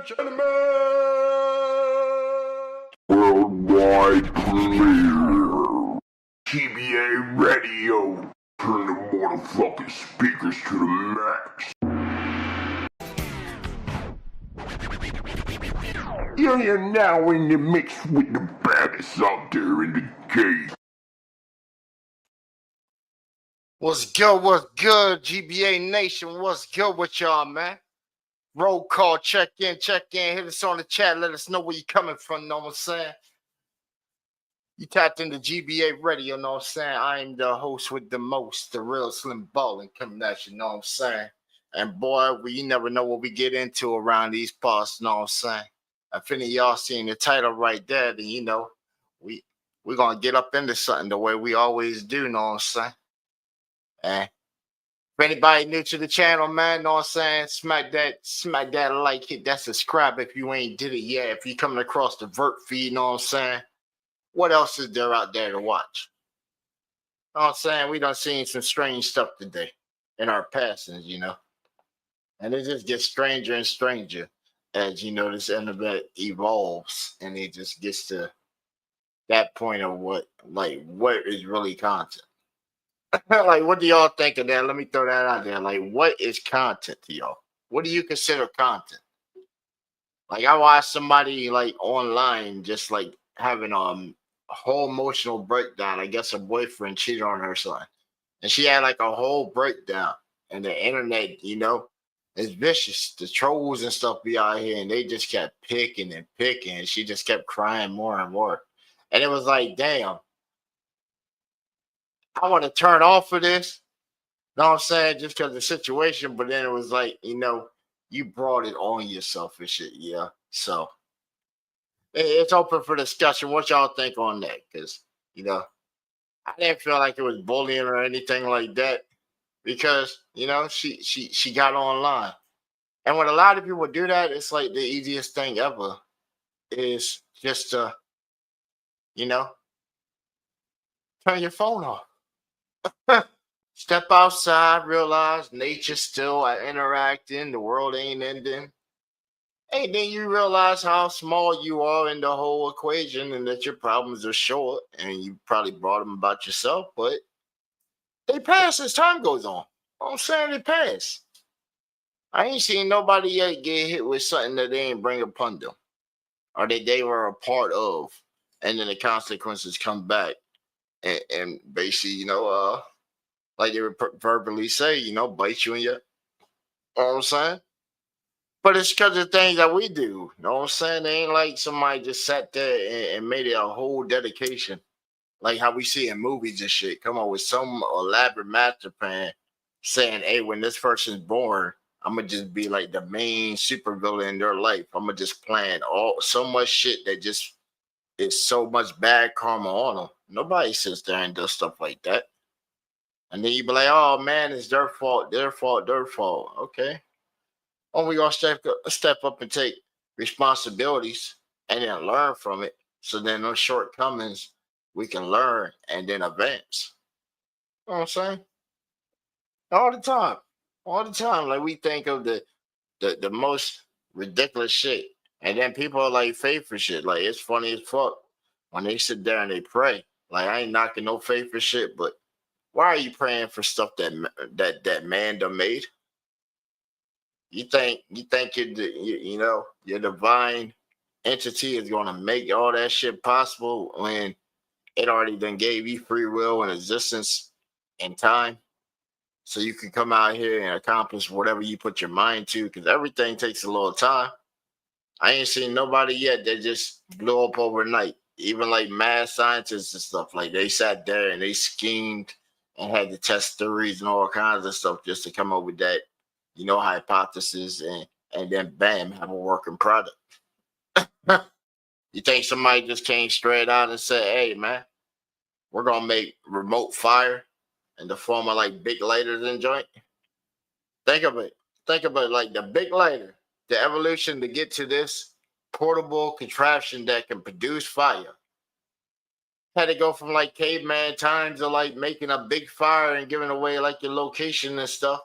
gentlemen. Worldwide premiere. TBA Radio. Turn the motherfucking speakers to the max. You're now in the mix with the baddest out there in the game. What's good, GBA Nation? What's good with y'all, man? Roll call, check in, hit us on the chat, let us know where you coming from, know what I'm saying? You tapped into GBA Radio, know what I'm saying? I'm the host with the most, the real Slim Ballin' coming at you, know what I'm saying? And boy, you never know what we get into around these parts, know what I'm saying? If any of y'all seen the title right there, then you know, we're gonna get up into something the way we always do, know what I'm saying? And for anybody new to the channel, man, know what I'm saying? Smack that like, hit that subscribe if you ain't did it yet. If you coming across the vert feed, know what I'm saying? What else is there out there to watch? Know what I'm saying? We done seen some strange stuff today in our passings, you know. And it just gets stranger and stranger as, you know, this internet evolves and it just gets to that point of what is really content. Like, what do y'all think of that? Let me throw that out there. Like, what is content to y'all? What do you consider content? Like, I watched somebody like online just like having a whole emotional breakdown. I guess her boyfriend cheated on her son, and she had like a whole breakdown. And the internet, you know, is vicious. The trolls and stuff be out here, and they just kept picking and picking. And she just kept crying more and more. And it was like, damn. I want to turn off of this. Know what I'm saying? Just because of the situation. But then it was like, you know, you brought it on yourself and shit. Yeah. So it's open for discussion. What y'all think on that? Because, you know, I didn't feel like it was bullying or anything like that. Because, you know, she got online. And when a lot of people do that, it's like the easiest thing ever is just to, you know, turn your phone off. Step outside, realize nature's still interacting, the world ain't ending. And then you realize how small you are in the whole equation and that your problems are short and you probably brought them about yourself, but they pass as time goes on. I'm saying they pass. I ain't seen nobody yet get hit with something that they ain't bring upon them or that they were a part of. And then the consequences come back and basically, you know, like they would verbally say, you know, bite you in your, you know what I'm saying? But it's because of things that we do, you know what I'm saying? They ain't like somebody just sat there and made it a whole dedication, like how we see in movies and shit. Come on with some elaborate master plan saying, hey, when this person's born, I'm going to just be like the main supervillain in their life. I'm going to just plan so much shit that just is so much bad karma on them. Nobody sits there and does stuff like that. And then you be like, oh man, it's their fault. Okay. Oh, we gonna step up and take responsibilities and then learn from it. So then those shortcomings we can learn and then advance. You know what I'm saying? All the time. All the time. Like we think of the most ridiculous shit. And then people are like faith for shit. Like it's funny as fuck when they sit there and they pray. Like I ain't knocking no faith for shit, but why are you praying for stuff that man done made? You think you know your divine entity is gonna make all that shit possible when it already done gave you free will and existence and time, so you can come out here and accomplish whatever you put your mind to? Because everything takes a little time. I ain't seen nobody yet that just blew up overnight. Even like mad scientists and stuff, like they sat there and they schemed and had to test theories and all kinds of stuff just to come up with that, you know, hypothesis and then bam, have a working product. You think somebody just came straight out and said, hey man, we're gonna make remote fire in the form of like big lighters and joint? Think of it. Think of it like the big lighter, the evolution to get to this portable contraption that can produce fire. Had to go from like caveman times to like making a big fire and giving away like your location and stuff.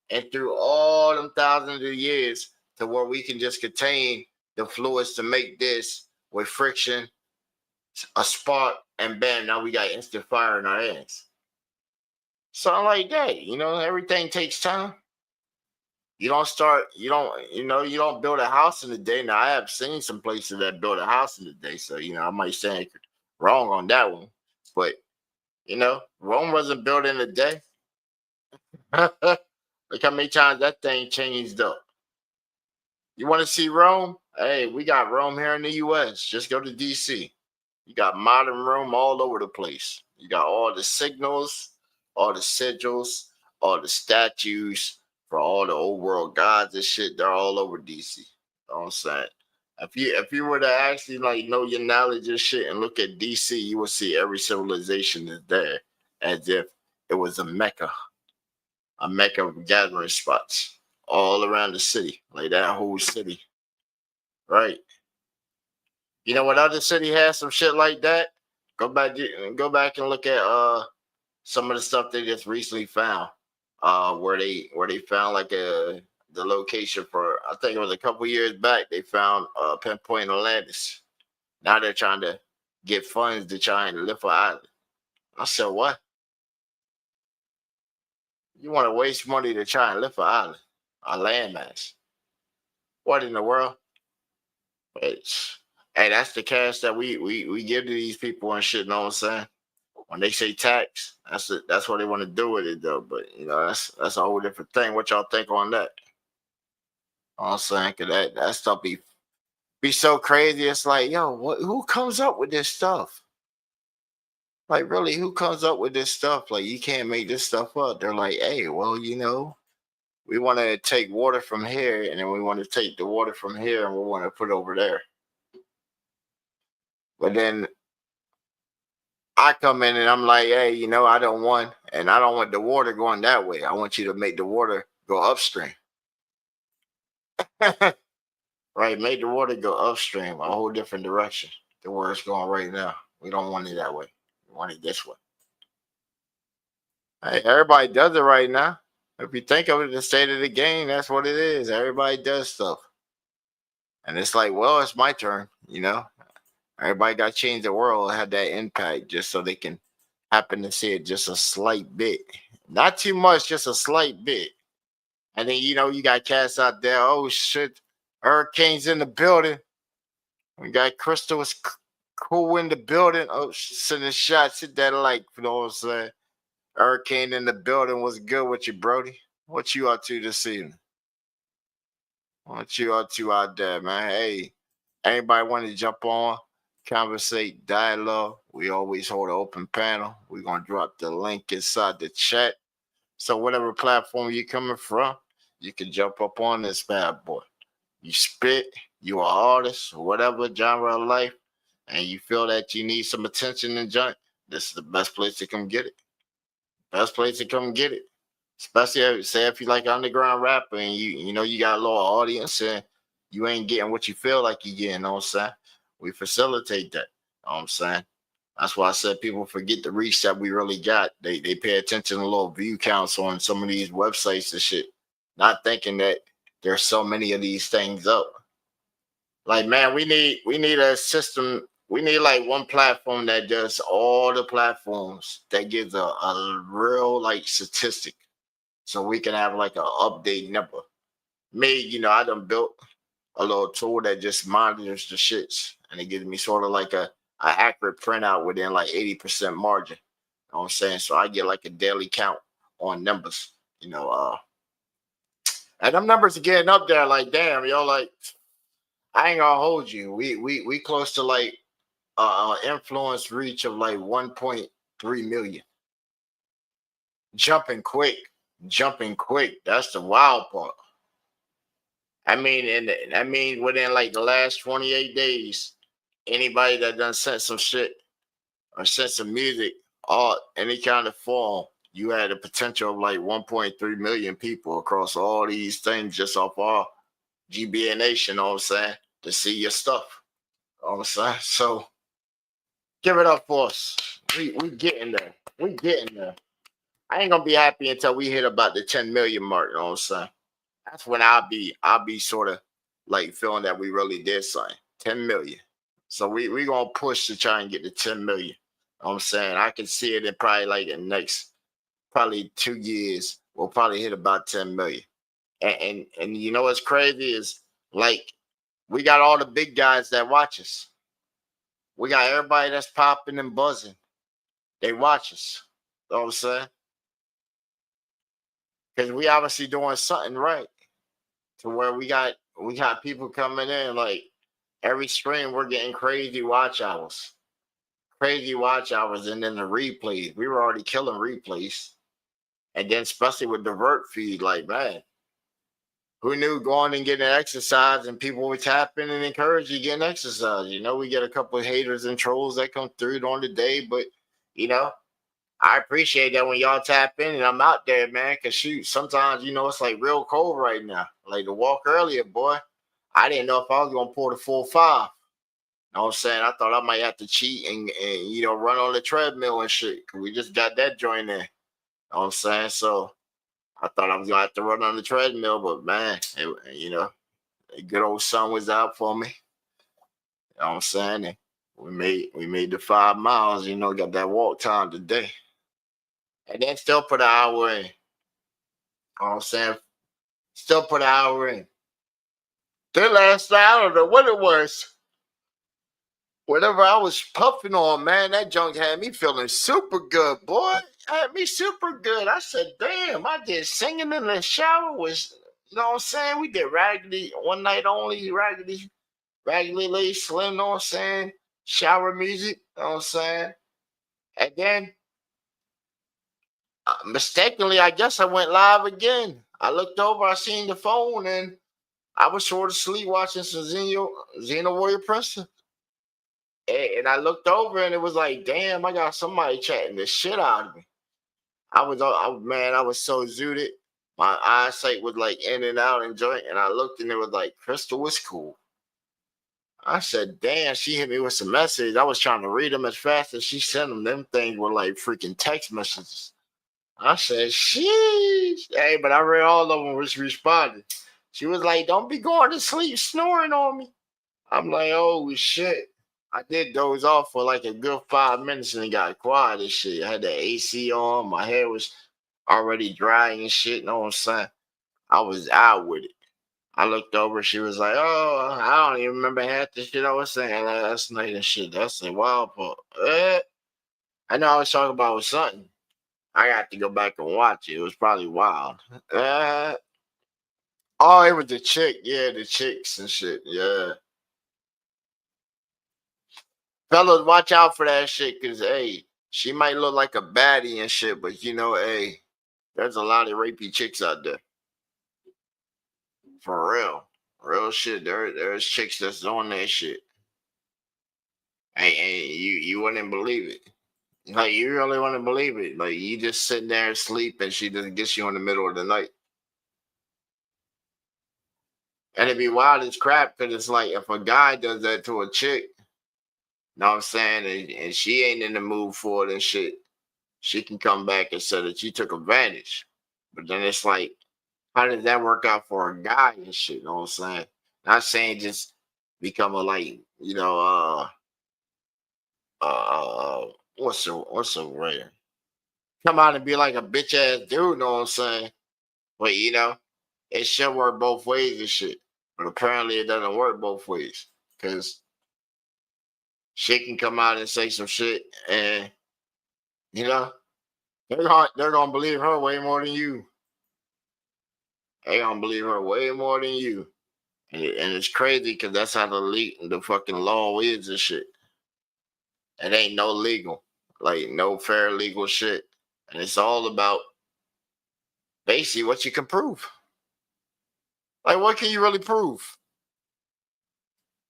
And through all them thousands of years to where we can just contain the fluids to make this with friction, a spark, and bam, now we got instant fire in our hands. Something like that, everything takes time. You don't build a house in a day. Now I have seen some places that build a house in a day, so I might say wrong on that one. But Rome wasn't built in a day. Look how many times that thing changed up. You want to see Rome? Hey, we got Rome here in the US. Just go to DC. You got modern Rome all over the place. You got all the signals, all the sigils, all the statues for all the old world gods and shit. They're all over DC. You know what I'm saying? If you were to actually know your knowledge and shit and look at DC, you will see every civilization is there as if it was a mecca of gathering spots all around the city, like that whole city, right? You know what other city has some shit like that? Go back and look at some of the stuff they just recently found. Where they found the location for, I think it was a couple years back, they found pinpoint Atlantis. Now they're trying to get funds to try and lift an island. I said, what? You want to waste money to try and lift an island, a landmass? What in the world? It's, hey, that's the cash that we give to these people and shit. Know what I'm saying? When they say tax, that's what they want to do with it though. But that's a whole different thing. What y'all think on that? Know what I'm saying? 'Cause that stuff be so crazy. It's like, yo, who comes up with this stuff? Like, really, who comes up with this stuff? Like, you can't make this stuff up. They're like, hey, well, we want to take water from here, and then we want to take the water from here, and we want to put it over there. But then I come in and I'm like, hey, I don't want the water going that way. I want you to make the water go upstream. Right? Make the water go upstream, a whole different direction than where it's going right now. We don't want it that way. We want it this way. Hey, everybody does it right now. If you think of it, the state of the game, that's what it is. Everybody does stuff. And it's like, well, it's my turn, Everybody got to change the world, have that impact just so they can happen to see it just a slight bit. Not too much, just a slight bit. And then, you got cats out there, oh shit, hurricanes in the building. We got Crystal's cool in the building. Oh, sending shots at that you know what I'm saying? Hurricane in the building. Was good with you, Brody? What you up to this evening? What you up to out there, man? Hey, anybody want to jump on? Conversate, dialogue. We always hold an open panel. We're gonna drop the link inside the chat. So whatever platform you're coming from, you can jump up on this bad boy. You spit, you an artist, whatever genre of life, and you feel that you need some attention and junk, this is the best place to come get it. Best place to come get it. Especially if you like underground rapper and you got a little audience and you ain't getting what you feel like you getting, know what I'm saying? We facilitate that. Know what I'm saying? That's why I said people forget the reach that we really got. They pay attention to little view counts on some of these websites and shit, not thinking that there's so many of these things up. Like, man, we need a system. We need like one platform that does all the platforms that gives a real statistic, so we can have like an update number. Me, I done built a little tool that just monitors the shits, and it gives me sort of like a accurate printout within like 80% margin. You know what I'm saying? So I get like a daily count on numbers. And them numbers are getting up there. Like, damn, yo, like, I ain't gonna hold you. We close to like influence reach of like 1.3 million. Jumping quick, jumping quick. That's the wild part. I mean, within like the last 28 days, anybody that done sent some shit or sent some music or any kind of form, you had a potential of like 1.3 million people across all these things just off our GBA Nation, you know what I'm saying, to see your stuff. You know what I'm saying? So give it up for us. We getting there. We getting there. I ain't gonna be happy until we hit about the 10 million mark, you know what I'm saying? That's when I'll be sort of like feeling that we really did something. 10 million. So we gonna push to try and get to 10 million. You know what I'm saying I can see it in probably like the next probably 2 years. We'll probably hit about 10 million. And you know what's crazy is like we got all the big guys that watch us. We got everybody that's popping and buzzing. They watch us. You know what I'm saying? Because we obviously doing something right to where we got people coming in like every stream we're getting crazy watch hours, and then the replays. We were already killing replays, and then especially with the vert feed, like man, who knew going and getting exercise and people would tap in and encourage you getting exercise. You know, we get a couple of haters and trolls that come through on the day, but you know, I appreciate that when y'all tap in and I'm out there, man. Cause shoot, sometimes you know it's like real cold right now. Like the walk earlier, boy. I didn't know if I was gonna pull the full five. You know what I'm saying? I thought I might have to cheat and you know run on the treadmill and shit. Cause we just got that joint in. You know what I'm saying? So I thought I was gonna have to run on the treadmill, but man, you know, a good old sun was out for me. You know what I'm saying? And we made the 5 miles, you know, got that walk time today. And then still put an hour in. You know what I'm saying? Still put an hour in. Then last night, I don't know what it was. Whatever I was puffing on, man, that junk had me feeling super good, boy. Had me super good. I said, damn, I did singing in the shower was, you know what I'm saying? We did Raggedy one night only, Raggedy Lee Slim, you know what I'm saying? Shower music, you know what I'm saying? And then mistakenly, I guess I went live again. I looked over, I seen the phone, and I was sort of sleep watching some Xeno Warrior Princess. And I looked over and it was like, damn, I got somebody chatting the shit out of me. Man, I was so zooted. My eyesight was like in and out and joint. And I looked and it was like, Crystal was cool. I said, damn, she hit me with some messages. I was trying to read them as fast as she sent them. Them things were like freaking text messages. I said, sheesh. Hey, but I read all of them, which responded. She was like, don't be going to sleep snoring on me. I'm like, oh shit. I did doze off for like a good 5 minutes and it got quiet and shit. I had the AC on. My hair was already dry and shit. Know what I'm saying? I was out with it. I looked over. She was like, oh, I don't even remember half the shit I was saying last night and shit. That's a wild part. I know I was talking about something. I got to go back and watch it. It was probably wild. Uh, oh, it was the chick. Yeah, the chicks and shit. Yeah. Fellas, watch out for that shit, cause hey, she might look like a baddie and shit, but you know, hey, there's a lot of rapey chicks out there. For real. Real shit. There's chicks that's on that shit. And you wouldn't believe it. Like you really wouldn't believe it. Like you just sitting there asleep and she just gets you in the middle of the night. And it'd be wild as crap because it's like if a guy does that to a chick, know what I'm saying, and she ain't in the mood for it and shit, she can come back and say that you took advantage. But then it's like, how does that work out for a guy and shit? You know what I'm saying? Not saying just become a like, you know, what's the rare? Come out and be like a bitch ass dude, you know what I'm saying? But you know, it should work both ways and shit. But apparently it doesn't work both ways. Cause she can come out and say some shit and you know, they're gonna believe her way more than you. They gonna believe her way more than you. And it's crazy because that's how the fucking law is and shit. It ain't no legal, like no fair legal shit. And it's all about basically what you can prove. Like, what can you really prove?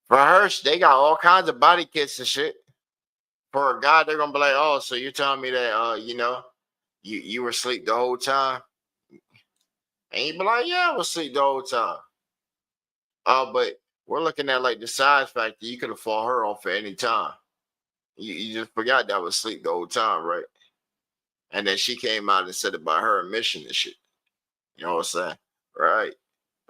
For her, they got all kinds of body kits and shit. For a guy, they're gonna be like, "Oh, so you're telling me that, you know, you were asleep the whole time?" And you be like, "Yeah, I was asleep the whole time." But we're looking at like the size factor. You could have fought her off at any time. You just forgot that I was asleep the whole time, right? And then she came out and said about her admission and shit. You know what I'm saying? Right.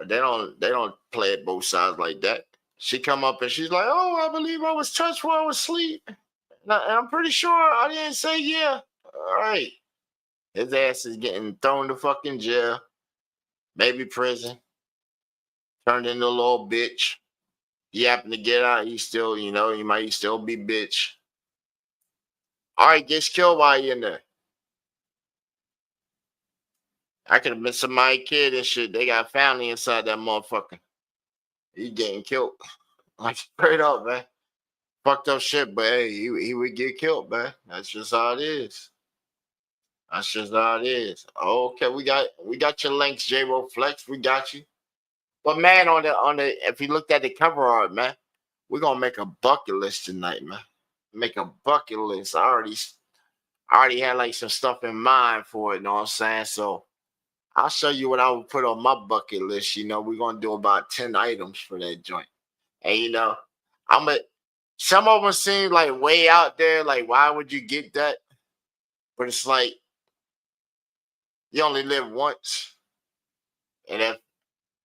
But they don't play it both sides like that. She come up and she's like, "Oh, I believe I was touched while I was asleep." And I'm pretty sure I didn't say yeah. All right. His ass is getting thrown to fucking jail, maybe prison, turned into a little bitch. He happened to get out, he still, he might still be bitch. All right, gets killed while you in there. I could have been somebody kid and shit. They got family inside that motherfucker. He getting killed. Like straight up, man. Fucked up shit, but hey, he would get killed, man. That's just how it is. That's just how it is. Okay, we got your links, J-Ro Flex. We got you. But man, on the if you looked at the cover art, man, we're gonna make a bucket list tonight, man. Make a bucket list. I already had like some stuff in mind for it, you know what I'm saying? So I'll show you what I would put on my bucket list. We're gonna do about 10 items for that joint. And I'm a some of them seem like way out there, like why would you get that? But it's like you only live once. And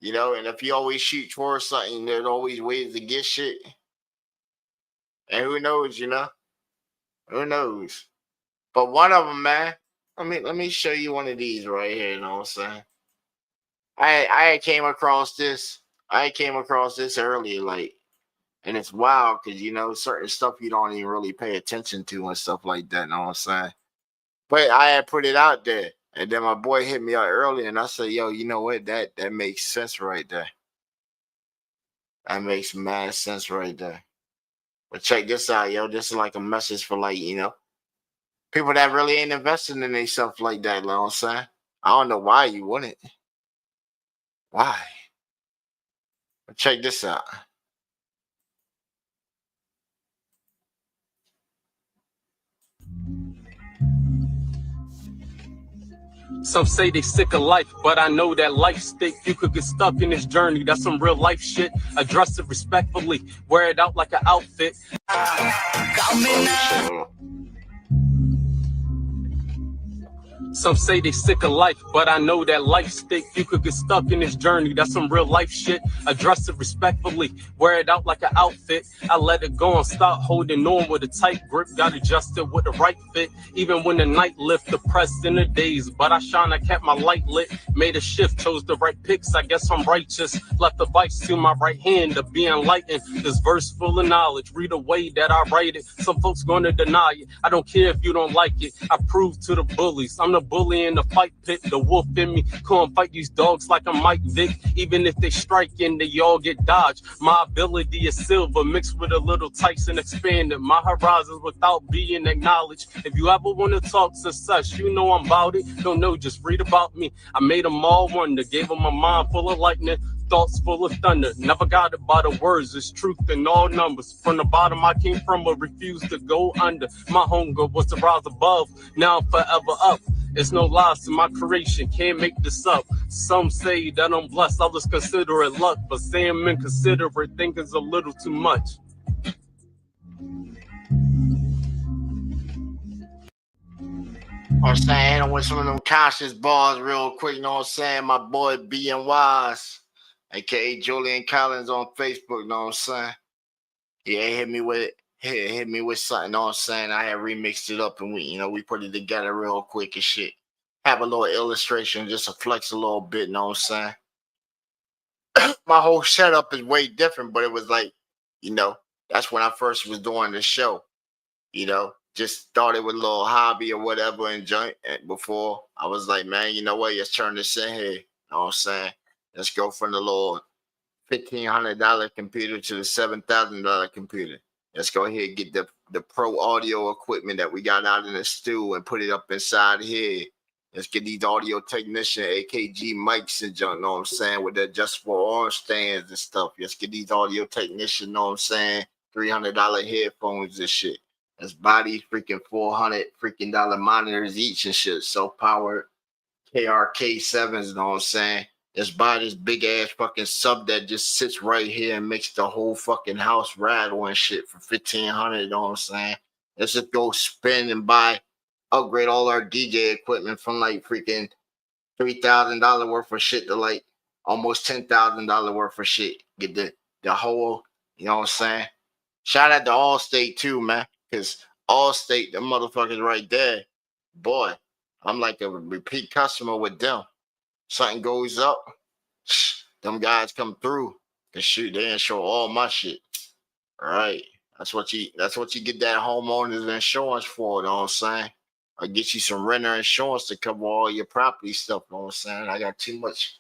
if you always shoot for something, there's always ways to get shit. And who knows, Who knows? But one of them, man, let me show you one of these right here, you know what I'm saying? I came across this. I came across this earlier, like, and it's wild because certain stuff you don't even really pay attention to and stuff like that. You know what I'm saying? But I had put it out there, and then my boy hit me out earlier, and I said, "Yo, you know what? That makes sense right there. That makes mad sense right there." But check this out, yo. This is like a message for like people that really ain't investing in themselves like that. You know what I'm saying? I don't know why you wouldn't. Why? But check this out. Some say they sick of life, but I know that life's thick. You could get stuck in this journey. That's some real life shit. Address it respectfully. Wear it out like an outfit. Some say they sick of life, but I know that life's thick. You could get stuck in this journey. That's some real life shit. Address it respectfully. Wear it out like an outfit. I let it go and start holding on with a tight grip. Got adjusted with the right fit. Even when the night lift, depressed in the days. But I shine, I kept my light lit. Made a shift, chose the right picks. I guess I'm righteous. Left the vice to my right hand to be enlightened. This verse full of knowledge. Read the way that I write it. Some folks gonna deny it. I don't care if you don't like it. I prove to the bullies. I'm the bully in the fight pit, the wolf in me. Come fight these dogs like I'm Mike Vick. Even if they strike and they all get dodged. My ability is silver mixed with a little Tyson expanded. My horizons without being acknowledged. If you ever want to talk to such, you know I'm about it. Don't know, just read about me. I made them all wonder, gave them a mind full of lightning. Thoughts full of thunder, never got it by the words, it's truth in all numbers. From the bottom I came from, but refused to go under. My hunger was to rise above, now I'm forever up. It's no loss to my creation, can't make this up. Some say that I'm blessed, others consider it luck. But saying I'm inconsiderate, think it's a little too much. I'm saying, I with some of them conscious bars real quick, you know what I'm saying? My boy being wise, aka Julian Collins on Facebook, you know what I'm saying? Yeah, hit me with it. Hit me with something, you know what I'm saying? I had remixed it up and we put it together real quick and shit. Have a little illustration just to flex a little bit, you know what I'm saying? My whole setup is way different, but it was like, that's when I first was doing the show, just started with a little hobby or whatever and joint before I was like, man, you know what? Let's turn this in here. You know what I'm saying? Let's go from the little $1,500 computer to the $7,000 computer. Let's go ahead and get the pro audio equipment that we got out in the stew and put it up inside here. Let's get these audio technician AKG mics and junk, know what I'm saying, with the adjustable arm stands and stuff. Let's get these audio technician, know what I'm saying, $300 headphones and shit. Let's buy these freaking $400 monitors each and shit. Self-powered KRK7s, know what I'm saying? Let's buy this big ass fucking sub that just sits right here and makes the whole fucking house rattle and shit for $1,500, you know what I'm saying? Let's just go spend and upgrade all our DJ equipment from like freaking $3,000 worth of shit to like almost $10,000 worth of shit. Get the whole, you know what I'm saying? Shout out to Allstate too, man. Because Allstate, the motherfuckers right there, boy, I'm like a repeat customer with them. Something goes up, them guys come through and shoot, they insure all my shit. All right. That's what you get that homeowner's insurance for, you know what I'm saying? Or get you some renter insurance to cover all your property stuff, you know what I'm saying? I got too much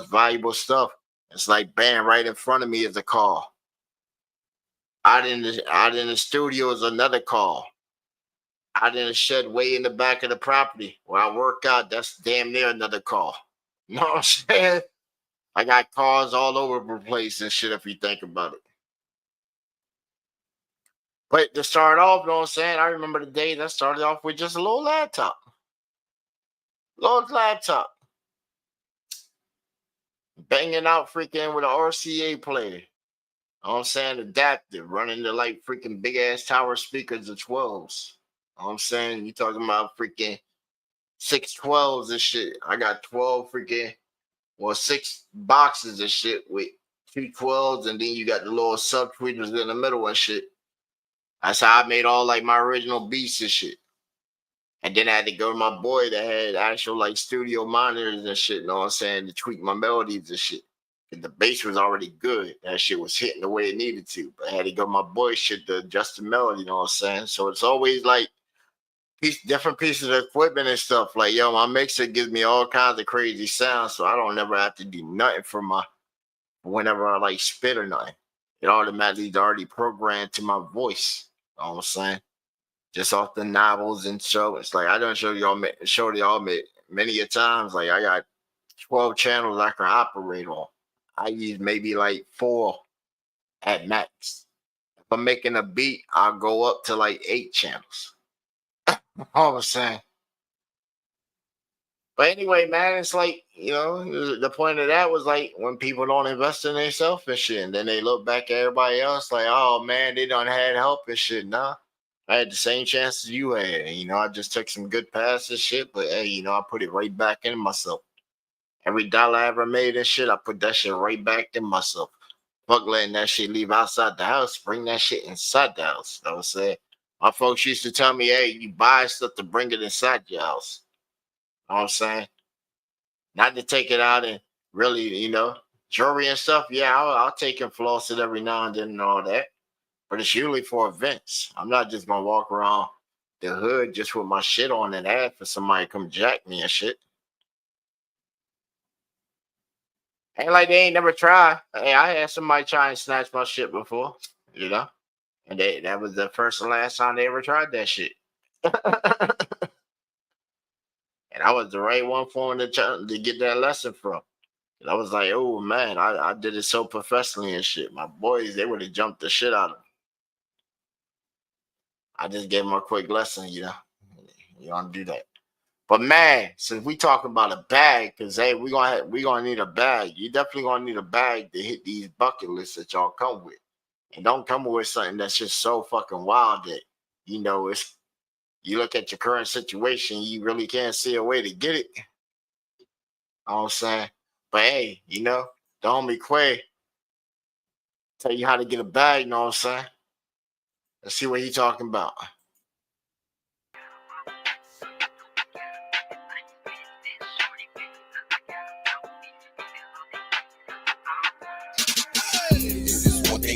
valuable stuff. It's like bam, right in front of me is a car. Out in the studio is another car. Out in the shed way in the back of the property where I work out, that's damn near another car. You know what I'm saying? I got cars all over the place and shit if you think about it. But to start off, you know what I'm saying? I remember the days I started off with just a little laptop. Banging out freaking with an RCA player. You know what I'm saying? Adaptive, running the like freaking big ass tower speakers of 12s. You know what I'm saying? You talking about freaking 612s and shit. I got 12 freaking, 6 boxes of shit with 2 12s, and then you got the little subtweeters in the middle and shit. That's how I made all like my original beats and shit. And then I had to go to my boy that had actual like studio monitors and shit, you know what I'm saying, to tweak my melodies and shit. And the bass was already good. That shit was hitting the way it needed to. But I had to go to my boy shit to adjust the melody, you know what I'm saying? So it's always like different pieces of equipment and stuff. Like, yo, my mixer gives me all kinds of crazy sounds, so I don't never have to do nothing for whenever I like spit or nothing. It automatically is already programmed to my voice. You know what I'm saying? Just off the novels and show. It's like I done showed y'all many a times. Like I got 12 channels I can operate on. I use maybe like 4 at max. If I'm making a beat, I'll go up to like 8 channels. All I'm saying. But anyway, man, it's like, you know, the point of that was like when people don't invest in themselves and shit, and then they look back at everybody else like, oh man, they done had help and shit. Nah, I had the same chances you had. You know, I just took some good passes and shit, but hey, you know, I put it right back in myself. Every dollar I ever made and shit, I put that shit right back in myself. Fuck letting that shit leave outside the house, bring that shit inside the house. You know what I'm saying? My folks used to tell me, hey, you buy stuff to bring it inside your house. You know what I'm saying? Not to take it out and really, you know, jewelry and stuff. Yeah, I'll take and floss it every now and then and all that. But it's usually for events. I'm not just going to walk around the hood just with my shit on and ask for somebody to come jack me and shit. Ain't like they ain't never tried. Hey, I had somebody try and snatch my shit before, you know? And that was the first and last time they ever tried that shit. And I was the right one for him to get that lesson from. And I was like, oh man, I did it so professionally and shit. My boys, they would have jumped the shit out of me. I just gave them a quick lesson, you know. You don't do that. But man, since we talk about a bag, because hey, we gonna need a bag. You definitely gonna need a bag to hit these bucket lists that y'all come with. And don't come with something that's just so fucking wild that, you know, you look at your current situation, you really can't see a way to get it. You know what I'm saying? But hey, you know, the homie Quay tell you how to get a bag, you know what I'm saying? Let's see what he talking about.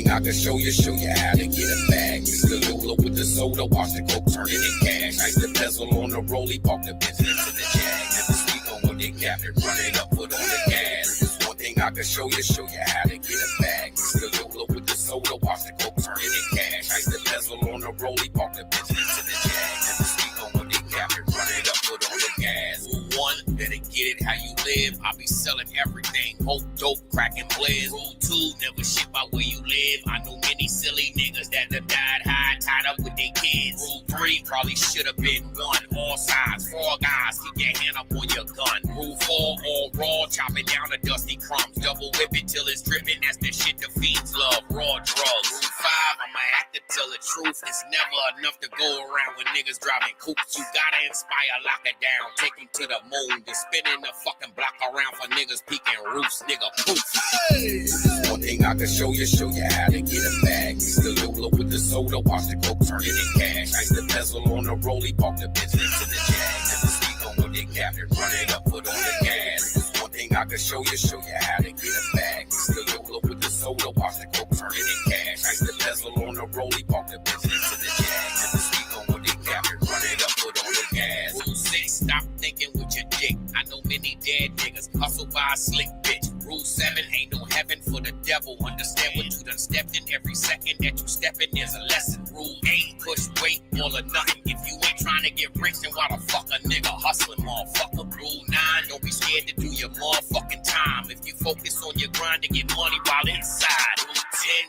I can show you how to get a bag. Mr. Lula with the soda, watch the coke turn it in cash. Ice the bezel on the rollie, park the business in the jag. Never speak on what they captured, run it up, put on the gas. There's one thing I can show you how to get a bag. Mr. Lula with the soda, watch the coke turn it in cash. Ice the bezel on the rollie, park the business in the jag. Never speak on what they captured, run it up, put on the gas. Rule 1, better get it how you live. I be selling everything, hope, dope, cracking blends. Rule 2, never ship out where you live. I know many silly niggas that have died high, tied up with their kids. Rule 3, probably should have been 1. All sides, 4 guys, keep your hand up on your gun. Rule 4, all raw, chop it down to dusty crumbs. Double whip it till it's dripping, that's the shit the fiends love. Raw drugs. Rule 5, I'ma have to tell the truth. It's never enough to go around when niggas driving coupes. You gotta inspire, lock it down, take them to the moon. Then spinning the fucking block around for niggas peeking roofs, nigga. Poof. Hey. One thing I can show you how to get a bag. Mix the Lula with the soda, watch the coke turn it in cash. Ice the bezel on the rollie, park the business to the jag. Never speak on what they captured, run it up, put on the gas. One thing I can show you how to get a bag. Mix the Lula with the soda, watch the coke turn it in cash. Ice the bezel on the rollie, park the business to the jag. Never speak on what they captured, run it up, put on the gas. Rule 6, stop thinking with your dick. I know many dead niggas hustle by a slick bitch. Rule 7, ain't no heaven for the devil. Understand what you done stepped in. Every second that you step in, there's a lesson. Rule 8, push weight, all or nothing. If you ain't trying to get rich, then why the fuck a nigga hustling, motherfucker? Rule 9, don't be scared to do your motherfucking time. If you focus on your grind to get money while inside. Rule 10,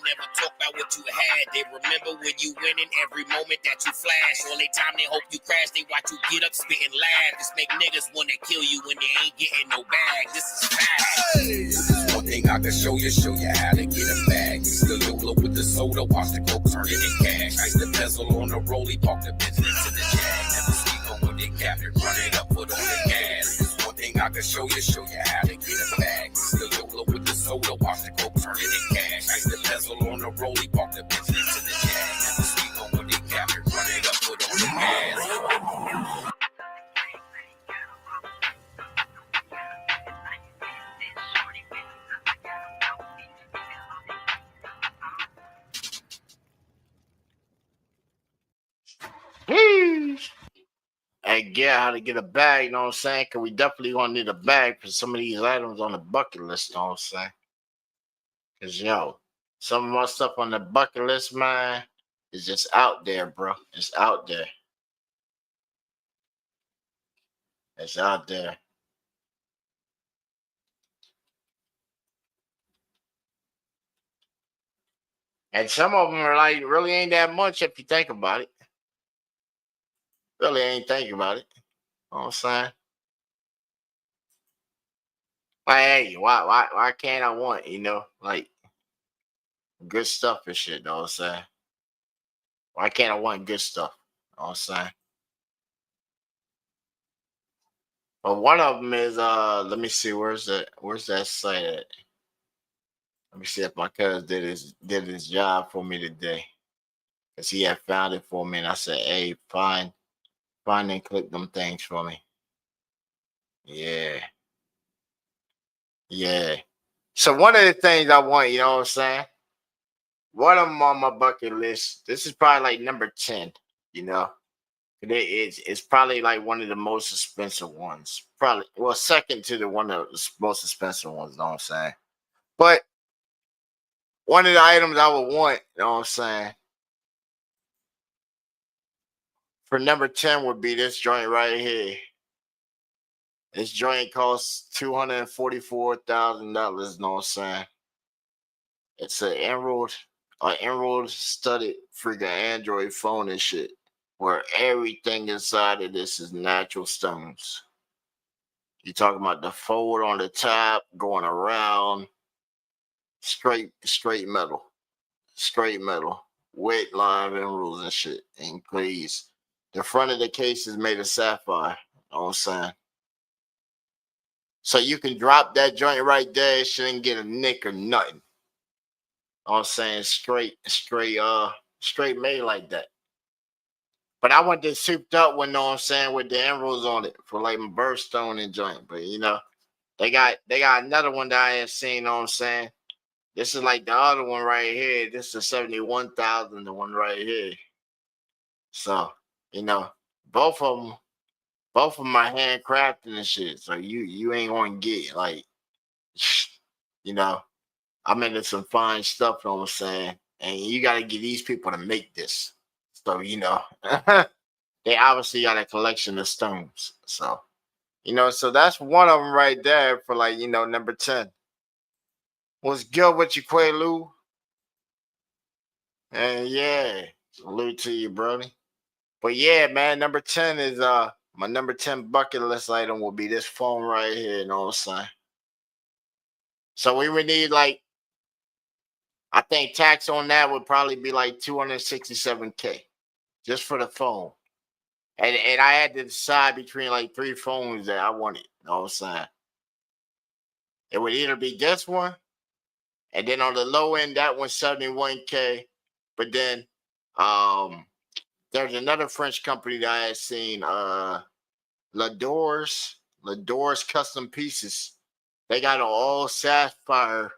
never talk about what you had. They remember when you winning every moment that you flash. Only time they hope you crash, they watch you get up, spit and laugh. This make niggas wanna kill you when they ain't getting no bag. This is fact. This is one thing I can show you how to get a bag. Mix the Lula with the soda, watch the coke turn it in cash. Ice the bezel on the rollie, park the business to the jag. Never speak on what they captured, run it up, put on the gas. This is one thing I can show you how to get a bag. Mix the Lula with the soda, watch the coke turn it in cash. Ice the bezel on the rollie, park the business to the jag. Never speak on what they captured, run it up, put on the gas. Hey, yeah, how to get a bag, you know what I'm saying? Because we definitely going to need a bag for some of these items on the bucket list, you know what I'm saying? Because, yo, some of my stuff on the bucket list, man, is just out there, bro. It's out there. It's out there. And some of them are like, really ain't that much if you think about it. Really ain't thinking about it. You know what I'm saying? Like, hey, why can't I want, like good stuff and shit, you know what I'm saying? Why can't I want good stuff? You know what I'm saying? But one of them is let me see, where's that site at? Let me see if my cousin did his job for me today. Cause he had found it for me and I said, hey, find and click them things for me. Yeah. Yeah. So one of the things I want, you know what I'm saying? One of them on my bucket list. This is probably like number 10, you know. It's probably like one of the most expensive ones. Probably, well, second to the one of the most expensive ones, you know what I'm saying? But one of the items I would want, you know what I'm saying, for number 10 would be this joint right here. This joint costs $244,000, you know what I'm saying? It's an emerald studded freaking Android phone and shit, where everything inside of this is natural stones. You talking about the fold on the top, going around, straight metal, wet lime emeralds and shit. And please, the front of the case is made of sapphire. You know what I'm saying? So you can drop that joint right there, it shouldn't get a nick or nothing. You know what I'm saying? Straight made like that. But I want this souped up one, know what I'm saying, with the emeralds on it for like my birthstone and joint. But they got another one that I ain't seen, know what I'm saying? This is like the other one right here. This is 71,000, the one right here. So, both of them are handcrafted and shit. So you ain't gonna get like, I'm into some fine stuff, know what I'm saying? And you gotta get these people to make this. So, they obviously got a collection of stones. So, so that's one of them right there for like, number 10. What's good with you, Quaalude? And yeah, salute to you, brody. But yeah, man, number 10 is my number 10 bucket list item will be this phone right here, you know what I'm saying? So we would need like, I think tax on that would probably be like 267K. just for the phone. And I had to decide between like 3 phones that I wanted. You know what I'm saying? It would either be this one, and then on the low end, that one's 71K. But then there's another French company that I had seen, Lador's Custom Pieces. They got an all sapphire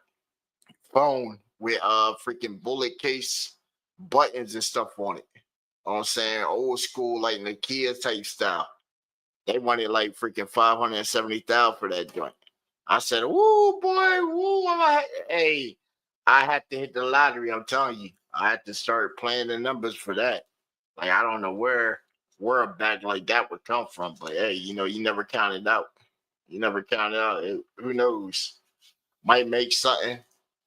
phone with freaking bullet case buttons and stuff on it. You know what I'm saying? Old school, like Nokia type style. They wanted like freaking 570,000 for that joint. I said, "Woo, boy, woo!" Hey, I had to hit the lottery. I'm telling you, I had to start playing the numbers for that. Like I don't know where a bag like that would come from, but hey, you never count it out. You never count it out. Who knows? Might make something.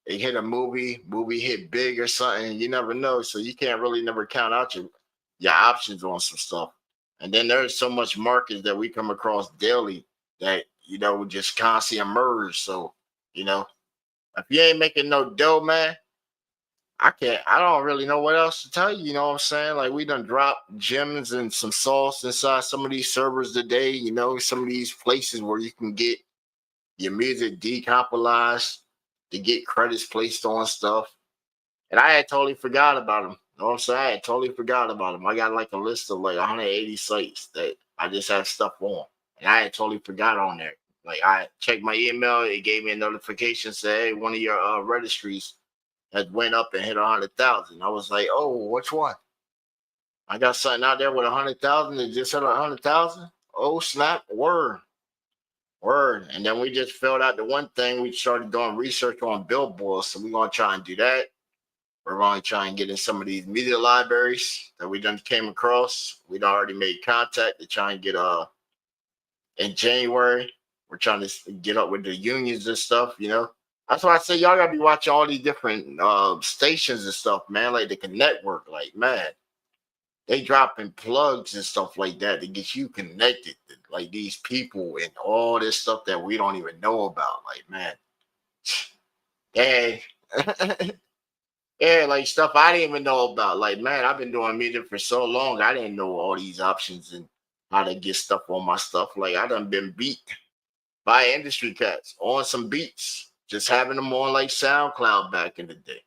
It hit a movie hit big or something. You never know, so you can't really never count out your options on some stuff. And then there's so much markets that we come across daily that just constantly emerge. So if you ain't making no dough, man, I don't really know what else to tell you. You know what I'm saying? Like we done dropped gems and some sauce inside some of these servers today. Some of these places where you can get your music decompilized to get credits placed on stuff. And I had totally forgot about them. You know what I'm saying? I had totally forgot about them. I got like a list of like 180 sites that I just have stuff on. And I had totally forgot on there. Like I checked my email, it gave me a notification say, hey, one of your registries had went up and hit 100,000. I was like, oh, which one? I got something out there with 100,000 that just hit 100,000. Oh snap! Word. And then we just filled out the one thing. We started doing research on billboards, so we're gonna try and do that. We're going to try and get in some of these media libraries that we done came across. We'd already made contact to try and get in January. We're trying to get up with the unions and stuff. That's why I say y'all gotta be watching all these different stations and stuff, man. Like they can network. Like man, they dropping plugs and stuff like that to get you connected to like these people and all this stuff that we don't even know about. Like man, hey. Yeah, like stuff I didn't even know about. Like, man, I've been doing music for so long. I didn't know all these options and how to get stuff on my stuff. Like, I done been beat by industry cats on some beats, just having them on like SoundCloud back in the day.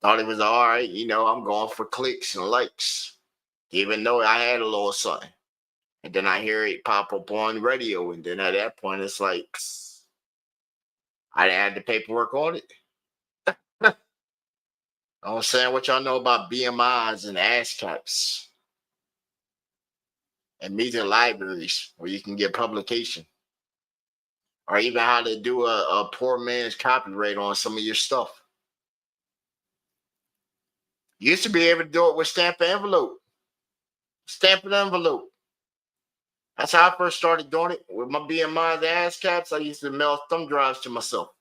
Thought it was all right, I'm going for clicks and likes, even though I had a little something. And then I hear it pop up on radio. And then at that point, it's like, I had the paperwork on it. I'm saying what y'all know about BMIs and ASCAPs and media libraries where you can get publication, or even how to do a poor man's copyright on some of your stuff. You used to be able to do it with stamp and envelope. Stamp and envelope. That's how I first started doing it with my BMIs and ASCAPs. I used to mail thumb drives to myself,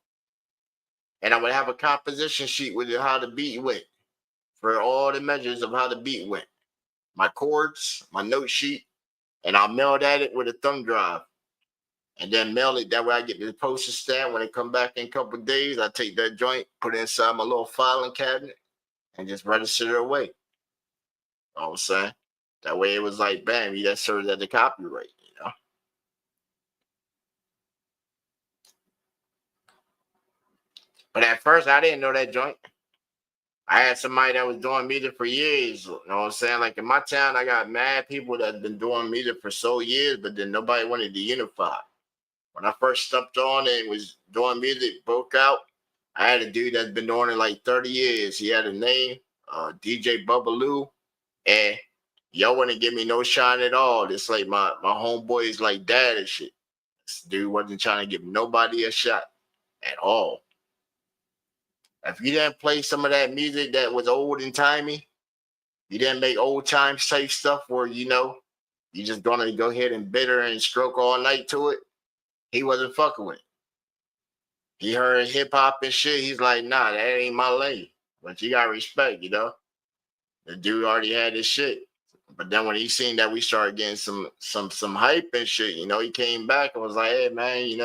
and I would have a composition sheet with how the beat went for all the measures of how the beat went. My chords, my note sheet, and I'll mail that it with a thumb drive and then mail it. That way I get the postage stamp. When it come back in a couple of days, I take that joint, put it inside my little filing cabinet, and just register it away. You know what I'm saying? That way it was like, bam, that serves as the copyright. But at first, I didn't know that joint. I had somebody that was doing media for years. You know what I'm saying? Like in my town, I got mad people that have been doing media for so years, but then nobody wanted to unify. When I first stepped on it and was doing music, broke out, I had a dude that's been doing it like 30 years. He had a name, DJ Bubbaloo, and y'all wouldn't give me no shine at all. It's like my homeboy is like dad and shit. This dude wasn't trying to give nobody a shot at all. If you didn't play some of that music that was old and timey, you didn't make old time type stuff where you just gonna go ahead and bitter and stroke all night to it. He wasn't fucking with it. He heard hip hop and shit. He's like, nah, that ain't my lane. But you got respect. The dude already had his shit. But then when he seen that we started getting some hype and shit, he came back and was like, hey man,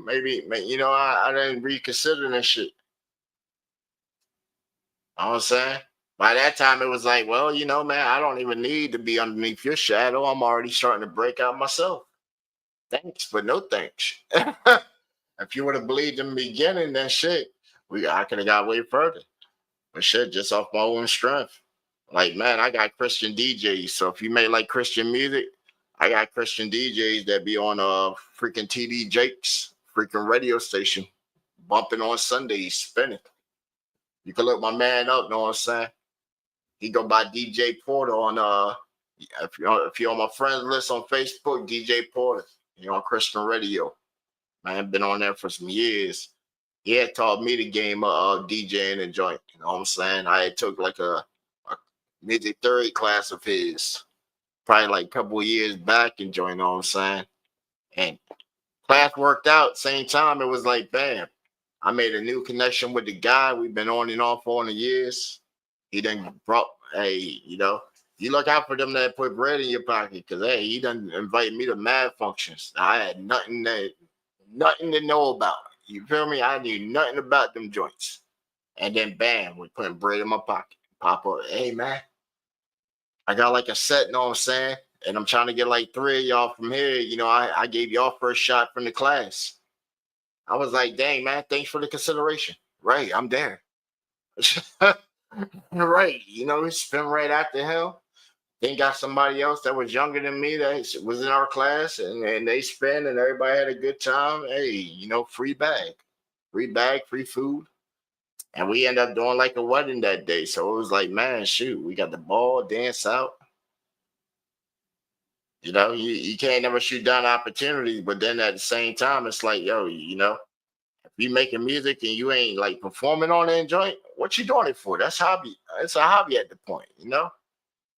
maybe I didn't reconsider this shit. You know what I'm saying? By that time, it was like, well, man, I don't even need to be underneath your shadow. I'm already starting to break out myself. Thanks, but no thanks. If you would have believed in the beginning, then shit, I could have got way further. But shit, just off my own strength. Like, man, I got Christian DJs. So if you make like Christian music, I got Christian DJs that be on freaking TD Jake's freaking radio station, bumping on Sundays, spinning. You can look my man up, know what I'm saying? He go by DJ Porter on if you're on my friends list on Facebook, DJ Porter. On Christian radio. Man, I've been on there for some years. He had taught me the game of DJing and joint. You know what I'm saying? I took like a music theory class of his, probably like a couple of years back and joint. You know what I'm saying? And class worked out. Same time, it was like, bam. I made a new connection with the guy. We've been on and off for the years. He done brought, hey, you look out for them that put bread in your pocket, because hey, he done invite me to mad functions. I had nothing to know about. You feel me? I knew nothing about them joints. And then bam, we putting bread in my pocket. Pop up, hey man, I got like a set, know what I'm saying? And I'm trying to get like 3 of y'all from here. I gave y'all first shot from the class. I was like, dang man, thanks for the consideration. Right, I'm there. Right, spin right after him. Then got somebody else that was younger than me that was in our class, and they spent, and everybody had a good time. Hey, free bag, free food. And we ended up doing like a wedding that day. So it was like, man, shoot, we got the ball, dance out. You can't never shoot down opportunities, but then at the same time, it's like, yo, if you making music and you ain't like performing on it and joint, what you doing it for? That's hobby. It's a hobby at the point.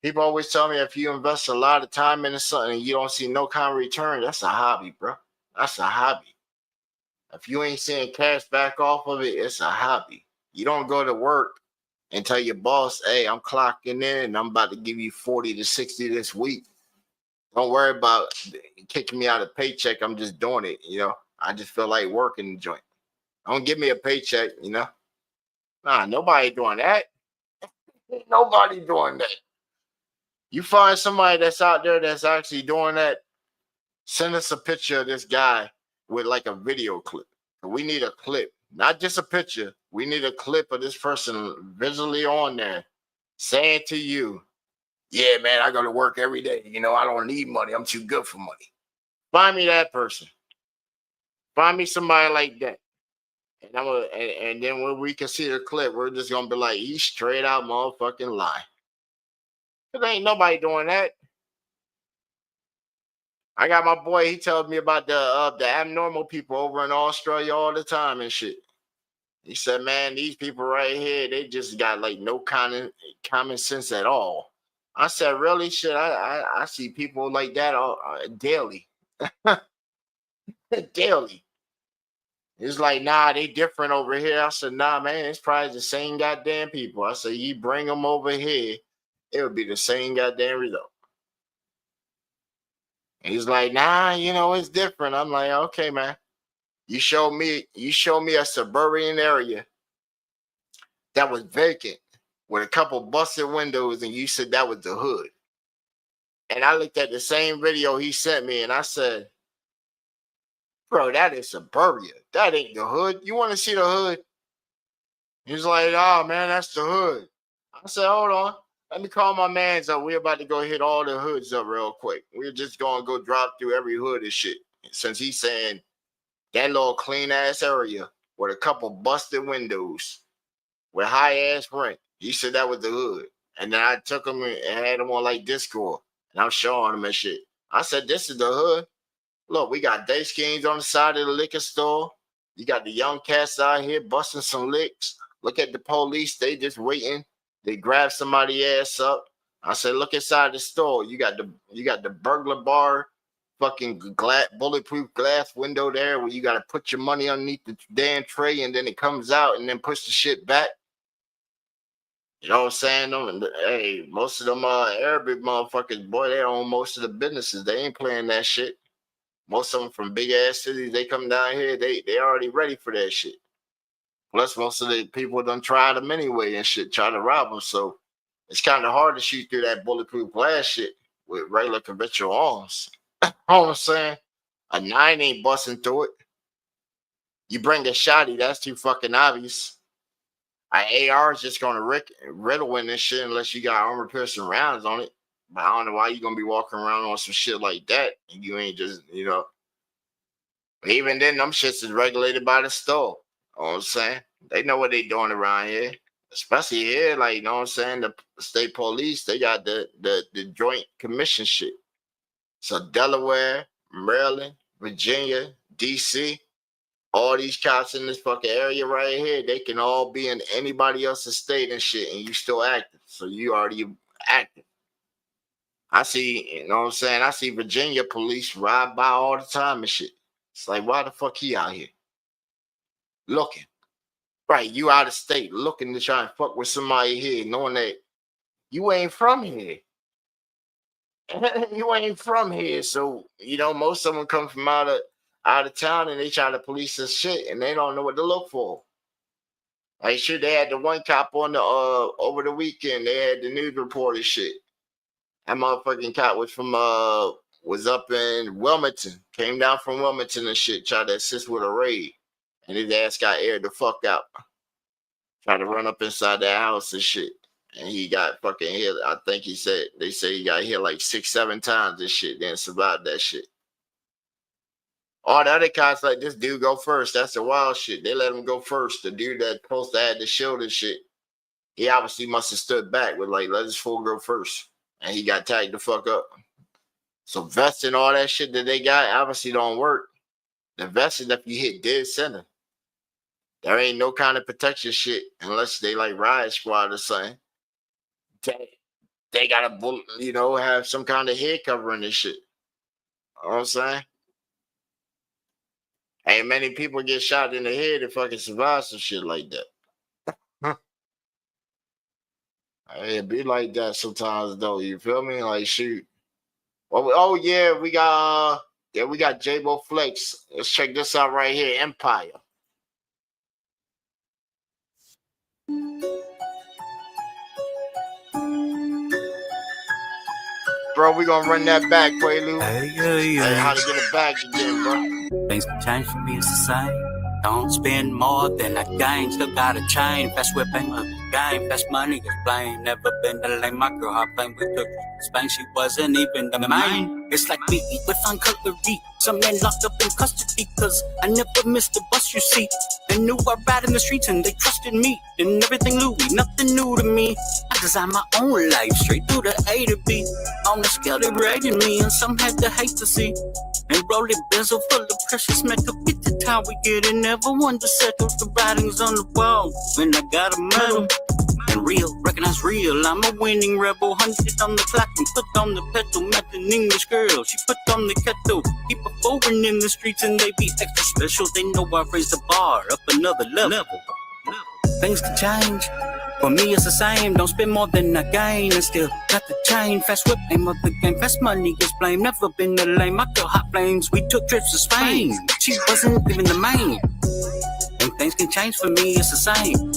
People always tell me if you invest a lot of time into something and you don't see no kind of return, that's a hobby, bro. That's a hobby. If you ain't seeing cash back off of it, it's a hobby. You don't go to work and tell your boss, hey, I'm clocking in and I'm about to give you 40 to 60 this week. Don't worry about kicking me out of paycheck. I'm just doing it, I just feel like working the joint. Don't give me a paycheck, Nah, nobody doing that. Nobody doing that. You find somebody that's out there that's actually doing that, send us a picture of this guy with like a video clip. We need a clip, not just a picture. We need a clip of this person visually on there saying to you, yeah, man, I go to work every day. I don't need money. I'm too good for money. Find me that person. Find me somebody like that. And then when we can see the clip, we're just going to be like, he's straight out motherfucking lying. There ain't nobody doing that. I got my boy, he tells me about the abnormal people over in Australia all the time and shit. He said, man, these people right here, they just got like no common sense at all. I said, really? Shit, I see people like that daily. Daily. It's like, nah, they different over here. I said, nah, man, it's probably the same goddamn people. I said, you bring them over here, it would be the same goddamn result. And he's like, nah, it's different. I'm like, okay, man. You show me a suburban area that was vacant with a couple busted windows, and you said that was the hood. And I looked at the same video he sent me, and I said, bro, that is suburbia. That ain't the hood. You want to see the hood? He's like, oh, man, that's the hood. I said, hold on. Let me call my mans up. We're about to go hit all the hoods up real quick. We're just going to go drop through every hood and shit. Since he's saying that little clean-ass area with a couple busted windows with high-ass rent, he said that was the hood. And then I took him and had him on like Discord. And I'm showing him and shit. I said, this is the hood. Look, we got day skins on the side of the liquor store. You got the young cats out here busting some licks. Look at the police. They just waiting. They grab somebody ass up. I said, look inside the store. You got the burglar bar, fucking bulletproof glass window there where you got to put your money underneath the damn tray and then it comes out and then push the shit back. You know what I'm saying? Hey, most of them Arabic motherfuckers, boy, they own most of the businesses. They ain't playing that shit. Most of them from big ass cities, they come down here, they already ready for that shit. Plus, most of the people done try them anyway and shit, try to rob them. So It's kind of hard to shoot through that bulletproof glass shit with regular conventional arms. You know what I'm saying? A 9 ain't busting through it. You bring a shotty, that's too fucking obvious. An AR is just gonna riddle in this shit unless you got armor piercing rounds on it. But I don't know why you gonna be walking around on some shit like that and you ain't just, Even then, them shits is regulated by the store. You know what I'm saying? They know what they doing around here. Especially here, like, you know what I'm saying? The state police, they got the joint commission shit. So Delaware, Maryland, Virginia, DC, all these cops in this fucking area right here, they can all be in anybody else's state and shit, and you still active. So you already active. I see, you know what I'm saying? I see Virginia police ride by all the time and shit. It's like, why the fuck he out here? Looking. Right, you out of state, looking to try and fuck with somebody here, knowing that you ain't from here. You ain't from here. So, most of them come from out of town and they try to police this shit and they don't know what to look for. Like sure, they had the one cop on the over the weekend, they had the news reporter shit. That motherfucking cop was up in Wilmington, came down from Wilmington and shit, tried to assist with a raid. And his ass got aired the fuck out. Tried to run up inside that house and shit. And he got fucking hit. I think they say he got hit like 6-7 times and shit, then survived that shit. All the other cops like, this dude go first. That's the wild shit. They let him go first. The dude that supposed to have the shield and shit, he obviously must have stood back with like, let this fool go first. And he got tagged the fuck up. So vests and all that shit that they got obviously don't work. The vest is if you hit dead center. There ain't no kind of protection shit unless they like riot squad or something. They gotta, have some kind of head covering and shit. You know what I'm saying? Ain't many people get shot in the head and fucking survive some shit like that. It be like that sometimes though. You feel me? Like shoot. Oh yeah, we got J-Bo Flex. Let's check this out right here. Empire. Bro, we gonna run that back, Quaalude. Hey, how to get it back again, bro. Things can change for me, it's the same. Don't spend more than I gain. Still got a chain. Fast whip ain't the game. Fast money is blame. Never been the lane. My girl, I playing with her. Spain, she wasn't even the main. It's like we eat with fine cutlery. Some men locked up in custody. Cause I never missed the bus, you see. They knew I ride in the streets and they trusted me. And everything Louis, nothing new to me. I design my own life straight through the A to B. On the scale they rated me and some had to hate to see. And rolling bezel full of precious metal. Get the time we get it, never one to settle. The writings on the wall when I got a medal. And real, recognize real. I'm a winning rebel. 100 on the clock and put on the pedal. Met an English girl, she put on the kettle. People forward in the streets and they be extra special. They know I raise the bar up another level. Things can change. For me, it's the same. Don't spend more than I gain. And still got the chain. Fast whip, aim of the game. Fast money gets blamed. Never been the lame. My girl, hot flames. We took trips to Spain. She wasn't even the main. And things can change for me, it's the same.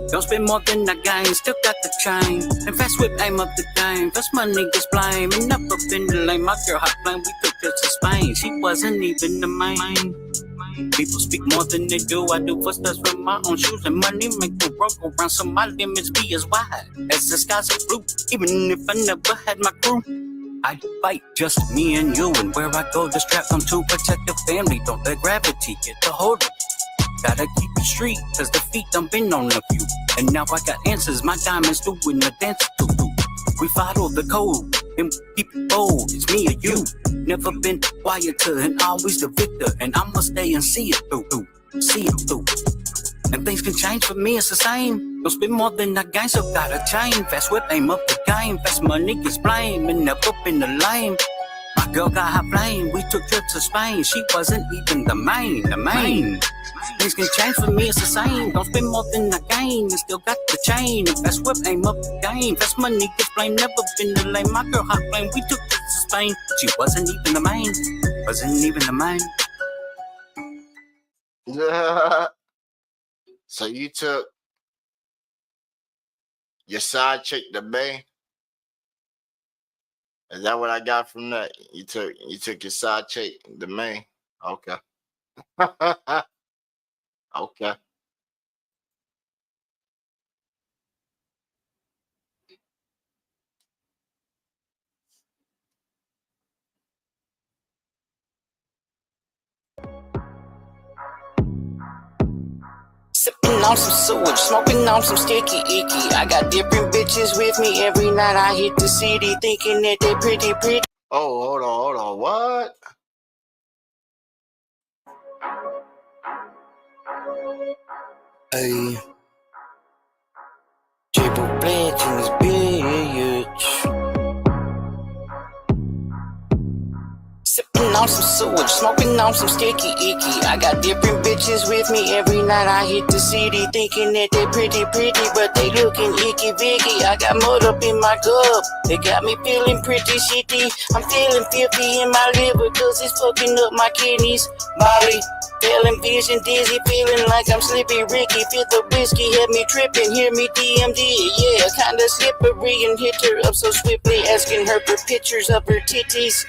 Don't spend more than I gain. Still got the chain. And fast whip, aim of the game. Fast money gets blamed. And never been the lame. My girl, hot flame. We took trips to Spain. She wasn't even the main. People speak more than they do. I do footsteps with my own shoes, and money make the world go round. So my limits be as wide as the skies are blue. Even if I never had my crew, I fight just me and you. And where I go, the strap on to protect the family. Don't let gravity get the hold of me. Gotta keep it street, cause the feet dumping on a few. And now I got answers, my diamonds doing the dance to do. We follow the code, and keep it bold. It's me or you. Never been quieter and always the victor. And I'ma stay and see it through. See it through. And things can change for me, it's the same. Don't spend more than I gain, so got a chain. Fast whip, aim up the game. Fast money gets blame. And never been the lame. My girl got her flame. We took trips to Spain. She wasn't even the main. Things can change for me, it's the same. Don't spend more than I gain. And still got the chain. And fast whip, aim up the game. Fast money gets blamed. Never been the lame. My girl hot flame. We took trips to Spain. She wasn't even the main. Wasn't even the main. Yeah. So you took Your side chick, the Bay. Is that what I got from that? You took your side chick, the May. Okay. Okay. Sipping on some sewage, smoking on some sticky icky. I got different bitches with me every night. I hit the city thinking that they pretty. Oh, hold on. What? Hey, J-Bo Black in this bitch. Sipping on some sewage, smoking on some sticky icky. I got different bitches with me every night. I hit the city thinking that they pretty, but they looking icky vicky. I got mud up in my cup, they got me feeling pretty shitty. I'm feeling filthy in my liver cause it's fucking up my kidneys. Molly, feeling vision dizzy, feeling like I'm Slippy Ricky. Feel the whiskey, had me tripping, hear me DMD. Yeah, kinda slippery and hit her up so swiftly, asking her for pictures of her titties.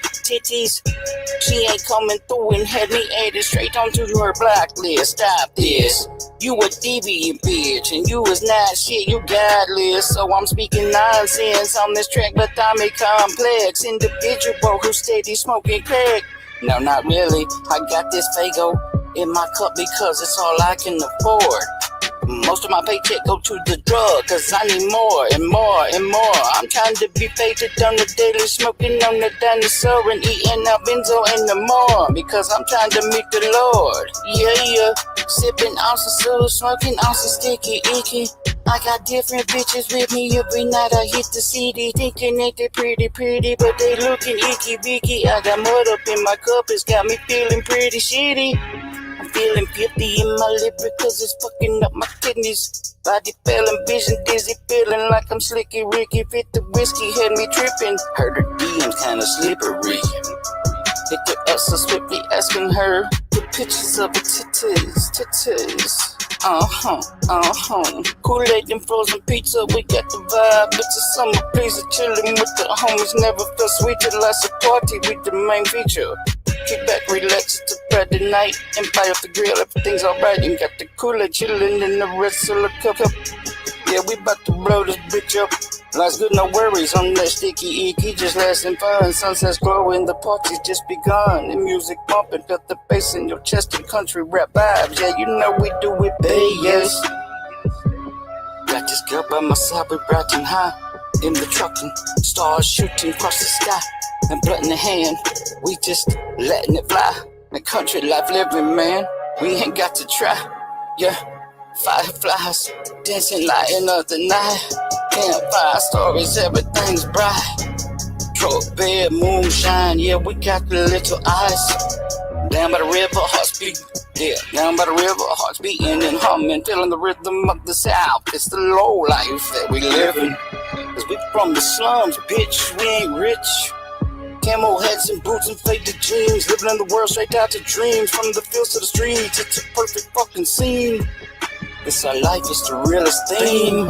She ain't coming through and had me added straight onto her blacklist. Stop this. You a deviant bitch and you was not shit, you godless. So I'm speaking nonsense on this track, but I'm a complex individual who steady smoking crack. No, not really. I got this Fago in my cup because it's all I can afford. Most of my paycheck go to the drug, cause I need more and more and more. I'm trying to be faded on the daily, smoking on the dinosaur and eating out benzo and the more, because I'm trying to meet the Lord. Yeah, sipping on some soul, smoking on some sticky icky. I got different bitches with me every night. I hit the city thinking that they pretty, but they looking icky vicky. I got mud up in my cup, it's got me feeling pretty shitty. I'm feeling filthy in my liver cause it's fucking up my kidneys. Body feeling vision dizzy, feeling like I'm Slicky Ricky. Fit the whiskey, had me tripping. Heard her DMs kinda slippery. Hit her up so swiftly, asking her for pictures of her titties. Kool-Aid and frozen pizza, we got the vibe. It's a summer breeze, chilling with the homies. Never felt sweet till I party with the main feature. Kick back, relax, it's a Friday night, and fire up the grill, everything's alright. And got the Kool-Aid chillin' in the rest of the cup. Yeah, we bout to blow this bitch up. Life's good, no worries on that sticky icky, just lasting fun. Sunsets glowing, the party's just begun. The music bumping, felt the bass in your chest and country rap vibes. Yeah, you know we do it, baby, yes. Got this girl by my side, we riding high in the truck and stars shooting across the sky. And blunt in the hand, we just letting it fly. The country life living, man, we ain't got to try. Yeah, fireflies dancing, lighting up the night. Campfire stories, everything's bright. Truck bed, moonshine, yeah, we got the little ice. Down by the river, hearts beating. Yeah, down by the river, hearts beating and humming, feeling the rhythm of the South. It's the low life that we living. Cause we from the slums, bitch, we ain't rich. Camo hats and boots and faded jeans, living in the world straight out to dreams. From the fields to the streets, it's a perfect fucking scene. It's our life, it's the realest thing.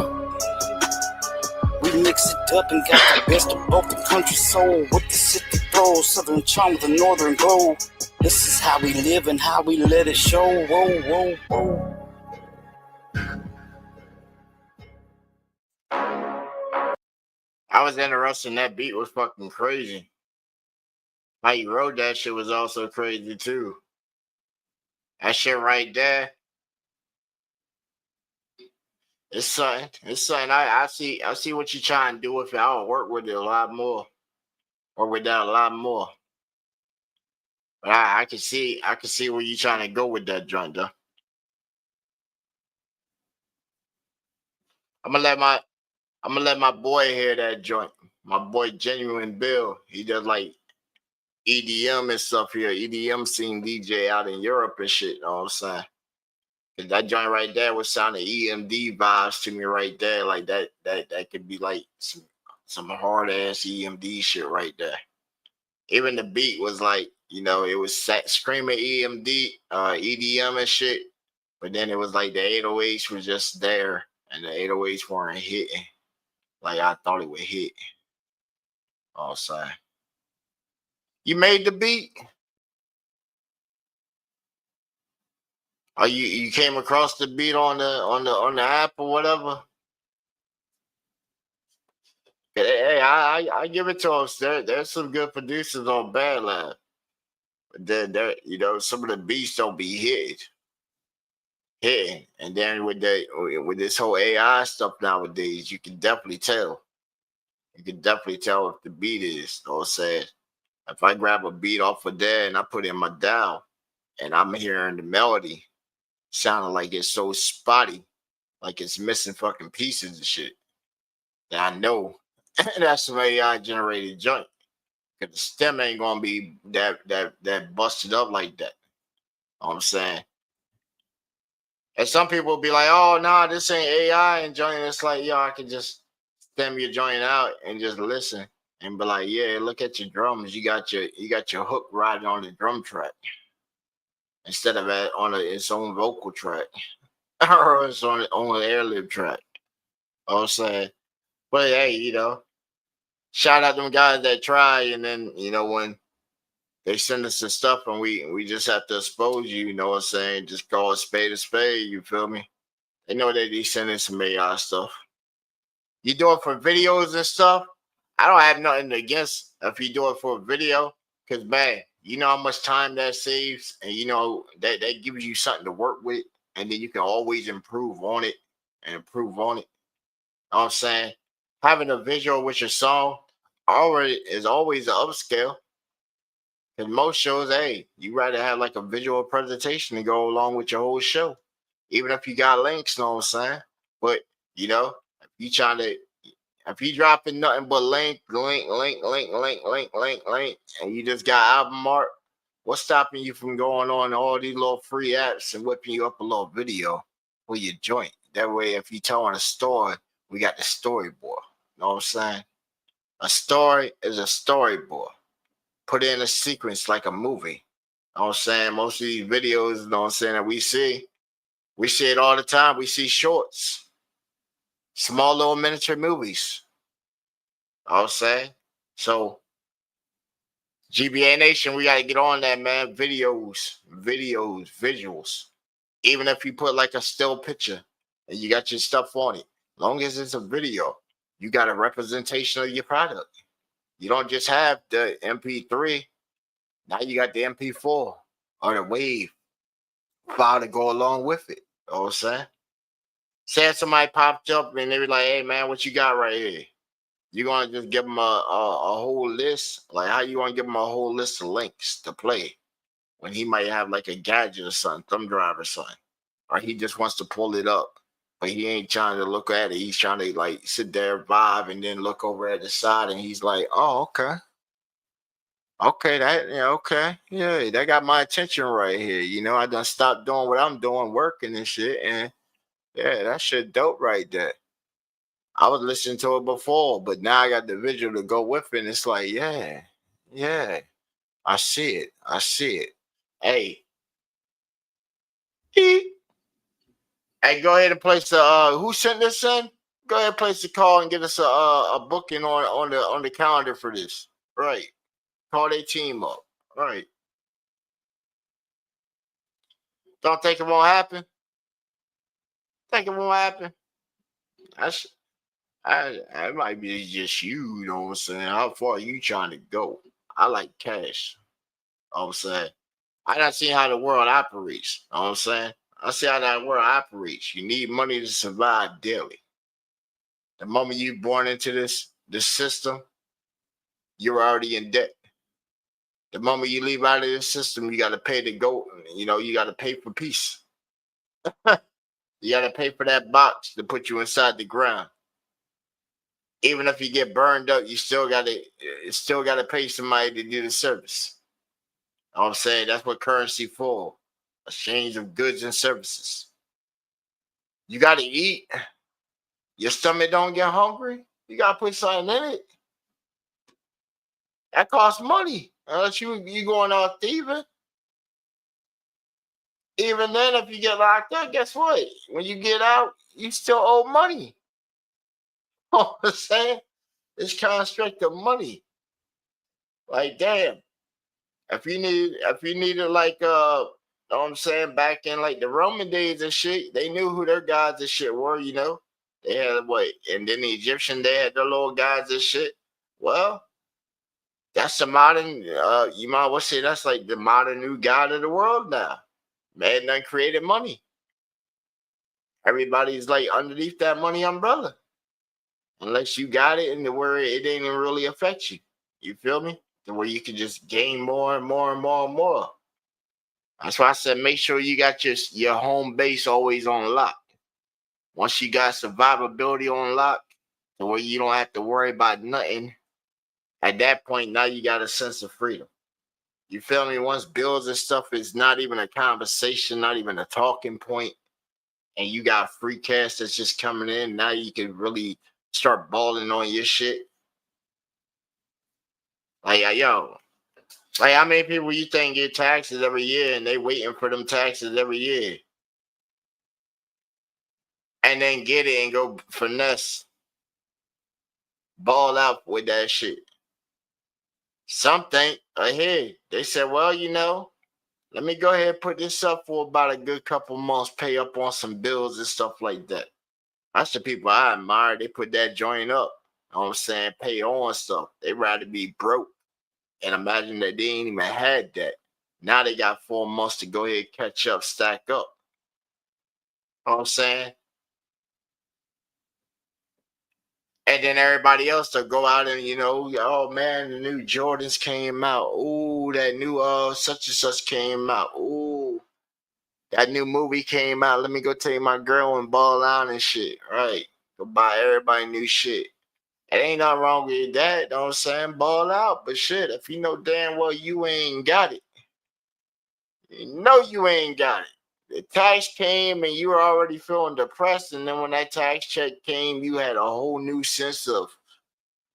We mix it up and got the best of both the country soul with the city flow, southern charm with the northern glow. This is how we live and how we let it show. Whoa, whoa, whoa. I was interested. That beat was fucking crazy. How you wrote that shit was also crazy too. That shit right there. It's something. It's something. I see. I see what you're trying to do with it. I would work with it a lot more. Or with that a lot more. But I can see. I can see where you're trying to go with that joint, though. I'm gonna let my. I'm gonna let my boy hear that joint. My boy Genuine Bill. He does like EDM and stuff here. EDM scene DJ out in Europe and shit. You know what I'm saying? That joint right there was sounding EMD vibes to me right there. Like that could be like some hard ass EMD shit right there. Even the beat was like, it was screaming EDM and shit. But then it was like the 808s were just there and the 808s weren't hitting. like I thought it would hit. Oh, sorry. You made the beat? Or you came across the beat on the app or whatever? Hey, I give it to them. There's some good producers on Badland. But then some of the beats don't be hitting. And then with this whole AI stuff nowadays, you can definitely tell. You can definitely tell if the beat is. You know what I'm saying? If I grab a beat off of there and I put it in my dial and I'm hearing the melody sounding like it's so spotty, like it's missing fucking pieces and shit, then I know that's some AI generated junk. Cause the stem ain't gonna be that busted up like that. You know what I'm saying? And some people will be like, oh nah, this ain't AI and joint. It's like, yo, I can just stem your joint out and just listen and be like, yeah, look at your drums. You got your hook riding on the drum track instead of on its own vocal track. Or it's on an air lib track. You know what I'm saying? But hey, shout out them guys that try, and then when they send us the stuff and we just have to expose you, you know what I'm saying? Just call a spade, you feel me? They know that they sending some AI stuff. You do it for videos and stuff. I don't have nothing against if you do it for a video, because man, you know how much time that saves, and that gives you something to work with, and then you can always improve on it and improve on it. You know what I'm saying? Having a visual with your song already is always an upscale. Because most shows, hey, you rather have like a visual presentation to go along with your whole show. Even if you got links, know what I'm saying? But if you trying to if you dropping nothing but link, and you just got album art, what's stopping you from going on all these little free apps and whipping you up a little video for your joint? That way, if you telling a story, we got the storyboard. You know what I'm saying? A story is a storyboard. Put in a sequence like a movie. You know what I'm saying? Most of these videos, you know what I'm saying, that we see it all the time. We see shorts, small little miniature movies. You know what I'm saying? So GBA Nation, we gotta get on that, man. Videos, visuals. Even if you put like a still picture and you got your stuff on it, long as it's a video, you got a representation of your product. You don't just have the MP3. Now you got the MP4 or the wave file to go along with it. You know what I'm saying? Say if somebody popped up and they were like, hey man, what you got right here? You gonna just give them a whole list? Like how you gonna give them a whole list of links to play when he might have like a gadget or something, thumb drive or something, or he just wants to pull it up, but he ain't trying to look at it. He's trying to like sit there, vibe, and then look over at the side, and he's like, oh okay, okay, yeah, that got my attention right here. I done stopped doing what I'm doing, working and shit, and yeah, that shit dope right there. I was listening to it before, but now I got the visual to go with it. And it's like, yeah, I see it. Hey, hey, go ahead and place the who sent this in? Go ahead and place the call and get us a booking on the calendar for this. Right. Call their team up. Right. Don't think it won't happen. Think it won't happen. That's I might be just you know what I'm saying? How far are you trying to go? I like cash. You know what I'm saying? I done seen how the world operates. You know what I'm saying? I see how that world operates. You need money to survive daily. The moment you born into this system, you're already in debt. The moment you leave out of this system, you gotta pay to go, you gotta pay for peace. You gotta pay for that box to put you inside the ground. Even if you get burned up, you still gotta pay somebody to do the service. You know what I'm saying? That's what currency for. Exchange of goods and services. You gotta eat. Your stomach don't get hungry. You gotta put something in it. That costs money. Unless you going out thieving. Even then, if you get locked up, guess what? When you get out, you still owe money. what I'm saying? It's construct of money. Like damn. If you needed like know what I'm saying, back in like the Roman days and shit, they knew who their gods and shit were, you know. They had what, and then the Egyptian they had their little gods and shit. Well, that's the modern you might well say that's like the modern new god of the world now. Man done created money. Everybody's like underneath that money umbrella. Unless you got it and the where it didn't even really affect you. You feel me? To where you can just gain more and more and more and more. That's why I said make sure you got your home base always on lock. Once you got survivability on lock, to where you don't have to worry about nothing, at that point now you got a sense of freedom. You feel me? Once bills and stuff is not even a conversation, not even a talking point, and you got free cash that's just coming in, now you can really start balling on your shit. Like yo, like how many people you think get taxes every year and they waiting for them taxes every year? And then get it and go finesse, ball out with that shit. Some think ahead. They said, well, you know, let me go ahead and put this up for about a good couple months, pay up on some bills and stuff like that. That's the people I admire. They put that joint up. You know what I'm saying? Pay on stuff. They rather be broke. And imagine that they ain't even had that. Now they got 4 months to go ahead, catch up, stack up. You know what I'm saying? And then everybody else to go out and, you know, oh man, the new Jordans came out. Ooh, that new such and such came out. Ooh, that new movie came out. Let me go take my girl and ball out and shit. Right. Go buy everybody new shit. It ain't nothing wrong with that, you know what I'm saying? Ball out. But shit, if you know damn well you ain't got it, you know you ain't got it. The tax came and you were already feeling depressed, and then when that tax check came, you had a whole new sense of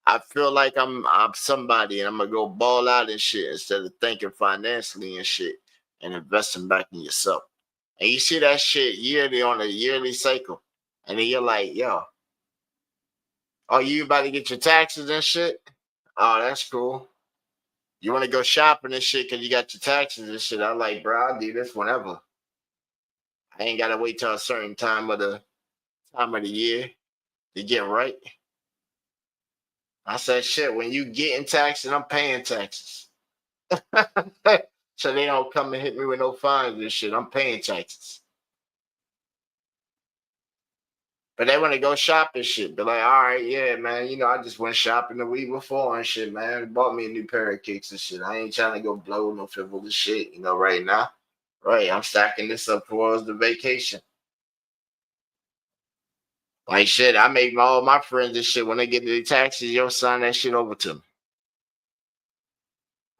I feel like I'm somebody and I'm gonna go ball out and shit instead of thinking financially and shit and investing back in yourself. And you see that shit yearly on a yearly cycle. And then you're like, yo, oh, you about to get your taxes and shit? Oh, that's cool. You want to go shopping and shit because you got your taxes and shit. I'm like, bro, I'll do this whenever. I ain't gotta wait till a certain time of the year to get right. I said, shit, when you getting taxes, I'm paying taxes. So they don't come and hit me with no fines and shit. I'm paying taxes. But they want to go shop and shit. Be like, all right, yeah, man. You know, I just went shopping the week before and shit, man. Bought me a new pair of kicks and shit. I ain't trying to go blow no frivolous shit, you know, right now. Right, I'm stacking this up towards the vacation. Like shit, I make all my friends and shit when they get the taxes, yo, sign that shit over to them.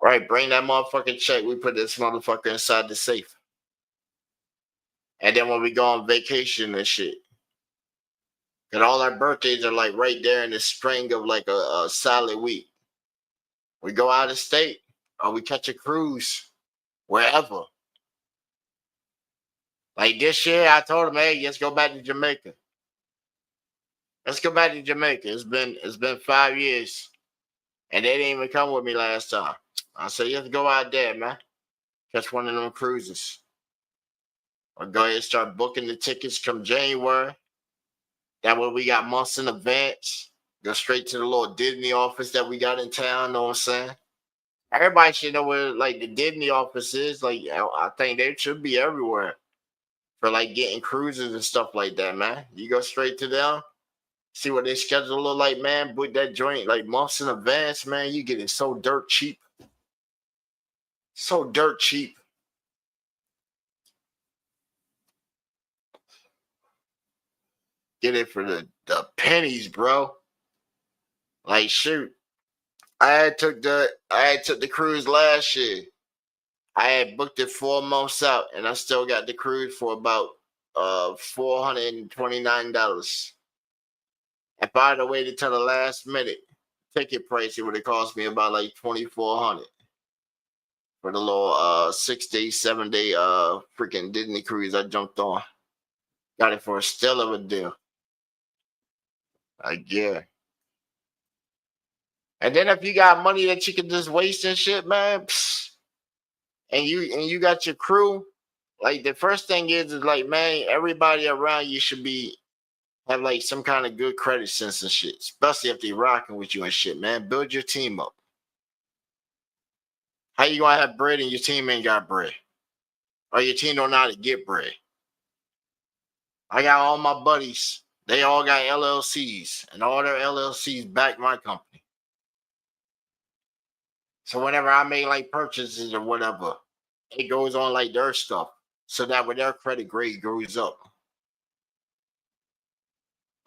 Right, bring that motherfucking check. We put this motherfucker inside the safe. And then when we go on vacation and shit, and all our birthdays are like right there in the spring of like a solid week. We go out of state or we catch a cruise wherever. Like this year, I told him, hey, let's go back to Jamaica. Let's go back to Jamaica. It's been 5 years. And they didn't even come with me last time. I said, let's go out there, man. Catch one of them cruises. Or go ahead and start booking the tickets come January. That way we got months in advance. Go straight to the little Disney office that we got in town, know what I'm saying? Everybody should know where like the Disney office is. Like I think they should be everywhere for like getting cruises and stuff like that, man. You go straight to them, see what their schedule look like, man. Book that joint like months in advance, man. You get it so dirt cheap. So dirt cheap. Get it for the pennies, bro. Like shoot. I had took the cruise last year. I had booked it 4 months out and I still got the cruise for about $429. If I had waited till the last minute ticket price, it would have cost me about like $2,400 for the little 6 day, 7 day freaking Disney cruise I jumped on. Got it for a still of a deal. Like yeah. And then if you got money that you can just waste and shit, man, and you got your crew, like the first thing is like, man, everybody around you should have like some kind of good credit sense and shit, especially if they rocking with you and shit, man. Build your team up. How you gonna have bread and your team ain't got bread? Or your team don't know how to get bread? I got all my buddies. They all got LLCs, and all their LLCs back my company. So whenever I make like purchases or whatever, it goes on like their stuff, so that when their credit grade goes up.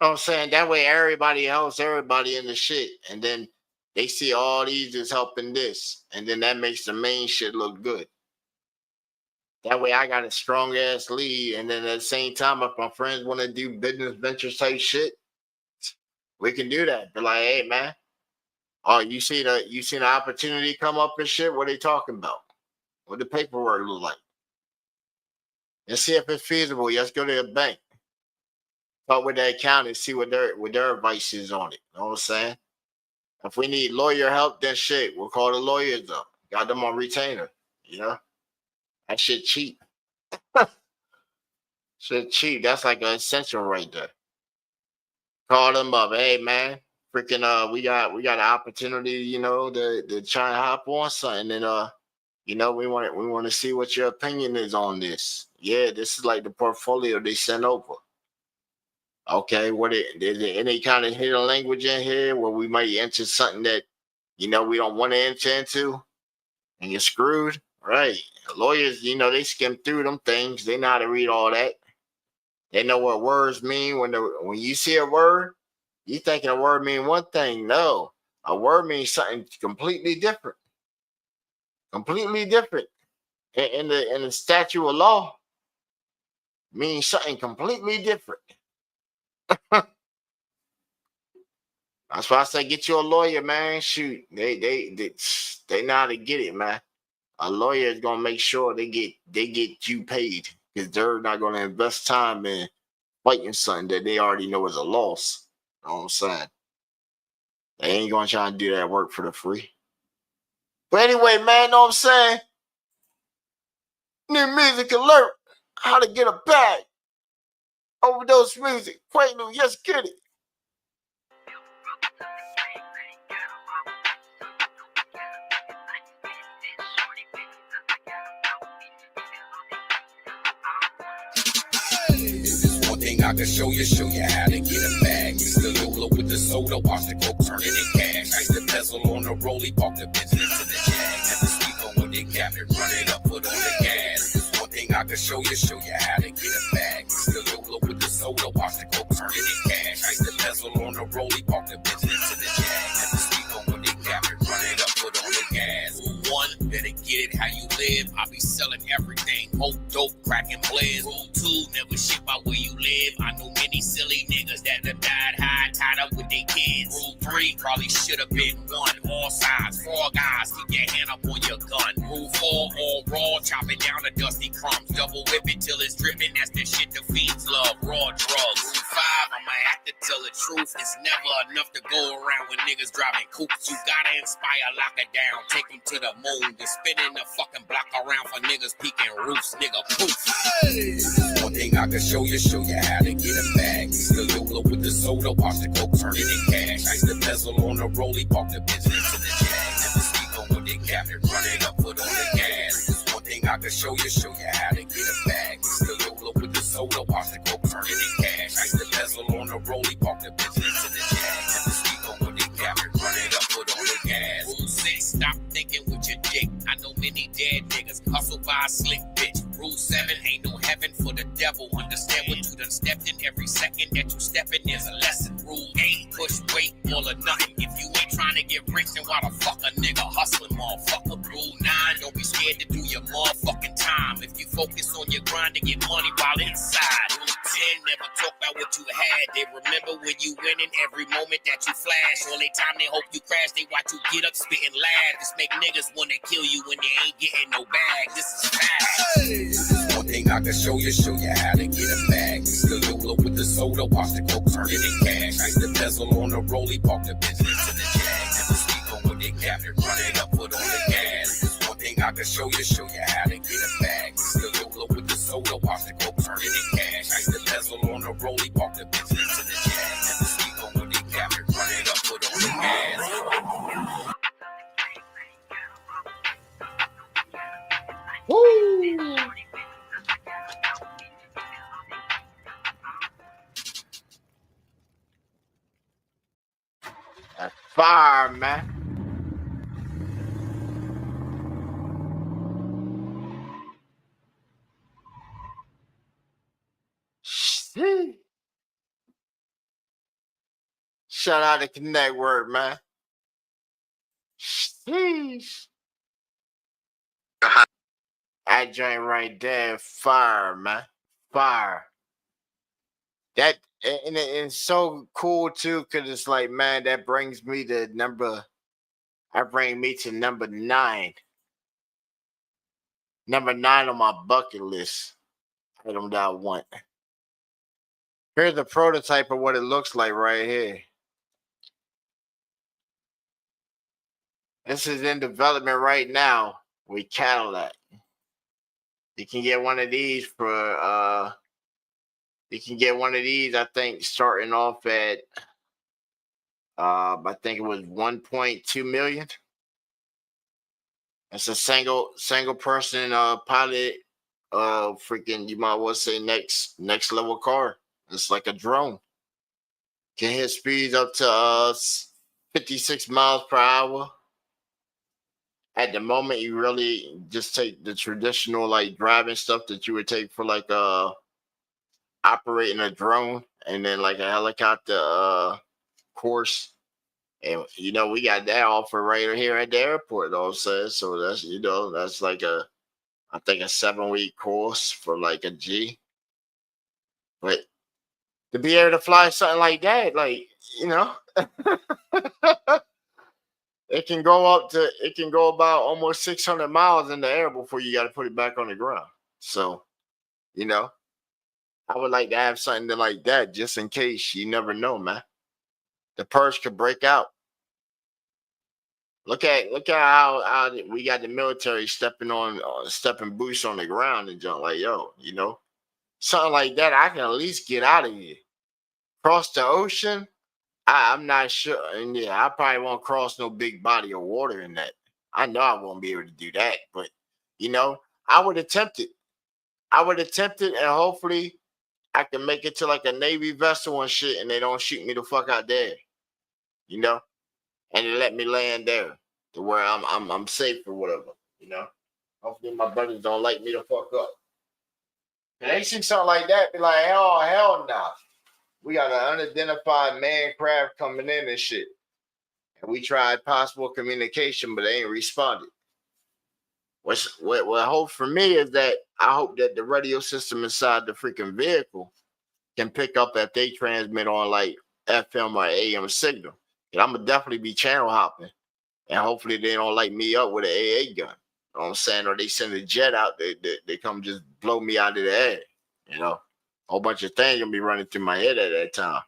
You know what I'm saying? That way everybody helps everybody in the shit, and then they see all these is helping this, and then that makes the main shit look good. That way I got a strong ass lead, and then at the same time, if my friends want to do business venture type shit, we can do that. Be like, hey man, oh you see the opportunity come up and shit. What they talking about? What the paperwork look like? Let's see if it's feasible. Let's go to the bank. Talk with the accountant, see what their advice is on it. You know what I'm saying? If we need lawyer help, then shit, we'll call the lawyers up. Got them on retainer. You know? That shit cheap. Shit cheap. That's like an essential right there. Call them up. Hey man, freaking we got an opportunity, you know, to try and hop on something, and you know, we want to see what your opinion is on this. Yeah, this is like the portfolio they sent over. Okay, is there any kind of hidden language in here where we might enter something that, you know, we don't want to enter into, and you're screwed? Right. Lawyers, you know, they skim through them things. They know how to read all that. They know what words mean. When you see a word, you thinking a word mean one thing. No, a word means something completely different. Completely different. In the statute of law, means something completely different. That's why I say get you a lawyer, man. Shoot, they know how to get it, man. A lawyer is gonna make sure they get you paid, because they're not gonna invest time in fighting something that they already know is a loss. You know what I'm saying? They ain't gonna try and do that work for the free. But anyway, man, know what I'm saying? New music alert. How to get a bag. Overdose music. Quaalude, yes, get it. I can show you how to get a bag. Mix the Lula with the soda, watch the coke turn it in cash. Ice the bezel on the rollie, park the business to the jag. Never speak on when they cap it, run it up, put on the gas. One thing I can show you how to get a bag. Mix the Lula with the soda, watch the coke turn it in cash. Ice the bezel on the rollie, park the business to the jag. Never speak on when they cap it, run it up, put on the gas. Rule 1, better get it how you live. I be selling everything, whole dope, cracking blends. Rule 2, never shit about where you live. I know many silly niggas that have died high, tied up with their kids. Rule 3, probably should have been 1. All sides, 4 guys, keep your hand up on your gun. Rule 4, all raw, chop it down to dusty crumbs. Double whip it till it's dripping, that's the shit the fiends love. Raw drugs. Rule 5, I'ma have to tell the truth. It's never enough to go around with niggas driving coupes. You gotta inspire, lock it down, take them to the moon. You're spinning the fucking block around for niggas peeking roofs, nigga, poof. Hey. One thing I can show you how to get a bag. Mix the Lula with the soda, watch the coke turn it in cash. Ice the bezel on the rollie, park the business to the jag. Never speak on when they cap it, run it up, put on the gas. One thing I can show you how to get a bag. Mix the Lula with the soda, watch the coke turn it in cash. Ice the bezel on the rollie, park the business to the jag. Never speak on when they cap it, run it up, put on the gas. Rule 6, stop thinking with your dick. I know many dead niggas hustle by a slick bitch. Rule 7, ain't no heaven for the devil. Understand what you done stepped in. Every second that you step in, there's a lesson. Rule 8, push weight, all or nothing. If you ain't trying to get rich, then why the fuck a nigga hustling, motherfucker? Rule 9, don't be scared to do your motherfucking time. If you focus on your grind to get money while inside. Rule 10, never talk about what you had. They remember when you winning every moment that you flash. Only time they hope you crash, they watch you get up, spitting laugh. This make niggas wanna kill you when they ain't getting no bag. This is fact. One thing I can show you how to get a bag. Mix the Lula with the soda, watch the coke turn it in cash. Ice the bezel on the rollie, park the business to the jag. Never speak on what they captured. Run it up, put on the gas. There's one thing I can show you how to get a bag. Still YOLO with the soda, watch the coke turn it in cash. Ice the bezel on the rollie, park the bitch into the jag. Never sleep on what they captured. Run it up, put on the gas. Woo! That's fire, man. Sheesh. Shout out to Connect Word, man. Sheesh. That joint right there, fire, man. Fire. That and it's so cool too, cause it's like, man, that brings me to number 9. Number 9 on my bucket list. Item that I want. Here's a prototype of what it looks like right here. This is in development right now with Cadillac. You can get one of these for I think starting off at I think it was 1.2 million. It's a single person pilot freaking, you might well say next level car. It's like a drone. Can hit speeds up to 56 miles per hour. At the moment, you really just take the traditional like driving stuff that you would take for like operating a drone and then like a helicopter course. And you know, we got that offer right here at the airport, though. So that's, you know, that's like I think a 7-week course for like a G. But to be able to fly something like that, like, you know, it can go about almost 600 miles in the air before you got to put it back on the ground. So, you know, I would like to have something like that just in case. You never know, man. The purse could break out. Look at how we got the military stepping boots on the ground and jump, like, yo, you know, something like that. I can at least get out of here. Cross the ocean, I'm not sure. And yeah, I probably won't cross no big body of water in that. I know I won't be able to do that, but you know, I would attempt it. And hopefully I can make it to like a Navy vessel and shit, and they don't shoot me the fuck out there. You know? And they let me land there to where I'm safe or whatever, you know. Hopefully my brothers don't light me the fuck up. And they see something like that, be like, oh hell no. We got an unidentified man craft coming in and shit. And we tried possible communication, but they ain't responded. What hope for me is that I hope that the radio system inside the freaking vehicle can pick up if they transmit on like FM or AM signal. And I'm gonna definitely be channel hopping, and hopefully they don't light me up with an AA gun. You know what I'm saying? Or they send a jet out, they come just blow me out of the air. You know, a whole bunch of things gonna be running through my head at that time.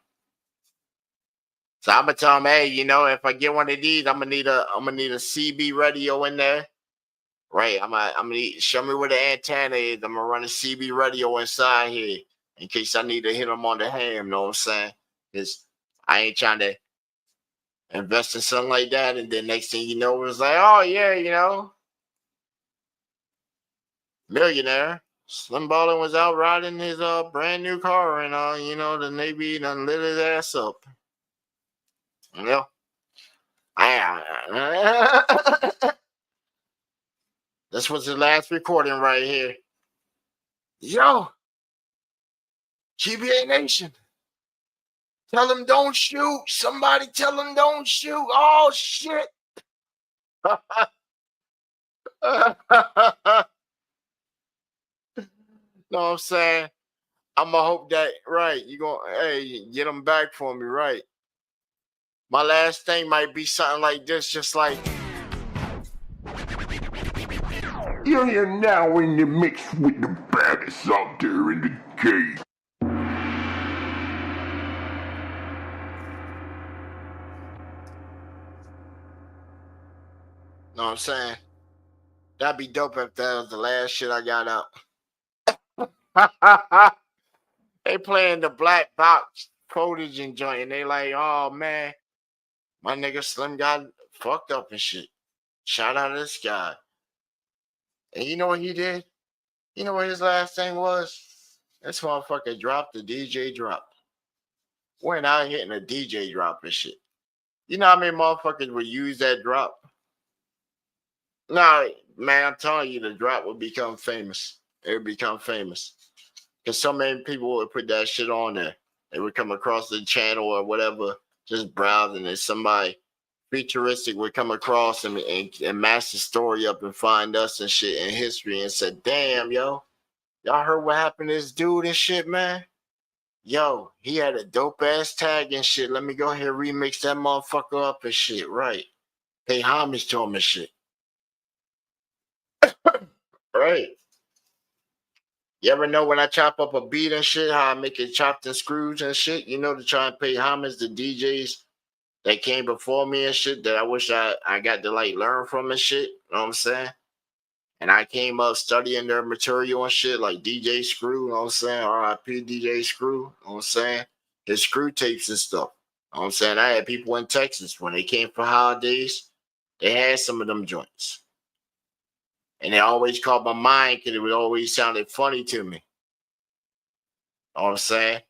So I'm gonna tell them, hey, you know, if I get one of these, I'm gonna need a CB radio in there, right? I'm gonna need, show me where the antenna is. I'm gonna run a CB radio inside here in case I need to hit them on the ham. You know what I'm saying? Because I ain't trying to invest in something like that, and then next thing you know, it was like, oh yeah, you know, millionaire Slim Ballin was out riding his brand new car, and you know, the Navy done lit his ass up. You know, this was the last recording right here. Yo, GBA Nation. Tell them don't shoot. Somebody tell them don't shoot. Oh, shit. Know what I'm saying? I'm going to hope that, right, you're going to, hey, get them back for me, right? My last thing might be something like this, just like. You're now in the mix with the baddest out there in the game. Know what I'm saying? That'd be dope if that was the last shit I got out. They playing the black box footage and joint, and they like, oh man, my nigga Slim got fucked up and shit. Shout out to this guy. And you know what he did? You know what his last thing was? This motherfucker dropped the DJ drop. Went out hitting a DJ drop and shit. You know how many motherfuckers would use that drop? No, man, I'm telling you, the drop would become famous. It would become famous. Because so many people would put that shit on there. They would come across the channel or whatever, just browsing, and somebody futuristic would come across and match the story up and find us and shit in history and said, damn, yo, y'all heard what happened to this dude and shit, man? Yo, he had a dope ass tag and shit. Let me go ahead and remix that motherfucker up and shit, right? Pay homage to him and shit. Right. You ever know when I chop up a beat and shit, how I make it chopped and screws and shit? You know, to try and pay homage to DJs that came before me and shit that I wish I got to like learn from and shit. You know what I'm saying? And I came up studying their material and shit, like DJ Screw, you know what I'm saying? R.I.P. DJ Screw, you know what I'm saying? His screw tapes and stuff. You know what I'm saying? I had people in Texas when they came for holidays, they had some of them joints. And it always caught my mind because it would always sounded funny to me. You know what I'm saying?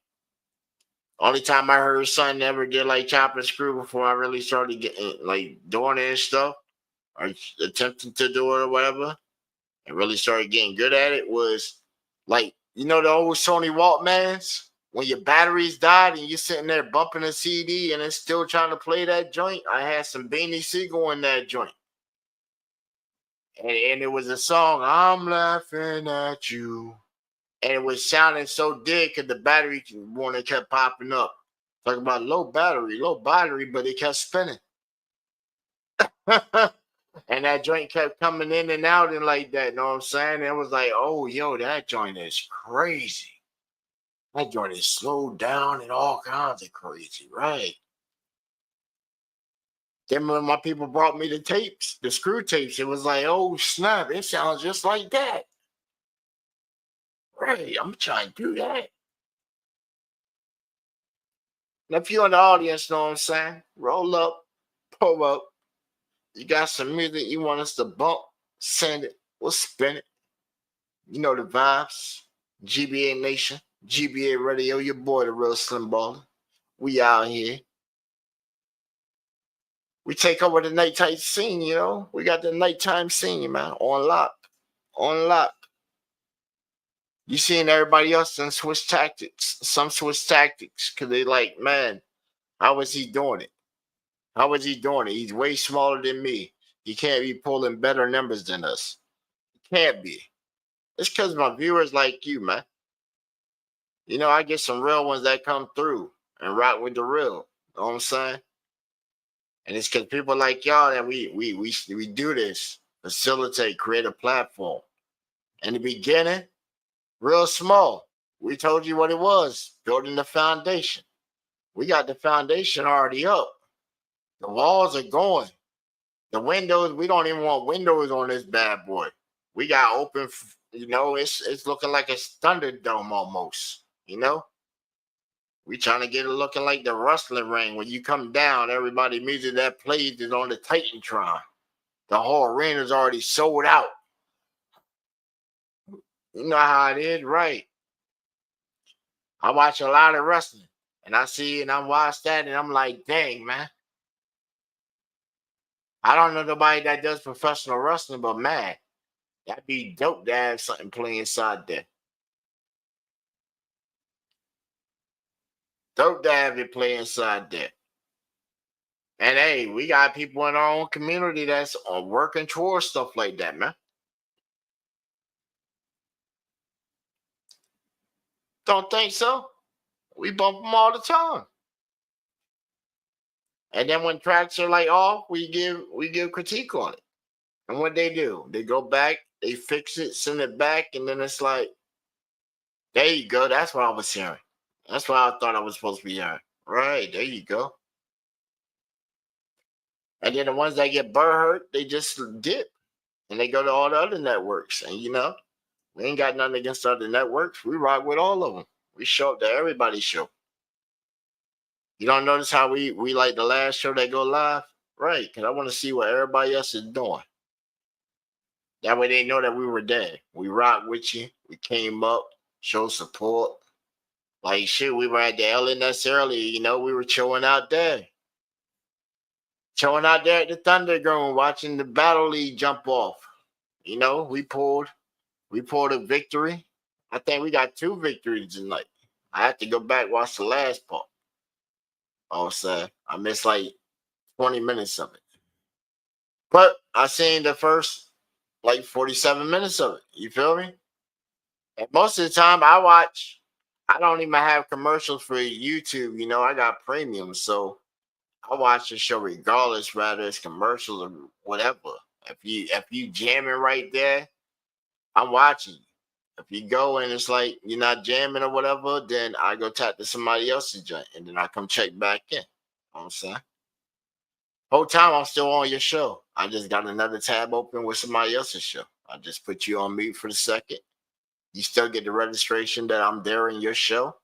Only time I heard something ever did like chop and screw before I really started getting like doing it and stuff, or attempting to do it or whatever, and really started getting good at it was like, you know, the old Sony Walkmans when your batteries died and you're sitting there bumping a CD and it's still trying to play that joint. I had some Beanie Siegel in that joint. And it was a song, I'm laughing at you. And it was sounding so dead because the battery warning kept popping up. Talking about low battery, but it kept spinning. And that joint kept coming in and out and like that, you know what I'm saying? And it was like, oh, yo, that joint is crazy. That joint is slowed down and all kinds of crazy, right? Then when my people brought me the tapes, the screw tapes, it was like, oh, snap, it sounds just like that. Right, I'm trying to do that. Now, if you're in the audience, know what I'm saying? Roll up, pull up. You got some music you want us to bump, send it, we'll spin it. You know the vibes. GBA Nation, GBA Radio, your boy, the real Slim Baller. We out here. We take over the nighttime scene, you know? We got the nighttime scene, man, on lock. On lock. You seeing everybody else in switch tactics. Some switch tactics, because they like, man, how is he doing it? How is he doing it? He's way smaller than me. He can't be pulling better numbers than us. He can't be. It's because my viewers like you, man. You know, I get some real ones that come through and rock with the real. You know what I'm saying? And it's because people like y'all that we do this, facilitate, create a platform. In the beginning, real small. We told you what it was, building the foundation. We got the foundation already up. The walls are going. The windows, we don't even want windows on this bad boy. We got open, you know, it's looking like a Thunderdome almost, you know? We trying to get it looking like the wrestling ring. When you come down, everybody music that plays is on the Titantron. The whole arena is already sold out. You know how it is, right? I watch a lot of wrestling, and I see and I watch that, and I'm like, dang, man. I don't know nobody that does professional wrestling, but man, that'd be dope to have something playing inside there. Dope to have it play inside there. And hey, we got people in our own community that's working towards stuff like that, man. Don't think so? We bump them all the time. And then when tracks are like off, we give critique on it. And what they do, they go back, they fix it, send it back, and then it's like, there you go. That's what I was hearing. That's what I thought I was supposed to be hearing. Right, there you go. And then the ones that get hurt, they just dip and they go to all the other networks. And we ain't got nothing against other networks. We rock with all of them. We show up to everybody's show. You don't notice how we like the last show that go live? Right, because I want to see what everybody else is doing. That way they know that we were there. We rock with you. We came up, show support. Like shit, we were at the LNS earlier, we were chilling out there. Chilling out there at the Thunderdome, watching the Battle League jump off. We pulled a victory. I think we got 2 victories tonight. I have to go back watch the last part. Oh, sad. I missed like 20 minutes of it. But I seen the first like 47 minutes of it. You feel me? And most of the time I don't even have commercials for YouTube. I got premium. So I watch the show regardless, whether it's commercials or whatever. If you jamming right there, I'm watching you. If you go and it's like you're not jamming or whatever, then I go tap to somebody else's joint and then I come check back in. You know what I'm saying? Whole time I'm still on your show. I just got another tab open with somebody else's show. I just put you on mute for the second. You still get the registration that I'm there in your show.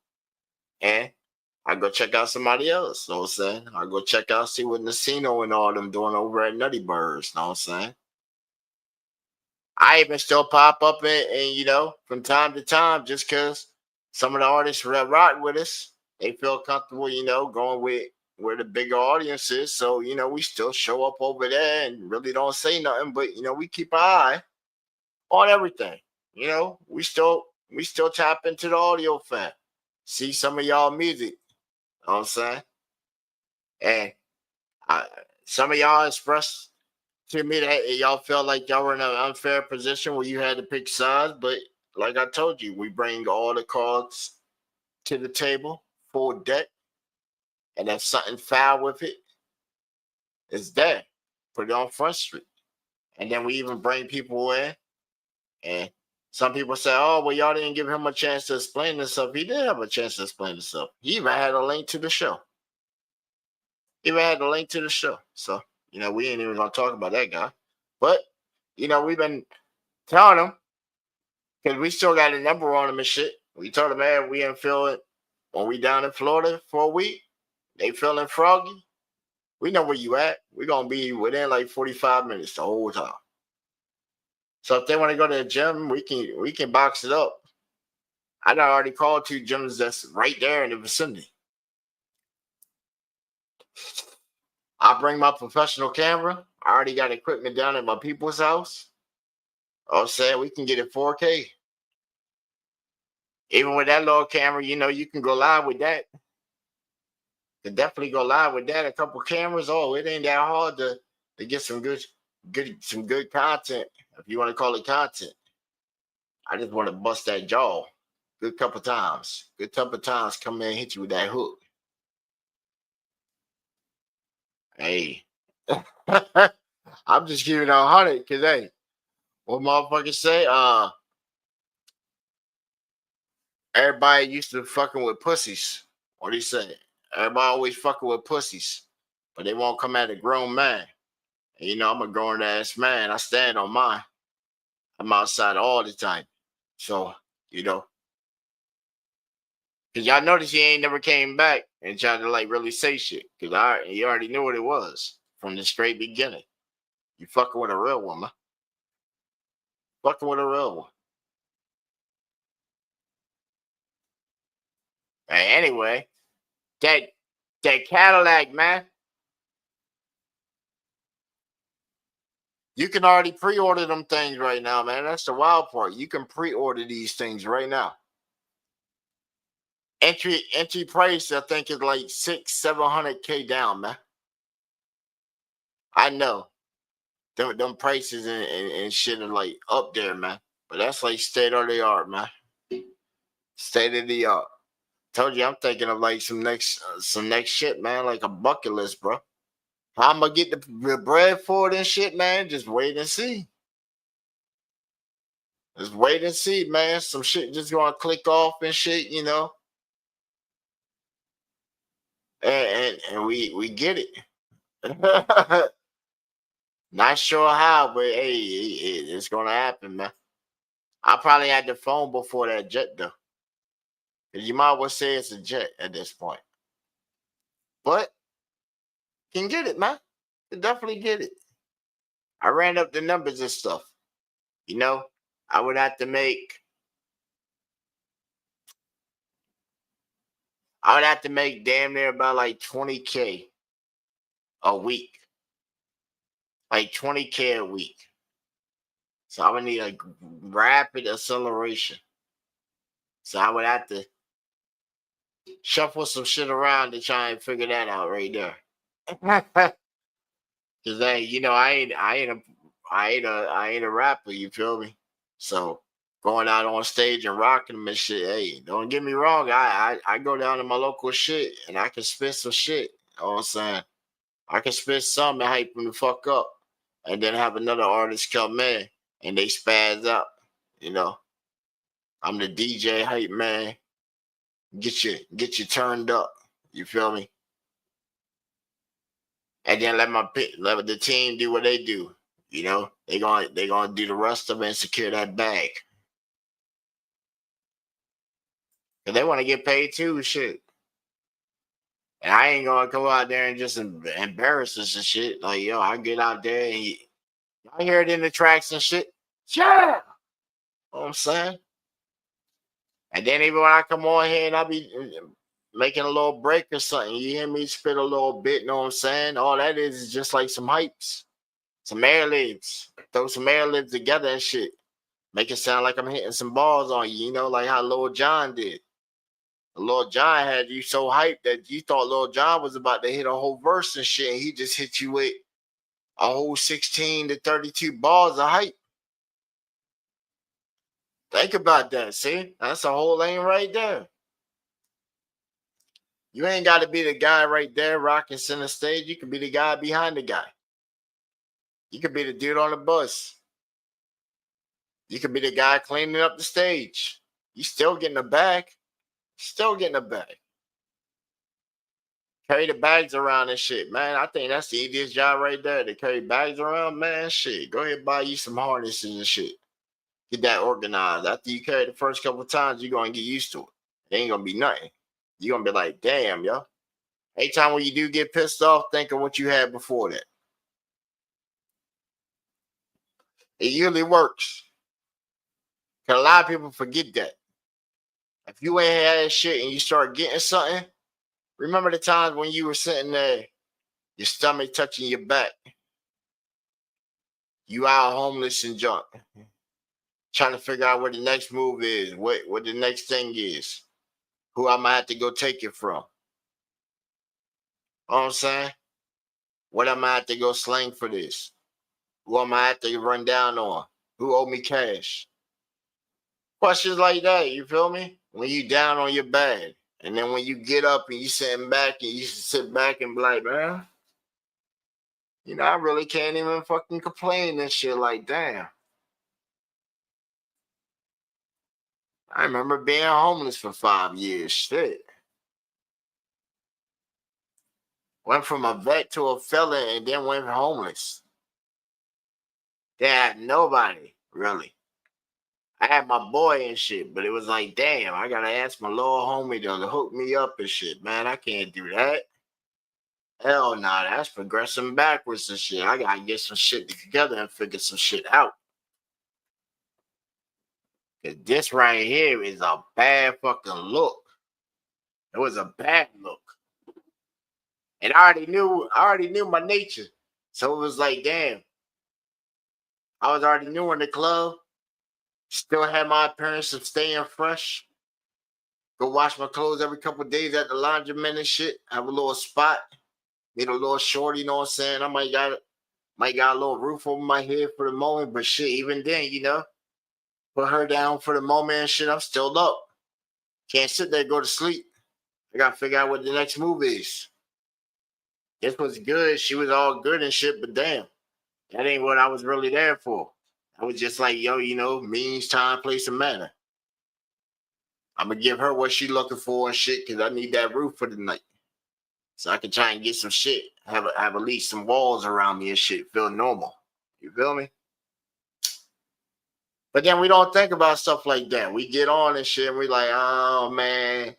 And I go check out somebody else. Know what I'm saying? I go check out, see what Nacino and all them doing over at Nutty Birds. Know what I'm saying? I even still pop up and from time to time, just because some of the artists that rock with us, they feel comfortable, going with where the bigger audience is. So, we still show up over there and really don't say nothing, but we keep an eye on everything. We still tap into the audio fan. See some of y'all music. You know what I'm saying? And some of y'all expressed to me that y'all felt like y'all were in an unfair position where you had to pick sides, but like I told you, we bring all the cards to the table, full deck, and if something foul with it, it's there. Put it on Front Street. And then we even bring people in, and some people say, oh, well, y'all didn't give him a chance to explain himself. He did have a chance to explain himself. He even had a link to the show. So, we ain't even going to talk about that guy. But, we've been telling him, because we still got a number on him and shit. We told him, man, we ain't feeling, when we down in Florida for a week, they feeling froggy. We know where you at. We're going to be within like 45 minutes the whole time. So if they want to go to the gym, we can box it up. I done already called 2 gyms that's right there in the vicinity. I bring my professional camera. I already got equipment down at my people's house. I'm saying we can get it 4K. Even with that little camera, you can go live with that. You can definitely go live with that. A couple cameras. Oh, it ain't that hard to get some good content, if you want to call it content. I just want to bust that jaw. Good couple times. Come in and hit you with that hook. Hey. I'm just giving it 100 because, hey, what motherfuckers say? Everybody used to fucking with pussies. What do you say? Everybody always fucking with pussies, but they won't come at a grown man. And, I'm a grown ass man. I stand on mine. I'm outside all the time. So, because y'all notice he ain't never came back and tried to like really say shit. Because you already knew what it was from the straight beginning. You fucking with a real woman. Fucking with a real one. Hey, anyway, that Cadillac, man. You can already pre-order them things right now, man. That's the wild part. You can pre-order these things right now. Entry price, I think, is like $600-700K down, man. I know. Them prices and shit are like up there, man. But that's like state of the art, man. State of the art. Told you I'm thinking of like some next shit, man. Like a bucket list, bro. How I'm gonna get the bread for it and shit, man? Just wait and see. Just wait and see, man. Some shit just gonna click off and shit, And we get it. Not sure how, but hey, it's gonna happen, man. I probably had the phone before that jet though. 'Cause you might well say it's a jet at this point. But can get it, man. Can definitely get it. I ran up the numbers and stuff. You know, I would have to make damn near about like 20K a week. Like 20K a week. So I would need a rapid acceleration. So I would have to shuffle some shit around to try and figure that out right there. Cause I ain't a rapper, you feel me? So going out on stage and rocking them and shit, hey, don't get me wrong, I go down to my local shit and I can spit some shit. You know what I'm saying? I can spit some and hype them the fuck up. And then have another artist come in and they spaz out. You know, I'm the DJ hype man. Get you turned up. You feel me? And then let the team do what they do. You know, they gonna do the rest of it and secure that bag. Cause they want to get paid too, shit. And I ain't gonna go out there and just embarrass us and shit. Like, yo, I get out there and I hear it in the tracks and shit. Yeah. You know what I'm saying? And then even when I come on here and I be making a little break or something, you hear me spit a little bit, you know what I'm saying? All that is just like some hypes, some air libs. Throw some air libs together and shit. Make it sound like I'm hitting some balls on you, you know, like how Lil Jon did. Lil Jon had you so hyped that you thought Lil Jon was about to hit a whole verse and shit, and he just hit you with a whole 16 to 32 balls of hype. Think about that, see? That's a whole lane right there. You ain't got to be the guy right there rocking center stage. You can be the guy behind the guy. You could be the dude on the bus. You could be the guy cleaning up the stage. You still getting a bag. Still getting a bag. Carry the bags around and shit, man. I think that's the easiest job right there. To carry bags around, man. Shit. Go ahead and buy you some harnesses and shit. Get that organized. After you carry it the first couple of times, you're going to get used to it. It ain't going to be nothing. You're going to be like, damn, yo. Anytime when you do get pissed off, think of what you had before that. It usually works. Because a lot of people forget that. If you ain't had shit and you start getting something, remember the times when you were sitting there, your stomach touching your back. You out homeless and junk. Trying to figure out where the next move is, what the next thing is. Who I might have to go take it from. You know what I'm saying? What am I have to go slang for this? Who am I have to run down on? Who owe me cash? Questions like that, you feel me? When you down on your bed. And then when you get up and you sitting back and you sit back and be like, man, you know, I really can't even fucking complain and shit like, damn. I remember being homeless for 5 years. Shit. Went from a vet to a felon and then went homeless. They had nobody, really. I had my boy and shit, but it was like, damn, I gotta ask my little homie to hook me up and shit. Man, I can't do that. Hell nah, that's progressing backwards and shit. I gotta get some shit together and figure some shit out. Cause this right here is a bad fucking look. It was a bad look. And I already knew my nature. So it was like, damn. I was already new in the club. Still had my appearance of staying fresh. Go wash my clothes every couple of days at the laundromat and shit. Have a little spot. Need a little shorty, you know what I'm saying? I might got a little roof over my head for the moment, but shit, even then, you know, put her down for the moment and shit, I'm still up. Can't sit there and go to sleep. I gotta figure out what the next move is. This was good. She was all good and shit, but damn, that ain't what I was really there for. I was just like, yo, you know, means, time, place, and manner. I'm gonna give her what she looking for and shit, cause I need that roof for the night. So I can try and get some shit. Have at least some walls around me and shit. Feel normal. You feel me? But then we don't think about stuff like that. We get on and shit, and we like, oh man,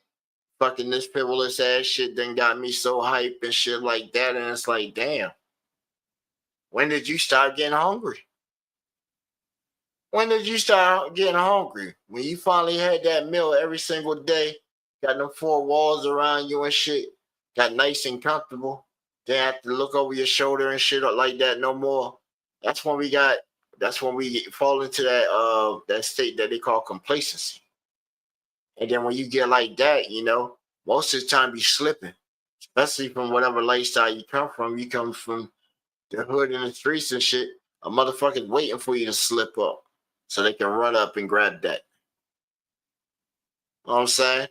fucking this pivotless ass shit then got me so hype and shit like that. And it's like, damn, when did you start getting hungry? When did you start getting hungry? When you finally had that meal every single day, got them four walls around you and shit, got nice and comfortable, didn't have to look over your shoulder and shit like that no more. That's when we fall into that state that they call complacency. And then when you get like that, most of the time you slipping, especially from whatever lifestyle you come from. You come from the hood and the streets and shit. A motherfucker's waiting for you to slip up so they can run up and grab that. You know what I'm saying?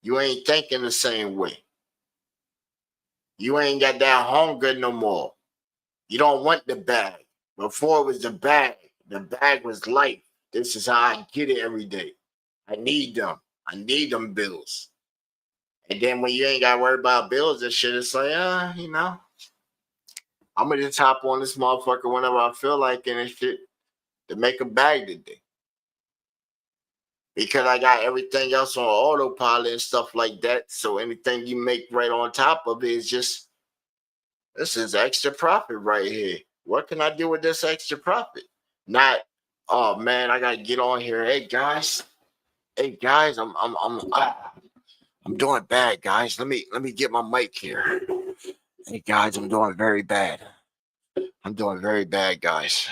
You ain't thinking the same way. You ain't got that hunger no more. You don't want the bag. Before it was the bag. The bag was life. This is how I get it every day. I need them. I need them bills. And then when you ain't got to worry about bills and shit, it's like, I'm going to just hop on this motherfucker whenever I feel like it and shit to make a bag today. Because I got everything else on autopilot and stuff like that. So anything you make right on top of it is just, this is extra profit right here. What can I do with this extra profit? Not, oh man, I got to get on here. Hey guys, I'm doing bad, guys. Let me get my mic here. Hey guys, I'm doing very bad. I'm doing very bad, guys.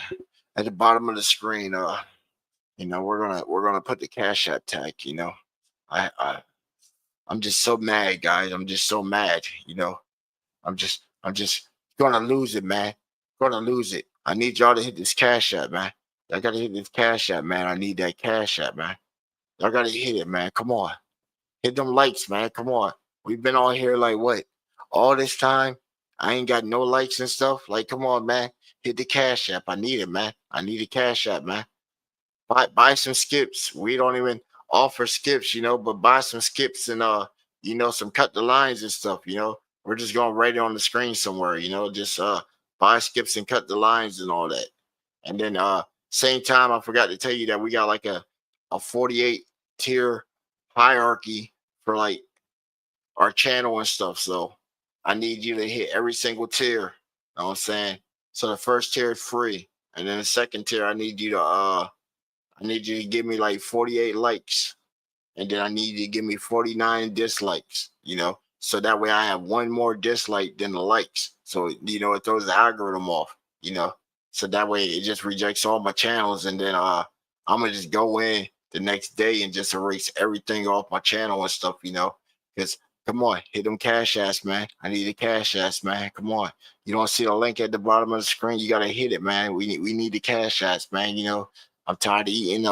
At the bottom of the screen, we're gonna put the Cash App tag. I'm just so mad, guys. I'm just so mad. I'm just gonna lose it, man. Gonna lose it. I need y'all to hit this Cash App, man. I gotta hit this Cash App, man. I need that Cash App, man. Y'all gotta hit it, man. Come on. Hit them likes, man. Come on. We've been on here like what? All this time. I ain't got no likes and stuff. Like, come on, man. Hit the Cash App. I need it, man. I need a Cash App, man. Buy some skips. We don't even offer skips, but buy some skips and some cut the lines and stuff, We're just gonna write it on the screen somewhere, just buy skips and cut the lines and all that. And then same time, I forgot to tell you that we got like a 48 tier hierarchy for like our channel and stuff. So I need you to hit every single tier. You know what I'm saying? So the first tier is free. And then the second tier, I need you to give me like 48 likes. And then I need you to give me 49 dislikes, So that way I have one more dislike than the likes. So, it throws the algorithm off, So that way it just rejects all my channels. And then I'm going to just go in the next day and just erase everything off my channel and stuff, Because come on, hit them Cash Apps, man. I need a Cash Apps, man. Come on. You don't see the link at the bottom of the screen. You got to hit it, man. We need the Cash Apps, man. I'm tired of eating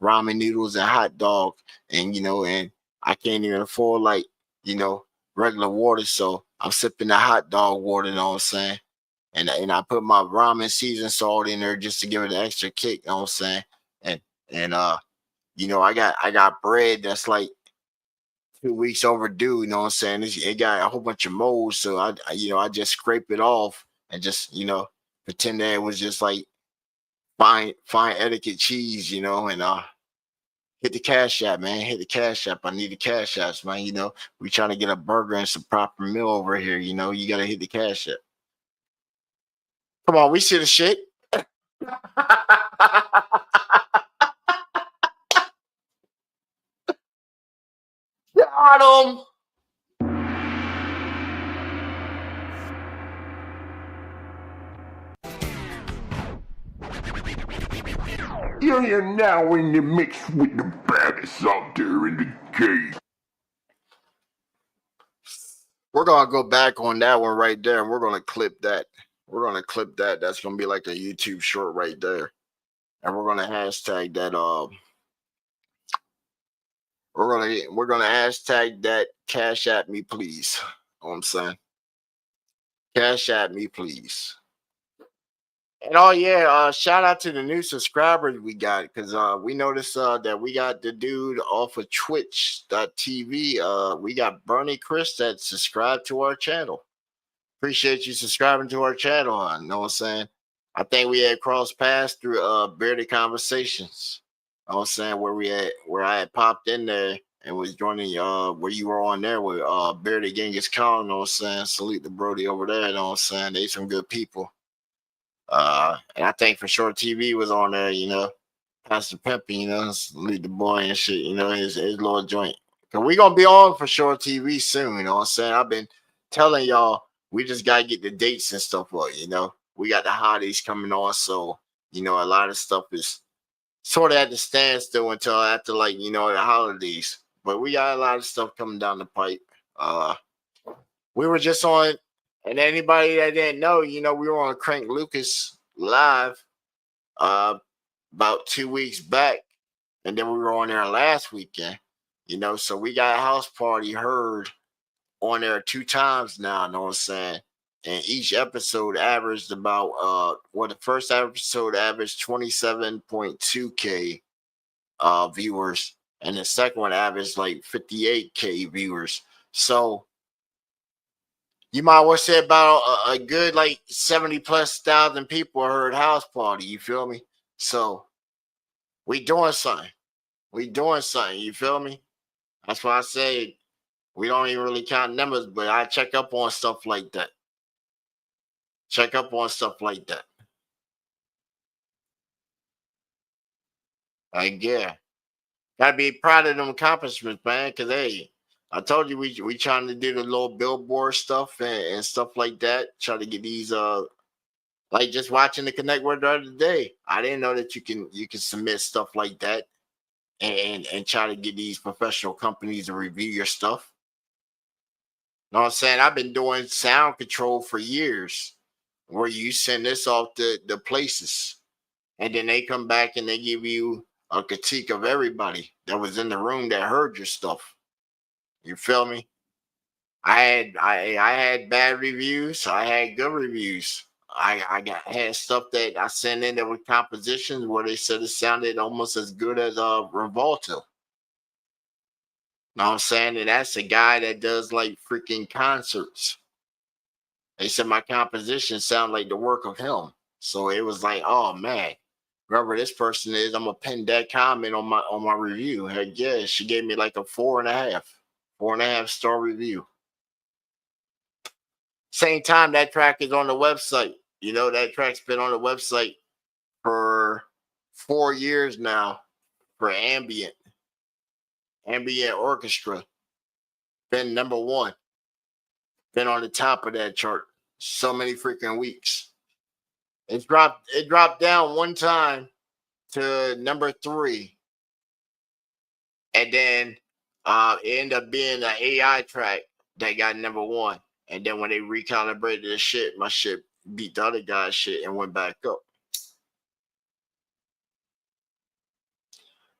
ramen noodles and hot dog and and I can't even afford like regular water, so I'm sipping the hot dog water, you know what I'm saying? And I put my ramen season salt in there just to give it an extra kick, you know what I'm saying? And I got bread that's like 2 weeks overdue, you know what I'm saying? It got a whole bunch of mold, so I just scrape it off and just pretend that it was just like fine etiquette cheese, and hit the Cash App, man. Hit the Cash App. I need the Cash Apps, man. We trying to get a burger and some proper meal over here, you gotta hit the Cash App. Come on, we see the shit. Got him. You're now in the mix with the baddest out there in the game. We're gonna go back on that one right there, and we're gonna clip that. That's gonna be like a YouTube short right there, and we're gonna hashtag that. We're gonna hashtag that. Cash at me, please. You know what I'm saying? Cash at me, please. And oh yeah, shout out to the new subscribers we got, because we noticed that we got the dude off of Twitch.tv. We got Bernie Chris that subscribed to our channel. Appreciate you subscribing to our channel. You know what I'm saying? I think we had crossed paths through Bearded Conversations. I was saying where I had popped in there and was joining where you were on there with Bearded Genghis Khan, you know what I'm saying? Salute the Brody over there, you know what I'm saying? They some good people. And I think for sure TV was on there, you know. Pastor Peppy, you know, salute the boy and shit, you know, his little joint. Cause we gonna be on for sure TV soon, you know what I'm saying? I've been telling y'all we just gotta get the dates and stuff up, you know. We got the holidays coming on, so you know, a lot of stuff is sort of at the standstill until after like, you know, the holidays. But we got a lot of stuff coming down the pipe. We were just on, and anybody that didn't know, you know, we were on Crank Lucas live about 2 weeks back, and then we were on there last weekend, you know, so we got a house party heard on there 2 times now, you know what I'm saying? And each episode averaged about the first episode averaged 27.2K viewers, and the second one averaged like 58K viewers. So you might well say about a good like 70 plus thousand people heard house party, you feel me? So we doing something. We doing something, you feel me? That's why I say we don't even really count numbers, but I check up on stuff like that. Check up on stuff like that. Like, yeah. Gotta be proud of them accomplishments, man, because hey, I told you we trying to do the little billboard stuff and stuff like that. Try to get these like just watching the Connect Word the other day. I didn't know that you can submit stuff like that and try to get these professional companies to review your stuff. You know what I'm saying? I've been doing sound control for years where you send this off to the places and then they come back and they give you a critique of everybody that was in the room that heard your stuff. You feel me? I had bad reviews. I had good reviews. Had stuff that I sent in that were compositions where they said it sounded almost as good as Revolto. Know what I'm saying? And that's a guy that does like freaking concerts. They said my composition sound like the work of him. So it was like, oh man, whoever this person is, I'm gonna pin that comment on my review. Heck yeah, she gave me like a 4.5 star review. Same time that track is on the website. You know, that track's been on the website for 4 years now for ambient orchestra. Been number 1. Been on the top of that chart so many freaking weeks. It dropped down one time to number 3. And then it ended up being an AI track that got number 1. And then when they recalibrated the shit, my shit beat the other guy's shit and went back up.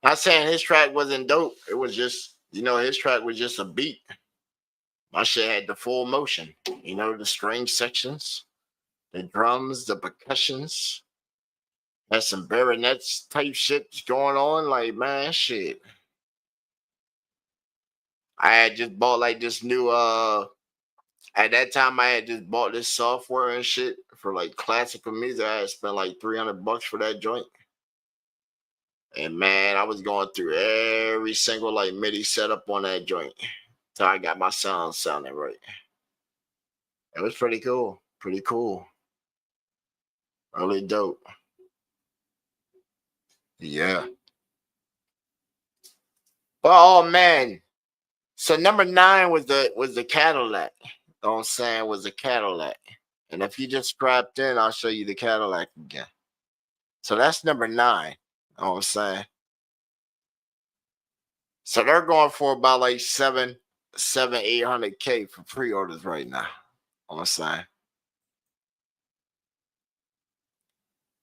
Not saying his track wasn't dope. It was just, you know, his track was just a beat. My shit had the full motion. You know, the string sections, the drums, the percussions. Had some baronets type shit going on. Like, man, shit. I had just bought like this new at that time I had just bought this software and shit for like classical music. I had spent like $300 for that joint. And man, I was going through every single like MIDI setup on that joint till I got my sound sounding right. It was pretty cool. Pretty cool. Really dope. Yeah. But oh man. So number 9 was the Cadillac. You know what I'm saying? Was the Cadillac. And if you just scrapped in, I'll show you the Cadillac again. So that's number 9. You know what I'm saying? So they're going for about like 800K for pre-orders right now. You know what I'm saying?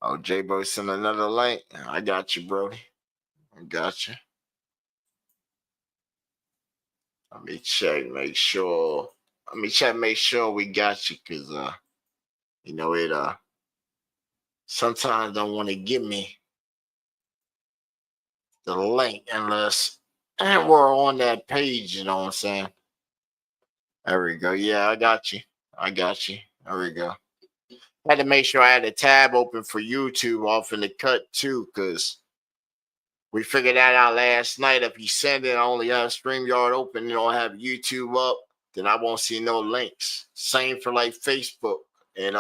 Oh, J-Bo sent another link. I got you, Brody. I got you. Let me check, make sure. Make sure we got you, cause you know it sometimes don't want to give me the link unless and we're on that page, you know what I'm saying? There we go. Yeah, I got you. There we go. Had to make sure I had a tab open for YouTube off in the cut too, because we figured that out last night. If you send it, I only have StreamYard open and don't have YouTube up, then I won't see no links. Same for like Facebook and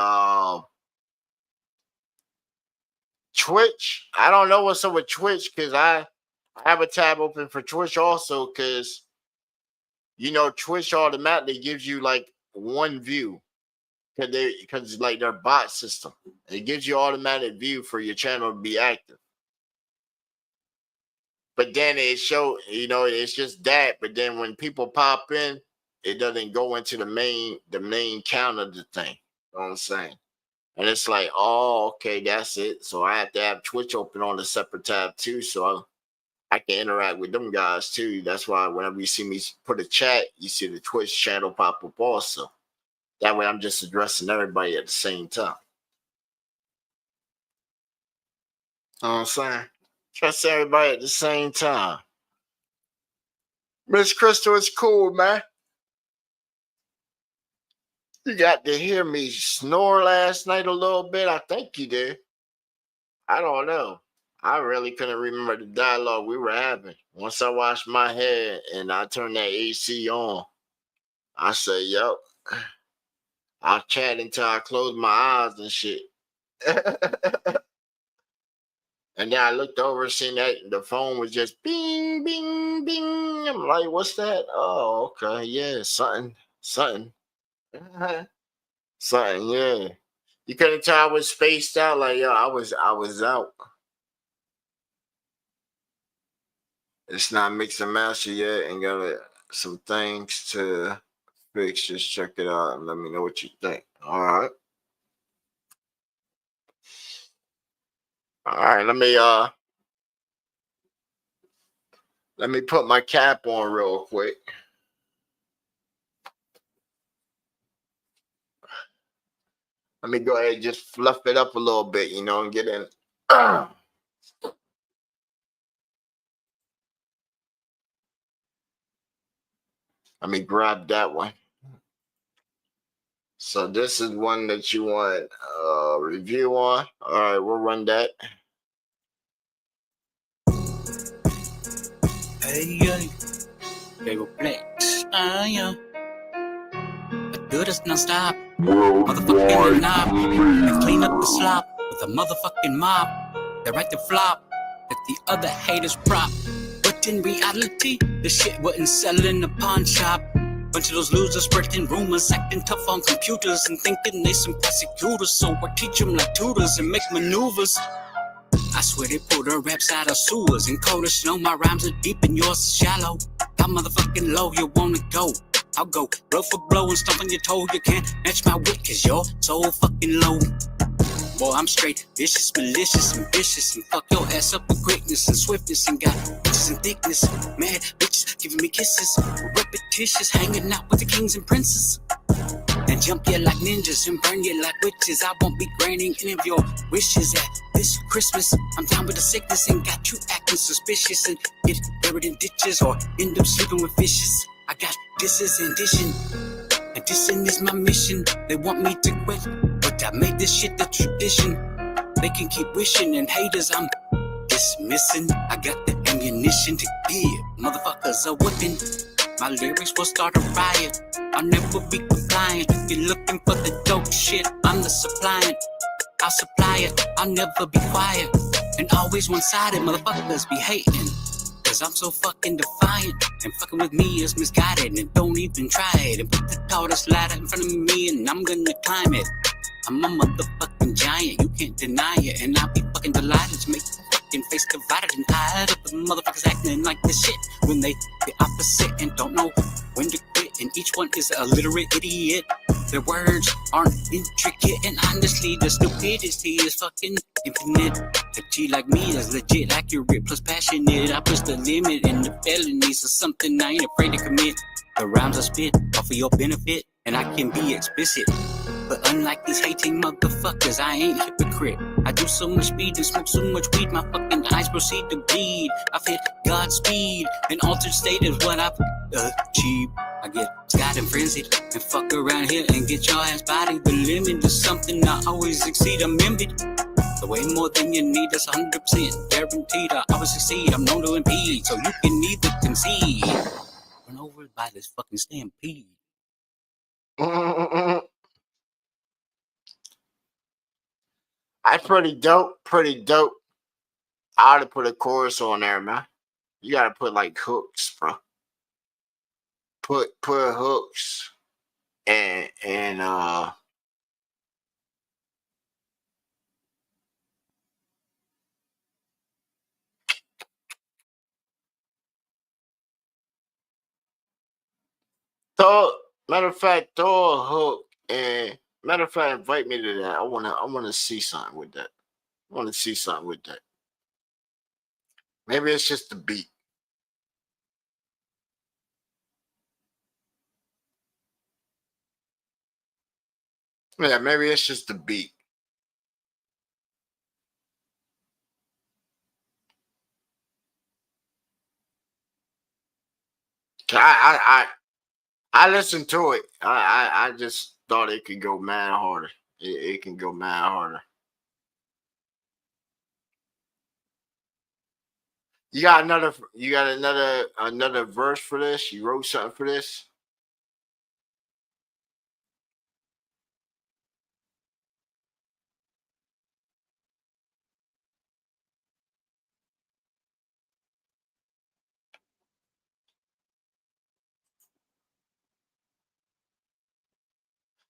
Twitch. I don't know what's up with Twitch because I have a tab open for Twitch also because Twitch automatically gives you like one view because like their bot system. It gives you automatic view for your channel to be active. But then it it's just that. But then when people pop in, it doesn't go into the main count of the thing. You know what I'm saying? And it's like, oh, okay, that's it. So I have to have Twitch open on a separate tab too, so I can interact with them guys too. That's why whenever you see me put a chat, you see the Twitch channel pop up also. That way I'm just addressing everybody at the same time. You know what I'm saying? Address everybody at the same time. Miss Crystal, it's cool, man. You got to hear me snore last night a little bit. I think you did. I don't know. I really couldn't remember the dialogue we were having. Once I washed my head and I turned that AC on, I said, "Yup, I'll chat until I close my eyes and shit." And then I looked over and seen that the phone was just bing, bing, bing. I'm like, what's that? Oh, okay. Yeah, something. Something, yeah. You couldn't tell I was spaced out. Like, yo, I was out. It's not mix and master yet and got some things to fix. Just check it out and let me know what you think. All right. All right, let me put my cap on real quick. Let me go ahead and just fluff it up a little bit, and get in. Let me grab that one. So this is one that you want a review on. All right, we'll run that. Hey, they will flex. Yeah. I do this non-stop. Motherfucking knob. And clean up the slop with a motherfucking mop. They write the flop that the other haters prop. But in reality, the shit wasn't selling the pawn shop. Bunch of those losers spreading rumors, acting tough on computers and thinking they some prosecutors. So I teach them like tutors and make maneuvers. I swear they pull their raps out of sewers and coders know my rhymes are deep and yours is shallow. How motherfucking low you wanna go? I'll go blow for blow and stomp on your toe. You can't match my wit cause you're so fucking low. Boy, I'm straight vicious, malicious, and vicious, and fuck your ass up with greatness and swiftness and got bitches and thickness. Mad bitches giving me kisses, repetitious, hanging out with the kings and princes. And jump you like ninjas and burn you like witches. I won't be granting any of your wishes at this Christmas. I'm down with the sickness and got you acting suspicious and get buried in ditches or end up sleeping with fishes. I got disses and dishing, and dissing is my mission. They want me to quit, but I made this shit the tradition. They can keep wishing and haters I'm dismissing. I got the ammunition to give motherfuckers a whipping. My lyrics will start a riot. I'll never be compliant. You're looking for the dope shit, I'm the suppliant. I'll supply it, I'll never be quiet. And always one-sided, motherfuckers be hating. Cause I'm so fucking defiant. And fucking with me is misguided. And don't even try it. And put the tallest ladder in front of me and I'm gonna climb it. I'm a motherfucking giant, you can't deny it. And I'll be fucking delighted to make your fucking face divided. And tired of the motherfuckers acting like this shit when they the opposite and don't know when to quit. And each one is a literate idiot. Their words aren't intricate. And honestly, the stupidity is fucking infinite. A G like me is legit, accurate, plus passionate. I push the limit and the felonies are something I ain't afraid to commit. The rhymes I spit are for your benefit, and I can be explicit. But unlike these hating motherfuckers, I ain't hypocrite. I do so much speed and smoke so much weed, my fucking eyes proceed to bleed. I've hit Godspeed, an altered state is what I've achieved. I get scared and frenzied and fuck around here and get your ass bodied. The limit is something I always exceed. I'm envied. The way more than you need, that's 100% guaranteed. I always succeed. I'm known to impede, so you can either concede. Run over by this fucking stampede. That's pretty dope. Pretty dope. I ought to put a chorus on there, man. You gotta put like hooks, bro. Put hooks and matter of fact, throw a hook and matter of fact, invite me to that. I wanna see something with that. I wanna see something with that. Maybe it's just the beat. Yeah, maybe it's just the beat. I listened to it. I just thought it could go mad harder. It can go mad harder. You got another verse for this? You wrote something for this?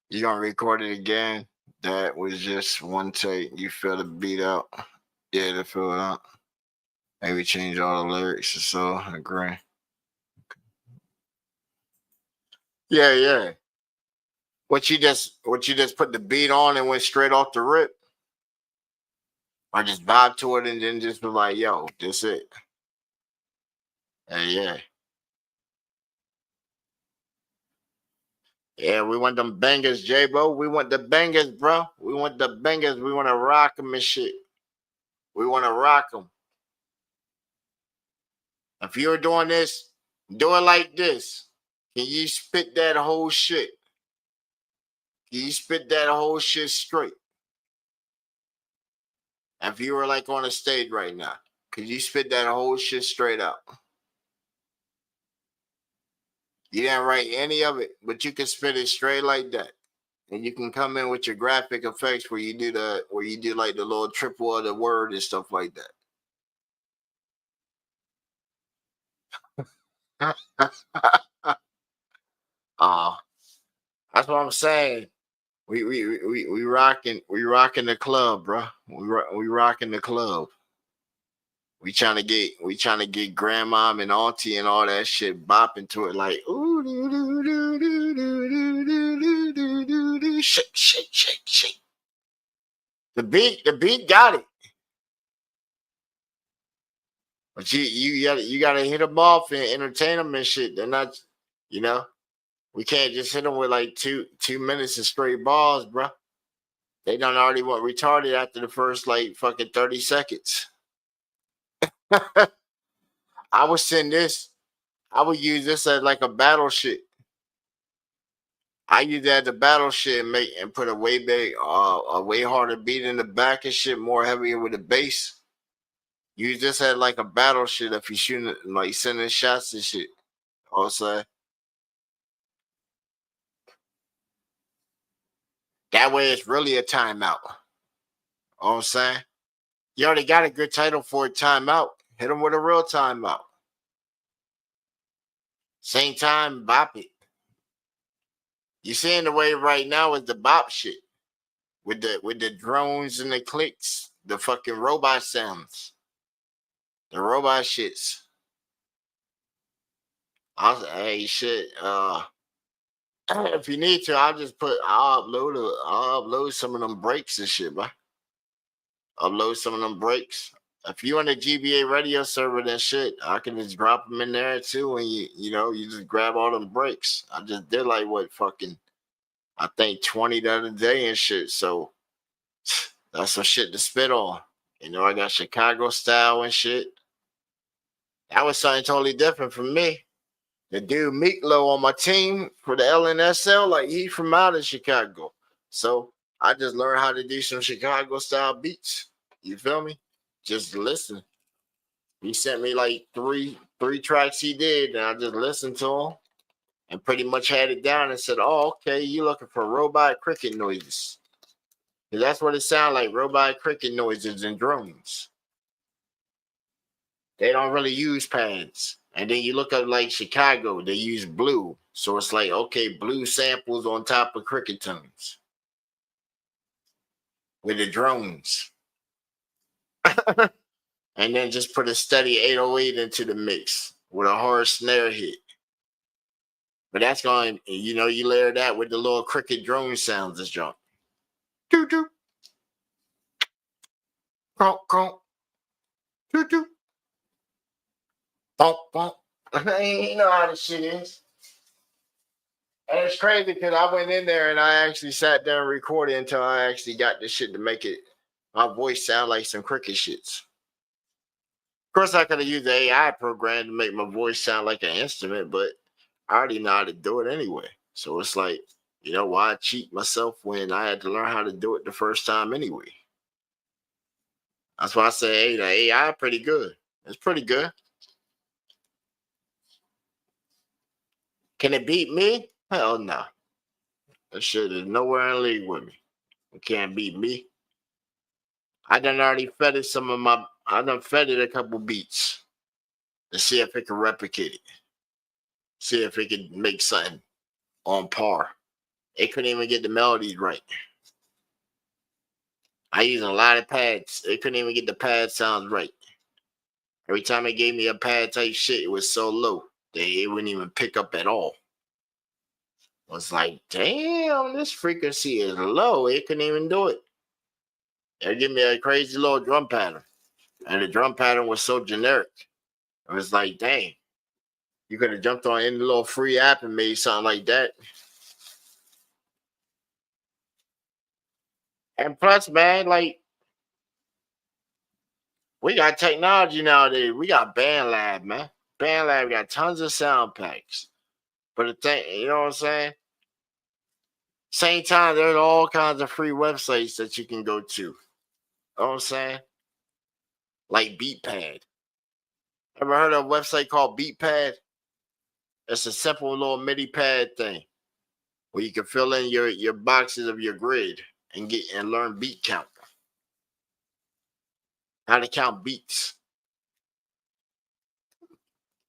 You gonna record it again? That was just one take. You feel the beat out. Yeah, to fill it out. Maybe change all the lyrics or so. I agree. Yeah, yeah. What you just put the beat on and went straight off the rip? Or just vibe to it and then just be like, yo, this it. Yeah. Yeah, we want them bangers, J-Bo. We want the bangers, bro. We want the bangers. We want to rock them and shit. We want to rock them. If you're doing this, do it like this. Can you spit that whole shit? Can you spit that whole shit straight? If you were like on a stage right now, could you spit that whole shit straight out? You didn't write any of it, but you can spit it straight like that. And you can come in with your graphic effects where you do like the little triple of the word and stuff like that. That's what I'm saying. We rocking the club, bro. We rocking the club. We trying to get grandma and auntie and all that shit bopping to it like ooh doo, doo, doo, doo, doo, doo, doo, doo, doo, doo, shake. The beat got it. But you gotta hit them off and entertain them and shit. They're not, we can't just hit them with like 2 minutes of straight balls, bro. They done already went retarded after the first like fucking 30 seconds. I would use this as like a battle shit. I use that as a battle shit and put a way harder beat in the back and shit, more heavier with the bass. Use this as like a battle shit if you shooting like sending shots and shit. Also, that way it's really a timeout. All I'm saying, you already got a good title for a timeout. Hit them with a real timeout. Same time, bop it. You seeing the way right now is the bop shit with the drones and the clicks, the fucking robot sounds, the robot shits. Hey shit. If you need to, I'll upload some of them breaks and shit, bro. Upload some of them breaks. If you on the GBA radio server and shit, I can just drop them in there too, and you just grab all them breaks. I just did like what fucking I think 20 the other day and shit. So that's some shit to spit on. You know, I got Chicago style and shit. That was something totally different from me. The dude Meatloaf on my team for the LNSL, like he from out of Chicago. So I just learned how to do some Chicago style beats. You feel me? Just listen. He sent me like three tracks he did, and I just listened to them and pretty much had it down and said, "Oh, okay, you looking for robot cricket noises?" Because that's what it sounds like, robot cricket noises and drones. They don't really use pads. And then you look up like Chicago, they use blue. So it's like, okay, blue samples on top of cricket tones with the drones. And then just put a steady 808 into the mix with a hard snare hit. But that's going, you know, you layer that with the little cricket drone sounds that's jump. Doo doo. Cronk, cronk. Doo doo. Bump, bump. You know how this shit is. And it's crazy because I went in there and I actually sat there and recorded until I actually got this shit to make it, my voice sound like some cricket shits. Of course, I could have used the AI program to make my voice sound like an instrument, but I already know how to do it anyway. So it's like, you know, why cheat myself when I had to learn how to do it the first time anyway? That's why I say, hey, the AI pretty good. It's pretty good. Can it beat me? Hell no. That shit is nowhere in league with me. It can't beat me. I done already fed it a couple beats to see if it can replicate it. See if it can make something on par. It couldn't even get the melodies right. I used a lot of pads. It couldn't even get the pad sounds right. Every time it gave me a pad type shit, it was so low that it wouldn't even pick up at all. I was like, damn, this frequency is low. It couldn't even do it. It gave me a crazy little drum pattern. And the drum pattern was so generic. It was like, dang, you could have jumped on any little free app and made something like that. And plus, man, like, we got technology nowadays. We got BandLab, man. BandLab got tons of sound packs. But the thing, you know what I'm saying? Same time, there's all kinds of free websites that you can go to. You know what I'm saying? Like BeatPad. Ever heard of a website called BeatPad? It's a simple little MIDI pad thing where you can fill in your boxes of your grid and learn beat count. How to count beats.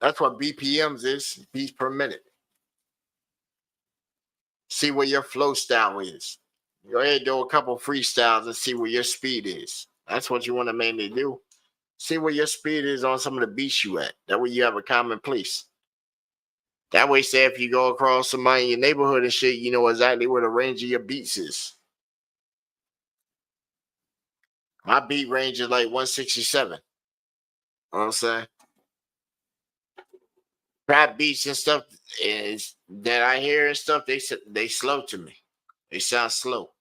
That's what BPMs is, beats per minute. See what your flow style is. Go ahead and do a couple freestyles and see what your speed is. That's what you want to mainly do. See where your speed is on some of the beats you at. That way you have a common place. That way, say if you go across somebody in your neighborhood and shit, you know exactly where the range of your beats is. My beat range is like 167. You know what I'm saying? Rap beats and stuff is that I hear and stuff, they slow to me. They sound slow.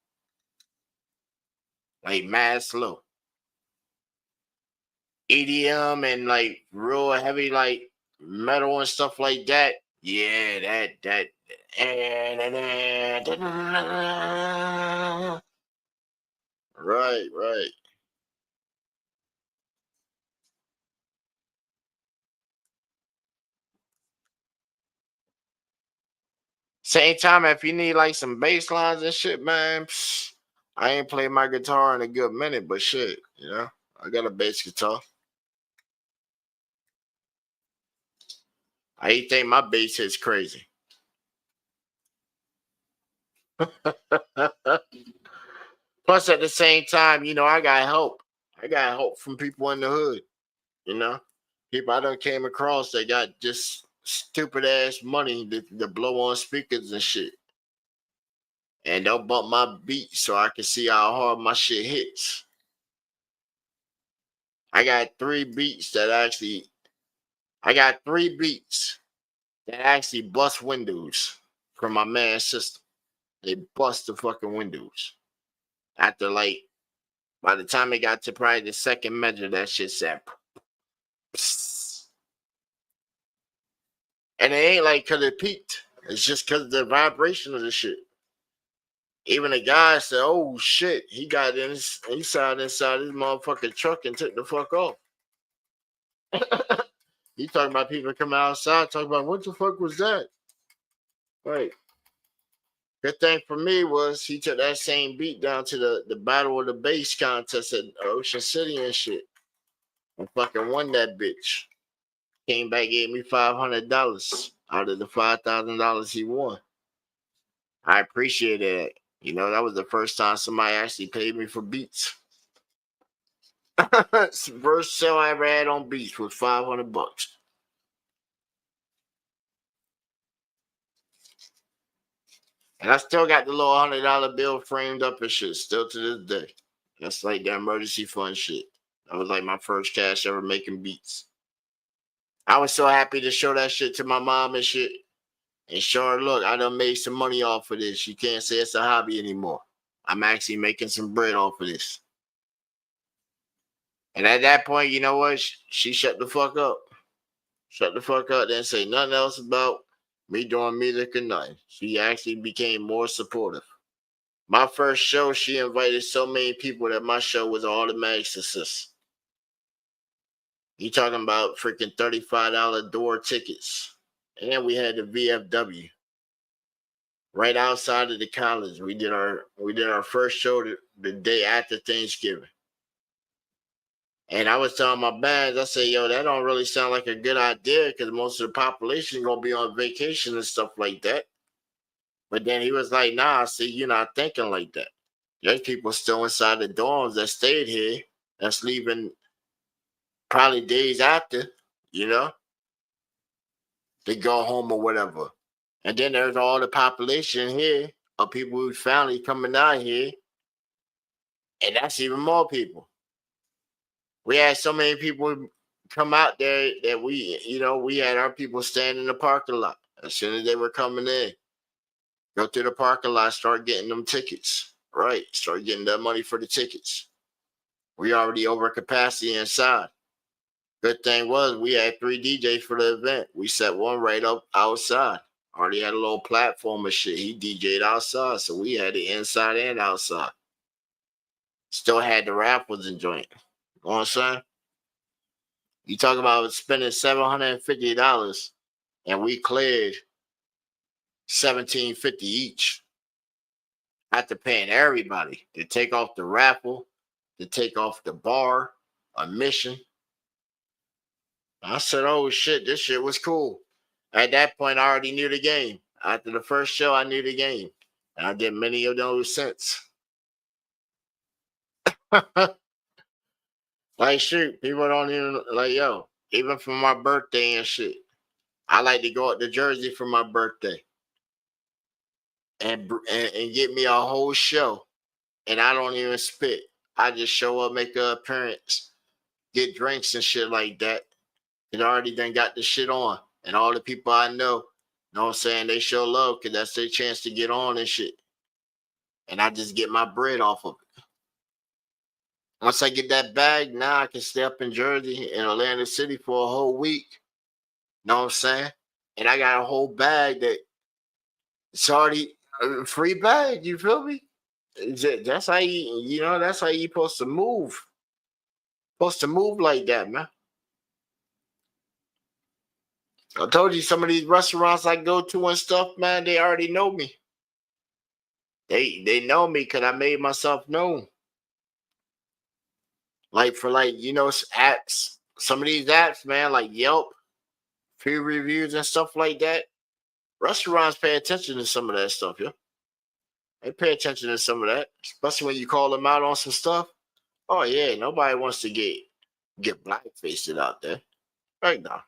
Like mad slow. EDM and like real heavy like metal and stuff like that. Yeah, that right. Same time, if you need like some bass lines and shit, man, I ain't played my guitar in a good minute, but shit, you know, I got a bass guitar. I think my bass hits crazy. Plus, at the same time, you know, I got help. I got help from people in the hood, you know, people I done came across that got just stupid ass money to blow on speakers and shit. And they'll bump my beat so I can see how hard my shit hits. I got three beats that actually bust windows from my man's system. They bust the fucking windows. After like, by the time it got to probably the second measure, that shit said, psst. And it ain't like because it peaked. It's just because of the vibration of the shit. Even the guy said, "Oh shit," he got inside his motherfucking truck and took the fuck off. He talking about people coming outside, talking about what the fuck was that? Right. Good thing for me was he took that same beat down to the Battle of the Bass contest at Ocean City and shit. And fucking won that bitch. Came back, gave me $500 out of the $5,000 he won. I appreciate that. You know, that was the first time somebody actually paid me for beats. First sale I ever had on beats was $500. And I still got the little $100 bill framed up and shit, still to this day. That's like the emergency fund shit. That was like my first cash ever making beats. I was so happy to show that shit to my mom and shit. And show her, look, I done made some money off of this. You can't say it's a hobby anymore. I'm actually making some bread off of this. And at that point, you know what? She shut the fuck up. Shut the fuck up. Didn't say nothing else about me doing music or nothing. She actually became more supportive. My first show, she invited so many people that my show was an automatic success. You talking about freaking $35 door tickets. And we had the VFW. Right outside of the college. We did our first show the day after Thanksgiving. And I was telling my bands, I said, yo, that don't really sound like a good idea because most of the population gonna be on vacation and stuff like that. But then he was like, nah, see, you're not thinking like that. There's people still inside the dorms that stayed here, that's leaving probably days after, you know, to go home or whatever. And then there's all the population here of people whose family coming out here. And that's even more people. We had so many people come out there that we had our people stand in the parking lot as soon as they were coming in. Go to the parking lot, start getting them tickets. Right. Start getting that money for the tickets. We already over capacity inside. Good thing was we had 3 DJs for the event. We set one right up outside. Already had a little platform and shit. He DJ'd outside, so we had it inside and outside. Still had the raffles and joint. You know what I'm saying? You talk about spending $750 and we cleared $1,750 each. After paying everybody to take off the raffle, to take off the bar, admission. I said, oh shit, this shit was cool. At that point, I already knew the game. After the first show, I knew the game. And I did many of those since. Like, shoot, people don't even, like, yo, even for my birthday and shit, I like to go out to Jersey for my birthday and get me a whole show. And I don't even spit. I just show up, make an appearance, get drinks and shit like that. And I already done got the shit on. And all the people I know what I'm saying, they show love because that's their chance to get on and shit. And I just get my bread off of it. Once I get that bag, now I can stay up in Jersey, in Atlantic City for a whole week. Know what I'm saying? And I got a whole bag that it's already a free bag. You feel me? That's how that's how you supposed to move. Supposed to move like that, man. I told you some of these restaurants I go to and stuff, man, they already know me. They know me because I made myself known. Like for apps, some of these apps, man, like Yelp, free reviews and stuff like that. Restaurants pay attention to some of that stuff, yeah. They pay attention to some of that, especially when you call them out on some stuff. Oh yeah, nobody wants to get blackfaced out there. Right now.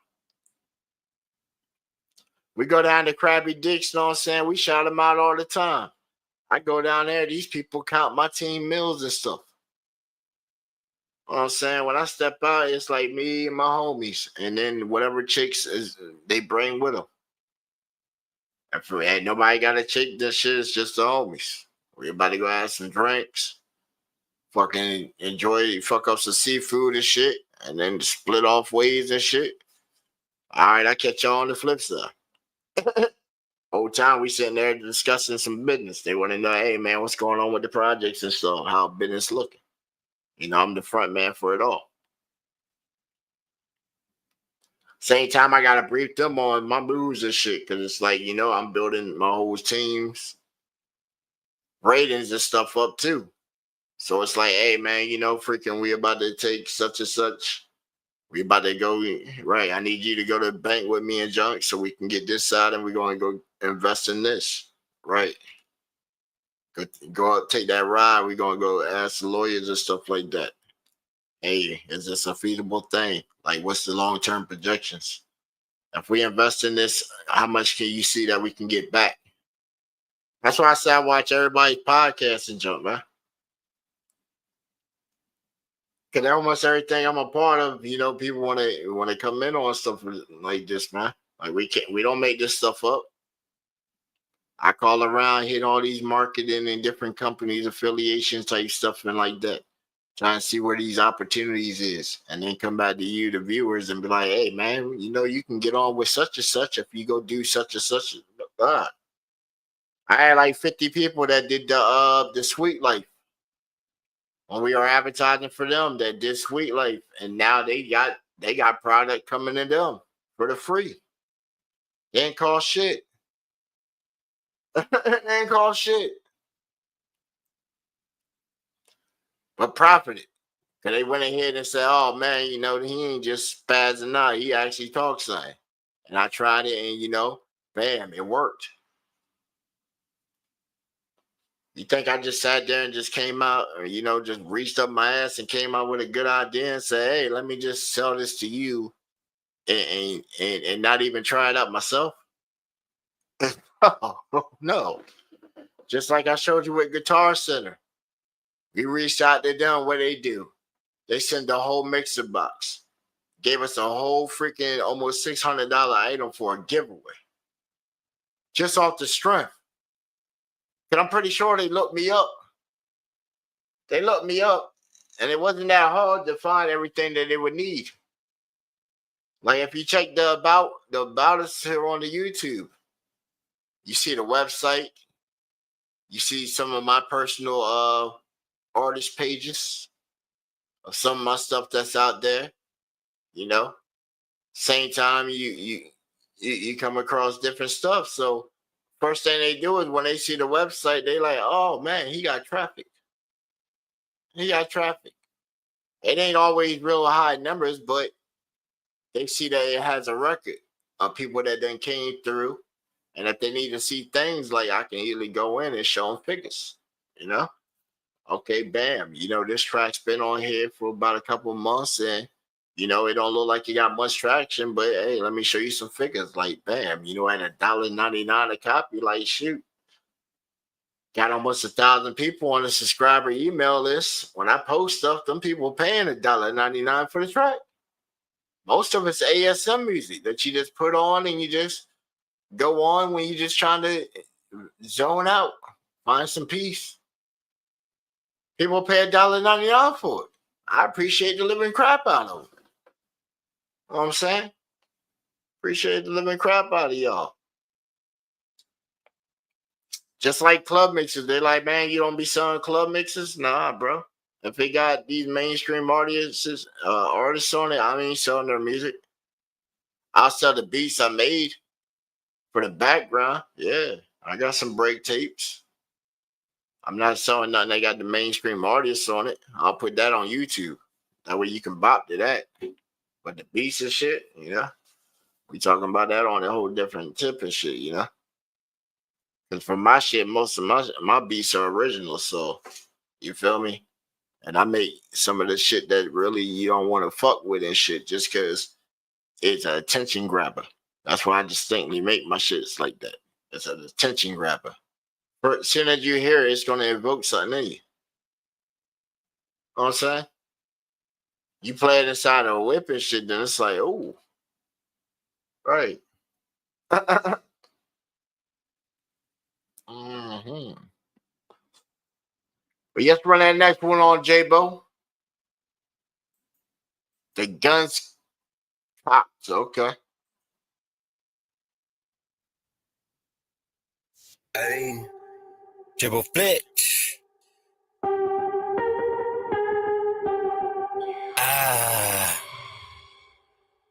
We go down to Krabby Dick's, you know what I'm saying? We shout them out all the time. I go down there, these people count my team meals and stuff. You know what I'm saying? When I step out, it's like me and my homies. And then whatever chicks they bring with them. If ain't nobody got a chick, this shit is just the homies. We about to go have some drinks, fucking enjoy, fuck up some seafood and shit, and then split off ways and shit. All right, I catch y'all on the flip side. Whole time we sitting there discussing some business. They want to know, hey man, what's going on with the projects and stuff, how business looking. You know, I'm the front man for it all. Same time, I gotta brief them on my moves and shit, because it's like, you know, I'm building my whole team's ratings and stuff up too. So it's like, hey man, you know, freaking, we about to take such and such. We about to go, right? I need you to go to the bank with me and Junk so we can get this side, and we're going to go invest in this, right? Go out, take that ride. We're going to go ask the lawyers and stuff like that. Hey, is this a feasible thing? Like, what's the long-term projections? If we invest in this, how much can you see that we can get back? That's why I say I watch everybody's podcast and Junk, man. Because almost everything I'm a part of, you know, people want to come in on stuff like this, man. Like we don't make this stuff up. I call around, hit all these marketing and different companies, affiliations type stuff and like that, trying to see where these opportunities is, and then come back to you, the viewers, and be like, hey man, you know, you can get on with such and such if you go do such and such. I had like 50 people that did the Sweet Life. When we were advertising for them, that did Sweet Life, and now they got product coming to them for the free. They ain't cost shit. They ain't cost shit, but profited. Cause they went ahead and said, "Oh man, you know, he ain't just spazzing out. He actually talks something." And I tried it, and you know, bam, it worked. You think I just sat there and just came out, or you know, just reached up my ass and came out with a good idea and said, "Hey, let me just sell this to you," and not even try it out myself? Oh, no. Just like I showed you with Guitar Center, we reached out to them. What they do? They send the whole mixer box. Gave us a whole freaking almost $600 item for a giveaway, just off the strength. Because I'm pretty sure they looked me up. They looked me up, and it wasn't that hard to find everything that they would need. Like if you check the about us here on the YouTube, you see the website. You see some of my personal artist pages of some of my stuff that's out there. You know, same time you come across different stuff. So first thing they do is when they see the website, they like, oh man, he got traffic. He got traffic. It ain't always real high numbers, but they see that it has a record of people that then came through. And if they need to see things, like I can easily go in and show them figures, you know? Okay, bam. You know, this track's been on here for about a couple of months, and you know, it don't look like you got much traction, but hey, let me show you some figures. Like, bam, you know, at $1.99 a copy, like shoot. Got almost 1,000 people on the subscriber email list. When I post stuff, them people paying $1.99 for the track. Most of it's ASM music that you just put on and you just go on when you're just trying to zone out, find some peace. People pay $1.99 for it. I appreciate the living crap out of it. You know what I'm saying? Appreciate the living crap out of y'all. Just like club mixes. They like, man, you don't be selling club mixes? Nah, bro. If they got these mainstream audiences, artists on it, I ain't selling their music. I'll sell the beats I made for the background. Yeah, I got some break tapes. I'm not selling nothing that got the mainstream artists on it. I'll put that on YouTube. That way you can bop to that. But the beats and shit, you know, we talking about that on a whole different tip and shit, you know. Because for my shit, most of my beats are original. So, you feel me? And I make some of the shit that really you don't want to fuck with and shit just because it's an attention grabber. That's why I distinctly make my shits like that. It's an attention grabber. As soon as you hear it, it's going to evoke something in you. You know what I'm saying? You play it inside of a whip and shit, then it's like, oh, right. Mm-hmm. But let's run that next one on J-Bo. The guns cops. Okay. Hey, Triple Fletch. Ah.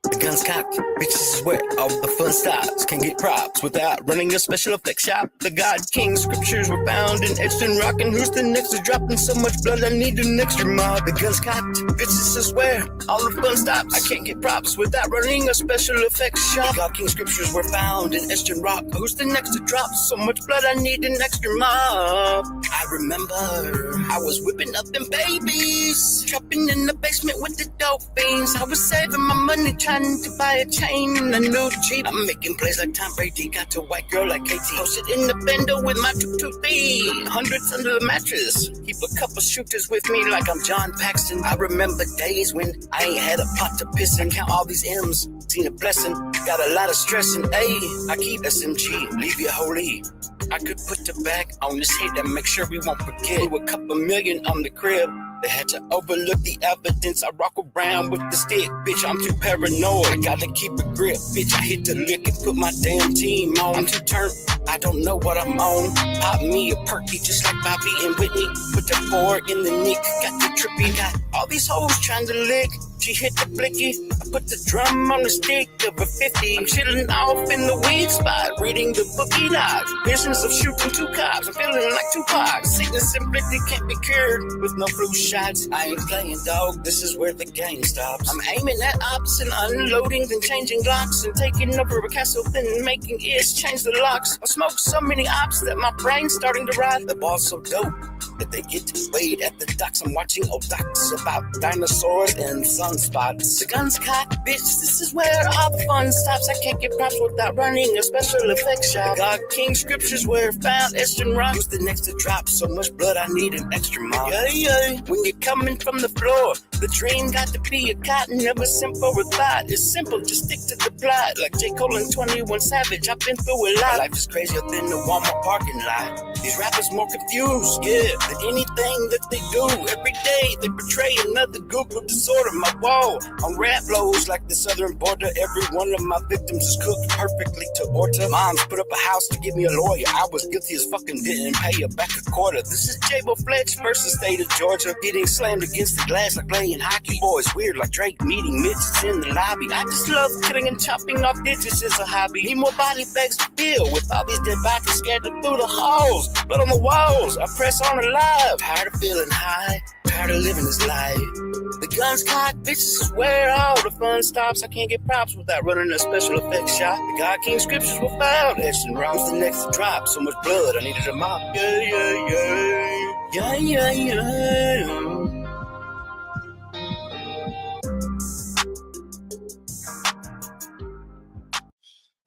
The gun's cocked, bitches is where all the fun stops. Can get props without running a special effects shop. The God King scriptures were found in etched in rock, and who's the next to dropping so much blood I need an extra mob. The gun's cocked, bitches is where all the fun stops. I can't get props without running a special effects shop. The God King scriptures were found in etched in rock. Who's the next to drop so much blood I need an extra mob. I remember I was whipping up them babies, trapping in the basement with the dope fiends. I was saving my money, trying to buy a chain and a new Jeep. I'm making plays like Tom Brady, got a white girl like KT. Posted in the bender with my 223, hundreds under the mattress. Keep a couple shooters with me like I'm John Paxton. I remember days when I ain't had a pot to piss and count all these M's. Seen a blessing, got a lot of stress and I keep SMG, leave you holy. I could put the back on this hit and make sure we won't forget. Threw a couple million on the crib. They had to overlook the evidence. I rock around with the stick, bitch. I'm too paranoid. I gotta keep a grip, bitch. I hit the lick and put my damn team on. I'm too turned. I don't know what I'm on. Pop me a perky just like Bobby and Whitney. Put the 4 in the nick. Got the trippy. Got all these hoes trying to lick. She hit the blicky. I put the drum on the stick of a 50. I'm chilling off in the weed spot, reading the bookie logs. Visions of shooting 2 cops. I'm feeling like Tupac. Sickness and blicky can't be cured with no flu shots. I ain't playing, dog. This is where the game stops. I'm aiming at ops and unloading, then changing locks and taking over a castle, then making it change the locks. I smoke so many ops that my brain's starting to rot. The ball's so dope that they get to wait at the docks. I'm watching old docs about dinosaurs and sunspots. The gun's cocked, bitch. This is where all the fun stops. I can't get props without running a special effects shop. God King scriptures were found, Eastern Rock. Who's the next to drop so much blood I need an extra mob. Yeah. When you're coming from the floor, the dream got to be a cotton, never simple with thought. It's simple, just stick to the plot. Like J. Cole and 21 Savage, I've been through a lot. Life is crazier than the Walmart parking lot. These rappers more confused, than anything that they do. Every day they portray another Google disorder. My wall on rap flows like the southern border. Every one of my victims is cooked perfectly to order. Moms put up a house to give me a lawyer. I was guilty as fucking didn't pay her back a quarter. This is J-Bo Fletch versus state of Georgia. Getting slammed against the glass like playing hockey. Boys weird like Drake meeting midgets in the lobby. I just love cutting and chopping off digits as a hobby. Need more body bags to fill with all these dead bodies scattered through the halls. Blood on the walls, I press on alive. Tired of feeling high, tired of living this life. The gun's cocked, bitches is where all the fun stops. I can't get props without running a special effects shop. The God King scriptures were found, etched in rhymes the next to drop. So much blood, I needed a mop. Yeah.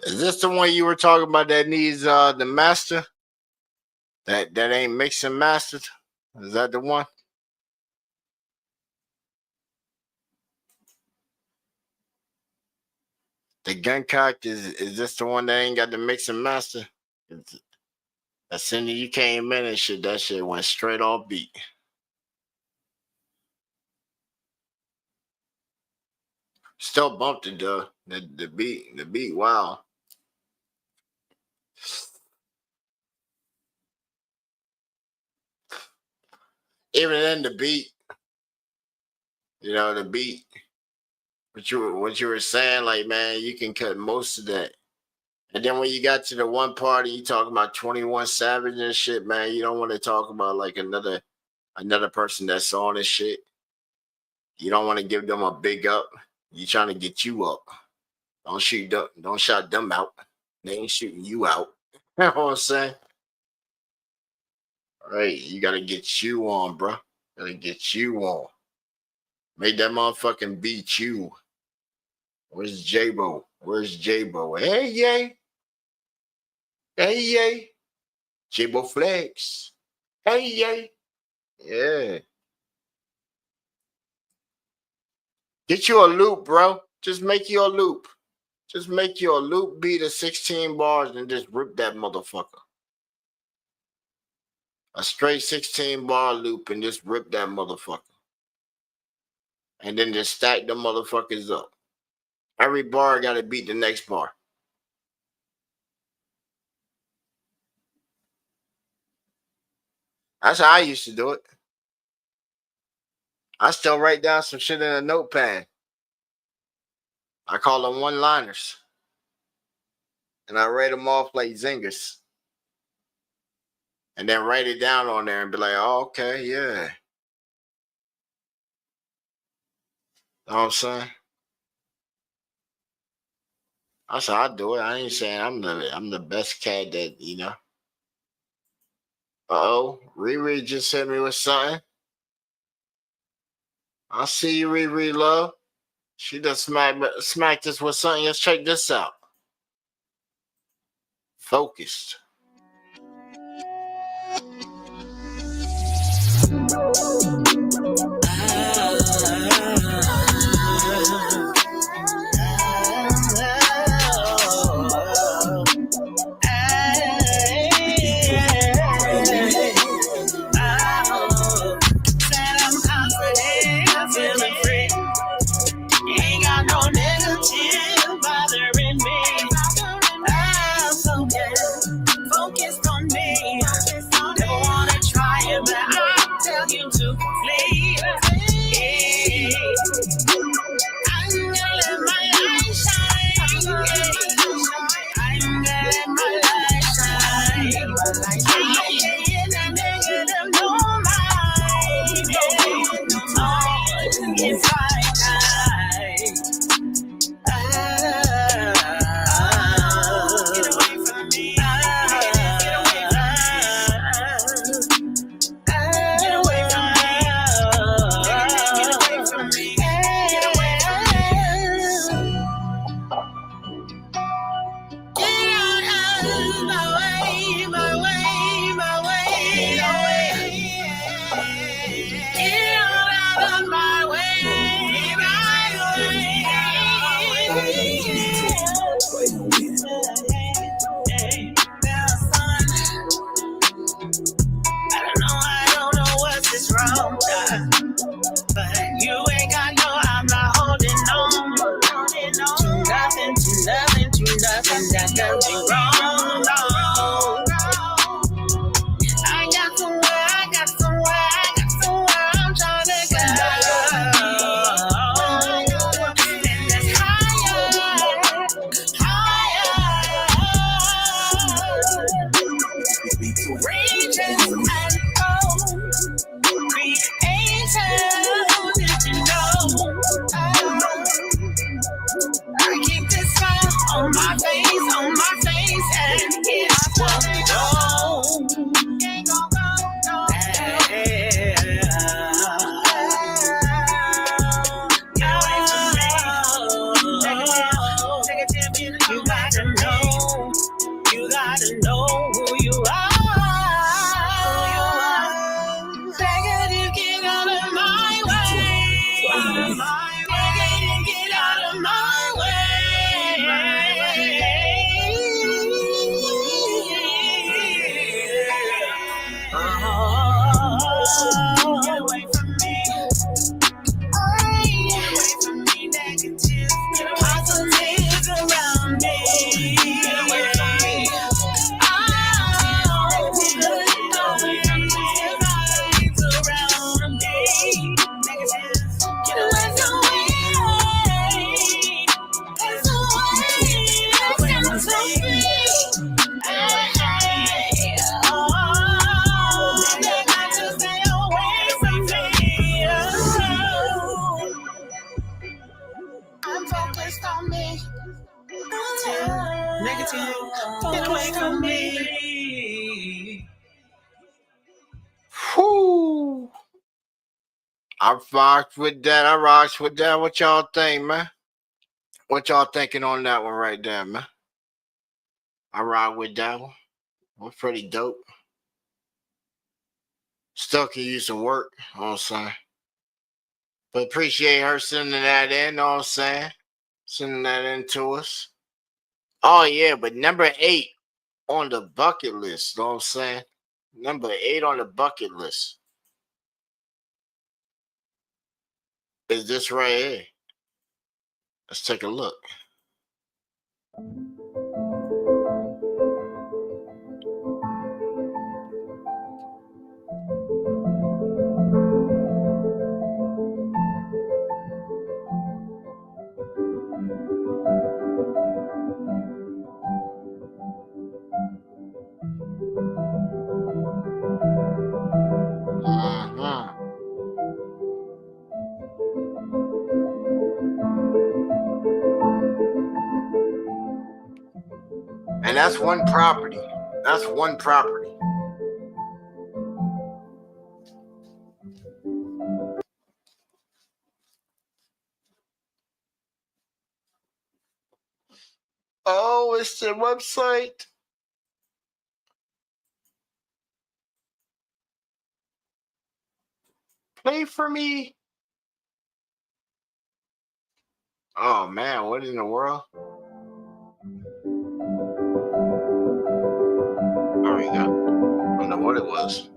Is this the one you were talking about that needs the master? That ain't mixed and mastered? Is that the one? The gun cocked is this the one that ain't got the mix and master? As soon as you came in and shit, that shit went straight off beat. Still bumped it though. The beat, wow. Even in the beat, the beat. What you were saying, like, man, you can cut most of that. And then when you got to the one party, you talking about 21 Savage and shit, man. You don't want to talk about like another person that's on this shit. You don't want to give them a big up. You trying to get you up. Don't shout them out. They ain't shooting you out. You know what I'm saying? All right, you gotta get you on, bro. Gotta get you on. Make that motherfucking beat you. Where's J-Bo? Hey, yay. J-Bo Flex. Hey, yay. Yeah. Get you a loop, bro. Just make you a loop. Just make you a loop beat of 16 bars and just rip that motherfucker. A straight 16 bar loop and just rip that motherfucker. And then just stack the motherfuckers up. Every bar got to beat the next bar. That's how I used to do it. I still write down some shit in a notepad. I call them one-liners. And I write them off like zingers. And then write it down on there and be like, oh, okay, yeah. Know what I'm saying? That's how I do it. I ain't saying I'm the best cat that, you know. Uh-oh. Riri just hit me with something. I see you, Riri love. She just smacked us with something. Let's check this out. Focused. Whoo! I rocks with that. I rocks with that. What y'all think, man? What y'all thinking on that one right there, man? I rock with that one. We're pretty dope. Still can use some work, you know what I'm saying? But appreciate her sending that in, you know what I'm saying? Sending that in to us. Oh, yeah, but number 8 on the bucket list, you know what I'm saying? Number 8 on the bucket list is this right here. Let's take a look. And that's one property. That's one property. Oh, it's the website. Play for me. Oh man, what in the world? There we go. I don't know what it was.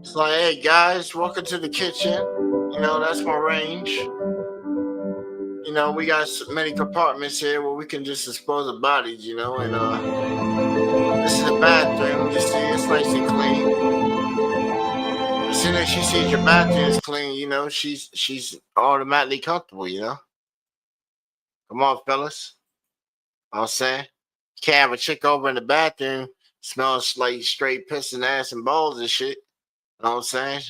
It's like, hey guys, welcome to the kitchen. You know, that's my range. You know, we got many compartments here where we can just dispose of bodies, you know, and this is a bathroom. You see, it's nice and clean. As soon as she sees your bathroom is clean, you know, she's automatically comfortable, you know. Come on, fellas. All I'm saying, you can't have a chick over in the bathroom smells like straight piss and ass and balls and shit. You know what I'm saying?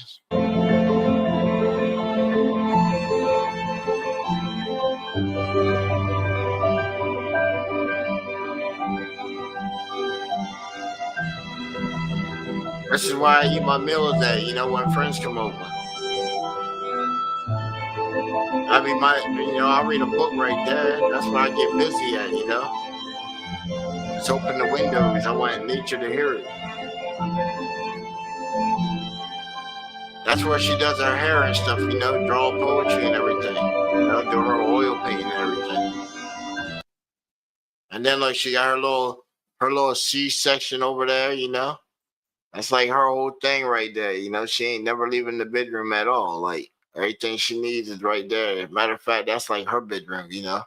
This is why I eat my meals at, you know, when friends come over. I read a book right there. That's where I get busy at, you know. Just open the windows. I want nature to hear it. That's where she does her hair and stuff, you know, draw poetry and everything. You know, do her oil painting and everything. And then like she got her little C-section over there, you know. That's like her whole thing right there, you know. She ain't never leaving the bedroom at all. Like everything she needs is right there. Matter of fact, that's like her bedroom, you know.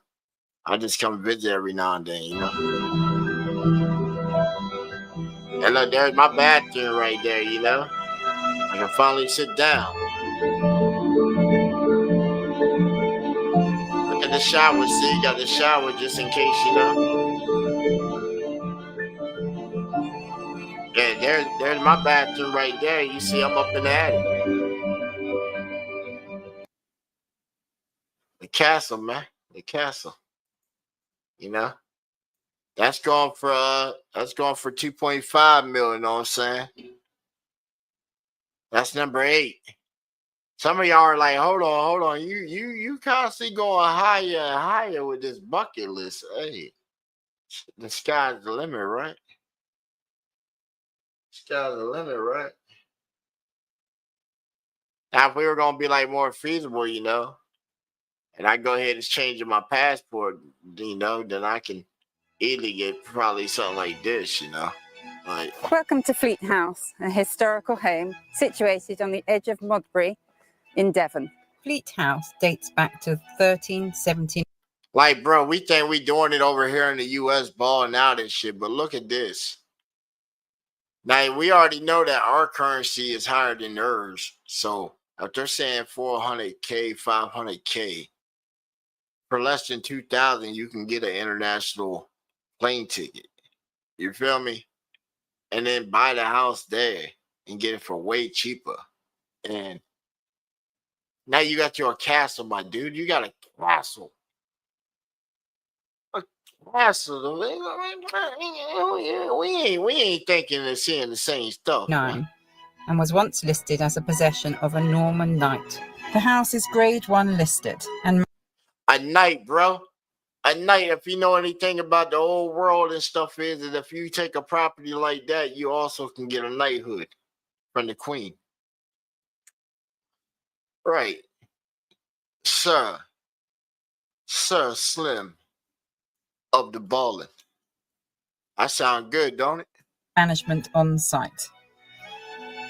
I just come visit every now and then, you know. And look, there's my bathroom right there, you know. I can finally sit down. Look at the shower, see, got the shower just in case, you know. Yeah, there's my bathroom right there. You see, I'm up in the attic. The castle, man. The castle. You know? That's going for 2.5 million, you know what I'm saying? That's number 8. Some of y'all are like, hold on. You constantly going higher and higher with this bucket list. Hey, the sky's the limit, right? Sky's the limit, right? Now, if we were gonna be like more feasible, you know, and I go ahead and change my passport, you know, then I can easily get probably something like this, you know. Like, welcome to Fleet House, a historical home situated on the edge of Modbury in Devon. Fleet House dates back to 1370. Like, bro, we think we doing it over here in the U.S. balling out and shit, but look at this. Now, we already know that our currency is higher than theirs. So if they're saying 400K, 500K, for less than 2,000, you can get an international plane ticket. You feel me? And then buy the house there and get it for way cheaper. And now you got your castle, my dude. You got a castle. A castle. We ain't thinking and seeing the same stuff. And was once listed as a possession of a Norman knight. The house is Grade 1 listed and a knight, bro. At night, if you know anything about the old world and stuff, is that if you take a property like that, you also can get a knighthood from the queen. Right. Sir Slim of the ballin'. I sound good, don't it? Management on site.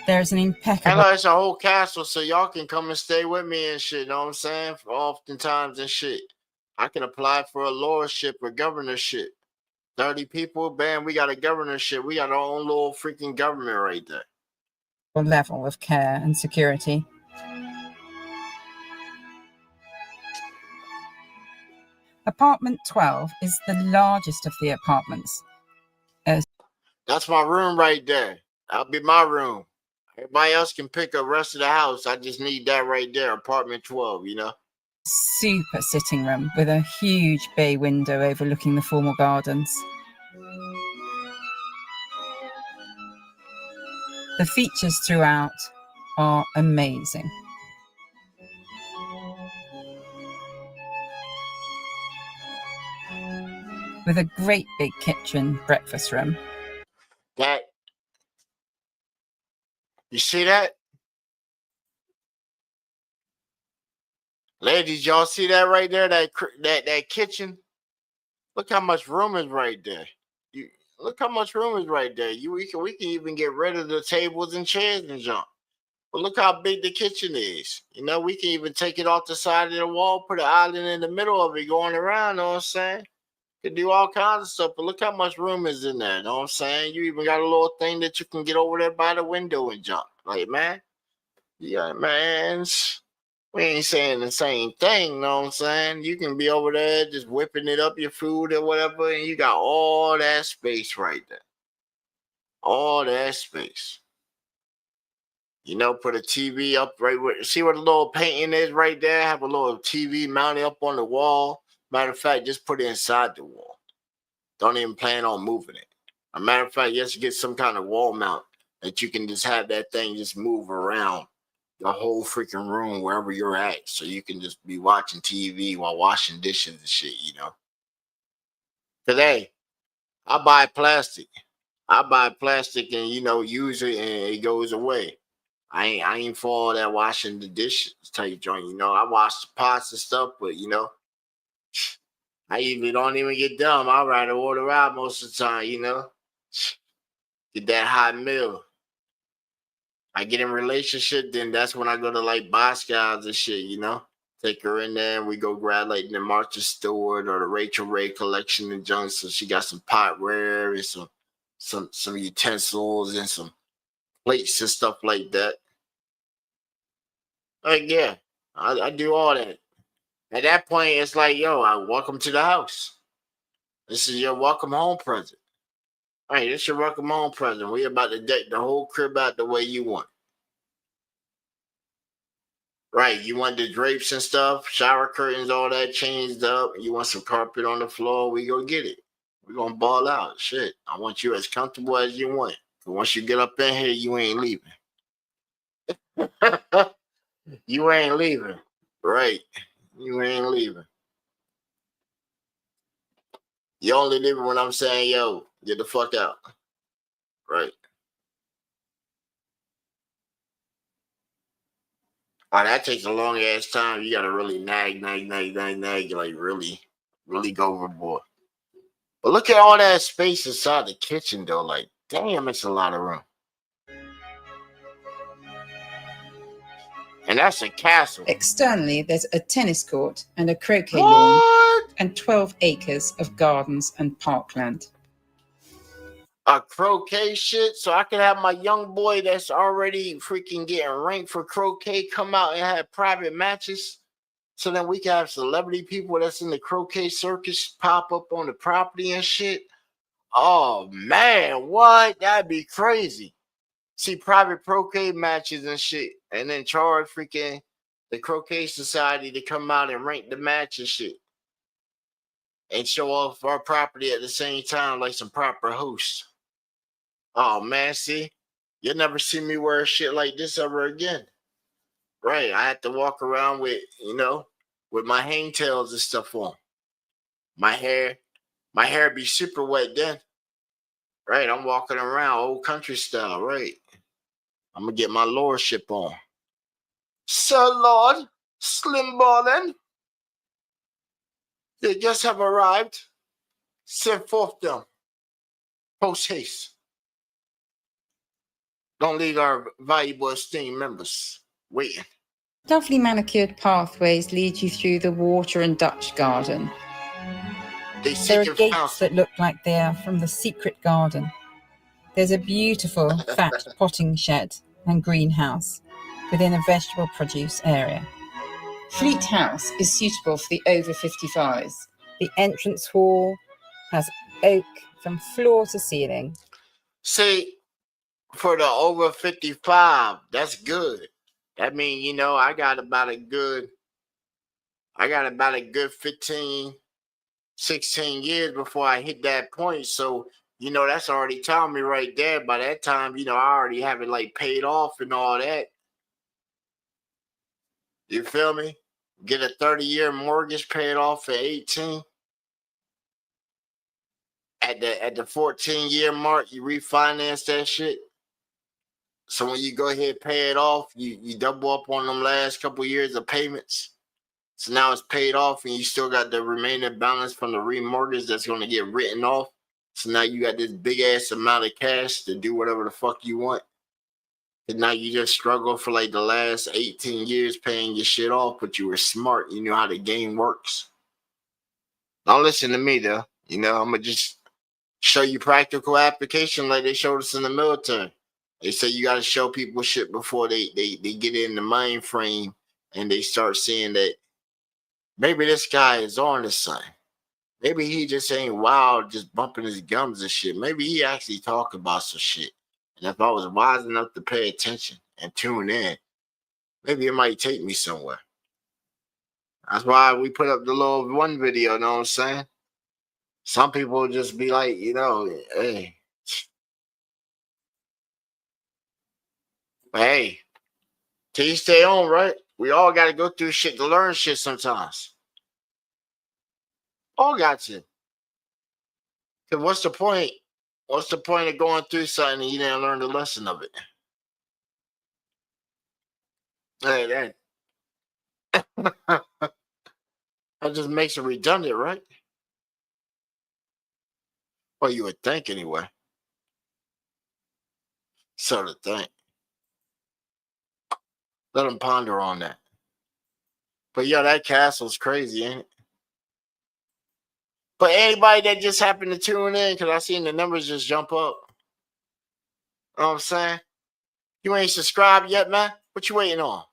There is an And impeccable it's a whole castle, so y'all can come and stay with me and shit, you know what I'm saying? Oftentimes and shit. I can apply for a lordship or governorship. 30 people, bam, we got a governorship. We got our own little freaking government right there. level of care and security. Apartment 12 is the largest of the apartments. That's my room right there. That'll be my room. Everybody else can pick up the rest of the house. I just need that right there, apartment 12, you know? Super sitting room with a huge bay window overlooking the formal gardens. The features throughout are amazing. With a great big kitchen breakfast room. That, you see that? Ladies, y'all see that right there? That kitchen? Look how much room is right there. Look how much room is right there. We can even get rid of the tables and chairs and junk. But look how big the kitchen is. You know, we can even take it off the side of the wall, put an island in the middle of it going around, know what I'm saying? Could do all kinds of stuff, but look how much room is in there, know what I'm saying? You even got a little thing that you can get over there by the window and jump. Like, man, yeah, man, we ain't saying the same thing, know what I'm saying? You can be over there just whipping it up, your food or whatever, and you got all that space right there. All that space. You know, put a TV up right where, see where the little painting is right there? Have a little TV mounted up on the wall. Matter of fact, just put it inside the wall. Don't even plan on moving it. A matter of fact, just get some kind of wall mount that you can just have that thing just move around the whole freaking room wherever you're at. So you can just be watching TV while washing dishes and shit, you know. Today, I buy plastic. And, you know, use it and it goes away. I ain't for all that washing the dishes type joint, you know. I wash the pots and stuff, but you know, I even don't even get dumb. I'd rather order out most of the time, you know. Get that hot meal. I get in relationship, then that's when I go to like Boscov's and shit, you know. Take her in there and we go grab like the Martha Stewart or the Rachel Ray collection and junk. So she got some potware and some utensils and some plates and stuff like that. Like, yeah, I do all that. At that point, it's like, yo, welcome to the house. This is your welcome home present. All right, this is your welcome home present. We about to deck the whole crib out the way you want. Right, you want the drapes and stuff, shower curtains, all that changed up. You want some carpet on the floor, we go get it. We're going to ball out. Shit, I want you as comfortable as you want. But once you get up in here, you ain't leaving. You ain't leaving. Right. You ain't leaving. You only leaving when I'm saying, yo, get the fuck out. Right. Oh, that takes a long ass time. You gotta really nag, like really go overboard. But look at all that space inside the kitchen though. Like, damn, it's a lot of room. And that's a castle. Externally, there's a tennis court and a croquet lawn What? and 12 acres of gardens and parkland. A croquet shit, so I can have my young boy that's already freaking getting ranked for croquet come out and have private matches. So then we can have celebrity people that's in the croquet circus pop up on the property and shit. Oh man, what? That'd be crazy. See private croquet matches and shit, and then charge freaking the croquet society to come out and rank the match and shit. And show off our property at the same time like some proper hosts. Oh man, see, you'll never see me wear shit like this ever again. Right, I had to walk around with, you know, with my hang tails and stuff on. My hair be super wet then. Right, I'm walking around old country style, right? I'm gonna get my lordship on. Sir Lord, Slim Ballin', they just have arrived. Send forth them. Post haste. Don't leave our valuable esteemed members waiting. Lovely manicured pathways lead you through the water and Dutch garden. They There are seek gates counsel. that look like they are from the secret garden. There's a beautiful thatched potting shed and greenhouse within a vegetable produce area. Fleet House is suitable for the over 55s. The entrance hall has oak from floor to ceiling. See, for the over 55, that's good. That means, you know, I got about a good 15, 16 years before I hit that point. So, you know, that's already telling me right there. By that time, you know, I already have it like paid off and all that. You feel me? Get a 30-year mortgage paid off at 18. At the 14-year mark, you refinance that shit. So when you go ahead and pay it off, you double up on them last couple years of payments. So now it's paid off and you still got the remaining balance from the remortgage that's going to get written off. So now you got this big ass amount of cash to do whatever the fuck you want. And now you just struggle for like the last 18 years paying your shit off, but you were smart. You knew how the game works. Don't listen to me though. You know, I'm going to just show you practical application like they showed us in the military. They say you got to show people shit before they get in the mainframe and they start seeing that maybe this guy is on to something. Maybe he just ain't wild, just bumping his gums and shit. Maybe he actually talk about some shit. And if I was wise enough to pay attention and tune in, maybe it might take me somewhere. That's why we put up the little one video, know what I'm saying? Some people just be like, you know, hey. But hey, till you stay on, right? We all got to go through shit to learn shit sometimes. All got to. Because what's the point? What's the point of going through something and you didn't learn the lesson of it? Hey, that just makes it redundant, right? Well, you would think anyway. So to think. Let them ponder on that. But yeah, that castle's crazy, ain't it? But anybody that just happened to tune in, because I seen the numbers just jump up. You know what I'm saying? You ain't subscribed yet, man? What you waiting on?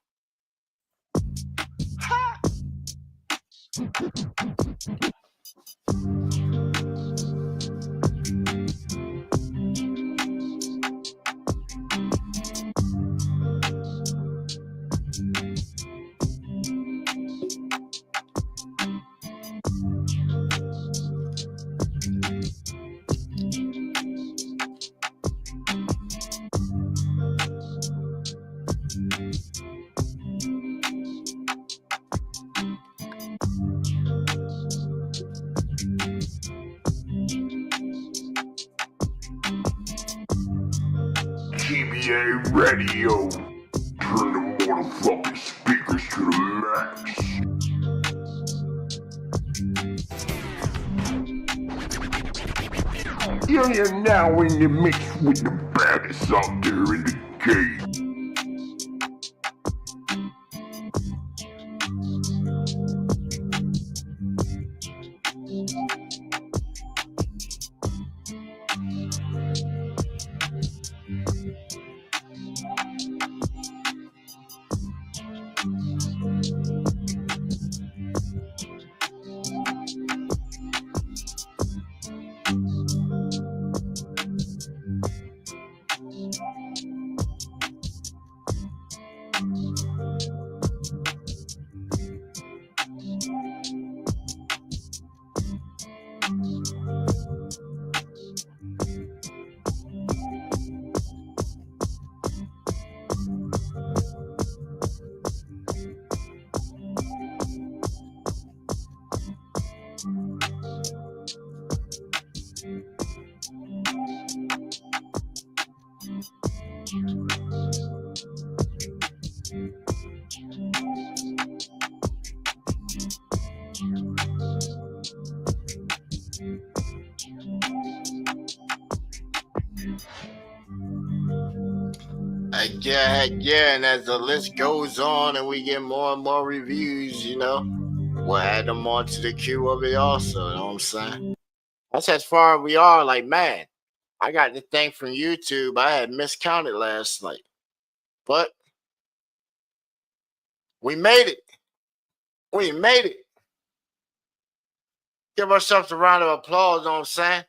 TBA Radio. Turn the motherfucking speakers to the max. You're now in the mix with the baddest out there in the game. Yeah, and as the list goes on and we get more and more reviews, we'll add them onto the queue of it also, you know what I'm saying? That's as far as we are, like, man, I got the thing from YouTube. I had miscounted last night. But we made it. We made it. Give ourselves a round of applause, you know what I'm saying?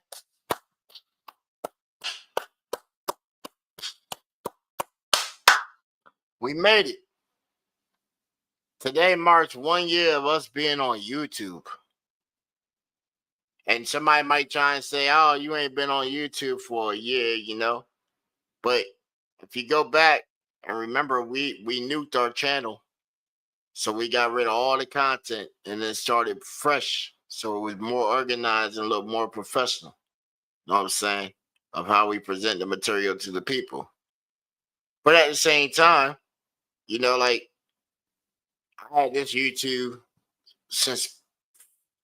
We made it. Today marks 1 year of us being on YouTube. And somebody might try and say, oh, you ain't been on YouTube for a year, But if you go back and remember, we nuked our channel. So we got rid of all the content and then started fresh. So it was more organized and a little more professional. You know what I'm saying? Of how we present the material to the people. But at the same time, like, I had this YouTube since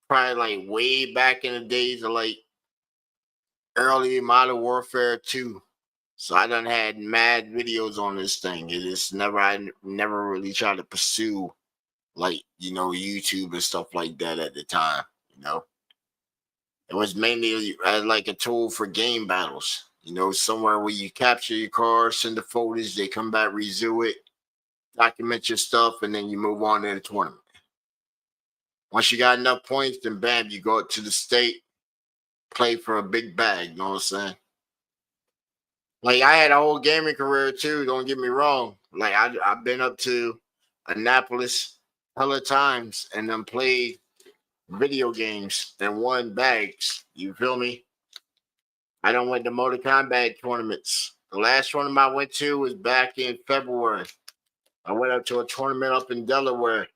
probably like way back in the days of like early Modern Warfare 2. So I done had mad videos on this thing. I never really tried to pursue like, YouTube and stuff like that at the time, It was mainly as like a tool for game battles, somewhere where you capture your car, send the footage, they come back, review it, document your stuff, and then you move on to the tournament. Once you got enough points, then bam, you go up to the state, play for a big bag, you know what I'm saying? Like, I had a whole gaming career too, don't get me wrong. Like, I've been up to Annapolis hella times and then played video games and won bags. You feel me? I done went to Mortal Kombat tournaments. The last tournament I went to was back in February. I went up to a tournament up in Delaware.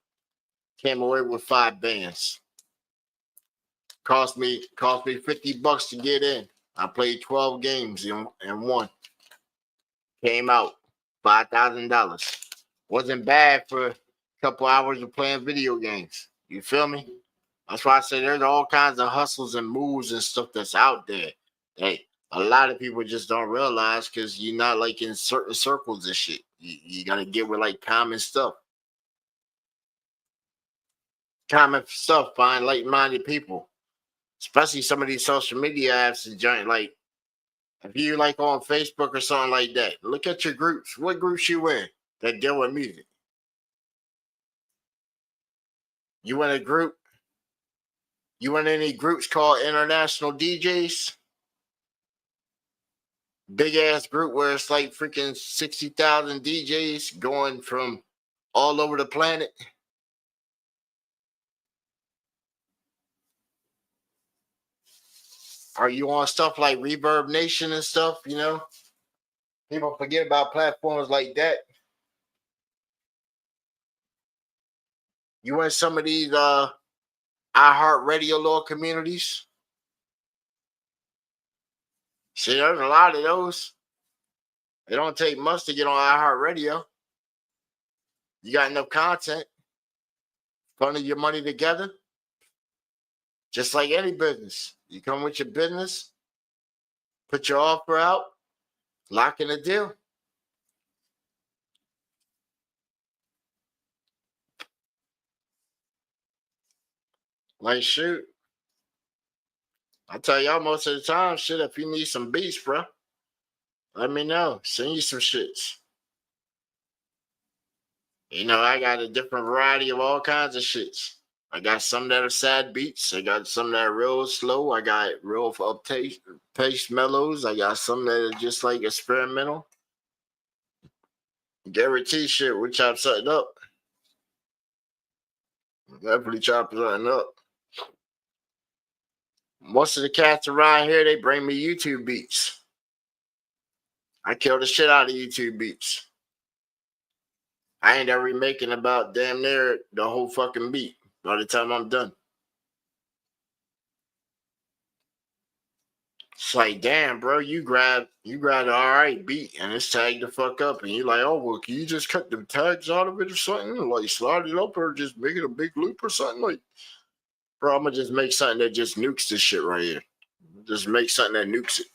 Came away with 5 bands. Cost me $50 to get in. I played 12 games and won. Came out $5,000. Wasn't bad for a couple hours of playing video games. You feel me? That's why I say there's all kinds of hustles and moves and stuff that's out there that a lot of people just don't realize because you're not like in certain circles and shit. You gotta get with like common stuff. Find like-minded people. Especially some of these social media apps and joint, like if you like on Facebook or something like that, look at your groups. What groups you in that deal with music? You in a group? You in any groups called International DJs? Big ass group where it's like freaking 60,000 DJs going from all over the planet. Are you on stuff like Reverb Nation and stuff, People forget about platforms like that. You in some of these iHeartRadio little communities? See, there's a lot of those. It don't take much to get on iHeartRadio. You got enough content, funnel your money together. Just like any business. You come with your business, put your offer out, lock in a deal. Like, shoot. I tell y'all most of the time, shit, if you need some beats, bro, let me know. Send you some shits. I got a different variety of all kinds of shits. I got some that are sad beats. I got some that are real slow. I got real pace mellows. I got some that are just like experimental. Guarantee shit, we chop something up. Definitely chop something up. Most of the cats around here, they bring me YouTube beats. I kill the shit out of YouTube beats. I ain't ever making about damn near the whole fucking beat by the time I'm done. It's like, damn, bro, you grab an alright beat and it's tagged the fuck up, and you're like, oh well, can you just cut the tags out of it or something? Like slide it up or just make it a big loop or something? Like, bro, I'm gonna just make something that just nukes this shit right here. Just make something that nukes it.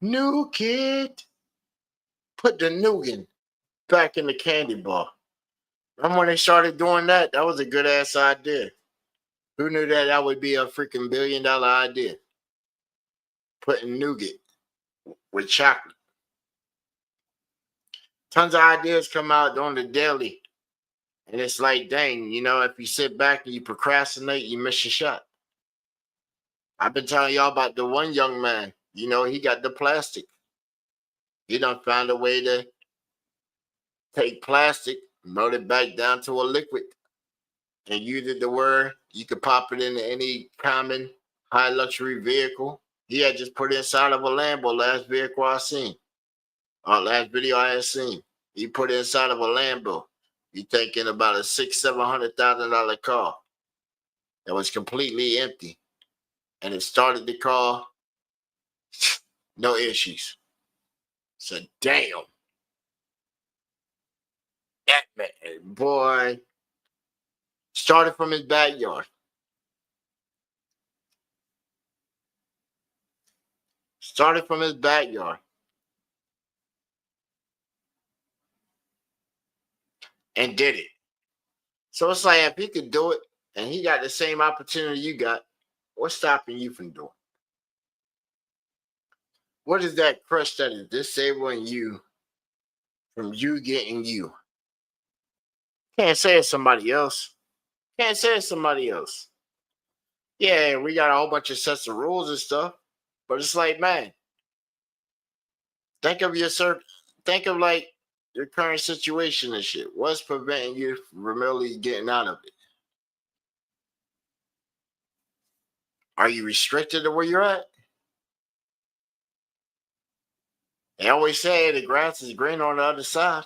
New kid. Put the nougat back in the candy bar. Remember when they started doing that? That was a good ass idea. Who knew that would be a freaking $1 billion idea? Putting nougat with chocolate. Tons of ideas come out on the daily. And it's like, dang, if you sit back and you procrastinate, you miss your shot. I've been telling y'all about the one young man. He got the plastic. He done found a way to take plastic, melt it back down to a liquid, and use it to where you could pop it into any common high luxury vehicle. He had just put it inside of a Lambo, last vehicle I seen. Last video I had seen. He put it inside of a Lambo. You thinking about a $600,000-$700,000 car that was completely empty. And it started the car, no issues. So damn. That man, boy, started from his backyard. Started from his backyard. And did it. So it's like, if he could do it and he got the same opportunity you got, what's stopping you from doing it? What is that crush that is disabling you from you getting you? Can't say it's somebody else. Can't say it's somebody else. Yeah, we got a whole bunch of sets of rules and stuff, but it's like, man, think of like your current situation and shit. What's preventing you from really getting out of it? Are you restricted to where you're at? They always say the grass is green on the other side.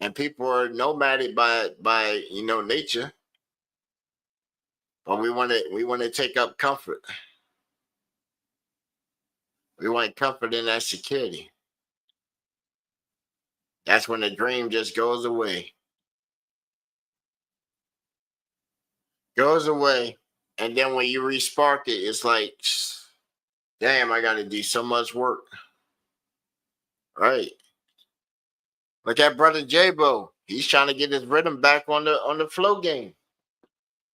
And people are nomadic by nature. But we want to take up comfort. We want comfort in that security. That's when the dream just goes away. Goes away. And then when you respark it, it's like, damn, I got to do so much work. Right. Look at brother J-Bo. He's trying to get his rhythm back on the flow game.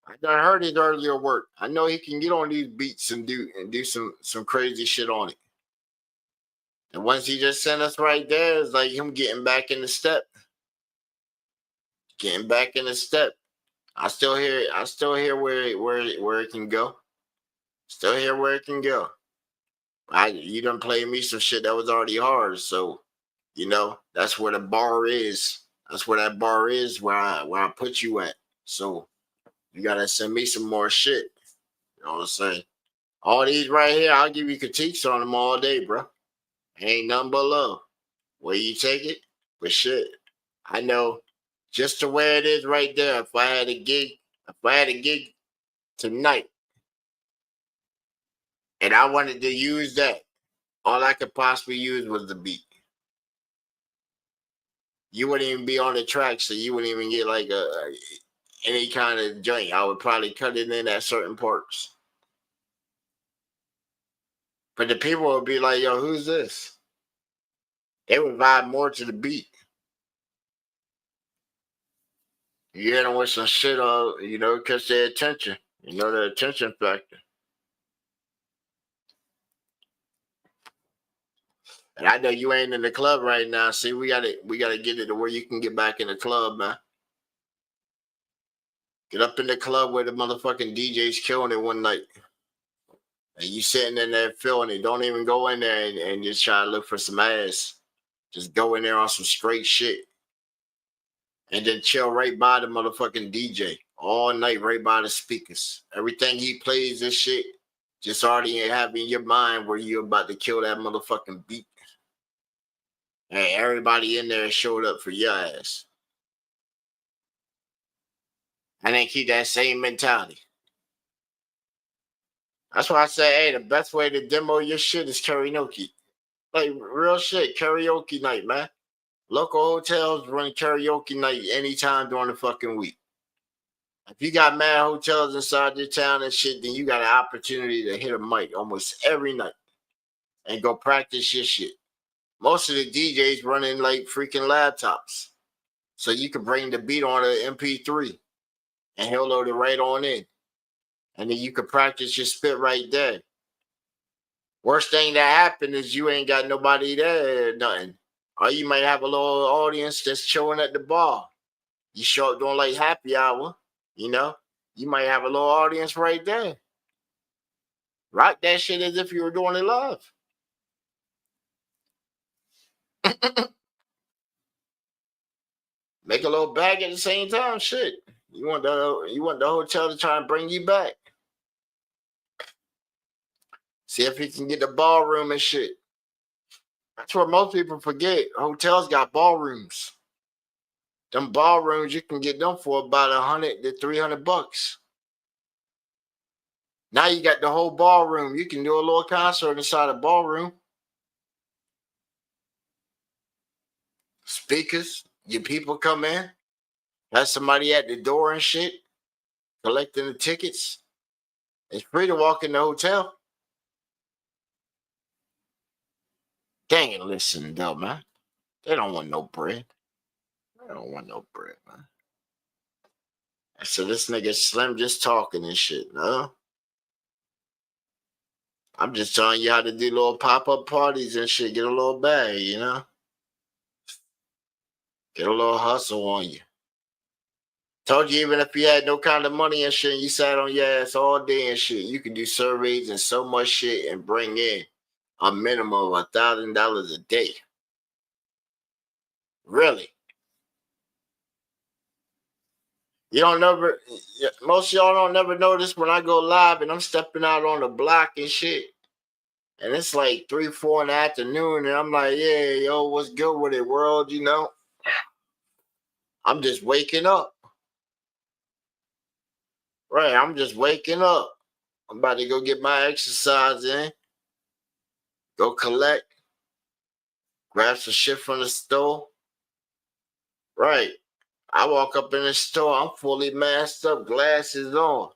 I done heard his earlier work. I know he can get on these beats and do some crazy shit on it. And once he just sent us right there, it's like him getting back in the step. Getting back in the step. I still hear where it can go. Still hear where it can go. You done played me some shit that was already hard, so that's where the bar is. That's where that bar is where I put you at. So you gotta send me some more shit. You know what I'm saying? All these right here, I'll give you critiques on them all day, bro. Ain't nothing but love. Where you take it, but shit, I know just the way it is right there. If I had a gig tonight, and I wanted to use that, all I could possibly use was the beat. You wouldn't even be on the track, so you wouldn't even get like any kind of joint. I would probably cut it in at certain parts. But the people would be like, yo, who's this? They would vibe more to the beat. You hit them with some shit, catch their attention. The attention factor. And I know you ain't in the club right now. See, we gotta get it to where you can get back in the club, man. Get up in the club where the motherfucking DJ's killing it one night. And you sitting in there feeling it. Don't even go in there and just try to look for some ass. Just go in there on some straight shit. And then chill right by the motherfucking DJ. All night right by the speakers. Everything he plays this shit, just already have in your mind where you're about to kill that motherfucking beat. And everybody in there showed up for your ass. And then keep that same mentality. That's why I say, hey, the best way to demo your shit is karaoke. Like, real shit, karaoke night, man. Local hotels run karaoke night anytime during the fucking week. If you got mad hotels inside your town and shit, then you got an opportunity to hit a mic almost every night. and go practice your shit. Most of the DJs running like freaking laptops. So you can bring the beat on an MP3 and he'll load it right on in. And then you can practice your spit right there. Worst thing that happened is you ain't got nobody there or nothing. Or you might have a little audience that's chilling at the bar. You show up doing like happy hour, you know? You might have a little audience right there. Rock that shit as if you were doing it live. Make a little bag at the same time. Shit. You want the hotel to try and bring you back. See if he can get the ballroom and shit. That's what most people forget. Hotels got ballrooms. Them ballrooms, you can get them for about $100 to $300. Now you got the whole ballroom. You can do a little concert inside the ballroom. Speakers, your people come in. Have somebody at the door and shit, collecting the tickets. It's free to walk in the hotel. Dang it, listen though, man. They don't want no bread. They don't want no bread, man. So this nigga Slim just talking and shit, no? I'm just telling you how to do little pop-up parties and shit. Get a little bag, you know? Get a little hustle on you. Told you even if you had no kind of money and shit, you sat on your ass all day and shit, you can do surveys and so much shit and bring in a minimum of $1,000 a day. Really? You don't never, most of y'all don't never notice when I go live and I'm stepping out on the block and shit. And it's like 3, 4 in the afternoon and I'm like, yeah, yo, what's good with it, world, you know? I'm just waking up. Right, I'm just waking up. I'm about to go get my exercise in. Go collect. Grab some shit from the store. Right. I walk up in the store. I'm fully masked up, glasses on.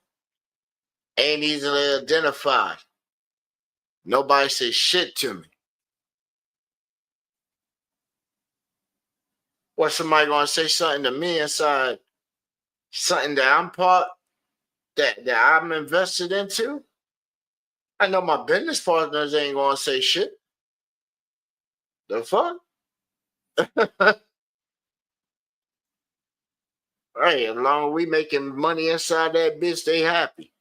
Ain't easily identified. Nobody says shit to me. What, somebody gonna say something to me inside? Something that I'm part, that I'm invested into? I know my business partners ain't gonna say shit. The fuck? Right, as long as we making money inside that bitch, they happy.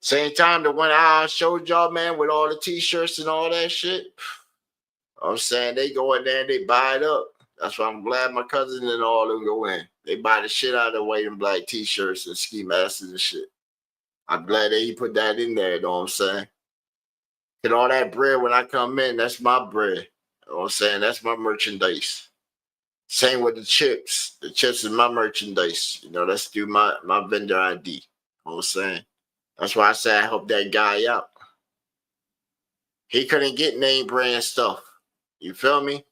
Same time the one I showed y'all, man, with all the t-shirts and all that shit. I'm saying they go in there and they buy it up. That's why I'm glad my cousin and all them go in. They buy the shit out of the white and black t-shirts and ski masks and shit. I'm glad that he put that in there, you know what I'm saying? Get all that bread when I come in, that's my bread. You know what I'm saying? That's my merchandise. Same with the chips. The chips is my merchandise. You know, that's through my vendor ID. You know what I'm saying? That's why I say I help that guy out. He couldn't get name brand stuff. You feel me?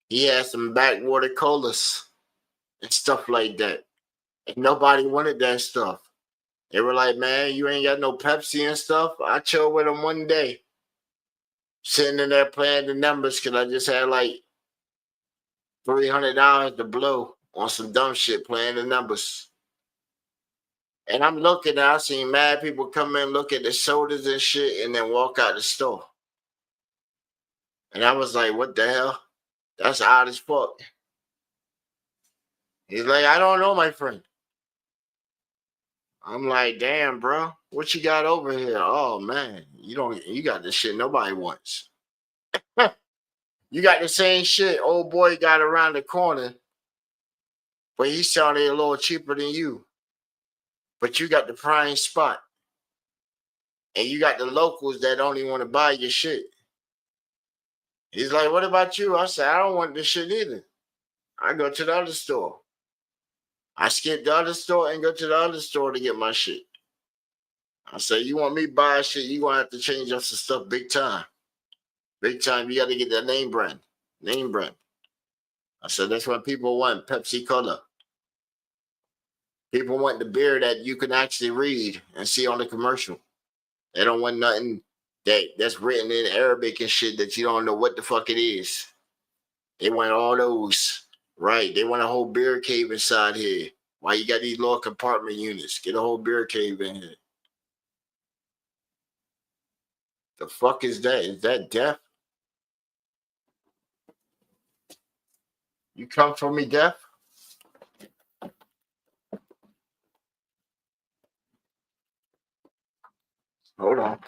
He had some backwater colas and stuff like that. And nobody wanted that stuff. They were like, man, you ain't got no Pepsi and stuff. I chill with him one day. Sitting in there playing the numbers because I just had like $300 to blow on some dumb shit playing the numbers. And I'm looking, I seen mad people come in, look at the sodas and shit, and then walk out the store. And I was like, what the hell? That's odd as fuck. He's like, I don't know, my friend. I'm like, damn, bro, what you got over here? Oh man, you got the shit nobody wants. You got the same shit old boy got around the corner, but he's selling it a little cheaper than you. But you got the prime spot. And you got the locals that only want to buy your shit. He's like, what about you? I said, I don't want this shit either. I go to the other store. I skip the other store and go to the other store to get my shit. I say, you want me to buy shit, you're going to have to change up some stuff big time. Big time, you got to get that name brand. Name brand. I said, that's what people want, Pepsi Cola. People want the beer that you can actually read and see on the commercial. They don't want nothing that's written in Arabic and shit that you don't know what the fuck it is. They want all those, right? They want a whole beer cave inside here. Why you got these little compartment units? Get a whole beer cave in here. The fuck is that? Is that death? You come for me, death? Hold on.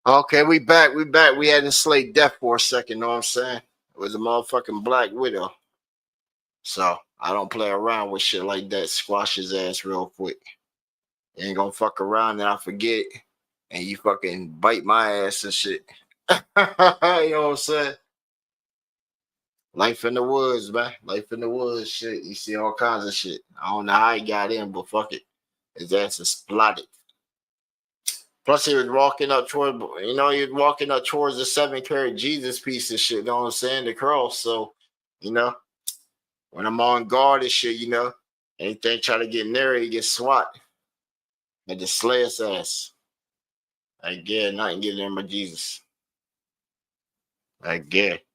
Okay, we back. We back. We had to slay death for a second, know what I'm saying? It was a motherfucking Black Widow. So I don't play around with shit like that. Squash his ass real quick. You ain't gonna fuck around and I forget and you fucking bite my ass and shit. You know what I'm saying? Life in the woods, man. Life in the woods, shit. You see all kinds of shit. I don't know how he got in, but fuck it. His ass is splatted. Plus, he was walking up toward, he was walking up towards the 7-carat Jesus piece and shit, you know what I'm saying? The cross. So, when I'm on guard and shit, anything try to get near it, he gets swat. And just slay his ass. I get nothing getting in my Jesus. I get.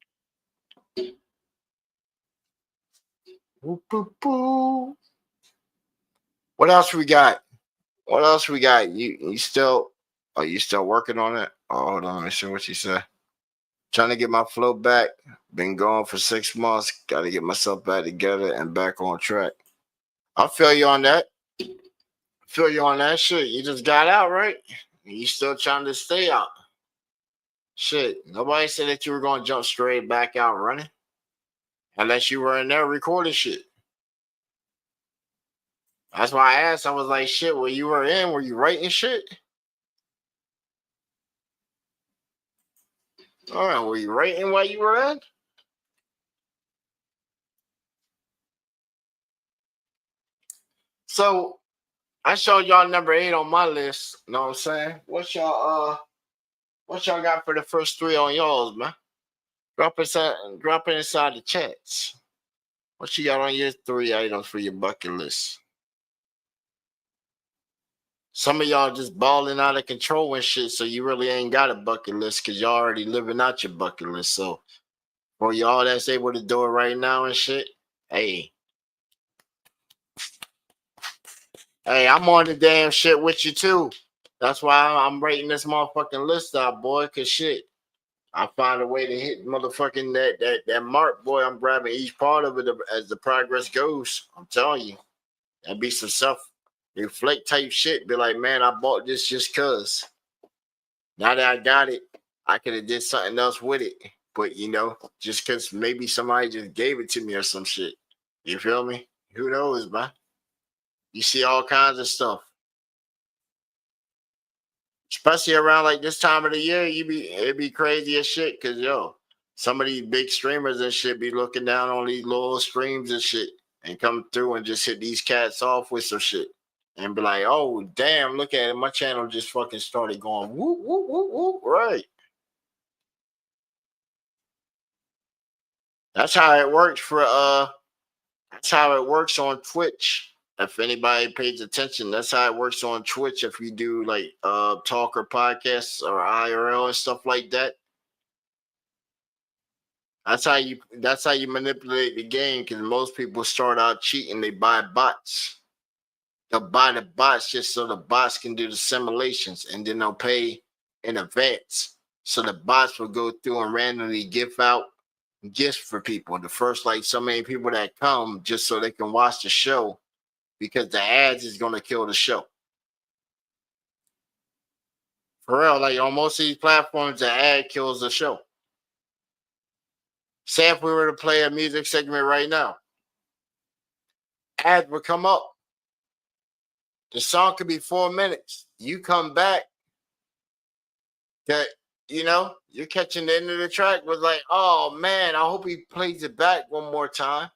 What else we got? What else we got? You still are you still working on it? Oh, hold on, let me see what you said. Trying to get my flow back. Been gone for 6 months. Gotta get myself back together and back on track. I feel you on that. Feel you on that shit. You just got out, right? You still trying to stay out. Shit. Nobody said that you were gonna jump straight back out running. Unless you were in there recording shit. That's why I asked. I was like, shit, where you were in, were you writing shit? All right, were you writing while you were in? So I showed y'all number 8 on my list. You know what I'm saying? What y'all got for the first 3 on y'all's, man? Drop it inside the chats. What you got on your 3 items for your bucket list? Some of y'all just balling out of control and shit, so you really ain't got a bucket list because y'all already living out your bucket list. So for y'all that's able to do it right now and shit, hey, I'm on the damn shit with you too. That's why I'm writing this motherfucking list out, boy, cause shit. I find a way to hit motherfucking that mark, boy. I'm grabbing each part of it as the progress goes. I'm telling you. That'd be some self-reflect type shit. Be like, man, I bought this just cause. Now that I got it, I could have did something else with it. But just cause maybe somebody just gave it to me or some shit. You feel me? Who knows, man? You see all kinds of stuff. Especially around like this time of the year, it'd be crazy as shit. Cause some of these big streamers and shit be looking down on these little streams and shit and come through and just hit these cats off with some shit and be like, oh damn, look at it, my channel just fucking started going whoop whoop whoop whoop. Right. That's how it works that's how it works on Twitch. If anybody pays attention, that's how it works on Twitch. If you do like talk or podcasts or IRL and stuff like that, that's how you manipulate the game. Because most people start out cheating. They buy bots. They'll buy the bots just so the bots can do the simulations, and then they'll pay in advance. So the bots will go through and randomly give out gifts for people. The first like so many people that come just so they can watch the show. Because the ads is gonna kill the show. For real, like on most of these platforms, the ad kills the show. Say if we were to play a music segment right now, ads would come up. The song could be 4 minutes. You come back, that you're catching the end of the track was like, oh man, I hope he plays it back one more time.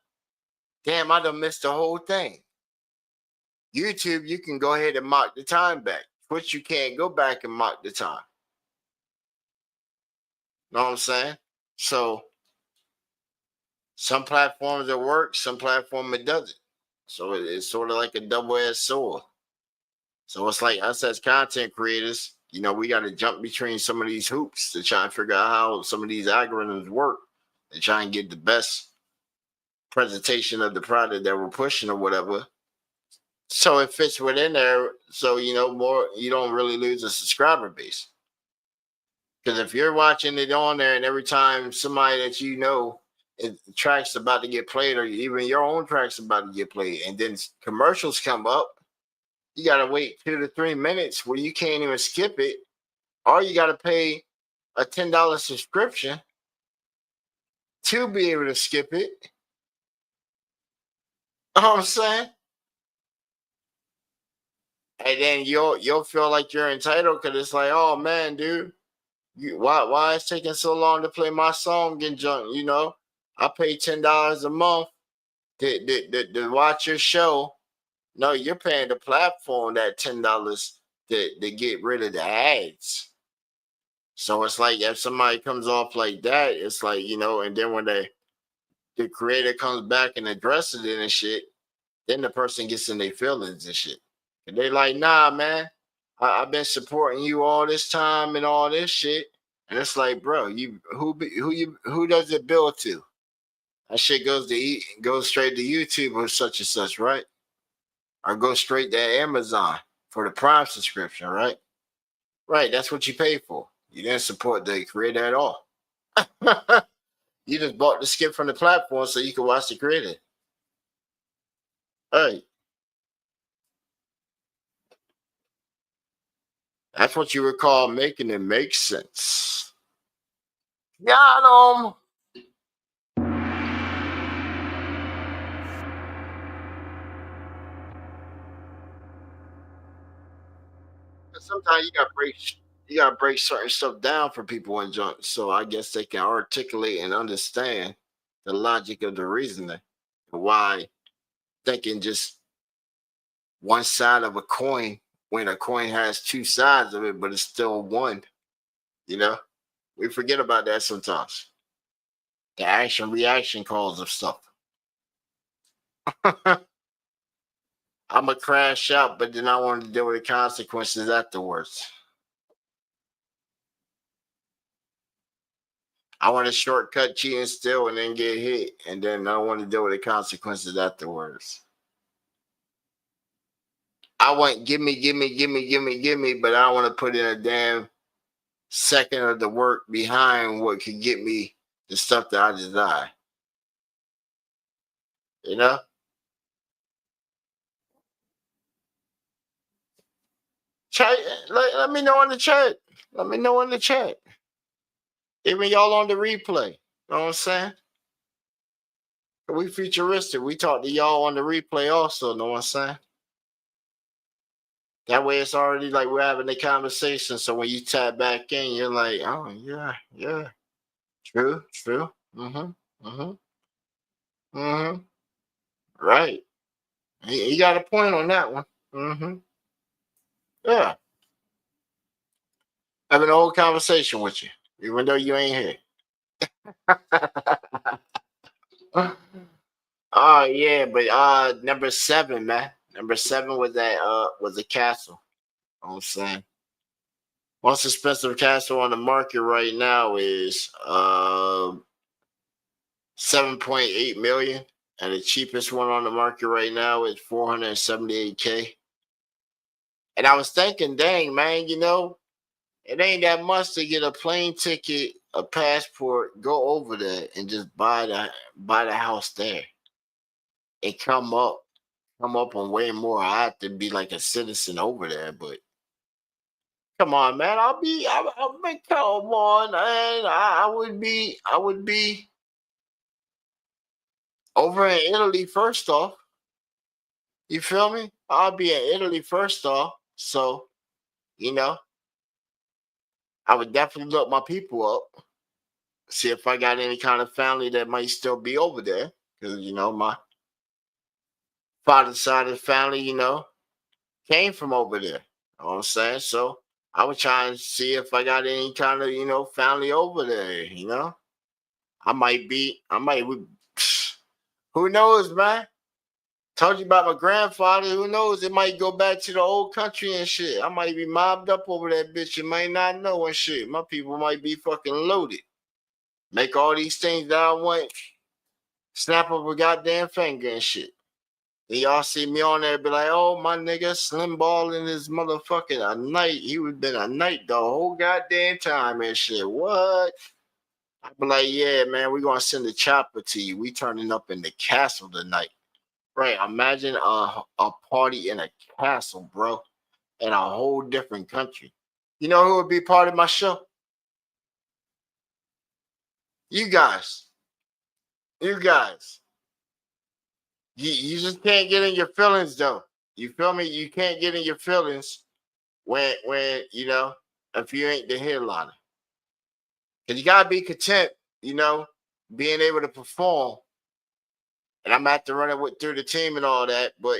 Damn, I done missed the whole thing. YouTube, you can go ahead and mark the time back. Twitch, you can't go back and mark the time. Know what I'm saying? So some platforms it works, some platforms it doesn't. So it's sort of like a double-edged sword. So it's like us as content creators, you know, we got to jump between some of these hoops to try and figure out how some of these algorithms work and try and get the best presentation of the product that we're pushing or whatever. So it fits within there. So, you know, more, you don't really lose a subscriber base. Because if you're watching it on there and every time somebody that you know, track's about to get played, or even your own track's about to get played, and then commercials come up, you got to wait 2 to 3 minutes where you can't even skip it, or you got to pay a $10 subscription to be able to skip it. You know what I'm saying? And then you'll feel like you're entitled because it's like, oh man, dude, why it's taking so long to play my song and junk? You know, I pay $10 a month to watch your show. No, you're paying the platform that $10 to get rid of the ads. So it's like if somebody comes off like that, it's like, you know, and then when the creator comes back and addresses it and shit, then the person gets in their feelings and shit. And they like, nah, man, I've been supporting you all this time and all this shit. And it's like, bro, who does it bill to? That shit goes straight to YouTube or such and such, right? Or go straight to Amazon for the Prime subscription, right? Right, that's what you pay for. You didn't support the creator at all. You just bought the skip from the platform so you can watch the creator. Hey, that's what you would call making it make sense. Got 'em. Sometimes you gotta break certain stuff down for people and junk, so I guess they can articulate and understand the logic of the reasoning, why thinking just one side of a coin when a coin has two sides of it, but it's still one. You know, we forget about that sometimes. The action reaction calls of stuff. I'm gonna crash out, but then I want to deal with the consequences afterwards. I want to shortcut cheating still and then get hit, and then I want to deal with the consequences afterwards. I want give me, but I don't want to put in a damn second of the work behind what could get me the stuff that I desire. You know? Chat, let me know in the chat. Let me know in the chat. Even y'all on the replay. You know what I'm saying? We futuristic. We talk to y'all on the replay also. Know what I'm saying? That way it's already like we're having a conversation. So when you tap back in, you're like, oh yeah. True. Mm-hmm. Right. He got a point on that one. Mm-hmm. Yeah. Having a whole conversation with you, even though you ain't here. Oh yeah, but number 7, man. Number 7 was a castle. You know what I'm saying? Most expensive castle on the market right now is 7.8 million. And the cheapest one on the market right now is 478K. And I was thinking, dang man, you know, it ain't that much to get a plane ticket, a passport, go over there and just buy the house there. And come up on way more. I have to be like a citizen over there, but come on, man. I'll be come on, man. I would be over in Italy first off. You feel me? I'll be in Italy first off. So, you know, I would definitely look my people up. See if I got any kind of family that might still be over there. Because, you know, my father's side of the family, you know, came from over there. You know what I'm saying? So I was trying to see if I got any kind of, family over there, I might be, who knows, man? Told you about my grandfather. Who knows? It might go back to the old country and shit. I might be mobbed up over that bitch. You might not know and shit. My people might be fucking loaded. Make all these things that I want. Snap up a goddamn finger and shit. And y'all see me on there, be like, oh, my nigga, Slim Ball in his motherfucking a night. He would been a night the whole goddamn time and shit. What? I be like, yeah, man, we gonna send a chopper to you. We turning up in the castle tonight. Right, imagine a party in a castle, bro, in a whole different country. You know who would be part of my show? You guys. You guys. You just can't get in your feelings though. You feel me? You can't get in your feelings when if you ain't the headliner. Cause you gotta be content, being able to perform. And I'm at to run it through the team and all that, but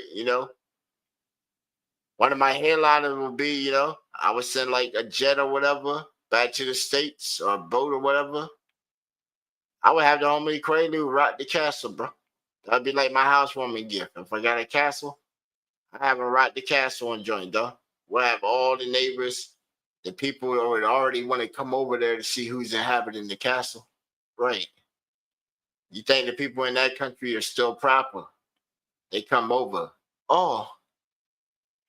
one of my headliners would be, I would send like a jet or whatever back to the States or a boat or whatever. I would have the homie Quaalude rock the castle, bro. That'd be like my housewarming gift. If I got a castle, I have him rock the castle and join, though. We'll have all the neighbors, the people who would already want to come over there to see who's inhabiting the castle. Right. You think the people in that country are still proper? They come over. Oh,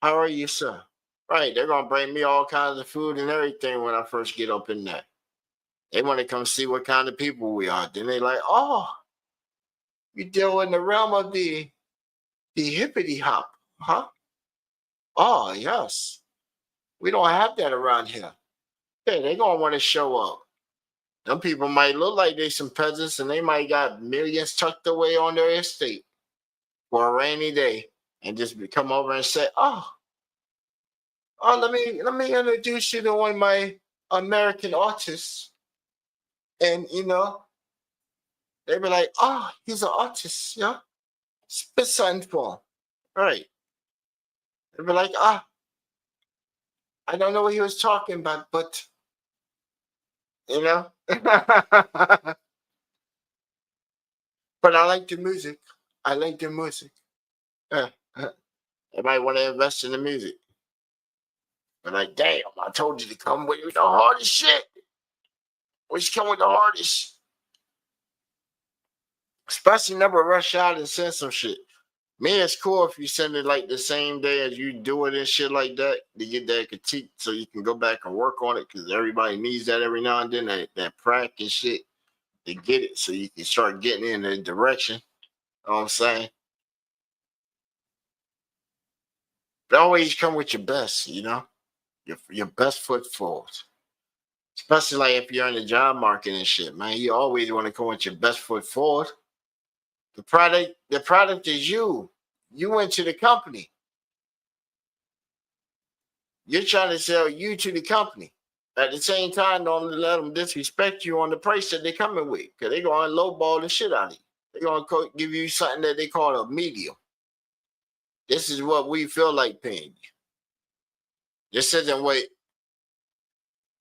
how are you, sir? Right, they're gonna bring me all kinds of food and everything when I first get up in there. They want to come see what kind of people we are. Then they like, oh, you deal in the realm of the hippity hop, huh? Oh, yes. We don't have that around here. Yeah, they gonna want to show up. Them people might look like they some peasants and they might got millions tucked away on their estate for a rainy day and just come over and say, oh, let me introduce you to one of my American artists. And they be like, oh, he's an artist, yeah. Spit something for him. Right. They be like, I don't know what he was talking about, but but I like the music. I like the music. They might want to invest in the music. But like, damn, I told you to come with the hardest shit. Which come with the hardest. Especially never rush out and send some shit. Me, it's cool if you send it like the same day as you do it and shit like that to get that critique so you can go back and work on it because everybody needs that every now and then, that practice shit to get it so you can start getting in the direction. You know what I'm saying? But always come with your best, your best foot forward. Especially like if you're in the job market and shit, man. You always want to come with your best foot forward. The product is you. You went to the company. You're trying to sell you to the company. At the same time, don't let them disrespect you on the price that they're coming with. Because they're going to lowball the shit out of you. They're going to give you something that they call a medium. This is what we feel like paying you. This isn't what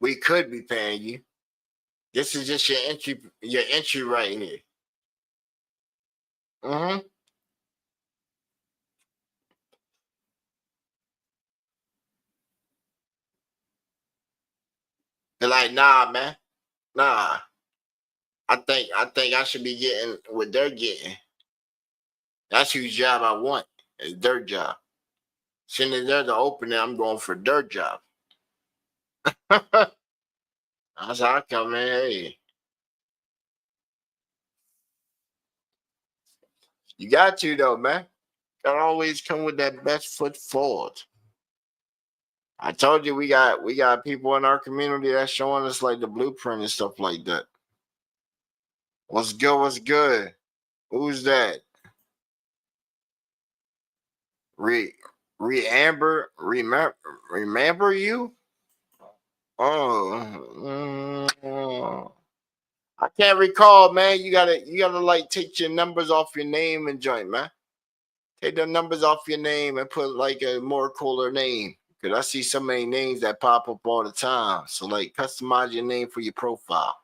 we could be paying you. This is just your entry right here. Mm-hmm. They're like, nah, man. Nah. I think I should be getting what they're getting. That's whose job I want. It's their job. Soon as there's an opening, I'm going for their job. That's how I come in. Hey. You got to though, man. Gotta always come with that best foot forward. I told you we got people in our community that's showing us like the blueprint and stuff like that. What's good? What's good? Who's that? Remember you? Oh, I can't recall, man. You gotta like take your numbers off your name and joint, man. Take the numbers off your name and put like a more cooler name. Because I see so many names that pop up all the time. So like customize your name for your profile.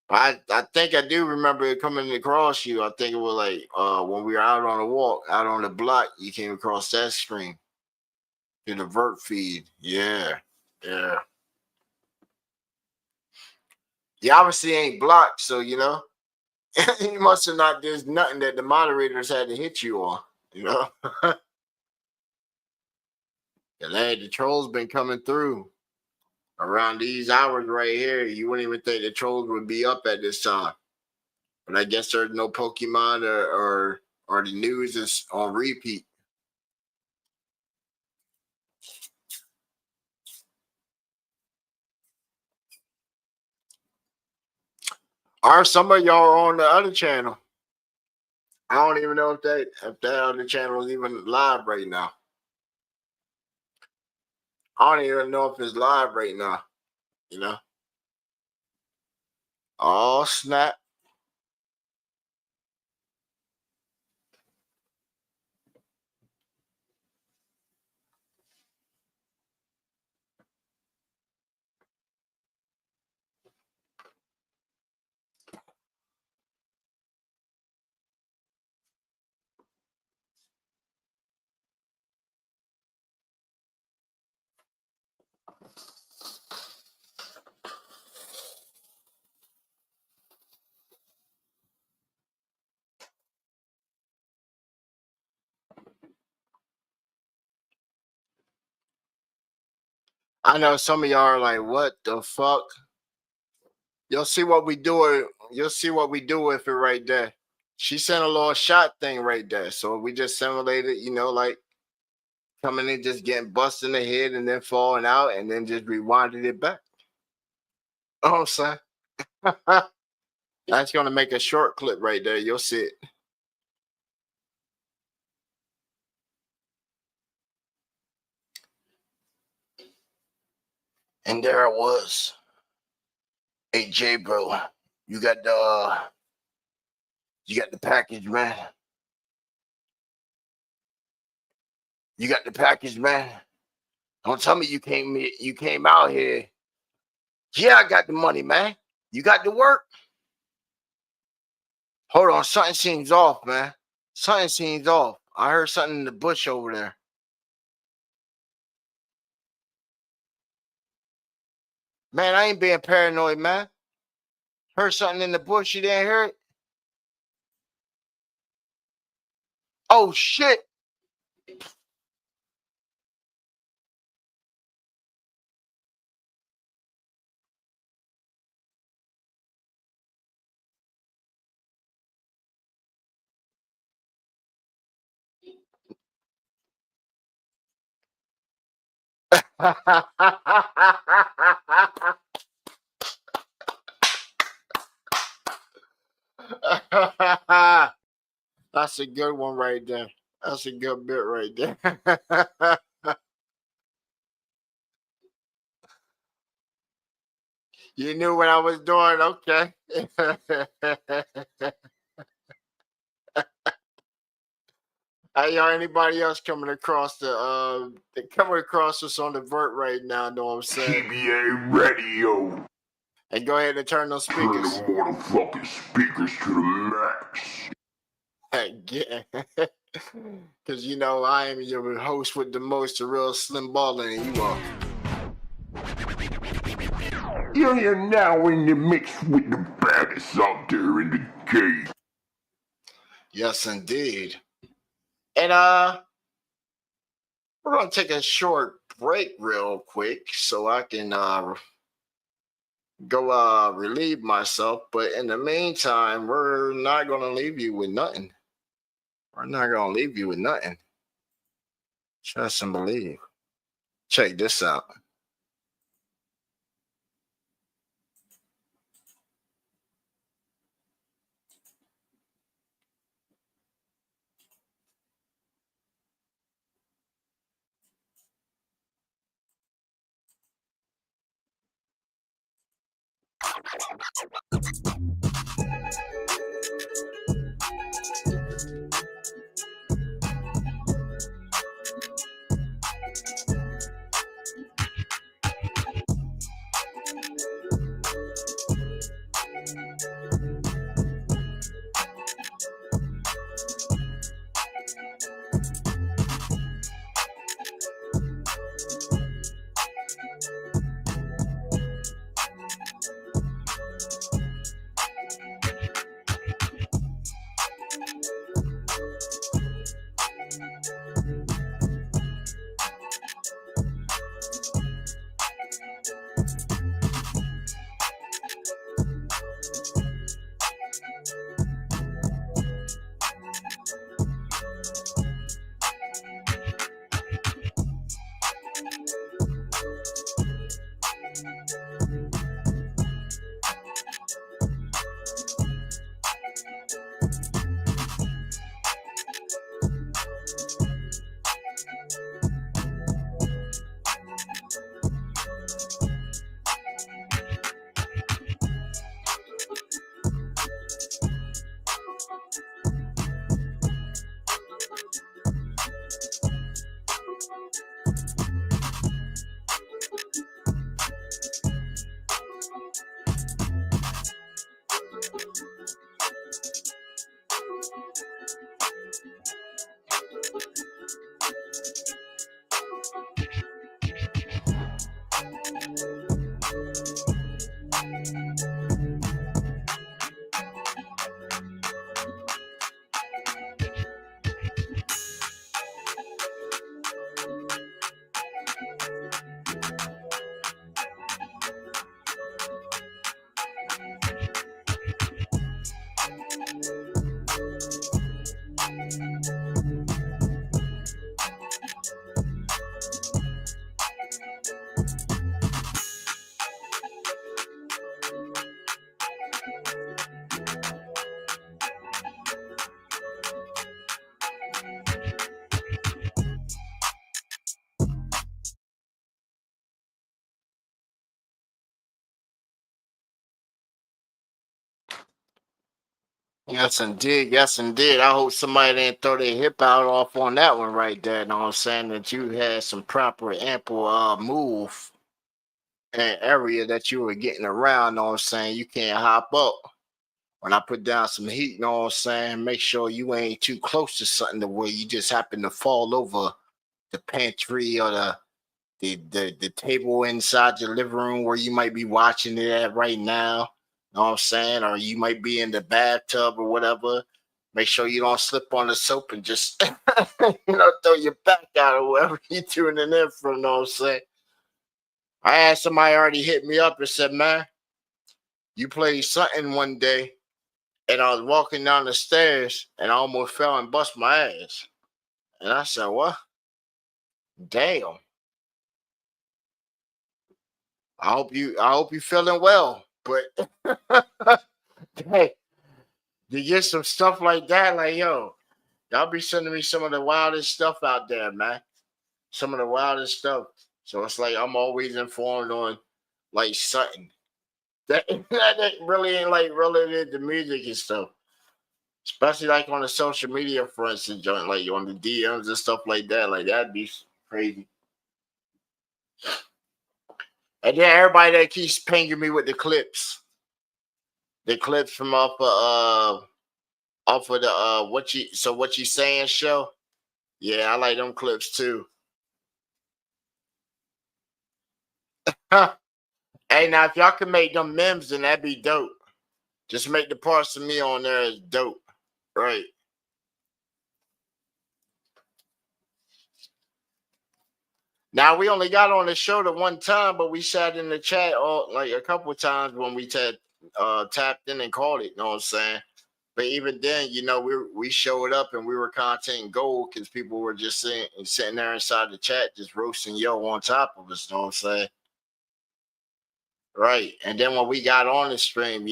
I think I do remember it coming across you. I think it was like when we were out on a walk, out on the block, you came across that screen in the vert feed. Yeah. Yeah. You obviously ain't blocked, so you know. You must have not there's nothing that the moderators had to hit you on, you know. The trolls been coming through around these hours right here. You wouldn't even think the trolls would be up at this time. But I guess there's no Pokemon or the news is on repeat. Or some of y'all are on the other channel. I don't even know if that other channel is even live right now. I don't even know if it's live right now. You know. Oh snap. I know some of y'all are like, what the fuck? You'll see what we do. You'll see what we do with it right there. She sent a little shot thing right there. So we just simulated, you know, like coming in, just getting busted in the head and then falling out and then just rewinded it back. Oh, son. That's going to make a short clip right there. You'll see it. And there I was. Hey, J, bro, you got the package, man. You got the package, man. Don't tell me you came out here. Yeah, I got the money, man. You got the work? Hold on, something seems off, man. Something seems off. I heard something in the bush over there. Man, I ain't being paranoid, man. Heard something in the bush. You didn't hear it? Oh, shit. That's a good one right there. That's a good bit right there. You knew what I was doing, okay. Hey, y'all, anybody else coming across coming across us on the vert right now, know what I'm saying? TBA Radio. And go ahead and turn those Turn the speakers. motherfucking speakers to the max. Yeah. Because, you know, I am your host with the most, the real Slim Ballin', and you are. You're now in the mix with the baddest out there in the game. Yes, indeed. And we're gonna take a short break real quick so I can go relieve myself. But in the meantime, we're not gonna leave you with nothing. We're not gonna leave you with nothing. Trust and believe. Check this out. Yes, indeed. Yes, indeed. I hope somebody didn't throw their hip out off on that one right there. Know what I'm saying? That you had some proper, ample move and area that you were getting around. Know what I'm saying? You can't hop up. When I put down some heat, know what I'm saying? Make sure you ain't too close to something to where you just happen to fall over the pantry or the table inside your living room where you might be watching it at right now. Know what I'm saying? Or you might be in the bathtub or whatever. Make sure you don't slip on the soap and just throw your back out or whatever you're tuning in from. Know what I'm saying? I had somebody already hit me up and said, man, you played something one day and I was walking down the stairs and I almost fell and bust my ass. And I said, what? Damn. I hope you feeling well. But hey, to get some stuff like that, like yo, y'all be sending me some of the wildest stuff out there, man. Some of the wildest stuff. So it's like I'm always informed on like something. That really ain't like related to music and stuff. Especially like on the social media fronts and joint, like on the DMs and stuff like that. Like that'd be crazy. And then everybody that keeps pinging me with the clips from off of the what you saying show. Yeah, I like them clips too. Huh. Hey, now if y'all can make them memes, then that'd be dope. Just make the parts of me on there as dope, right? Now we only got on the show the one time, but we sat in the chat all like a couple of times when we tapped in and called it. You know what I'm saying? But even then, we showed up and we were content gold because people were just sitting there inside the chat, just roasting yo on top of us. You know what I'm saying? Right. And then when we got on the stream,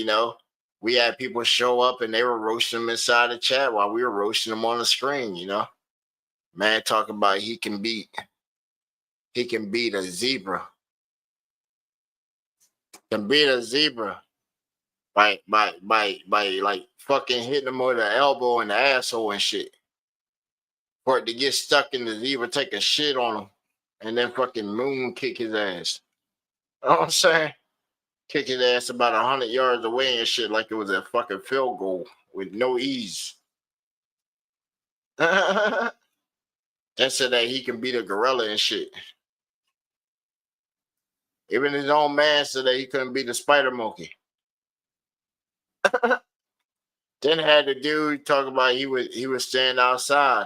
we had people show up and they were roasting them inside the chat while we were roasting them on the screen. Man talking about he can beat a zebra. Can beat a zebra by like fucking hitting him with an elbow in the asshole and shit. For it to get stuck in the zebra, take a shit on him, and then fucking moon kick his ass. You know what I'm saying? Kick his ass about 100 yards away and shit like it was a fucking field goal with no ease. And said that he can beat a gorilla and shit. Even his own man said that he couldn't beat a spider monkey. Then had the dude talk about he was staying outside.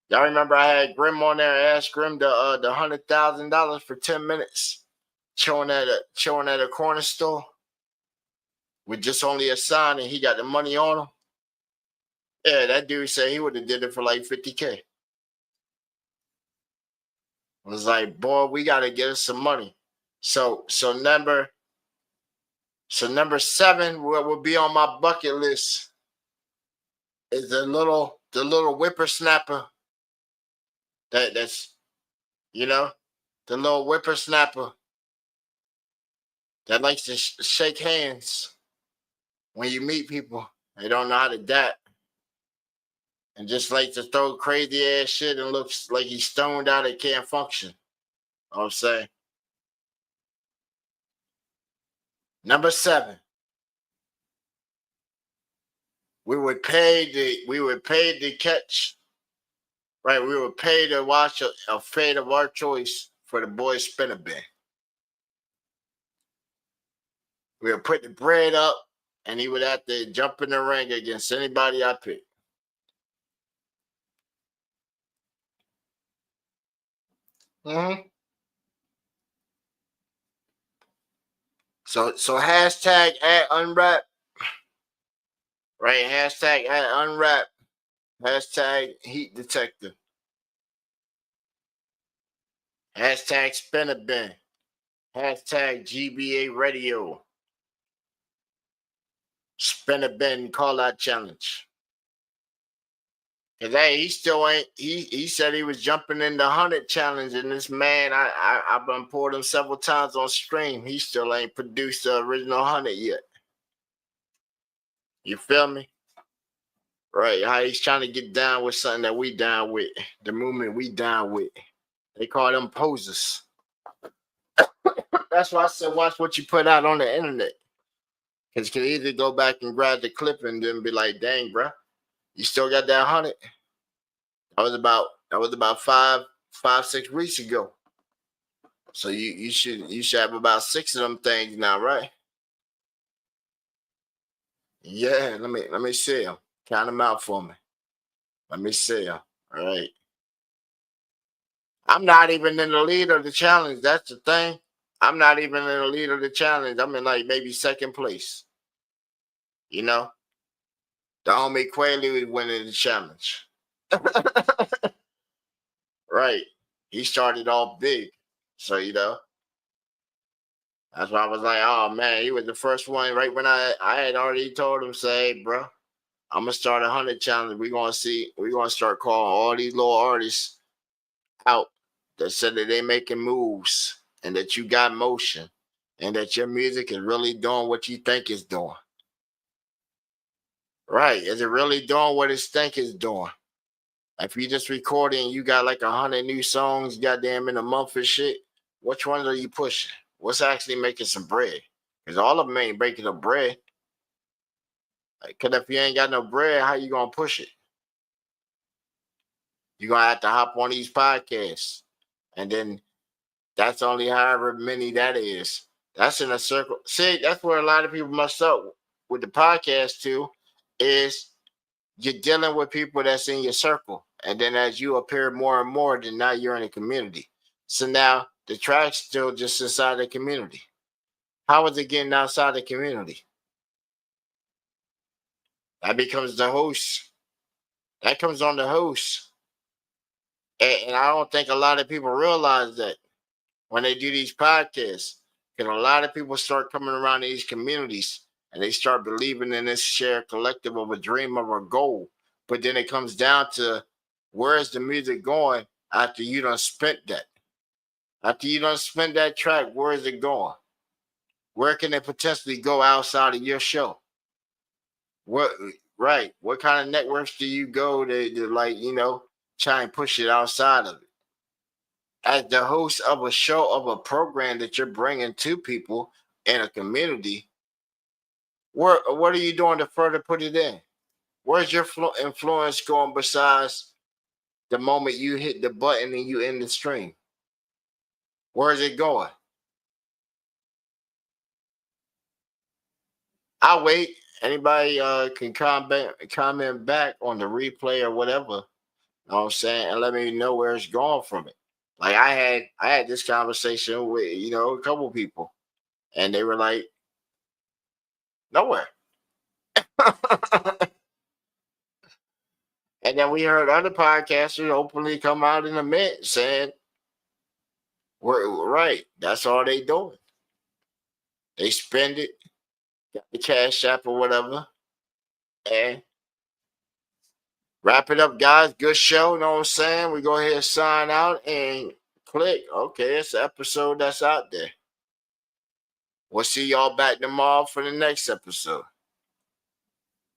Y'all remember I had Grim on there, asked Grim the $100,000 for 10 minutes, showing at a corner store with just only a sign and he got the money on him. Yeah, that dude said he would have did it for like 50K. Was like, boy, we gotta get us some money. So number 7, what will be on my bucket list is the little whippersnapper that's you know the little whippersnapper that likes to shake hands when you meet people. They don't know how to dap and just like to throw crazy ass shit and looks like he's stoned out and can't function. You know what I'm saying? Number 7, we would pay to catch, right? We would pay to watch a fate of our choice for the boys spinner bin. We would put the bread up and he would have to jump in the ring against anybody I pick. Mm-hmm. So hashtag at unwrap, right? Hashtag at unwrap. Hashtag heat detector. Hashtag spinner bin. Hashtag GBA radio. Spinner bin call out challenge. Cause hey, he still ain't. He said he was jumping in the 100 challenge, and this man, I've been poured him several times on stream. He still ain't produced the original 100 yet. You feel me? Right? How he's trying to get down with something that we down with, the movement we down with. They call them posers. That's why I said watch what you put out on the internet. Cause you can either go back and grab the clip and then be like, dang, bro, you still got that 100. That was about 5-6 weeks ago. So you should have about 6 of them things now, right? Yeah, let me see them. Count them out for me. Let me see them. All right. I'm not even in the lead of the challenge. That's the thing. I'm not even in the lead of the challenge. I'm in like maybe second place. You know, the homie Quaalude winning the challenge. Right. He started off big. So, that's why I was like, oh man, he was the first one right when I had already told him, say, hey, bro, I'm gonna start a 100 challenge. We're gonna start calling all these little artists out that said that they making moves and that you got motion and that your music is really doing what you think it's doing. Right. Is it really doing what it think it's doing? If you just recording, you got like 100 new songs, goddamn, in a month and shit. Which ones are you pushing? What's actually making some bread? Because all of them ain't breaking no bread. Because if you ain't got no bread, how you gonna push it? You're gonna have to hop on these podcasts, and then that's only however many that is. That's in a circle. See, that's where a lot of people mess up with the podcast too. Is you're dealing with people that's in your circle, and then as you appear more and more, then now you're in a community. So now the track's still just inside the community. How is it getting outside the community? That becomes the host. That comes on the host. And I don't think a lot of people realize that when they do these podcasts. Because a lot of people start coming around these communities and they start believing in this shared collective of a dream of a goal. But then it comes down to where is the music going after you done spent that? After you done spent that track, where is it going? Where can it potentially go outside of your show? What right? What kind of networks do you go to like, try and push it outside of it? As the host of a show, of a program that you're bringing to people in a community, what are you doing to further put it in? Where's your influence going besides the moment you hit the button and you end the stream? Where is it going? I'll wait. Anybody can comment back on the replay or whatever. You know what I'm saying? And let me know where it's going from it. Like I had this conversation with, a couple people, and they were like, nowhere. And then we heard other podcasters openly come out in a minute saying, we're right, that's all they doing. They spend it, got the cash app or whatever, and wrap it up, guys. Good show, know what I'm saying? We go ahead and sign out and click. Okay, it's an episode that's out there. We'll see y'all back tomorrow for the next episode.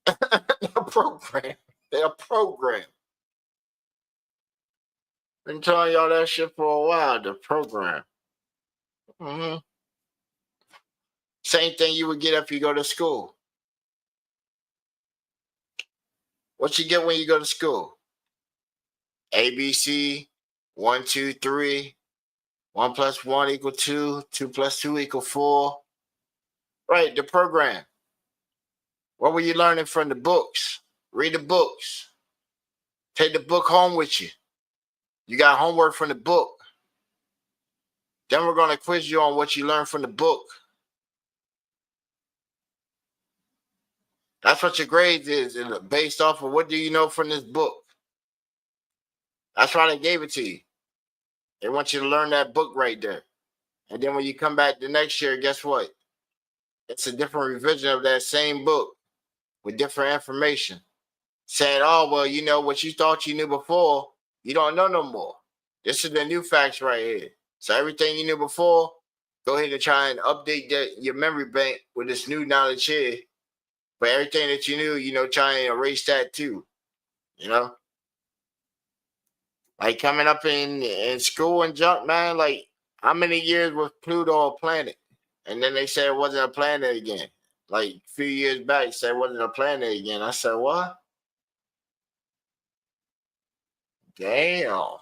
They're program. They're program. Been telling y'all that shit for a while, the program. Mm-hmm. Same thing you would get if you go to school. What you get when you go to school? ABC, 1, 2, 3. 1 plus 1 equal 2. 2 plus 2 equal 4. Right, the program. What were you learning from the books? Read the books. Take the book home with you. You got homework from the book. Then we're going to quiz you on what you learned from the book. That's what your grades is based off of what do you know from this book. That's why they gave it to you. They want you to learn that book right there. And then when you come back the next year, guess what? It's a different revision of that same book with different information. Saying, oh, well, you know, what you thought you knew before, you don't know no more. This is the new facts right here. So everything you knew before, go ahead and try and update your memory bank with this new knowledge here. But everything that you knew, you know, try and erase that too. You know? Like coming up in school and junk, man, like how many years was Pluto a planet? And then they said it wasn't a planet again. Like a few years back, said it wasn't a planet again. I said, what? Damn.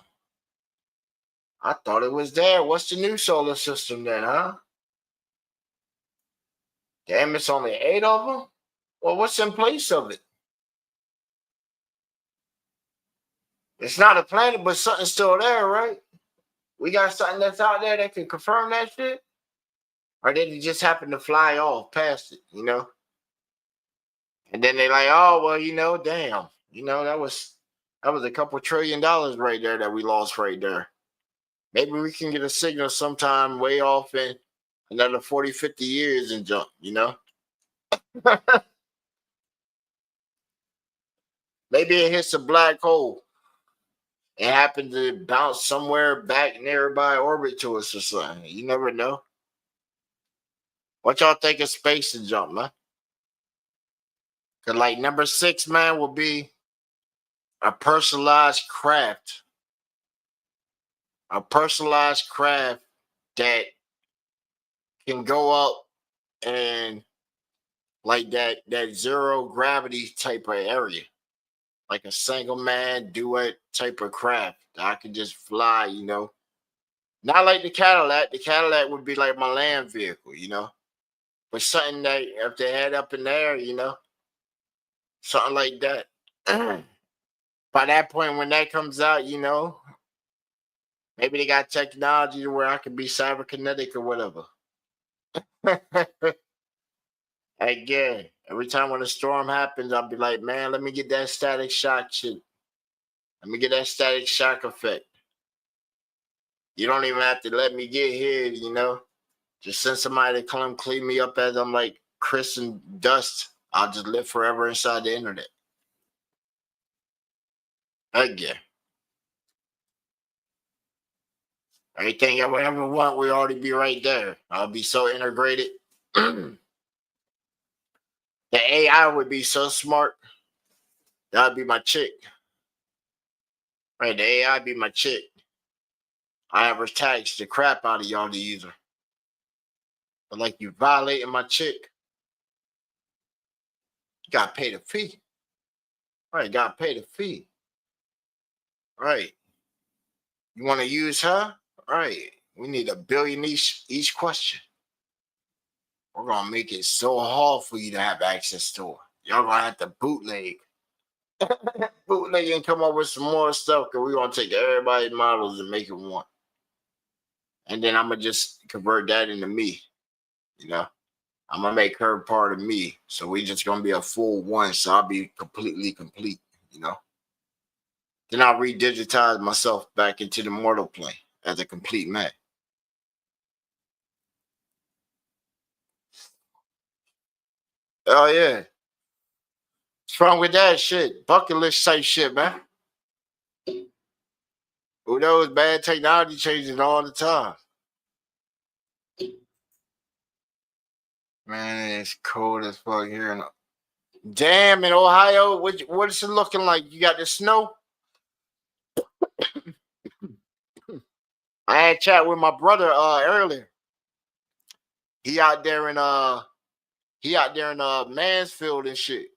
I thought it was there. What's the new solar system then, huh? Damn, it's only 8 of them? Well, what's in place of it? It's not a planet, but something's still there, right? We got something that's out there that can confirm that shit? Or did it just happen to fly off past it, you know? And then they like, oh, well, you know, damn. You know, that was a couple $1 trillion right there that we lost right there. Maybe we can get a signal sometime way off in another 40, 50 years and jump, you know? Maybe it hits a black hole and happens to bounce somewhere back nearby orbit to us or something. You never know. What y'all think of space and jump, man? Cause like number 6, man, will be a personalized craft. A personalized craft that can go up and like that zero gravity type of area. Like a single man duet type of craft that I can just fly, you know. Not like the Cadillac. The Cadillac would be like my land vehicle, you know. But something that if they had up in there, you know, something like that. By that point, when that comes out, you know, maybe they got technology to where I can be cyberkinetic or whatever. Again, every time when a storm happens, I'll be like, man, let me get that static shock shit. Let me get that static shock effect. You don't even have to let me get here, you know. Just send somebody to come clean me up as I'm like Chris and dust. I'll just live forever inside the internet. Again. Everything I would ever want, we already be right there. I'll be so integrated. The AI would be so smart. That would be my chick. Right, the AI be my chick. I average tax the crap out of y'all to use her. But like you violating my chick, you gotta pay the fee. Right, gotta pay the fee. Right. You wanna use her? Right. We need $1 billion each question. We're gonna make it so hard for you to have access to her. Y'all gonna have to bootleg. Bootleg and come up with some more stuff because we're gonna take everybody's models and make it one. And then I'm gonna just convert that into me. You know, I'm gonna make her part of me. So we just gonna be a full one. So I'll be completely complete. You know. Then I re-digitized myself back into the mortal plane as a complete man. Oh yeah. What's wrong with that shit? Bucket list type shit, man. Who knows? Bad technology changes all the time. Man, it's cold as fuck here. Damn, in Ohio, what is it looking like? You got the snow? I had chat with my brother earlier. He out there in Mansfield and shit.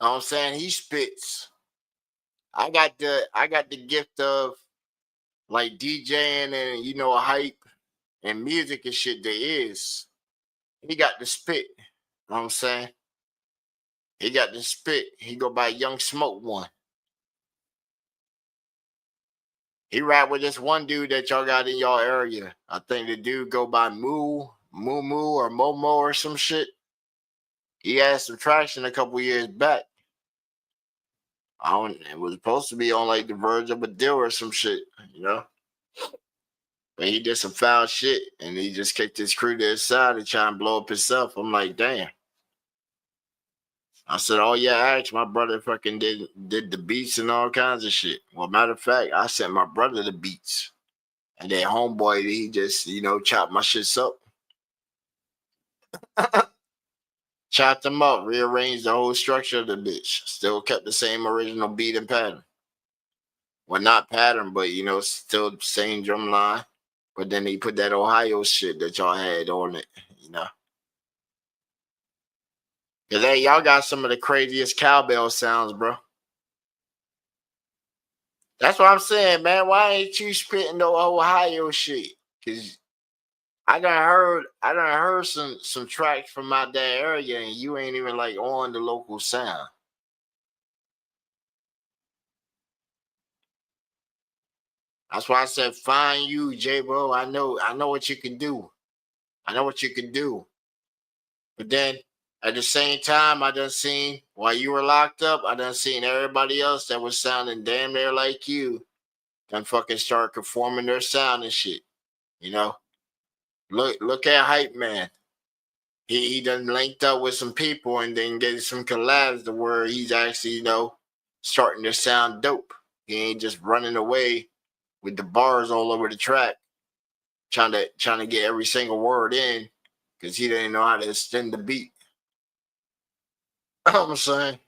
Know what I'm saying? He spits. I got the gift of like DJing and hype and music and shit there is. He got the spit. Know what I'm saying? He got the spit. He go by Young Smoke One. He rap with this one dude that y'all got in y'all area. I think the dude go by Moo or Momo or some shit. He had some traction a couple years back. It was supposed to be on like the verge of a deal or some shit, But he did some foul shit and he just kicked his crew to his side and try and blow up himself. I'm like, damn. I said, oh yeah, actually, my brother fucking did the beats and all kinds of shit. Well, matter of fact, I sent my brother the beats. And then homeboy, he just, chopped my shits up. Chopped them up, rearranged the whole structure of the bitch. Still kept the same original beat and pattern. Well, not pattern, but, still the same drum line. But then he put that Ohio shit that y'all had on it, Cause hey, y'all got some of the craziest cowbell sounds, bro. That's what I'm saying, man. Why ain't you spitting no Ohio shit? Cause I done heard some tracks from out that area, and you ain't even like on the local sound. That's why I said, find you, J-Bro. I know what you can do. I know what you can do. But then at the same time, I done seen while you were locked up, I done seen everybody else that was sounding damn near like you done fucking start conforming their sound and shit. Look at Hype Man. He done linked up with some people and then get some collabs to where he's actually, starting to sound dope. He ain't just running away with the bars all over the track, trying to get every single word in because he didn't know how to extend the beat. I'm saying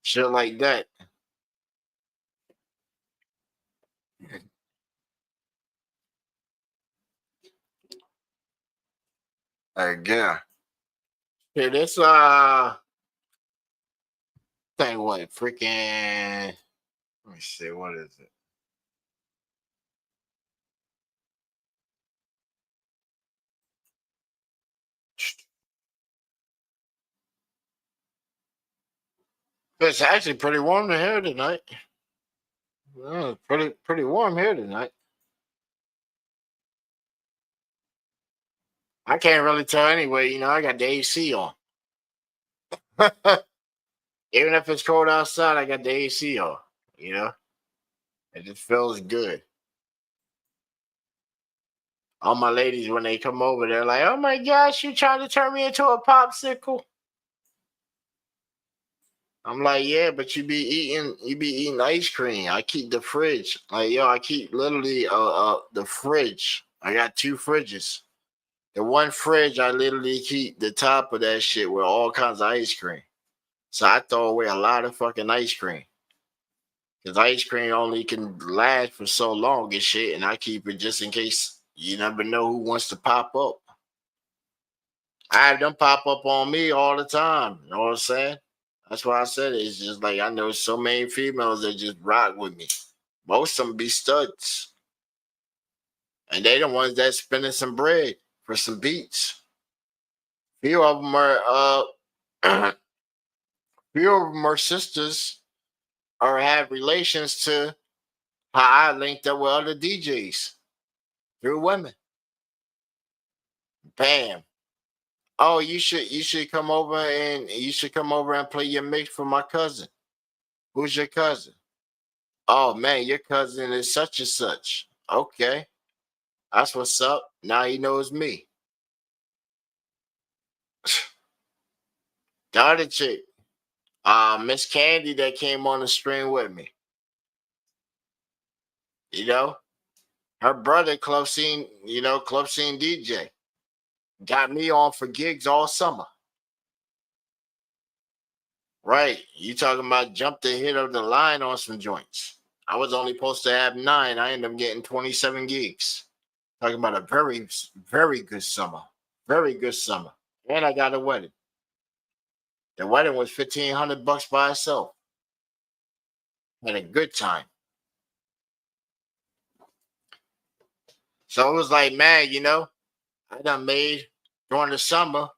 shit like that. Again, here this thing what freaking. Let me see, what is it? It's actually pretty warm in here tonight. Yeah, pretty warm here tonight. I can't really tell anyway. I got the AC on. Even if it's cold outside, I got the AC on. It just feels good. All my ladies, when they come over, they're like, "Oh my gosh, you trying to turn me into a popsicle?" I'm like, "Yeah, but you be eating ice cream. I keep the fridge. Like, yo, I keep literally the fridge. I got 2 fridges. The one fridge, I literally keep the top of that shit with all kinds of ice cream. So I throw away a lot of fucking ice cream. Because ice cream only can last for so long and shit, and I keep it just in case you never know who wants to pop up. I have them pop up on me all the time. You know what I'm saying? That's why I said it. It's just like I know so many females that just rock with me. Most of them be studs. And they the ones that spending some bread for some beats. Few of them are few of them are sisters or have relations to how I linked up with other DJs through women. Bam. Oh, you should come over and play your mix for my cousin. Who's your cousin? Oh man, your cousin is such and such. Okay, that's what's up. Now he knows me. The other chick, Miss Candy, that came on the stream with me. You know, her brother, club scene DJ, got me on for gigs all summer. Right. You talking about jumped ahead of the line on some joints. I was only supposed to have 9. I ended up getting 27 gigs. Talking about a very, very good summer. Very good summer. And I got a wedding. The wedding was $1,500 by itself. Had a good time. So it was like, man, I done made during the summer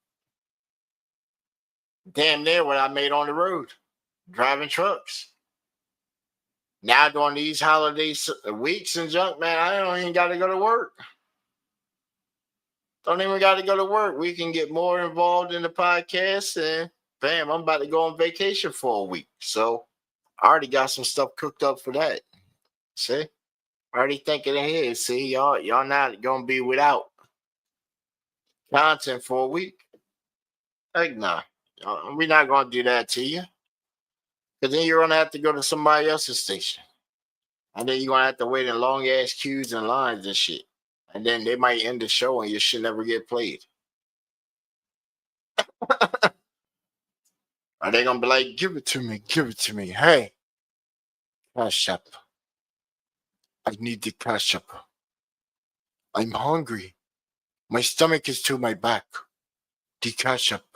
damn near what I made on the road, driving trucks. Now during these holiday weeks and junk, man, I don't even got to go to work. Don't even got to go to work. We can get more involved in the podcast, and bam, I'm about to go on vacation for a week. So I already got some stuff cooked up for that. See, already thinking ahead. See, y'all not gonna be without content for a week. Heck nah, we're not gonna do that to you, because then you're gonna have to go to somebody else's station, and then you're gonna have to wait in long ass queues and lines and shit. And then they might end the show and your shit never get played. Are they gonna be like, give it to me, give it to me? Hey, cash up. I need the cash up. I'm hungry. My stomach is to my back. The cash up.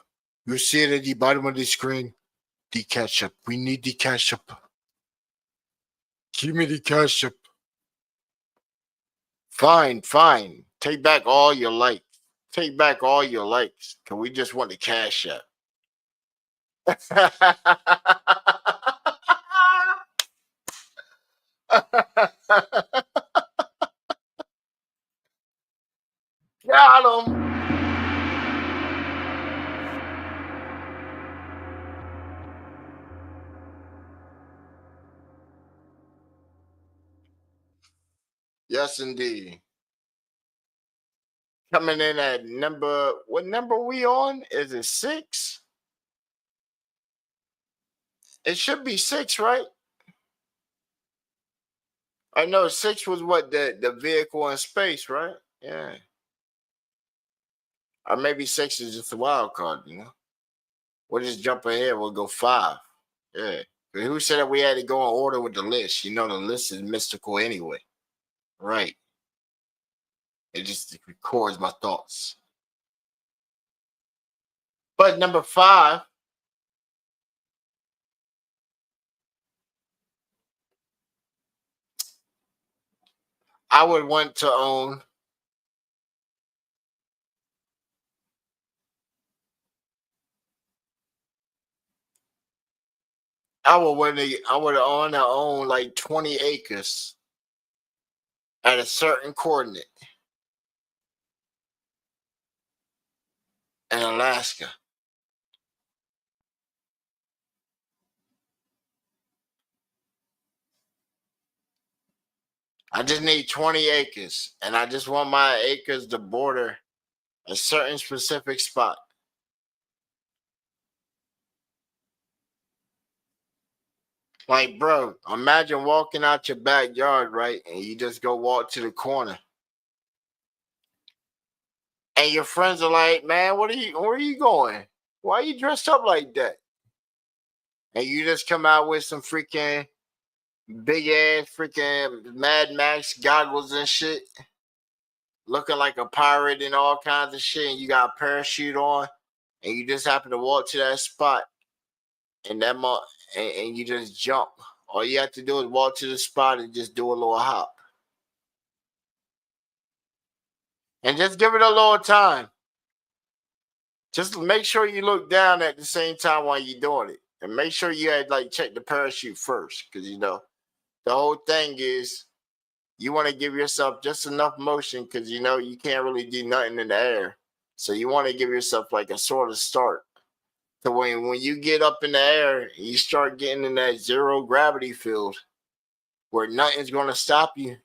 You see it at the bottom of the screen. The cash up. We need the cash up. Give me the cash up. Fine, fine. Take back all your likes. Take back all your likes. Cause we just want the cash up. Got him. Yes, indeed. Coming in at what number we on? Is it 6? It should be 6, right? I know 6 was what the vehicle in space, right? Yeah. Or maybe 6 is just a wild card, We'll just jump ahead. We'll go 5. Yeah. But who said that we had to go in order with the list? The list is mystical anyway. Right. It just records my thoughts. But number 5, I would want to own I would want to own like 20 acres at a certain coordinate in Alaska. I just need 20 acres, and I just want my acres to border a certain specific spot. Like, bro, imagine walking out your backyard, right? And you just go walk to the corner. And your friends are like, man, where are you going? Why are you dressed up like that? And you just come out with some freaking big ass freaking Mad Max goggles and shit, looking like a pirate and all kinds of shit, and you got a parachute on, and you just happen to walk to that spot, and and you just jump. All you have to do is walk to the spot and just do a little hop, and just give it a little time. Just make sure you look down at the same time while you're doing it, and make sure you had check the parachute first, because the whole thing is you want to give yourself just enough motion, because you can't really do nothing in the air. So you want to give yourself like a sort of start. So when you get up in the air, you start getting in that zero gravity field where nothing's going to stop you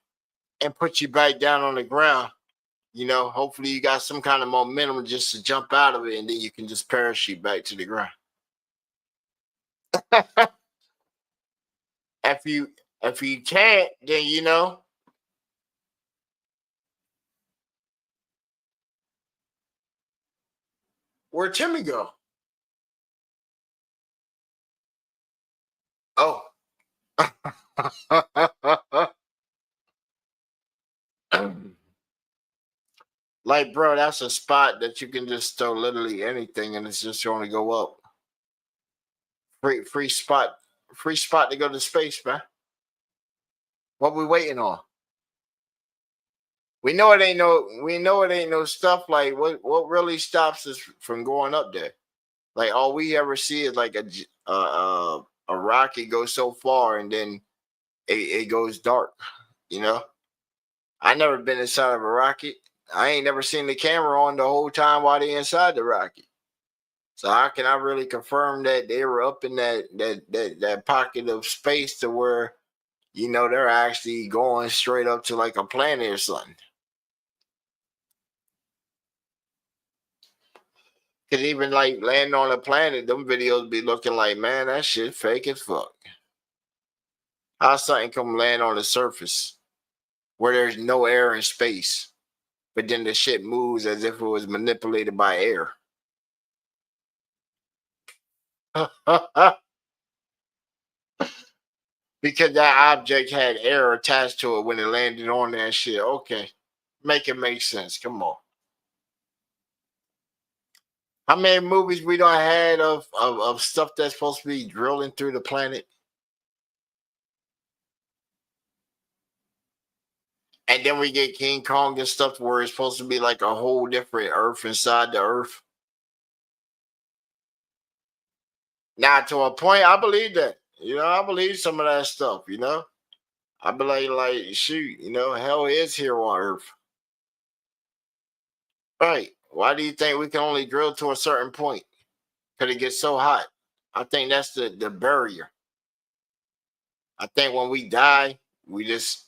and put you back down on the ground. You know, hopefully you got some kind of momentum just to jump out of it, and then you can just parachute back to the ground. if you if you can't, then you know, where'd Timmy go? Oh. Like, bro, that's a spot that you can just throw literally anything and it's just going to go up. Free spot. Free spot to go to space, man. What we waiting on? We know it ain't no stuff like what really stops us from going up there. Like all we ever see is like a rocket go so far and then it goes dark, you know? I never been inside of a rocket. I ain't never seen the camera on the whole time while they inside the rocket. So how can I really confirm that they were up in that pocket of space to where, you know, they're actually going straight up to like a planet or something? Cause even like landing on a planet, them videos be looking like, man, that shit fake as fuck. How something come land on the surface where there's no air and space, but then the shit moves as if it was manipulated by air. Because that object had air attached to it when it landed on that shit. Okay. Make it make sense. Come on. How many movies we done had of stuff that's supposed to be drilling through the planet? And then we get King Kong and stuff where it's supposed to be like a whole different Earth inside the Earth. Now, to a point, I believe that. You know, I believe some of that stuff, you know? I believe, like, shoot, you know, hell is here on Earth. Right. Why do you think we can only drill to a certain point? Because it gets so hot. I think that's the barrier. I think when we die, we just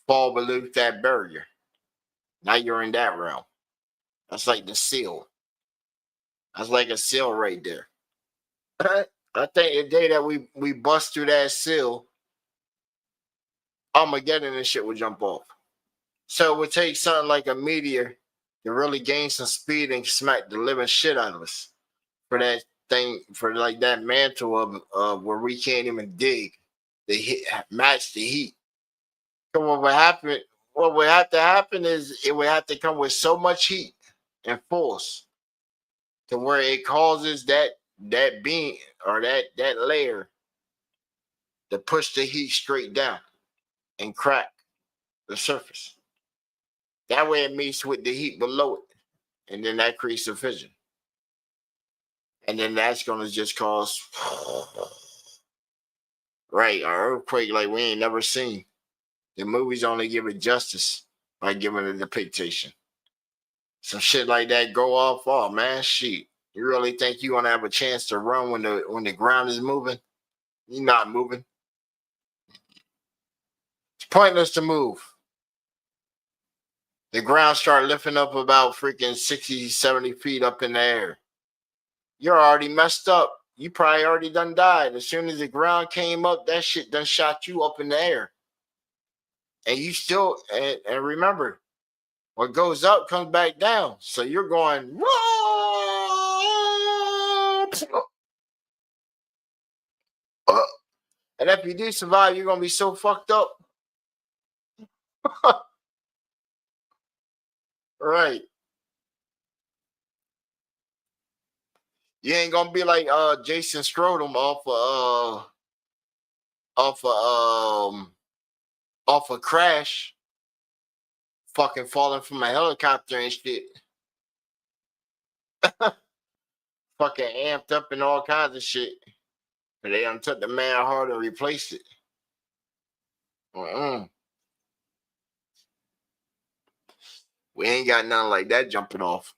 fall beneath that barrier. Now you're in that realm. That's like the seal. That's like a seal right there. I think the day that we bust through that seal, Armageddon and shit would jump off. So it would take something like a meteor to really gain some speed and smack the living shit out of us for that thing, for like that mantle of where we can't even dig the heat, match the heat. So what would happen? What would have to happen is it would have to come with so much heat and force to where it causes that beam or that layer to push the heat straight down and crack the surface. That way it meets with the heat below it. And then that creates a fission. And then that's gonna just cause right, an earthquake like we ain't never seen. The movies only give it justice by giving it depiction. Some shit like that go off, oh man, shit. You really think you're gonna have a chance to run when the ground is moving? You're not moving. It's pointless to move. The ground start lifting up about freaking 60, 70 feet up in the air. You're already messed up. You probably already done died. As soon as the ground came up, that shit done shot you up in the air. And you still, and remember, what goes up comes back down. So you're going, and if you do survive, you're going to be so fucked up. Right. You ain't gonna be like Jason Strodom off of off a Crash, fucking falling from a helicopter and shit. Fucking amped up and all kinds of shit. But they done took the man hard and replaced it. We ain't got nothing like that jumping off.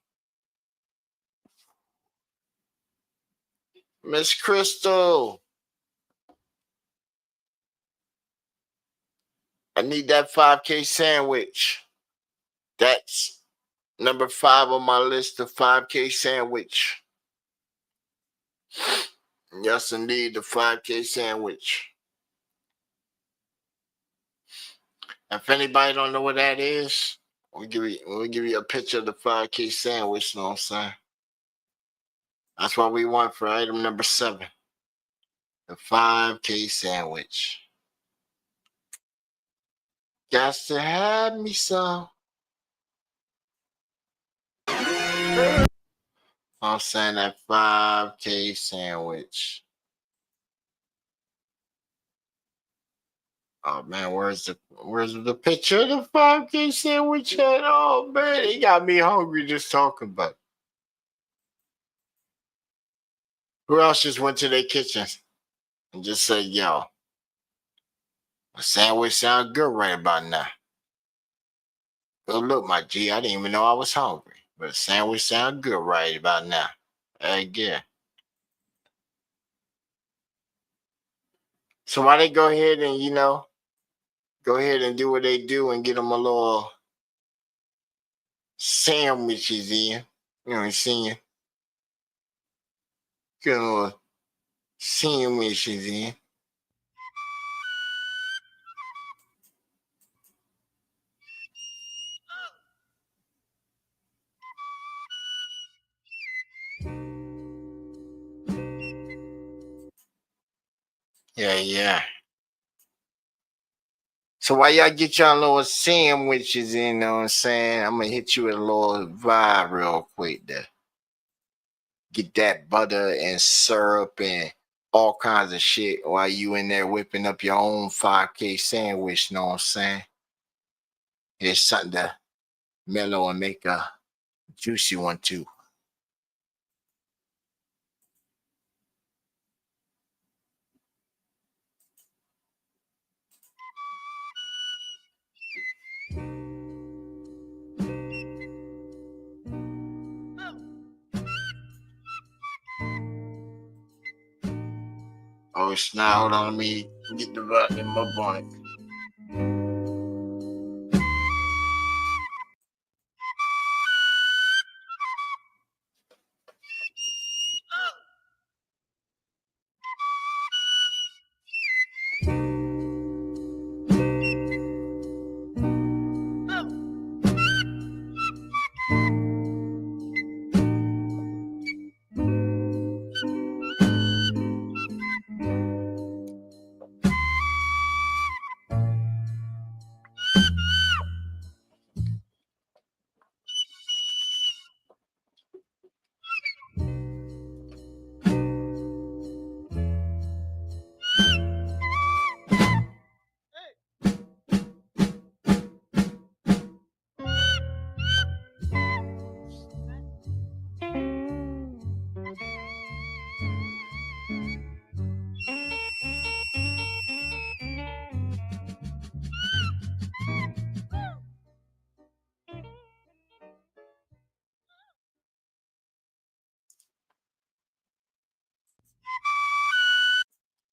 Miss Crystal. I need that 5K sandwich. That's number 5 on my list, the 5K sandwich. Yes, indeed, the 5K sandwich. If anybody don't know what that is, we'll give you a picture of the 5K sandwich, you know what I'm saying? That's what we want for item number 7. The 5K sandwich. Got to have me some. I'm saying that 5K sandwich. Oh man, where's the picture of the 5K sandwich at? Oh man, it got me hungry just talking about it. Who else just went to their kitchens and just said, yo, a sandwich sounds good right about now. Good look, my G. I didn't even know I was hungry. But a sandwich sounds good right about now. Hey, yeah. So why they go ahead and, go ahead and do what they do and get them a little sandwiches in. You know what I'm saying? Get them a little sandwiches in. Yeah, yeah. So while y'all get y'all little sandwiches in, you know what I'm saying? I'm going to hit you with a little vibe real quick there. Get that butter and syrup and all kinds of shit while you in there whipping up your own 5K sandwich, you know what I'm saying? Here's something to mellow and make a juicy one too. Oh, it's not. Hold on, let me get the volume up on it.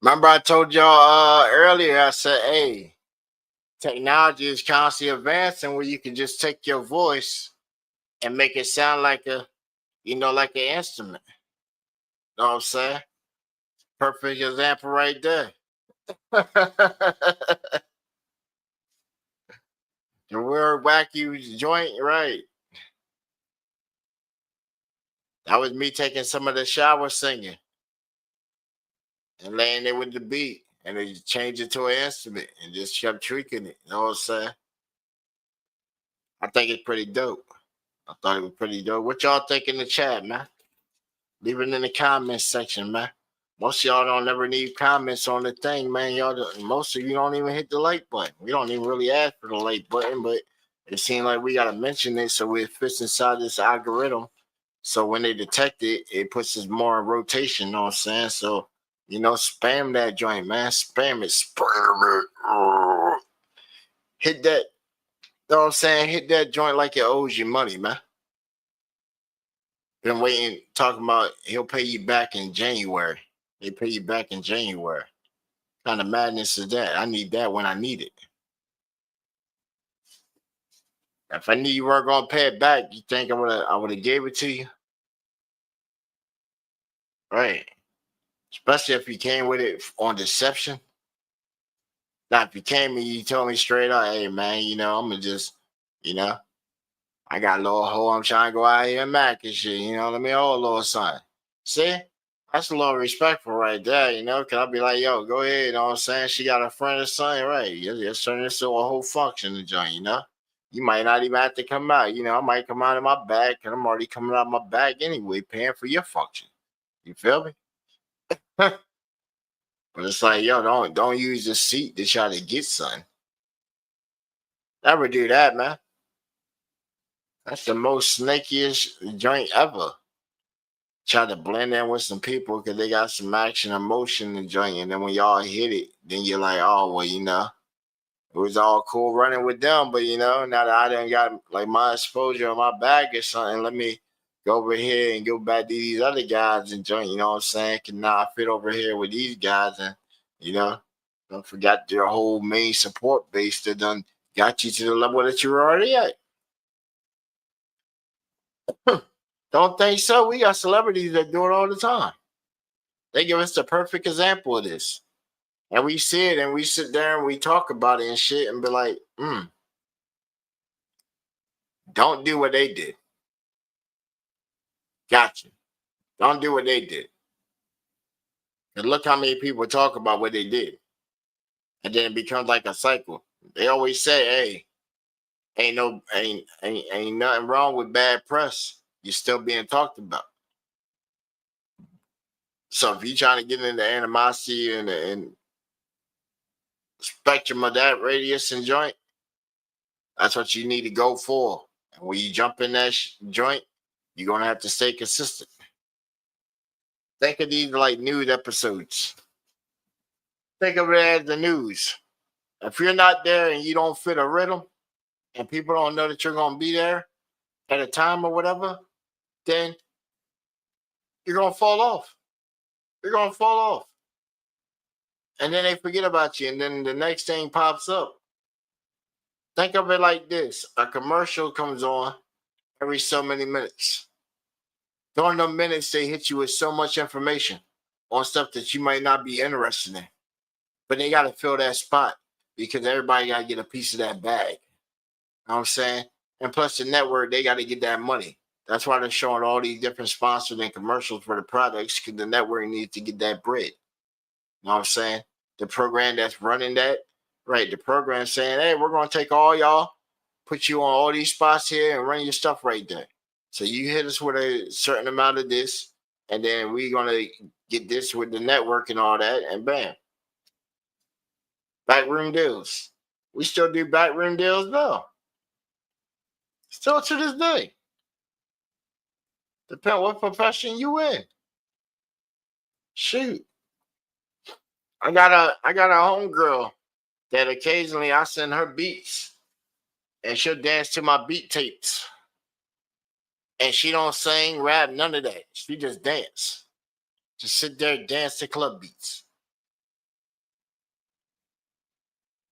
Remember I told y'all earlier, I said, hey, technology is constantly advancing where you can just take your voice and make it sound like like an instrument. Know what I'm saying? Perfect example right there. The word wacky joint, right? That was me taking some of the shower singing and laying it with the beat, and then changed it to an instrument and just kept tweaking it. You know what I'm saying? I think it's pretty dope. I thought it was pretty dope. What y'all think in the chat, man? Leave it in the comments section, man. Most of y'all don't ever need comments on the thing, man. Most of you don't even hit the like button. We don't even really ask for the like button, but it seems like we gotta mention it so it fits inside this algorithm. So when they detect it, it puts us more in rotation. You know what I'm saying? So spam that joint, man. Spam it. Hit that. You know what I'm saying? Hit that joint like it owes you money, man. Been waiting, talking about he'll pay you back in January. They pay you back in January. Kind of madness is that? I need that when I need it. If I knew you weren't gonna pay it back, you think I would have gave it to you? Right. Especially if you came with it on deception. Now, if you came and you told me straight up, hey man, I'm gonna just, you know, I got a little hole, I'm trying to go out here and Mac and shit, let me hold a little something. See? That's a little respectful right there, because I'll be like, yo, go ahead, you know what I'm saying? She got a friend or something, right? Just turn this into a whole function to join, You might not even have to come out, I might come out of my bag, and I'm already coming out of my bag anyway, paying for your function. You feel me? But it's like, yo, don't use the seat to try to get something. Never do that, man. That's the most snakiest joint ever. Try to blend in with some people because they got some action and motion in the joint. And then when y'all hit it, then you're like, oh, well, it was all cool running with them. But, now that I done got like my exposure on my bag or something, let me go over here and go back to these other guys and joint, you know what I'm saying? Can now I fit over here with these guys and, don't forget their whole main support base that done got you to the level that you were already at. Don't think so. We got celebrities that do it all the time. They give us the perfect example of this. And we see it and we sit there and we talk about it and shit and be like, don't do what they did. Gotcha. Don't do what they did. And look how many people talk about what they did. And then it becomes like a cycle. They always say, hey, ain't nothing wrong with bad press. You're still being talked about. So if you're trying to get into animosity and spectrum of that radius and joint, that's what you need to go for. And when you jump in that joint, you're going to have to stay consistent. Think of these like news episodes. Think of it as the news. If you're not there and you don't fit a rhythm and people don't know that you're going to be there at a time or whatever, then you're going to fall off. You're going to fall off. And then they forget about you. And then the next thing pops up. Think of it like this. A commercial comes on every so many minutes. During the minutes, they hit you with so much information on stuff that you might not be interested in. But they got to fill that spot because everybody got to get a piece of that bag. You know what I'm saying? And plus the network, they got to get that money. That's why they're showing all these different sponsors and commercials for the products because the network needs to get that bread. You know what I'm saying? The program that's running that, right? The program saying, hey, we're going to take all y'all, put you on all these spots here and run your stuff right there. So you hit us with a certain amount of this, and then we're going to get this with the network and all that, and bam. Backroom deals. We still do backroom deals now. Still to this day. Depend what profession you in. Shoot. I got a homegirl that occasionally I send her beats and she'll dance to my beat tapes. And she don't sing, rap, none of that. She just dance. Just sit there and dance to club beats.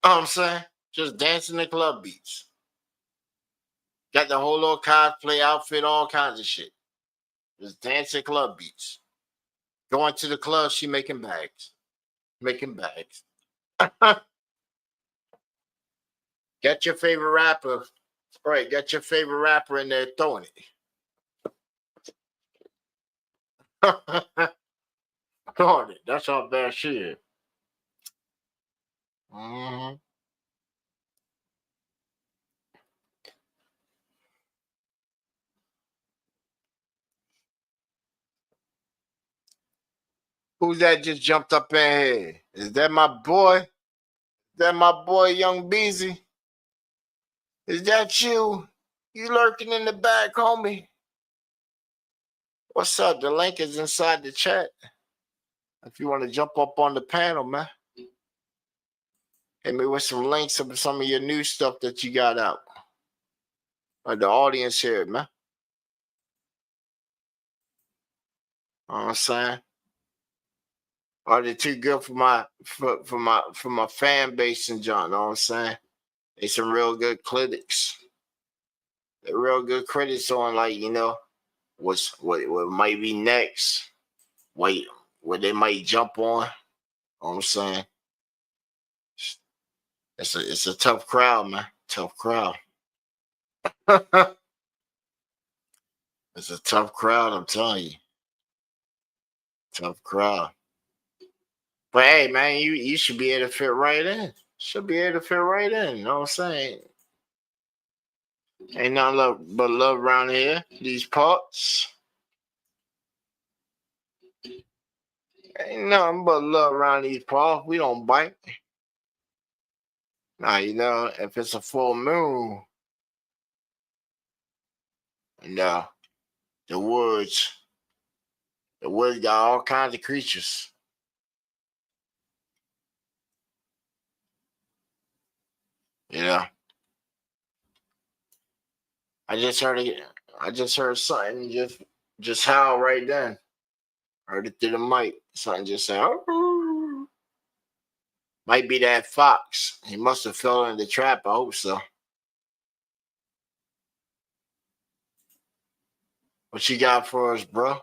You know what I'm saying? Just dancing to club beats. Got the whole little cosplay outfit, all kinds of shit. Just dancing club beats. Going to the club, she making bags. Making bags. Get your favorite rapper. Right, get your favorite rapper in there throwing it. Throwing it. That's how bad she is. Mm-hmm. Who's that just jumped up in here? Is that my boy? Is that my boy, Young Beezy? Is that you? You lurking in the back, homie? What's up? The link is inside the chat. If you want to jump up on the panel, man. Hit me with some links of some of your new stuff that you got out. Or the audience here, man. what I'm saying? Are they too good for my fan base and John? Know what I'm saying? They some real good critics. They're real good critics on like, you know, what might be next. What they might jump on. Know what I'm saying? It's a tough crowd, man. Tough crowd. It's a tough crowd, I'm telling you. Tough crowd. But hey, man, you should be able to fit right in. Should be able to fit right in. You know what I'm saying? Ain't nothing but love around here. These parts. Ain't nothing but love around these parts. We don't bite. Now, you know, if it's a full moon, and the woods got all kinds of creatures. Yeah. I just heard something just howl right then. Heard it through the mic. Something just said, oh. Might be that fox. He must have fell in the trap. I hope so. What you got for us, bro?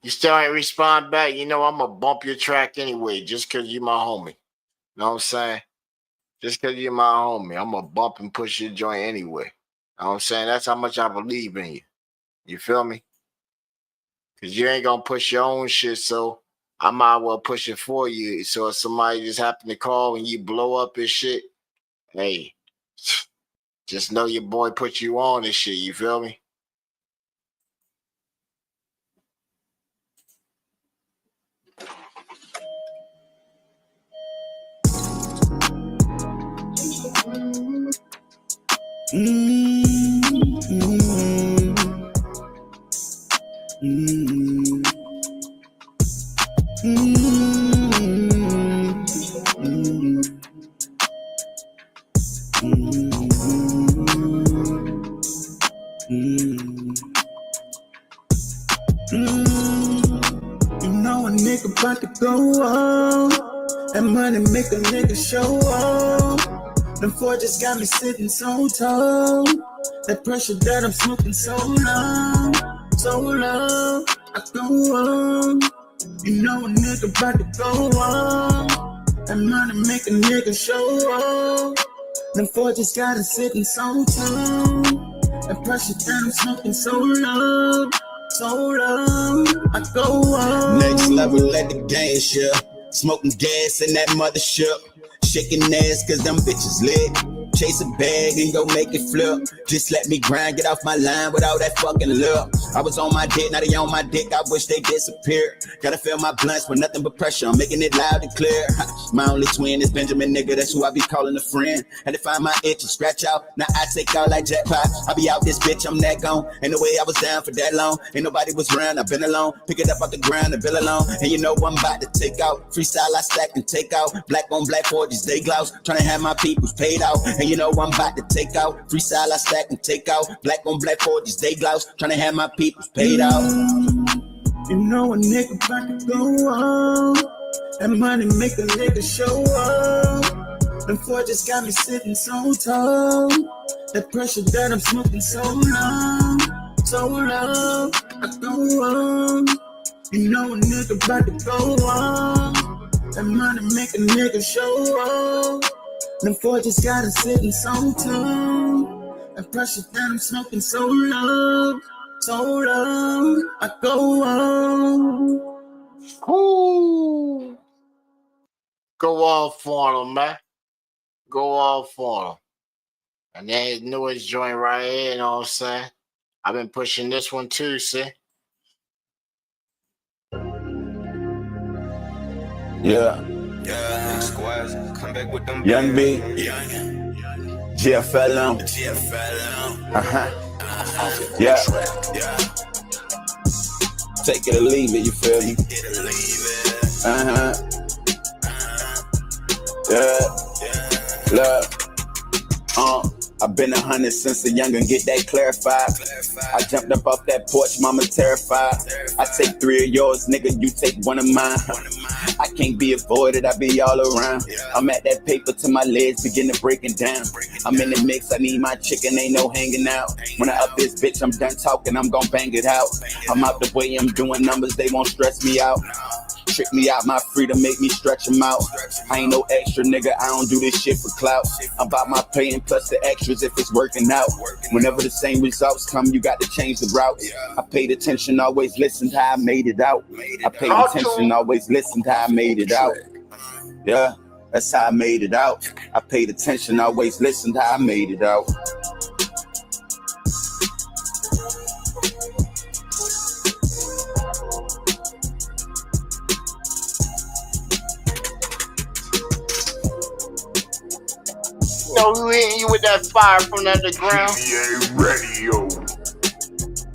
You still ain't respond back. You know I'm going to bump your track anyway just because you my homie. Know what I'm saying? Just because you're my homie. I'm going to bump and push your joint anyway. Know what I'm saying? That's how much I believe in you. You feel me? Because you ain't going to push your own shit, so I might well push it for you. So if somebody just happen to call and you blow up his shit, hey, just know your boy put you on and shit. You feel me? You know a nigga about to go on. That money make a nigga show off. The forges got me sitting so tall. That pressure that I'm smoking so long. I go on. You know a nigga about to go on. That money make a nigga show off. The forges got me sitting so tall. That pressure that I'm smoking so long. I go on. Next level at the game shift. Smoking gas in that mothership. Shaking ass cause them bitches lit. Chase a bag and go make it flip. Just let me grind, get off my line without that fucking lip. I was on my dick, now they on my dick, I wish they disappeared. Gotta fill my blunts with nothing but pressure, I'm making it loud and clear. My only twin is Benjamin, nigga, that's who I be calling a friend. Had to find my itch and scratch out, now I take out like jackpot. I be out this bitch, I'm that gone. Ain't no way I was down for that long. Ain't nobody was around, I've been alone. Pick it up off the ground and bill alone. And you know I'm about to take out. Freestyle I stack and take out. Black on black forges, they glouse. Tryna have my peoples paid out. And you know I'm about to take out. Freestyle I stack and take out. Black on black forges, they glouse. Tryna have my peoples paid out. You know a nigga about to go on. That money make a nigga show up. The forges got me sitting so tall. That pressure that I'm smoking so long. I go on. You know a nigga about to go on. That money make a nigga show up. The forges got me sitting so tall. That pressure that I'm smoking so long. I go on. Ooh. Go off on them, man. Go off on them. And then newest joint right here, you know what I'm saying? I've been pushing this one too, see? Yeah. Young B. GFL. Yeah. Take it or leave it, you feel me? Yeah. Look. I've been 100 since a youngin', get that clarified. I jumped up off that porch, mama terrified. I take 3 of yours, nigga, you take 1 of mine. I can't be avoided, I be all around. I'm at that paper till my legs begin to breaking down. I'm in the mix, I need my chicken, ain't no hanging out. When I up this bitch, I'm done talking, I'm gon' bang it out. I'm out the way, I'm doing numbers, they won't stress me out. Trick me out my freedom, make me stretch them out. I ain't no extra nigga, I don't do this shit for clout. I'm about my pay and plus the extras if it's working out. Whenever the same results come, you got to change the route. I paid attention, always listened how I made it out. I paid attention, always listened how I made it out. Yeah, that's how I made it out. I paid attention, always listened how I made it out. No, who hitting you with that fire from underground? GBA radio.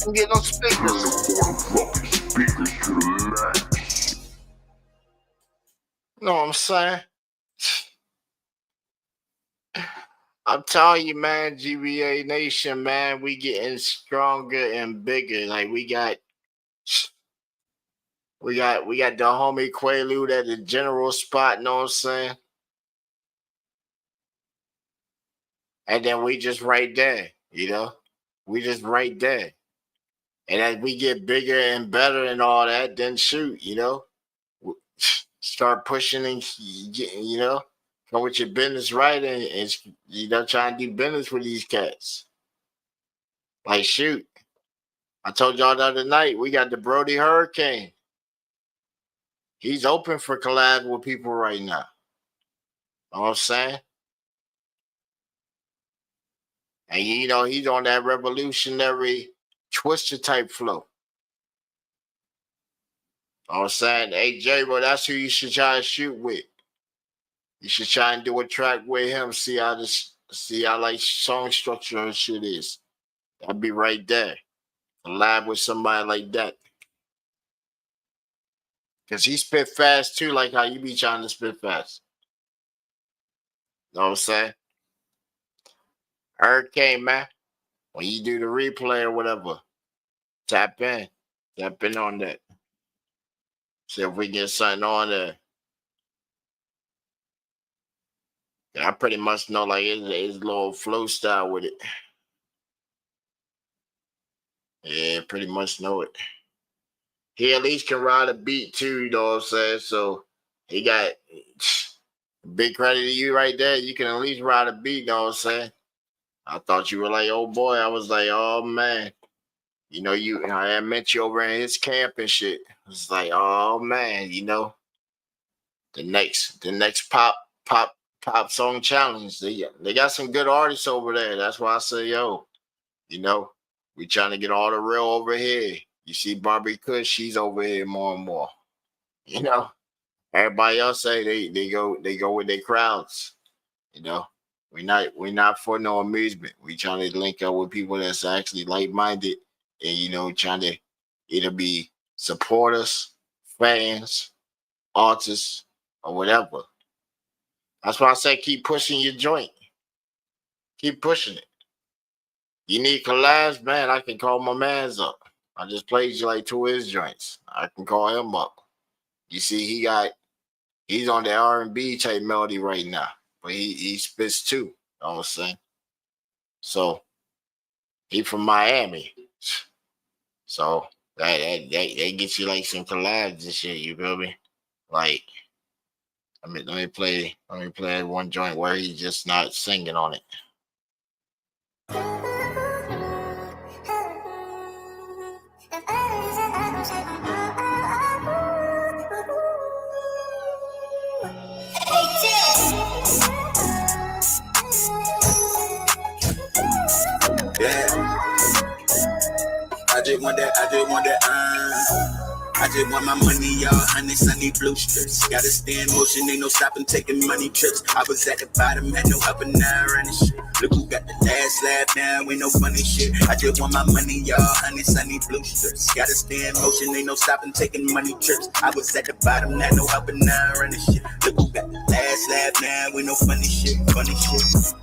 I'm getting those Turn speakers. the motherfucking speakers to the max. Know what I'm saying? I'm telling you, man, GBA Nation, man, we getting stronger and bigger. Like we got the homie Quaalude at the general spot, know what I'm saying? And then we just right there, you know? We just right there. And as we get bigger and better and all that, then shoot, you know? Start pushing and, you know? Come with your business right and you know, trying to do business with these cats. Like, shoot. I told y'all the other night, we got the Brody Hurricane. He's open for collab with people right now. Know what I'm saying? And you know, he's on that revolutionary twister type flow. Know what I'm saying? Hey, J-Bo, that's who you should try to shoot with. You should try and do a track with him, see how like song structure and shit is. I'll be right there. Collab with somebody like that. Because he spit fast too, like how you be trying to spit fast. Know what I'm saying? Hurricane, man. When you do the replay or whatever, tap in on that. See if we get something on there. I pretty much know like his little flow style with it. Yeah, pretty much know it. He at least can ride a beat too, you know what I'm saying? So he got big credit to you right there. You can at least ride a beat, you know what I'm saying? I thought you were like, oh boy. I was like, oh man. You know, I met you over in his camp and shit. It's like, oh man, you know. The next pop song challenge. They got some good artists over there. That's why I say, yo, you know, we trying to get all the real over here. You see Barbie Kush, she's over here more and more. You know, everybody else say they go with their crowds. You know, we're not for no amusement. We trying to link up with people that's actually like-minded and, you know, trying to either be supporters, fans, artists, or whatever. That's why I say keep pushing your joint. Keep pushing it. You need collabs, man, I can call my mans up. I just played you like 2 of his joints. I can call him up. You see, he's on the R&B type melody right now. But he spits too. You know what I'm saying? So he from Miami. So that gets you like some collabs and shit, you feel me? Like, let me play one joint where he's just not singing on it. Yeah. I just want my money, y'all, honey, sunny blue strips. Gotta stay in motion, ain't no stopping, taking money trips. I was at the bottom, had no up and down, running shit. Look who got the last laugh now, ain't no funny shit. I just want my money, y'all, honey, sunny blue strips. Gotta stay in motion, ain't no stopping, taking money trips. I was at the bottom, had no up and down, running shit. Look who got the last last laugh now with no funny shit, funny shit.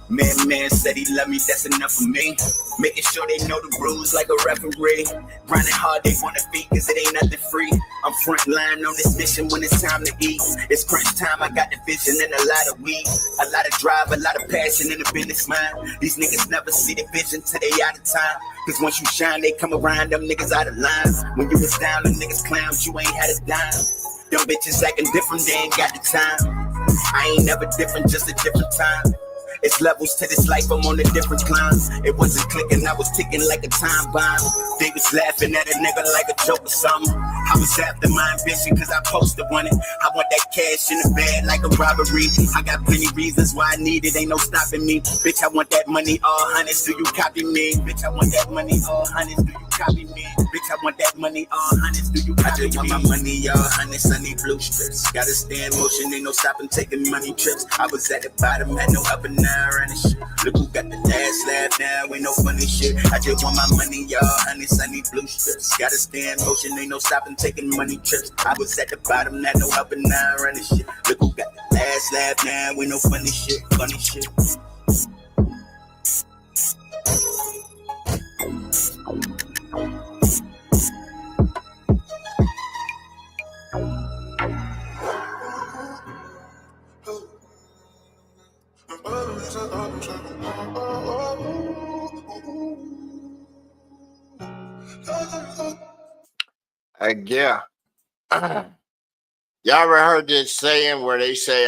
Man said he love me, that's enough for me. Making sure they know the rules like a referee. Grinding hard, they wanna beat, cause it ain't nothing free. I'm front line on this mission when it's time to eat. It's crunch time, I got the vision and a lot of weed. A lot of drive, a lot of passion in the business mind. These niggas never see the vision till they out of time. Cause once you shine, they come around, them niggas out of line. When you was down, them niggas clowns, you ain't had a dime. Them bitches acting different, they ain't got the time. I ain't never different, just a different time. It's levels to this life, I'm on a different climb. It wasn't clicking, I was ticking like a time bomb. They was laughing at a nigga like a joke or something. I was after my ambition cause I posted on it. I want that cash in the bag like a robbery. I got plenty reasons why I need it, ain't no stopping me. Bitch, I want that money, all hundreds, do you copy me? Bitch, I want that money, all hundreds, do you copy me? Bitch, I want that money, all hundreds, do you copy me? I just want my money, all hundreds, I need blue strips. Gotta stay in motion, ain't no stopping, taking money trips. I was at the bottom, had no up and down. Look who got the last laugh now, ain't no funny shit. I just want my money, y'all, honey, sunny blue strips. Gotta stay in motion, ain't no stopping, taking money trips. I was at the bottom, not no up and down running shit. Look who got the last laugh now, ain't no funny shit, funny shit. Yeah. Y'all ever heard this saying where they say,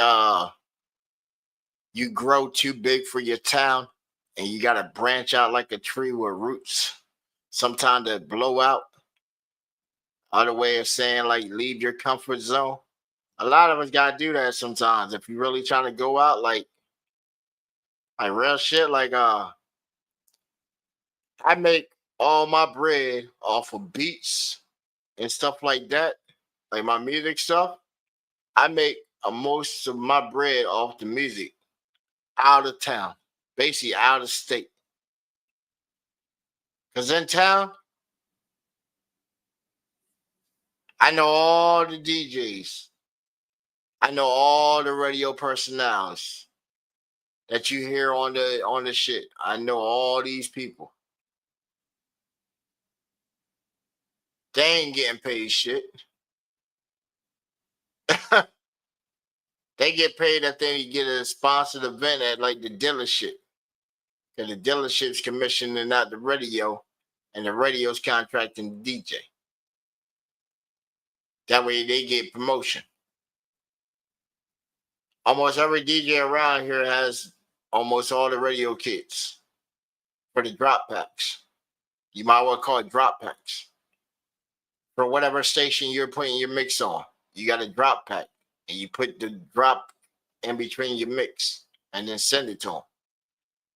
you grow too big for your town and you got to branch out like a tree with roots? Sometimes they blow out. Other way of saying, like, leave your comfort zone. A lot of us got to do that sometimes. If you really trying to go out, like real shit, like, I make all my bread off of beats and stuff like that, like my music stuff. I make most of my bread off the music out of town, basically out of state. Because in town, I know all the DJs. I know all the radio personalities that you hear on the shit. I know all these people. They ain't getting paid shit. They get paid if they get a sponsored event at like the dealership. Because the dealership's commissioning out the radio and the radio's contracting the DJ. That way they get promotion. Almost every DJ around here has almost all the radio kits for the drop packs. You might well call it drop packs. For whatever station you're putting your mix on, you got a drop pack. And you put the drop in between your mix and then send it to them.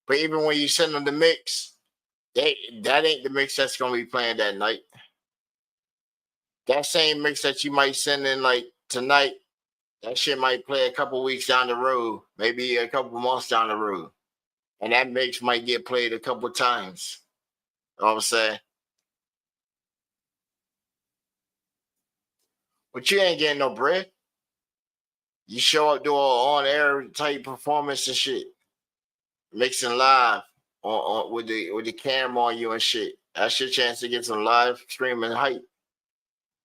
But even when you send them the mix, that ain't the mix that's going to be playing that night. That same mix that you might send in like tonight, that shit might play a couple weeks down the road, maybe a couple months down the road. And that mix might get played a couple times. You know what I'm saying? But you ain't getting no bread. You show up, do an on-air type performance and shit. Mixing live on with the camera on you and shit. That's your chance to get some live streaming hype.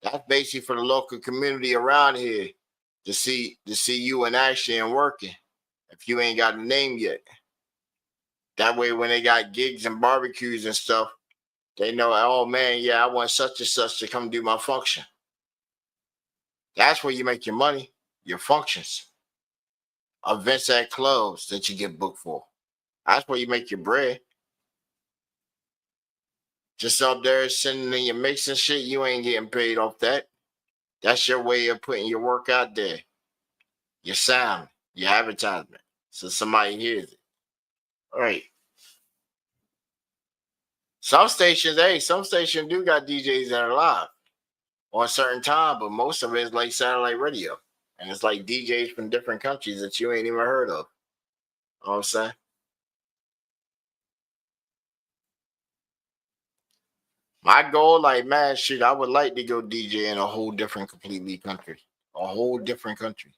That's basically for the local community around here to see you in action and working. If you ain't got a name yet, that way when they got gigs and barbecues and stuff, they know, oh man, yeah, I want such and such to come do my function. That's where you make your money, your functions. Events at clubs that you get booked for. That's where you make your bread. Just up there sending in your mix and shit, you ain't getting paid off that. That's your way of putting your work out there. Your sound, your advertisement. So somebody hears it. All right. Some stations do got DJs that are live on a certain time, but most of it is like satellite radio. And it's like DJs from different countries that you ain't even heard of. You know what I'm saying? My goal, like, man, shit, I would like to go DJ in a whole different, completely country. A whole different country.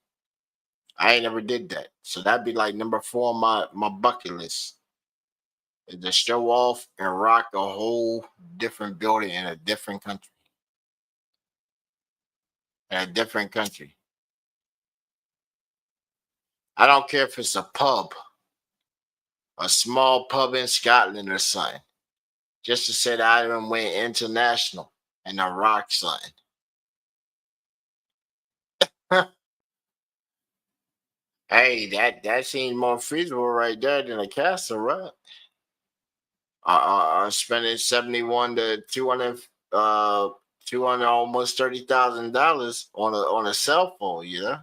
I ain't never did that. So that'd be like number 4 on my bucket list. Is to show off and rock a whole different building in a different country. In a different country. I don't care if it's a pub, a small pub in Scotland or something. Just to say that I even went international and I rock something. Hey, that seems more feasible right there than a castle, right? Spending 71 to 200, 200 almost $30,000 on a cell phone, you know,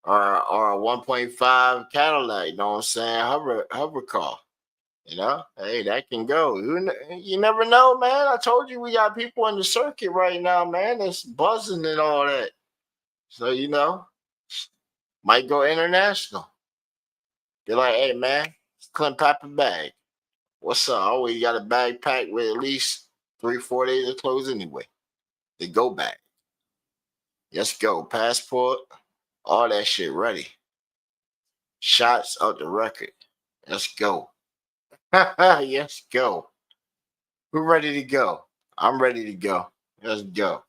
or a 1.5 Cadillac. You know what I'm saying? Hover car. You know, hey, that can go. You never know, man. I told you we got people in the circuit right now, man. That's buzzing and all that. So you know, might go international. Be like, hey, man, Clint Papa bag. What's up? I always got a bag packed with at least 3-4 days of clothes anyway. The go bag. Let's go. Passport, all that shit ready. Shots out the record. Let's go. Let's go. Who ready to go? I'm ready to go. Let's go.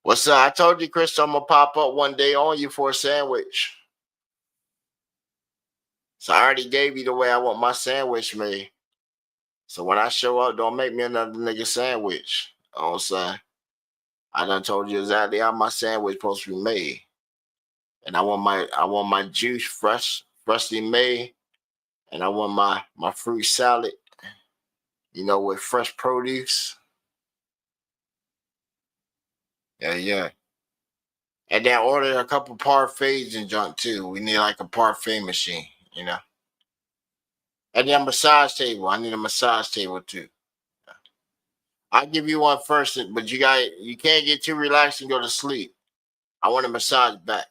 What's up? I told you, Chris, I'm gonna pop up one day on you for a sandwich. So I already gave you the way I want my sandwich made. So when I show up, don't make me another nigga sandwich. You know what I'm saying? I done told you exactly how my sandwich supposed to be made. And I want my juice freshly made. And I want my fruit salad, you know, with fresh produce. Yeah. And then order a couple parfaits and junk too. We need like a parfait machine, you know. And then massage table. I need a massage table too. I'll give you one first, but you can't get too relaxed and go to sleep. I want a massage back.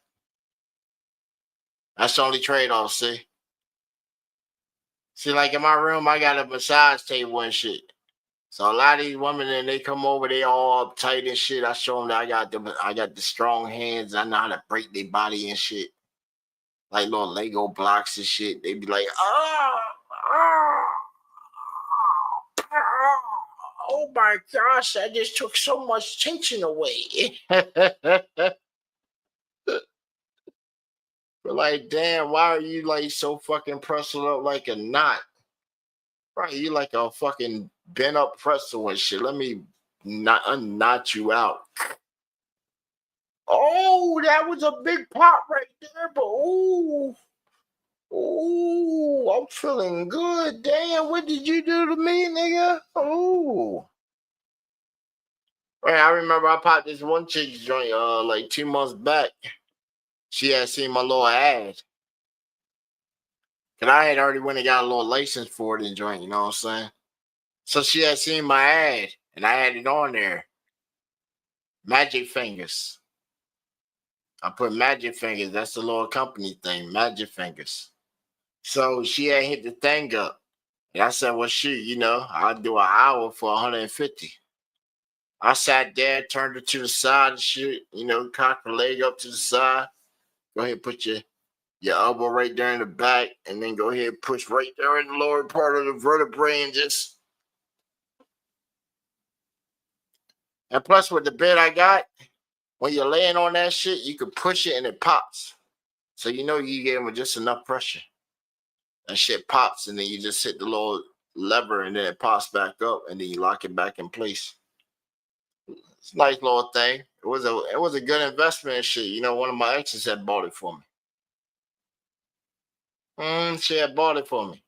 That's the only trade-off, see? See, like in my room, I got a massage table and shit. So a lot of these women, and they come over, they all uptight and shit. I show them that I got the strong hands. I know how to break their body and shit. Like little Lego blocks and shit. They be like, oh my gosh, I just took so much tension away. But like, damn, why are you like so fucking pressing up like a knot? Right, you like a fucking bent up pretzel and shit. Let me not unknot you out. Oh, that was a big pop right there, but ooh, I'm feeling good. Damn, what did you do to me, nigga? Ooh. Right, I remember I popped this one chick's joint like 2 months back. She had seen my little ad. Cause I had already went and got a little license for it and joint, you know what I'm saying? So she had seen my ad and I had it on there. Magic Fingers. I put Magic Fingers. That's the little company thing, Magic Fingers. So she had hit the thing up. And I said, well, shoot, you know, I'll do an hour for 150. I sat there, turned her to the side and shit, you know, cocked her leg up to the side. Go ahead, put your elbow right there in the back, and then go ahead and push right there in the lower part of the vertebrae and just. And plus, with the bed I got, when you're laying on that shit, you can push it and it pops. So you know you gave them just enough pressure. That shit pops, and then you just hit the little lever, and then it pops back up, and then you lock it back in place. It's a nice little thing. It was a good investment and shit. You know, one of my exes had bought it for me. She had bought it for me.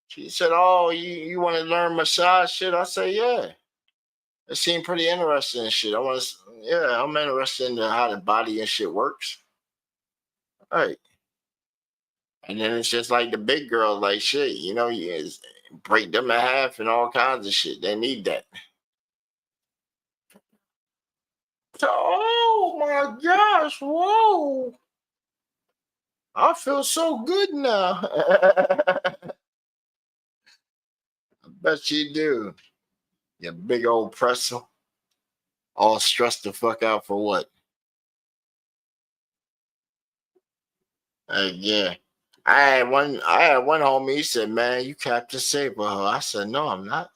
She said, "Oh, you want to learn massage shit?" I said, "Yeah." It seemed pretty interesting and shit. I'm interested in how the body and shit works. All right. And then it's just like the big girls, like shit, you know, you break them in half and all kinds of shit. They need that. Oh my gosh, whoa. I feel so good now. I bet you do. You big old pretzel. All stressed the fuck out for what? Yeah. I had one homie, he said, man, you Captain Saber. I said, no, I'm not.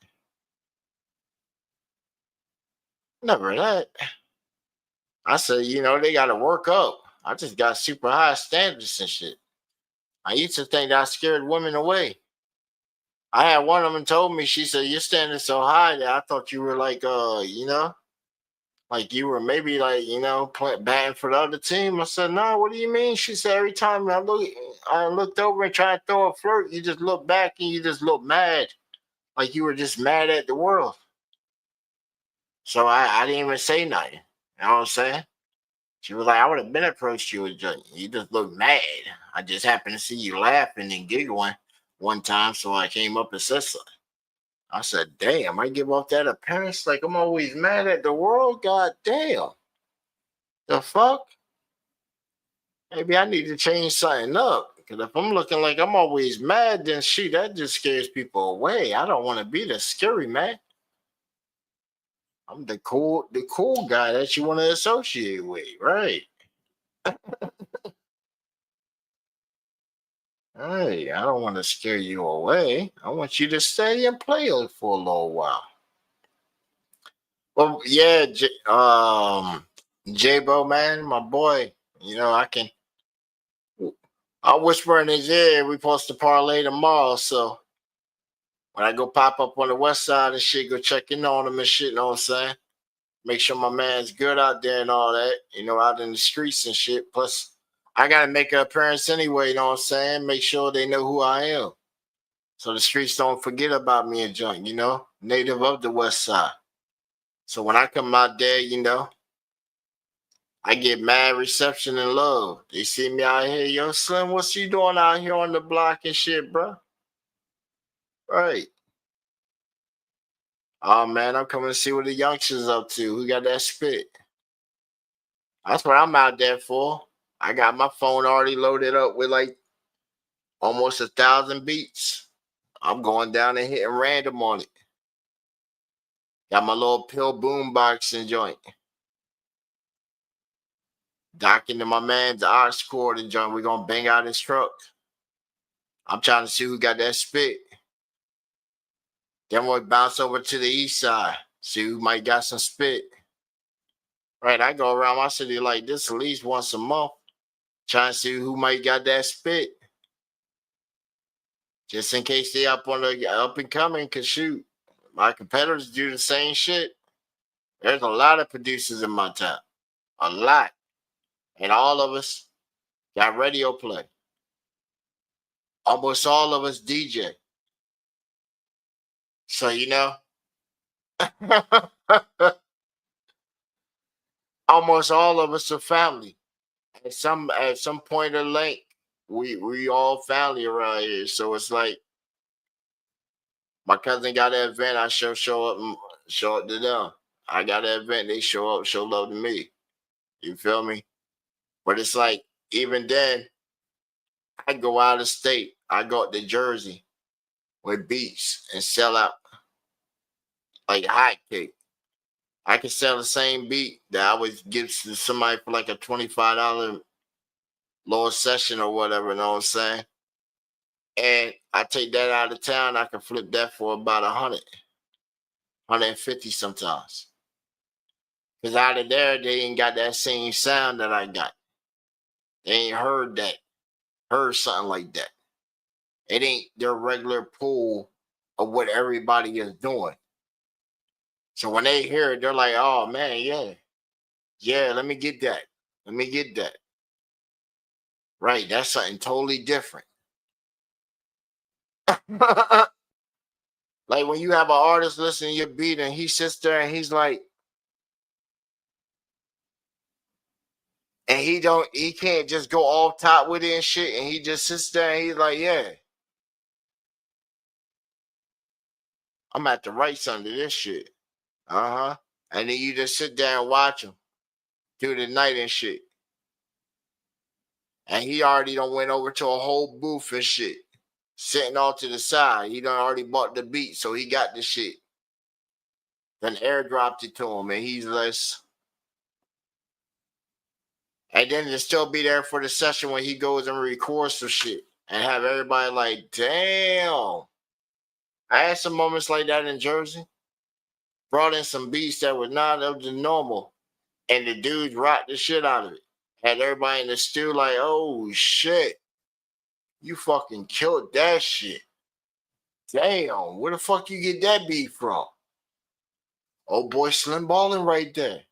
Never that. I said, they gotta work up. I just got super high standards and shit. I used to think that I scared women away. I had one of them told me, she said, you're standing so high that I thought you were like, like you were maybe like, batting for the other team. I said, no, what do you mean? She said, every time I looked over and tried to throw a flirt, you just look back and you just look mad. Like you were just mad at the world. So I didn't even say nothing. You know what I'm saying? She was like, I would have been approached you. You just look mad. I just happened to see you laughing and giggling one time, so I came up and said something. I said, damn, I give off that appearance like I'm always mad at the world? God damn. The fuck? Maybe I need to change something up. Because if I'm looking like I'm always mad, then shoot, that just scares people away. I don't want to be the scary man. I'm the cool guy that you want to associate with, right? Hey, I don't want to scare you away. I want you to stay and play for a little while. Well, yeah, J-Bo, man, my boy. I'll whisper in his ear. We supposed to parlay tomorrow, so when I go pop up on the west side and shit, go check in on him and shit. Know what I'm saying? Make sure my man's good out there and all that. Out in the streets and shit. Plus, I gotta make an appearance anyway. You know what I'm saying? Make sure they know who I am, so the streets don't forget about me and junk. Native of the west side. So when I come out there, I get mad reception and love. They see me out here, yo, Slim, what's you doing out here on the block and shit, bro? Right. Oh man, I'm coming to see what the youngsters up to. Who got that spit? That's what I'm out there for. I got my phone already loaded up with like almost 1,000 beats. I'm going down and hitting random on it. Got my little pill boom box and joint. Docking to my man's ox cord and joint. We're gonna bang out his truck. I'm trying to see who got that spit. Then we'll bounce over to the east side. See who might got some spit. Right, I go around my city like this at least once a month. Trying to see who might got that spit. Just in case they up on the up and coming, cause shoot, my competitors do the same shit. There's a lot of producers in my town. A lot. And all of us got radio play. Almost all of us DJ. So almost all of us are family. At some point of length, we all family around here. So it's like my cousin got an event, I show up to them. I got an event, they show up, show love to me. You feel me? But it's like even then, I go out of state. I go up to Jersey with beats and sell out like hotcake. I can sell the same beat that I would give to somebody for like a $25 little session or whatever, you know what I'm saying? And I take that out of town, I can flip that for about 100, 150 sometimes. Because out of there, they ain't got that same sound that I got. They ain't heard something like that. It ain't their regular pool of what everybody is doing. So when they hear it, they're like, oh man, yeah. Yeah, let me get that. Let me get that. Right, that's something totally different. Like when you have an artist listening to your beat and he sits there and he's like, and he can't just go off top with it and shit, and he just sits there and he's like, yeah, I'm at the right something to this shit. Uh-huh. And then you just sit there and watch him through the night and shit. And he already done went over to a whole booth and shit. Sitting all to the side. He done already bought the beat, so he got the shit. then airdropped it to him, and he's less. And then to still be there for the session when he goes and records some shit and have everybody like, damn. I had some moments like that in Jersey. Brought in some beats that were not of the normal, and the dudes rocked the shit out of it. Had everybody in the stew like, oh shit, you fucking killed that shit. Damn, where the fuck you get that beat from? Oh boy, Slim Ballin' right there.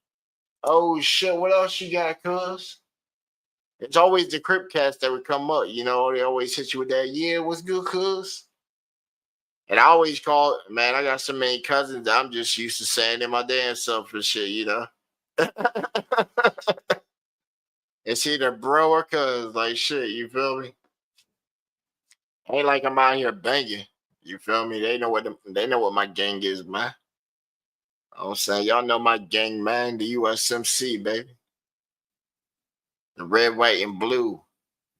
Oh shit, what else you got, cuz? It's always the Crip cats that would come up, you know, they always hit you with that, yeah, what's good, cuz? And I always call, man, I got so many cousins that I'm just used to saying in my damn self and shit, you know? It's either bro or cuz, like shit, you feel me? Ain't like I'm out here banging, you feel me? They know what my gang is, man. I'm saying, y'all know my gang, man, the USMC, baby. The red, white, and blue.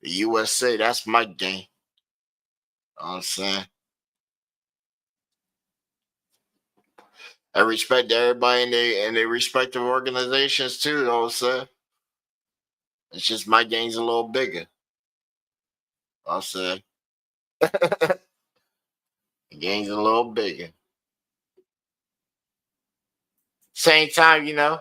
The USA, that's my gang. You know what I'm saying? I respect everybody in their respective organizations too, you know what I'm saying? It's just my gang's a little bigger. You know what I'm saying? The gang's a little bigger. Same time, you know,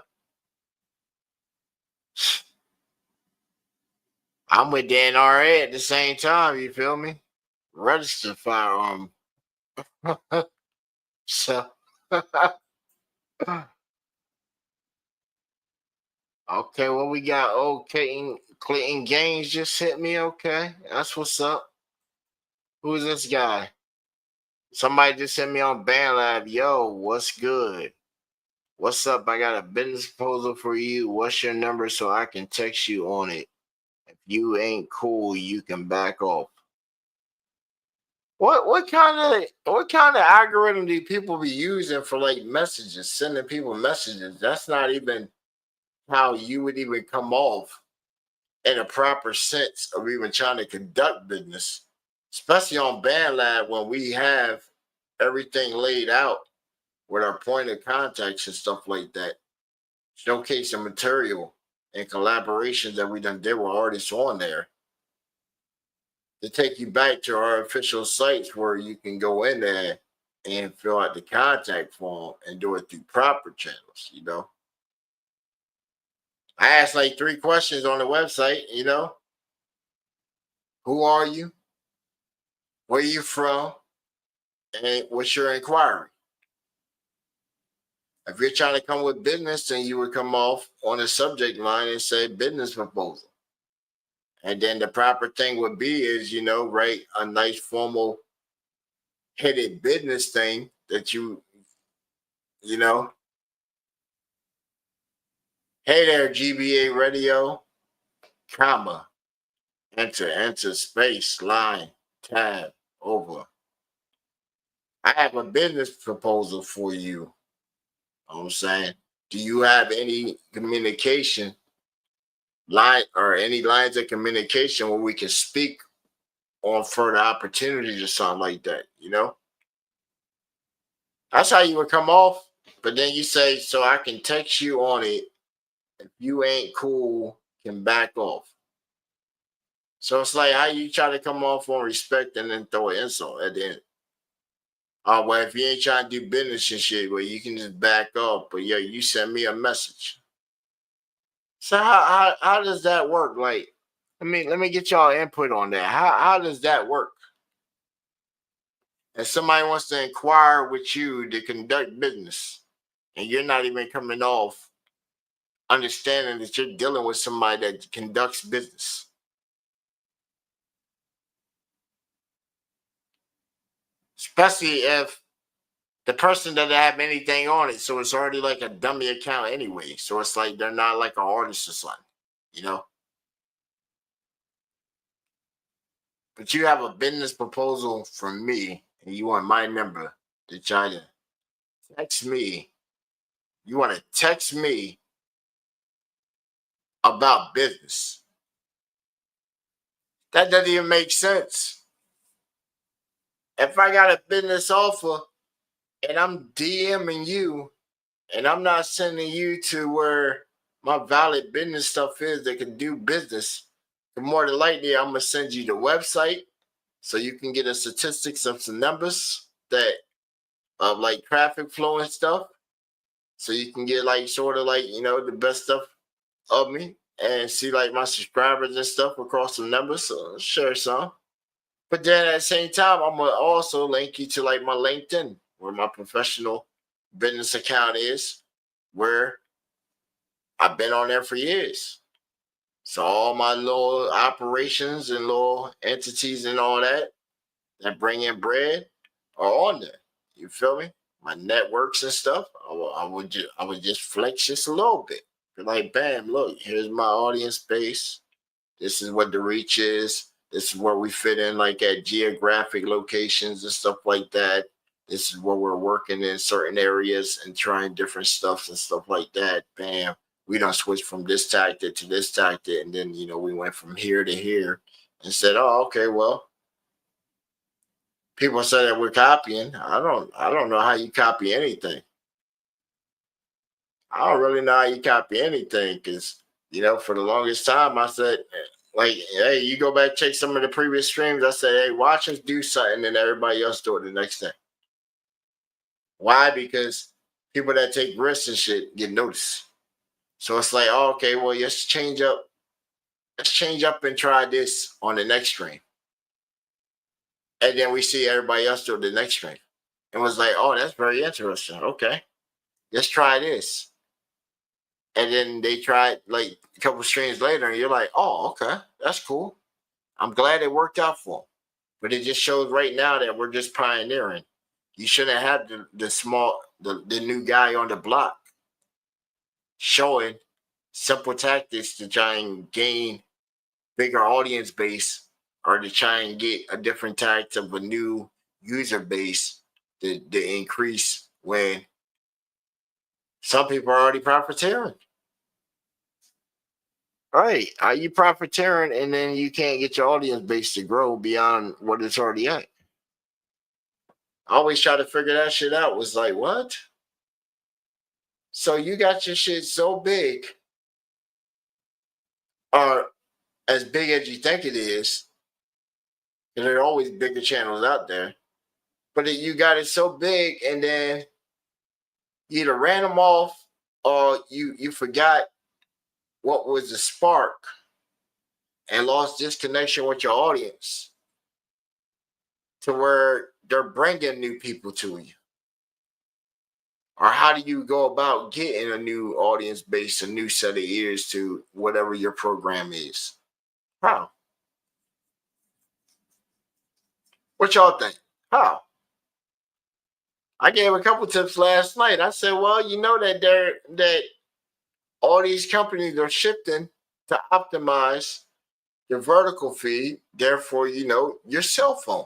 I'm with the NRA at the same time, you feel me? Registered firearm. So okay, what we got? Oh, Clayton Gaines just hit me. Okay, that's what's up. Who's this guy? Somebody just sent me on BandLab. Yo, what's good? What's up? I got a business proposal for you. What's your number so I can text you on it? If you ain't cool, you can back off. What kind of algorithm do people be using for like messages, sending people messages? That's not even how you would even come off in a proper sense of even trying to conduct business, especially on BandLab when we have everything laid out with our point of contacts and stuff like that, showcasing material and collaborations that we done did with artists on there to take you back to our official sites where you can go in there and fill out the contact form and do it through proper channels, you know. I asked like 3 questions on the website, you know. Who are you? Where you from? And what's your inquiry? If you're trying to come with business, then you would come off on the subject line and say business proposal. And then the proper thing would be is, you know, write a nice formal headed business thing that you know, hey there, GBA radio, comma, enter space, line, tab, over. I have a business proposal for you. You know what I'm saying? Do you have any communication line or any lines of communication where we can speak on further opportunities or something like that, you know? That's how you would come off. But then you say, so I can text you on it. If you ain't cool, can back off. So it's like how you try to come off on respect and then throw an insult at the end. Oh, well, if you ain't trying to do business and shit, well, you can just back off. But yeah, you send me a message. So how does that work? Like, let me get y'all input on that. How does that work? If somebody wants to inquire with you to conduct business, and you're not even coming off understanding that you're dealing with somebody that conducts business. Especially if the person doesn't have anything on it, so it's already like a dummy account anyway. So it's like they're not like an artist or something, you know? But you have a business proposal from me, and you want my number to try to text me. You want to text me about business. That doesn't even make sense. If I got a business offer and I'm DMing you And I'm not sending you to where my valid business stuff is that can do business. The more than likely, I'm gonna send you the website so you can get a statistics of some numbers that of like traffic flow and stuff. So you can get like sort of like, the best stuff of me and see like my subscribers and stuff across the numbers. So share some. But then at the same time, I'm gonna also link you to like my LinkedIn, where my professional business account is, where I've been on there for years. So all my little operations and little entities and all that bring in bread are on there. You feel me? My networks and stuff. I would just flex just a little bit. Be like, bam, look, here's my audience base. This is what the reach is. This is where we fit in, like at geographic locations and stuff like that. This is where we're working in certain areas and trying different stuff and stuff like that. Bam. We don't switch from this tactic to this tactic. And then, we went from here to here and said, oh, okay, well, people say that we're copying. I don't know how you copy anything. I don't really know how you copy anything because, for the longest time I said, like, hey, you go back, check some of the previous streams. I said, hey, watch us do something and everybody else do it the next day. Why? Because people that take risks and shit get noticed. So it's like, oh, okay, well, let's change up. Let's change up and try this on the next stream. And then we see everybody else do it the next stream. And was like, oh, that's very interesting. Okay, let's try this. And then they tried like a couple streams later, and you're like, oh, okay, that's cool. I'm glad it worked out for them. But it just shows right now that we're just pioneering. You shouldn't have the new guy on the block showing simple tactics to try and gain bigger audience base or to try and get a different type of a new user base to increase when some people are already profiteering. Right. Are you profiteering and then you can't get your audience base to grow beyond what it's already at? I always try to figure that shit out. Was like, what? So you got your shit so big, or as big as you think it is, and there are always bigger channels out there, but you got it so big and then you either ran them off or you forgot what was the spark and lost disconnection with your audience to where they're bringing new people to you. Or how do you go about getting a new audience base, a new set of ears to whatever your program is? How? What y'all think? How? I gave a couple tips last night. I said, well, you know that all these companies are shifting to optimize the vertical feed, therefore, your cell phone.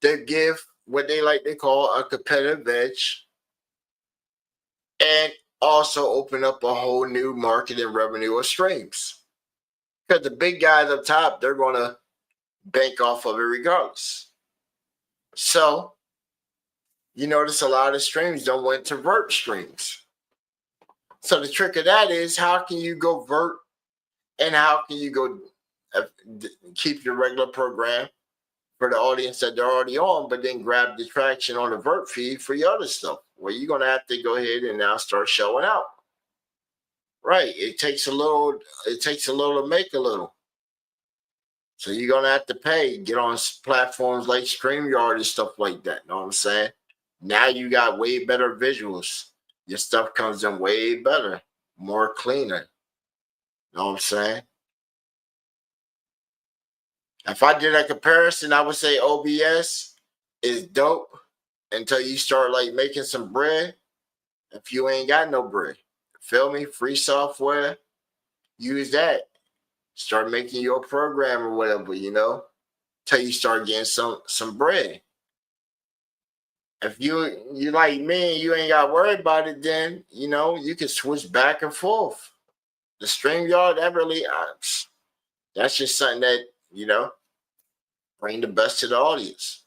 They give what they call a competitive edge and also open up a whole new market and revenue of streams. Because the big guys up top, they're going to bank off of it regardless. So, you notice a lot of streams don't went to vert streams. So the trick of that is how can you go vert and how can you go keep your regular program for the audience that they're already on, but then grab the traction on the vert feed for your other stuff, where you're going to have to go ahead and now start showing out. Right. It takes a little to make a little. So you're going to have to pay, get on platforms like StreamYard and stuff like that. Know what I'm saying? Now you got way better visuals. Your stuff comes in way better, more cleaner. Know what I'm saying? If I did a comparison, I would say OBS is dope until you start like making some bread. If you ain't got no bread, feel me? Free software, use that. Start making your program or whatever, till you start getting some bread. If you like me and you ain't got to worry about it, then you can switch back and forth. The StreamYard, that's just something that bring the best to the audience.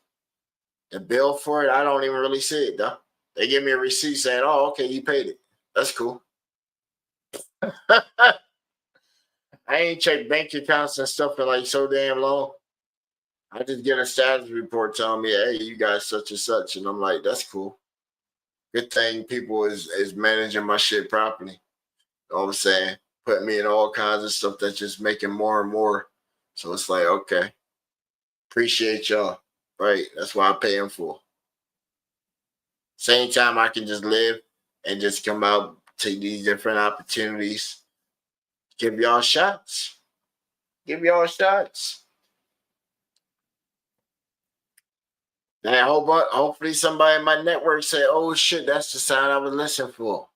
The bill for it, I don't even really see it though. They give me a receipt saying, "Oh, okay, you paid it. That's cool." I ain't checked bank accounts and stuff in like so damn long. I just get a status report telling me, "Hey, you guys such and such," and I'm like, "That's cool. Good thing people is managing my shit properly." You know what I'm saying? Putting me in all kinds of stuff that's just making more and more. So it's like, okay, appreciate y'all. Right? That's why I pay them for. Same time I can just live and just come out, take these different opportunities, give y'all shots. Give y'all shots. And hopefully somebody in my network say, "Oh shit, that's the sound I was listening for."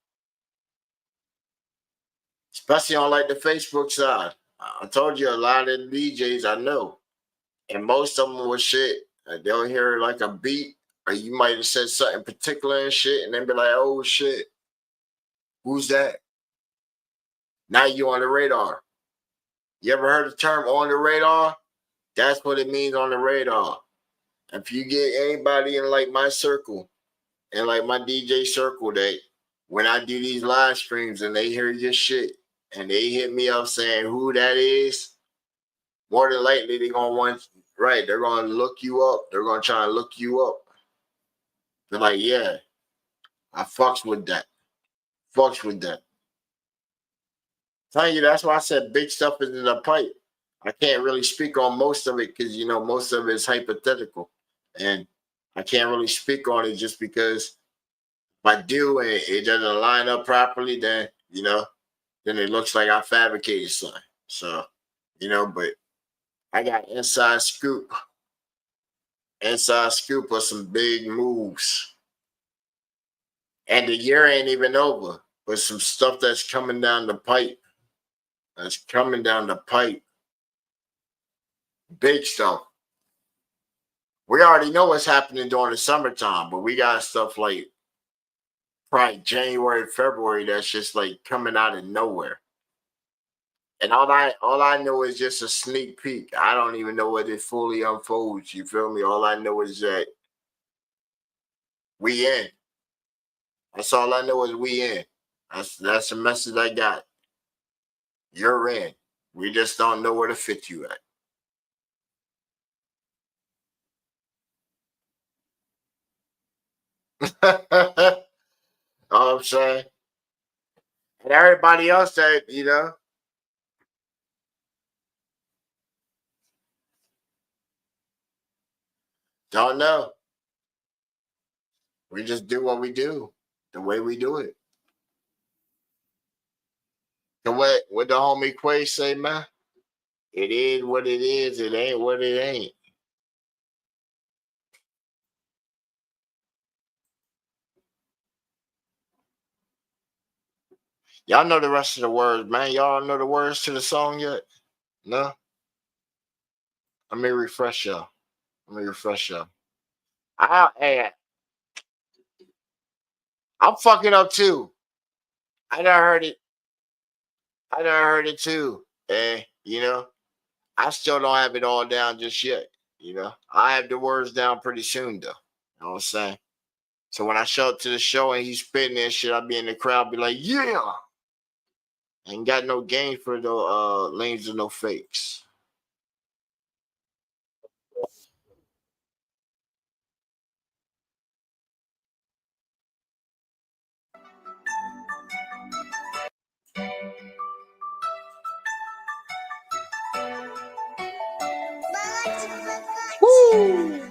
Especially on like the Facebook side. I told you a lot of the DJs I know. And most of them was shit. They'll hear like a beat, or you might have said something particular and shit, and then be like, "Oh shit, who's that?" Now you on the radar. You ever heard the term on the radar? That's what it means, on the radar. If you get anybody in like my circle and like my DJ circle, that when I do these live streams and they hear your shit and they hit me up saying who that is, more than likely they're gonna want, right, they're gonna look you up. They're gonna try and look you up. They're like, "Yeah, I fucks with that. Fucks with that." Telling you, that's why I said big stuff is in the pipe. I can't really speak on most of it because, you know, most of it is hypothetical. And I can't really speak on it just because if I do and it doesn't line up properly, then, you know, then it looks like I fabricated something. So, you know, but I got inside scoop of some big moves. And the year ain't even over, but some stuff that's coming down the pipe. That's coming down the pipe. Big stuff. We already know what's happening during the summertime, but we got stuff like probably January, February that's just like coming out of nowhere. And all I know is just a sneak peek. I don't even know what it fully unfolds. You feel me? All I know is that we in. That's all I know is we in. That's the message I got. You're in. We just don't know where to fit you at. All I'm saying. And everybody else that, you know, don't know. We just do what we do, the way we do it. And what the homie Quay say, man? It is what it is. It ain't what it ain't. Y'all know the rest of the words, man. Y'all know the words to the song yet? No? Let me refresh y'all. Hey, I'm fucking up too. I done heard it too. And, you know, I still don't have it all down just yet. You know, I have the words down pretty soon, though. You know what I'm saying? So when I show up to the show and he's spitting that shit, I'll be in the crowd, be like, "Yeah." Ain't got no game for the lanes or no fakes. Woo!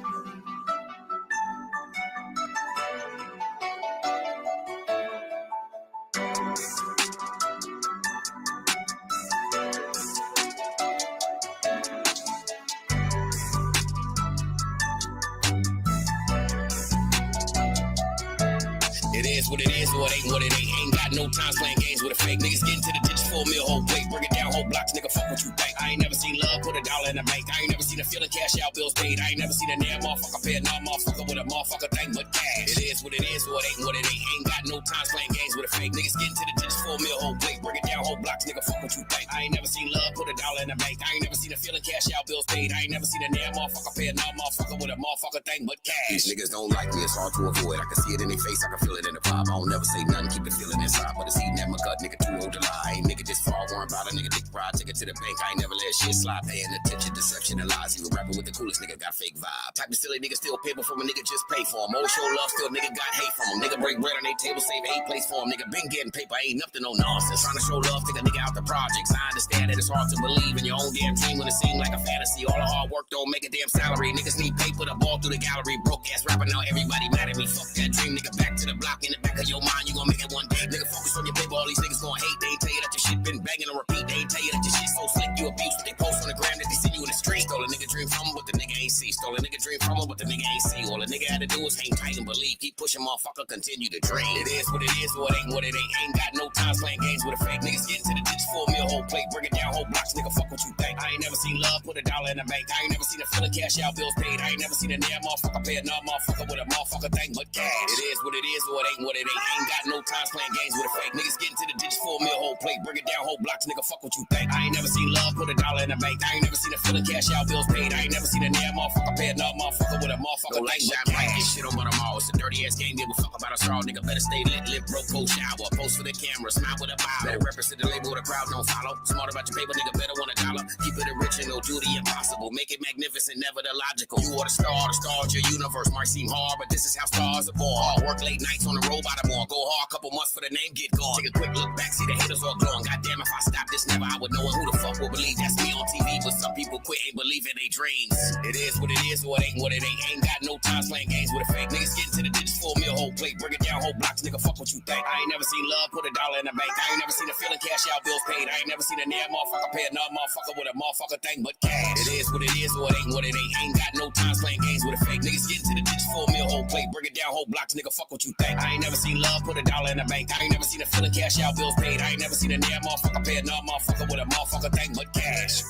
It is what it is, or it ain't what it ain't. Ain't got no time playing games with a fake. Niggas get into the ditch, 4 mil whole plate. Break it down, whole blocks, nigga, fuck what you think. I ain't never seen love, put $1 in the bank. I ain't never seen a feeling, cash out, bills paid. I ain't never seen a damn motherfucker pay a motherfucker with a motherfucker thing but cash. It is what it is, or it ain't what it ain't. Ain't got no time playing games with a fake. Niggas get into the ditch, 4 mil whole plate. Break it down, whole blocks, nigga, fuck what you think. I ain't never seen love, put $1 in the bank. I ain't never seen a feeling, cash out, bills paid. I ain't never seen a damn motherfucker pay a motherfucker with a motherfucker thing but cash. These niggas don't like me, it's hard to avoid. I can see it in their face, I can feel it in the vibe. I don't never say nothing, keep the feeling inside. But it's eating at my gut, nigga, too old to lie. Ain't nigga just fall, worrying about a nigga dick ride, take it to the bank. I ain't never let shit slide, paying attention, deception, and lies. Even rapping with the coolest nigga got fake vibe. Type of silly nigga still pay before a nigga just pay for him. Old show love, still nigga got hate from him. Nigga break bread on their table, save 8 plates for him. Nigga been getting paper, ain't up to no nonsense. Trying to show love, take a nigga out the projects. I understand that it's hard to believe in your own damn dream when it seems like a fantasy. All the hard work don't make a damn salary. Niggas need pay, put a ball through the gallery. Broke ass rapper, now everybody mad at me. Fuck that dream, nigga, back to the block. In the back of your mind, you gon' make it one day. Nigga, focus on your paper, all these niggas gon' hate. They ain't tell you that your shit been banging on repeat. They ain't tell you that your shit so slick, you abuse. They post on the gram that they see you in the street. Stole a nigga dream from him, but the nigga ain't see. Stole a nigga dream from him, but the nigga ain't see. All the nigga had to do is hang tight and believe. Keep pushing, motherfucker, continue to dream. It is what it is, or it ain't what it ain't. Ain't got no time playing games with a fake. Niggas get into the ditch, 4 mil whole plate. Break it down, whole blocks, nigga, fuck what you think. I ain't never seen love, put $1 in the bank. I ain't never seen a feeling, cash out, bills paid. I ain't never seen a damn motherfucker pay a motherfucker with a motherfucker thing but cash. It is what it is, or it ain't what it ain't. Ain't got no time playing games with a fake. Niggas get into the ditch, 4 mil whole plate. Break it down, whole blocks, nigga, fuck what you think. I ain't never seen love, put $1 in the bank. I ain't never seen a feeling, cash out, bills paid. I ain't never seen a damn motherfucker pay a motherfucker with a motherfucker thing but cash. This shit on but I'm all. It's a dirty ass game, give a fuck about a straw. Nigga better stay lit, broke, cold shower. Post for the camera, smile with a bow. Better represent the label, the crowd don't follow. Smart about your paper, nigga better want $1. Keep it original, do the impossible. Make it magnificent, never the logical. You are the star of your universe. Might seem hard, but this is how stars are born. Work late nights on the road by the morning. Go hard, couple months for the name get gone. Take a quick look back, see the haters all glowing. Goddamn, if I stop this, never I would know it. Who the fuck will believe that's me on TV? But some people quit, ain't believing they dreams. It is what it is, or it ain't what it ain't. Ain't got no time playing games with a fake. Niggas get into the ditch, 4 mil whole plate. Break it down, whole blocks, nigga, fuck what you think. I ain't never seen love, put $1 in the bank. I ain't never seen a feeling, cash out, bills paid. I ain't never seen a damn motherfucker pay a motherfucker with a motherfucker thing but cash. It is what it is, or it ain't what it ain't. Ain't got no time playing games with a fake. Niggas get into the ditch, 4 mil whole plate. Break it down, whole blocks, nigga, fuck what you think. I ain't never seen love, put $1 in the bank. I ain't never seen a feeling, cash out, bills paid. I ain't never seen a damn motherfucker pay a motherfucker with a motherfucker thing but cash.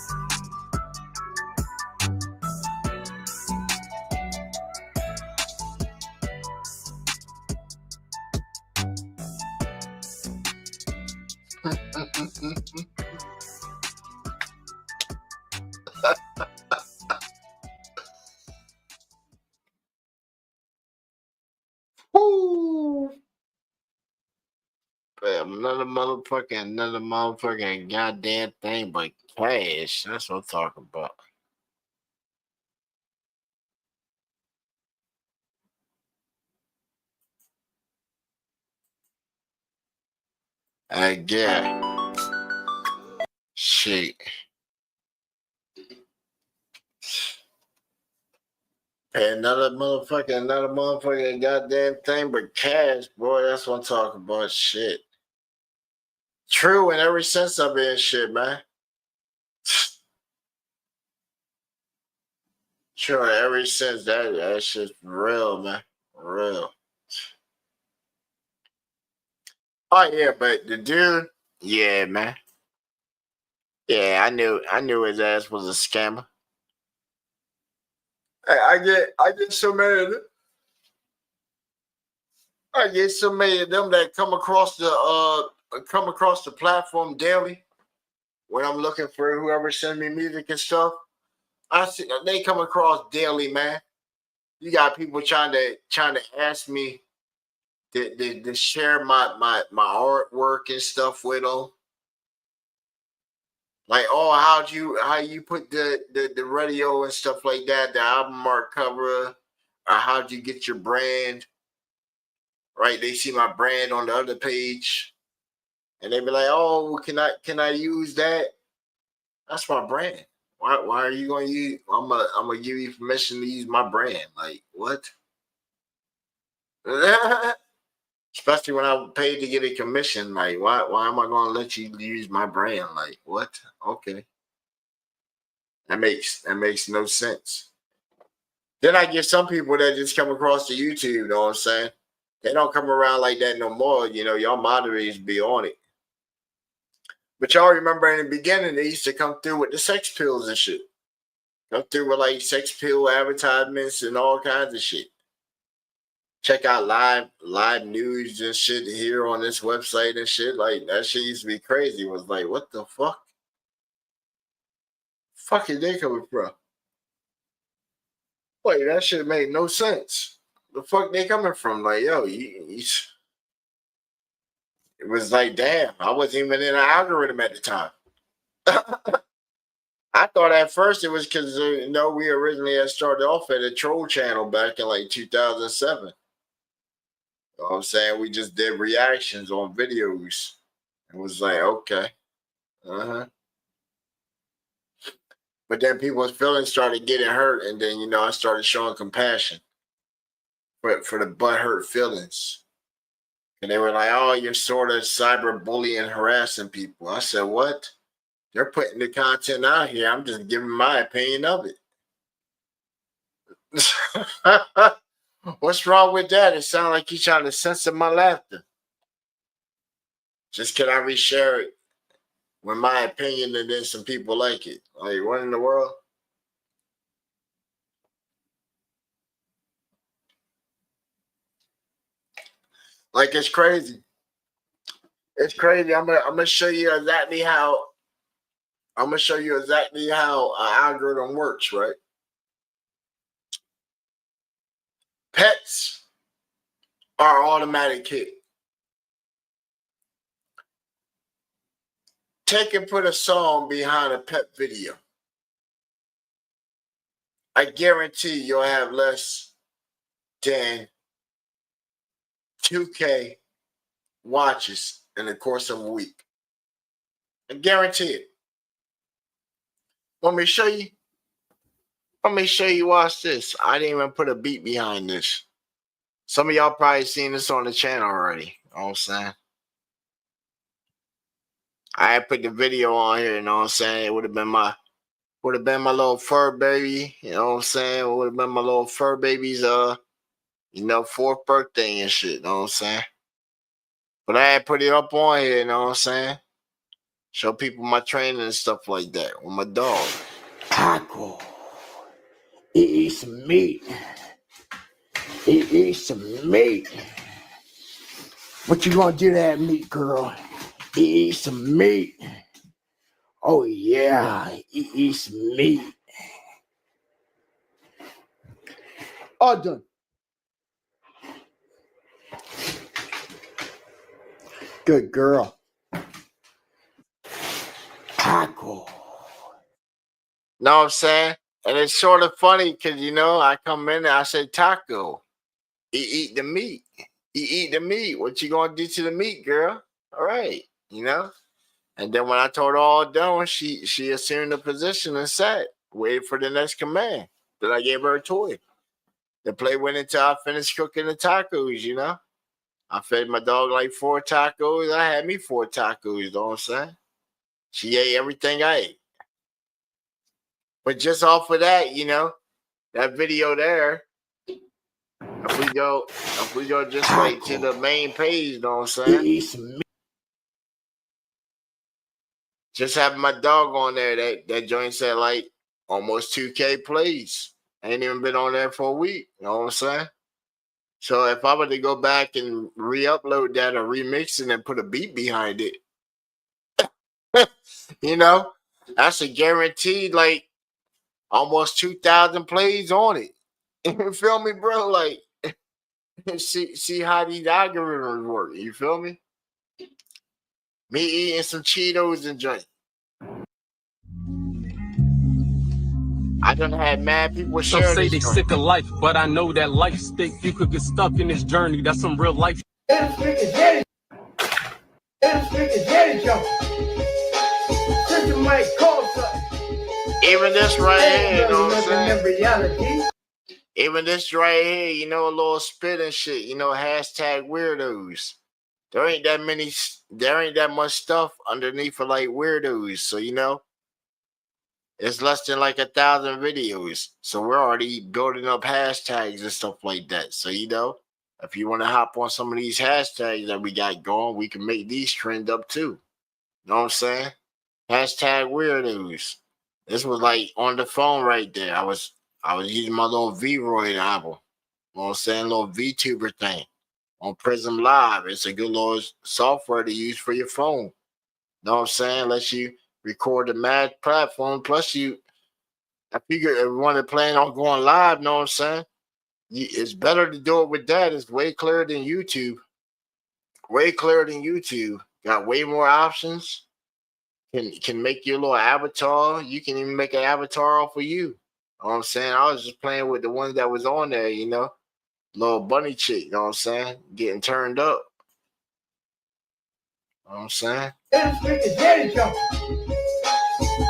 Woo! Another motherfucking goddamn thing but cash. That's what I'm talking about. Yeah. Shit. Hey, another motherfucking goddamn thing but cash, boy. That's what I'm talking about. Shit. True in every sense of it and shit, man. True in every sense. That shit's real, man. Real. Oh yeah, but the dude, yeah, man. Yeah, I knew his ass was a scammer. I get so many of them. I get so many of them that come across the platform daily when I'm looking for whoever sends me music and stuff. I see they come across daily, man. You got people trying to ask me to share my artwork and stuff with them. Like, oh, how you put the radio and stuff like that, the album art cover, or how'd you get your brand? Right? They see my brand on the other page, and they be like, oh, can I use that? That's my brand. Why are you gonna use? I'm gonna give you permission to use my brand. Like what? Especially when I paid to get a commission. Like why am I gonna let you use my brand? Like what? Okay. That makes no sense. Then I get some people that just come across the YouTube, you know what I'm saying? They don't come around like that no more. You know, y'all moderators be on it. But y'all remember in the beginning, they used to come through with the sex pills and shit. Come through with like sex pill advertisements and all kinds of shit. Check out live news and shit here on this website and shit. Like, that shit used to be crazy. It was like, what the fuck? Fuck is they coming from? Like, that shit made no sense. The fuck they coming from? Like, yo, it was like, damn, I wasn't even in an algorithm at the time. I thought at first it was because, you know, we originally had started off at a troll channel back in like 2007. You know what I'm saying? We just did reactions on videos. It was like, okay. But then people's feelings started getting hurt, and then, you know, I started showing compassion for the butthurt feelings. And they were like, oh, you're sort of cyberbullying, harassing people. I said, what? They're putting the content out here. I'm just giving my opinion of it. What's wrong with that? It sounds like you're trying to censor my laughter. Just can I reshare it with my opinion and then some people like it? Like, what in the world? Like, it's crazy. It's crazy. I'm gonna show you exactly how. I'm gonna show you exactly how an algorithm works, right? Pets are automatic hit. Take and put a song behind a pet video. I guarantee you'll have less than 2K watches in the course of a week. I guarantee it. Want me to show you? Let me show you. Watch this. I didn't even put a beat behind this. Some of y'all probably seen this on the channel already. You know what I'm saying? I had put the video on here, you know what I'm saying? It would have been my little fur baby, you know what I'm saying? It would have been my little fur baby's you know, 4th birthday and shit, you know what I'm saying? But I had put it up on here, you know what I'm saying? Show people my training and stuff like that with my dog. Taco. Eat some meat. Eat some meat. What you gonna do to that meat, girl? Eat some meat. Oh yeah, eat some meat. All done. Good girl. Taco. Know what I'm saying? And it's sort of funny because, you know, I come in and I say, Taco, eat the meat. Eat the meat. What you gonna do to the meat, girl? All right, you know? And then when I told her all done, she assumed the position and sat, waited for the next command. Then I gave her a toy. The play went until I finished cooking the tacos, you know? I fed my dog like 4 tacos. I had me 4 tacos, you know what I'm saying? She ate everything I ate. But just off of that, you know, that video there, if we go just like to the main page, you know what I'm saying? Just having my dog on there, that joint said like almost 2K plays. I ain't even been on there for a week, you know what I'm saying? So if I were to go back and re-upload that or remix it and put a beat behind it, you know, that's a guaranteed like almost 2,000 plays on it. You feel me, bro? Like, see how these algorithms work. You feel me? Me eating some Cheetos and joint. I done had mad people Some share say this they joint. sick of life, but I know that life stick. You could get stuck in this journey. That's some real life. Even this right here, you know what I'm saying? Even this right here, you know, a little spit and shit, you know, hashtag weirdos. There ain't that much stuff underneath for like weirdos. So, you know, it's less than like 1,000 videos. So we're already building up hashtags and stuff like that. So, you know, If you want to hop on some of these hashtags that we got going, we can make these trend up too. You know what I'm saying? Hashtag weirdos. This was like on the phone right there. I was using my little V-Roy album. You know what I'm saying? Little VTuber thing on Prism Live. It's a good little software to use for your phone. You know what I'm saying? Lets you record the mad platform. Plus, if you want to plan on going live, you know what I'm saying? It's better to do it with that. It's way clearer than YouTube. Way clearer than YouTube. Got way more options. Can make your little avatar. You can even make an avatar off of you. You know what I'm saying? I was just playing with the ones that was on there, Little bunny chick, you know what I'm saying? Getting turned up. You know what I'm saying? It's freaking daddy jump.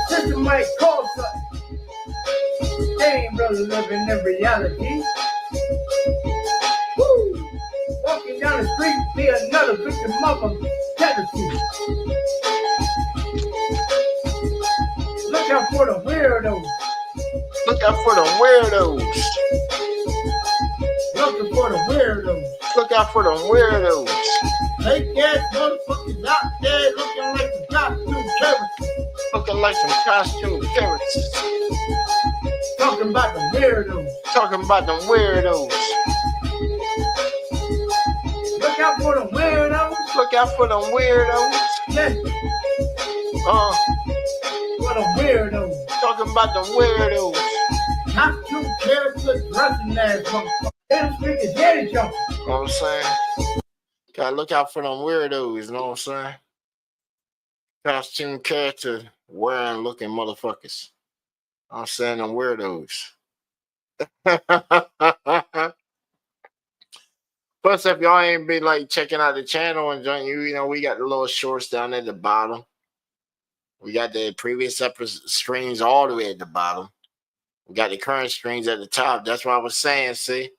Sister Mike calls us. They ain't really living in reality. Woo! Walking down the street, be another victim of jealousy. Look out for the weirdos. Look out for the weirdos. Looking for the weirdos. Look out for the weirdos. Fake ass motherfuckers out there looking like some costume characters. Looking like some costume characters. Talking about the weirdos. Talking about the weirdos. Look out for the weirdos. Look out for the weirdos. Yes. For the weirdos. Talking about the weirdos. Costume characters dressing ass motherfuckers. Them freaking daddy jump. You know what I'm saying? Gotta look out for them weirdos, you know what I'm saying? Costume character wearing looking motherfuckers. I'm saying them weirdos. Plus, if y'all ain't been like checking out the channel and joining we got the little shorts down at the bottom. We got the previous episode streams all the way at the bottom. We got the current streams at the top. That's what I was saying, see?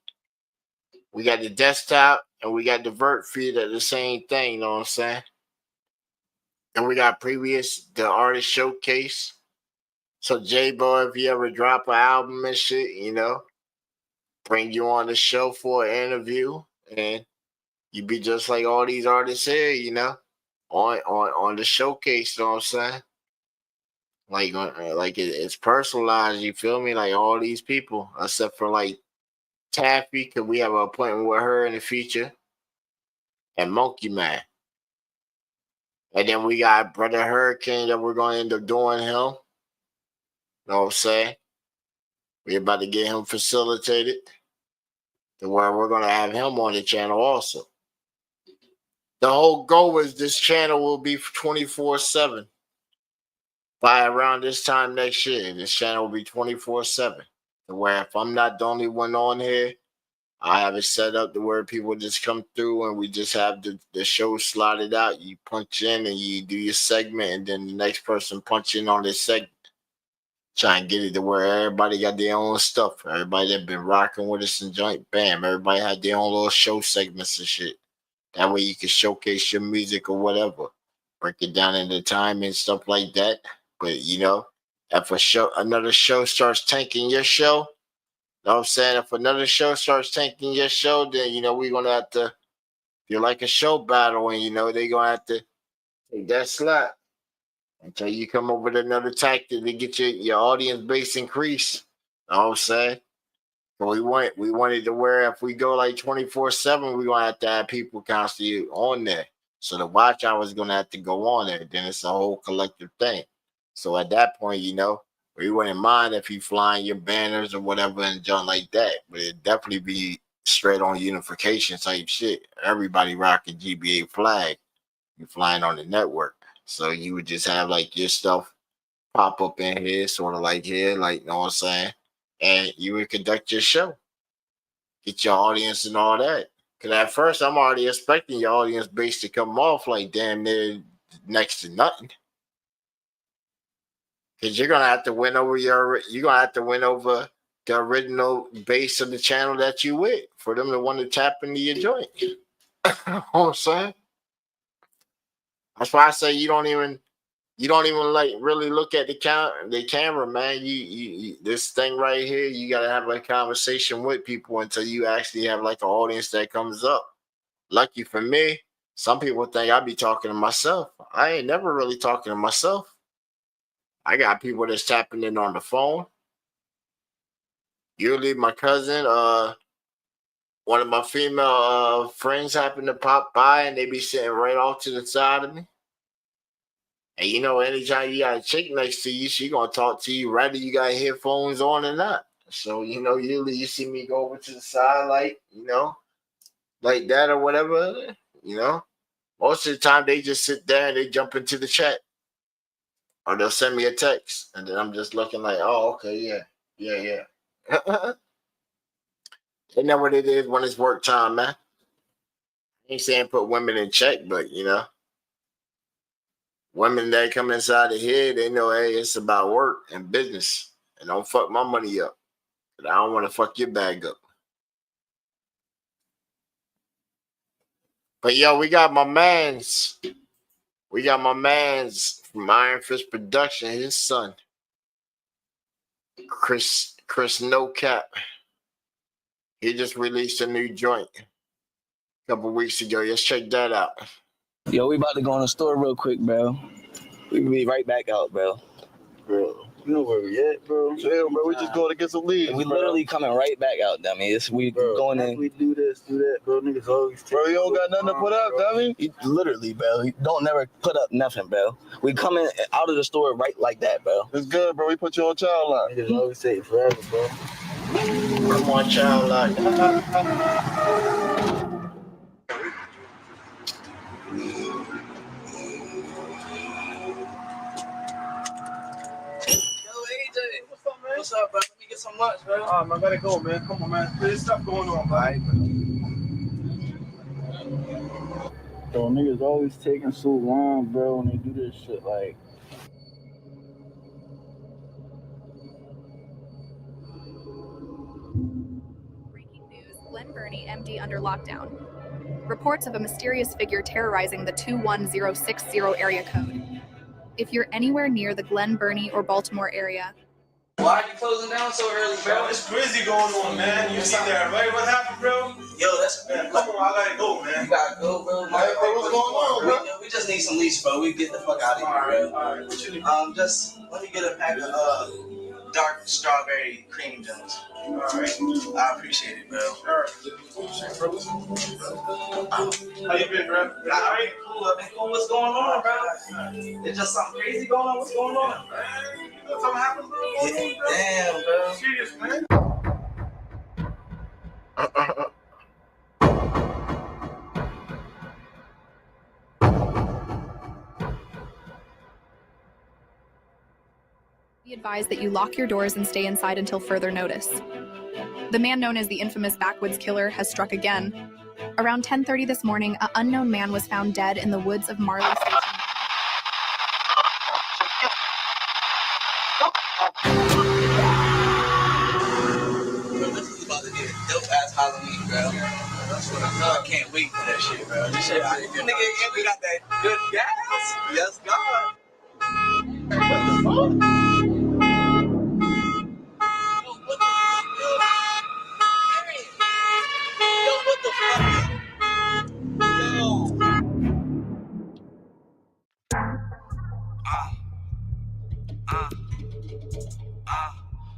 We got the desktop and we got the vert feed at the same thing, you know what I'm saying? And we got the artist showcase. So J-Boy, if you ever drop an album and shit, bring you on the show for an interview, and you be just like all these artists here, on the showcase, you know what I'm saying? Like it's personalized, you feel me? Like all these people, except for like Taffy, because we have an appointment with her in the future, and Monkey Man. And then we got Brother Hurricane that we're going to end up doing him. You know what I'm saying? We're about to get him facilitated to where we're going to have him on the channel also. The whole goal is this channel will be 24/7. By around this time next year, this channel will be 24/7. To where if I'm not the only one on here, I have it set up to where people just come through and we just have the show slotted out. You punch in and you do your segment, and then the next person punch in on this segment. Try and get it to where everybody got their own stuff. Everybody that been rocking with us and joint, bam, everybody had their own little show segments and shit. That way you can showcase your music or whatever. Break it down into time and stuff like that. But if another show starts tanking your show, you know what I'm saying? If another show starts tanking your show, then we're gonna have to do like a show battle, and they're gonna have to take that slot until you come up with another tactic to get your audience base increase. You know what I'm saying? But we wanted to where if we go like 24/7, we're gonna have to have people constantly on there. So the watch hour is gonna have to go on there. Then it's a whole collective thing. So at that point, we wouldn't mind if you flying your banners or whatever and junk like that. But it'd definitely be straight on unification type shit. Everybody rocking GBA flag. You flying on the network. So you would just have like your stuff pop up in here, sort of like here, like, you know what I'm saying? And you would conduct your show. Get your audience and all that. Because at first, I'm already expecting your audience base to come off like damn near next to nothing. Because you're gonna have to win over the original base of the channel that you with for them to want to tap into your joint. You know what I'm saying? That's why I say you don't even You don't even like really look at the camera, man. You this thing right here, you gotta have a conversation with people until you actually have like an audience that comes up. Lucky for me, some people think I be talking to myself. I ain't never really talking to myself. I got people that's tapping in on the phone. Usually my cousin, one of my female friends happen to pop by and they be sitting right off to the side of me. And you know, anytime you got a chick next to you, she gonna talk to you whether you got headphones on or not. So, you know, usually you see me go over to the side like, you know, like that or whatever, you know. Most of the time they just sit there and they jump into the chat. Or they'll send me a text. And then I'm just looking like, oh, okay, yeah. They know what it is when it's work time, man. I ain't saying put women in check, but you know. Women that come inside of here, they know, hey, it's about work and business. And don't fuck my money up. But I don't want to fuck your bag up. But yo, we got my mans. We got my mans from Iron Fist Production, his son. Chris No Cap. He just released a new joint a couple weeks ago. Let's check that out. Yo, we about to go in the store real quick, bro. We can be right back out, bro. Bro, you know where we at, bro? Chill, bro. We just going to get some leads. We literally coming right back out, dummy. We going in. We do this, do that, bro. Niggas always. Bro, you don't got nothing to put up, dummy. Literally, bro. You don't never put up nothing, bro. We coming out of the store right like that, bro. It's good, bro. We put you on child line. Niggas always say it forever, bro. I'm on child line. What's up, bro? Let me get some lunch, bro. Oh, man, I gotta go, man. Come on, man. There's stuff going on, bro. Bro, niggas always taking so long, bro, when they do this shit, like. Breaking news, Glen Burnie MD under lockdown. Reports of a mysterious figure terrorizing the 21060 area code. If you're anywhere near the Glen Burnie or Baltimore area, why are you closing down so early, bro? It's crazy going on, man. You see that, right? What happened, bro? Yo, that's man. Come on, I gotta go, man. You gotta go, bro. Hey, bro, what's going on, bro? We just need some leash, bro. We get the fuck out of here, bro. All right. What you need? Just let me get a pack of dark strawberry cream gems. All right. I appreciate it, bro. Sure. How you been, bro? All right, cool. I've been cool. What's going on, bro? It's just something crazy going on. What's going on? Something happened, bro? Yeah, damn, bro. Serious, man. we advise that you lock your doors and stay inside until further notice. The man known as the infamous Backwoods Killer has struck again. Around 10:30 this morning, an unknown man was found dead in the woods of Marley Station. Halloween, bro. I can't wait for that shit, bro. This shit, nigga, and we got that good gas. Yes, God. What the fuck? Yo, what the fuck? Yo.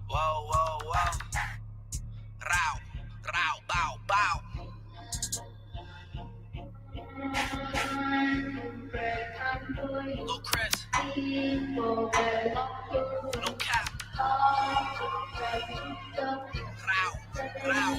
Whoa. Row, bow. Lil Chris. No cap. Row.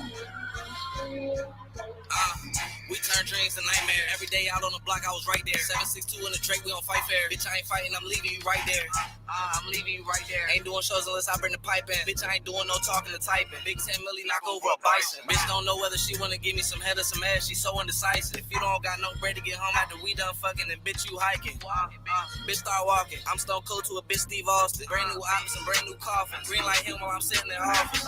We turn dreams to nightmare. Every day out on the block, I was right there. 762 in the Drake, we on fight fair. Bitch, I ain't fighting, I'm leaving you right there. I'm leaving you right there. Ain't doing shows unless I bring the pipe in. Bitch, I ain't doing no talking or typing. Big 10 milli knock over a bison. Bitch don't know whether she wanna give me some head or some ass. She so indecisive. If you don't got no bread to get home after we done fucking, then bitch you hiking. Bitch start walking. I'm stone cold to a bitch Steve Austin. Brand new ops and brand new coffins. Green like him while I'm sitting in office.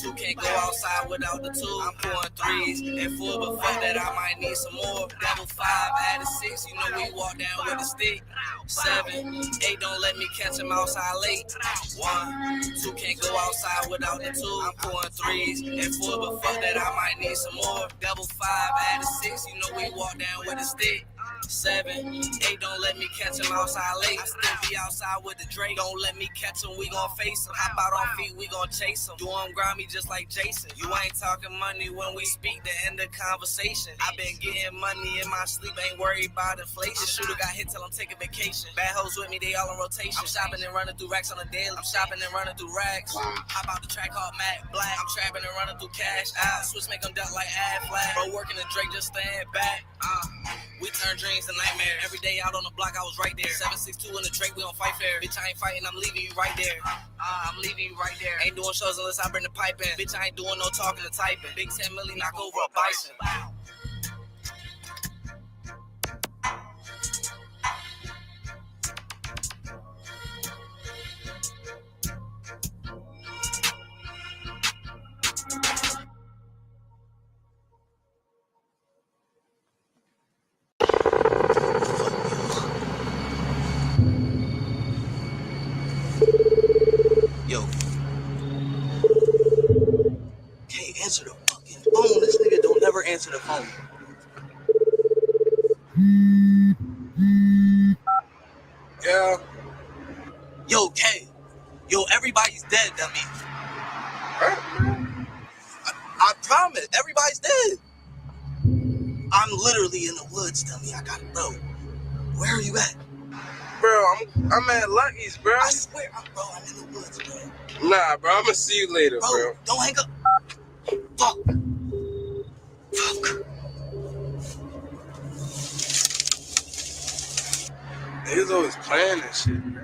Two can't go outside without the two. I'm pouring threes and four, but fuck that, I might need some more. Double five, added six. You know we walk down with a stick. 7, 8, don't let me catch him outside late. 1, 2 can't go outside without the two. I'm pouring threes and four, but fuck that, I might need some more. Double five, added six. You know we walk down with a stick. 7, 8, don't let me catch him outside late. I still be outside with the Drake. Don't let me catch him, we gon' face him. Hop out on feet, we gon' chase him. Do him grimy just like Jason. You ain't talking money when we speak, the end of conversation. I been getting money in my sleep, ain't worried about inflation. Shooter got hit till I'm taking vacation. Bad hoes with me, they all in rotation. I'm shopping and running through racks on the daily. I'm shopping and running through racks. Hop out the track called Matt Black. I'm trapping and running through cash out. Switch make them duck like ad flag. Bro working the Drake, just stand back. We turn dreams to nightmares. Every day out on the block, I was right there. 762 in the Drake, we don't fight fair. Bitch, I ain't fighting, I'm leaving you right there. I'm leaving you right there. Ain't doing shows unless I bring the pipe in. Bitch, I ain't doing no talking or typing. Big 10 milli knock over a bison. Yo. Can't answer the fucking phone. This nigga don't never answer the phone. Yeah. Yo, K. Yo, everybody's dead, dummy. I promise, everybody's dead. I'm literally in the woods, dummy. I gotta go. Where are you at? Bro, I'm at Lucky's, bro. I swear, bro, I'm in the woods, bro. Nah, bro, I'm gonna see you later, bro. Don't hang up. Fuck. Niggas always playing this shit, bro.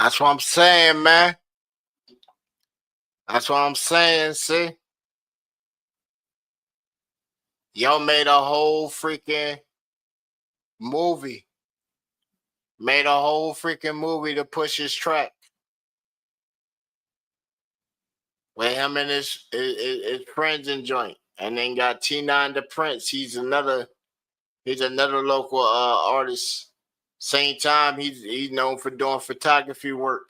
That's what I'm saying, man. That's what I'm saying, see? Yo made a whole freaking movie. Made a whole freaking movie to push his track. With him and his friends and joint. And then got T9 the Prince. He's another local artist. Same time, he's known for doing photography work.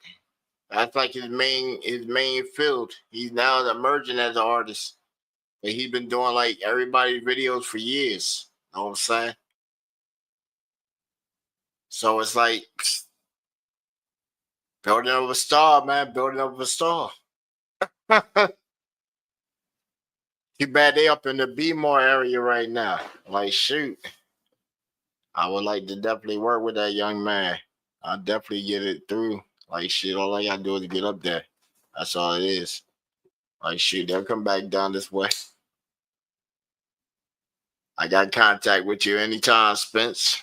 That's like his main field. He's now emerging as an artist. And he's been doing like everybody's videos for years. You know what I'm saying? So it's like building up a star, man. Building up a star. Too bad they up in the B-more area right now. Like, shoot. I would like to definitely work with that young man. I'll definitely get it through. Like, shit, all I gotta do is get up there. That's all it is. Like, shoot, they'll come back down this way. I got contact with you anytime, Spence.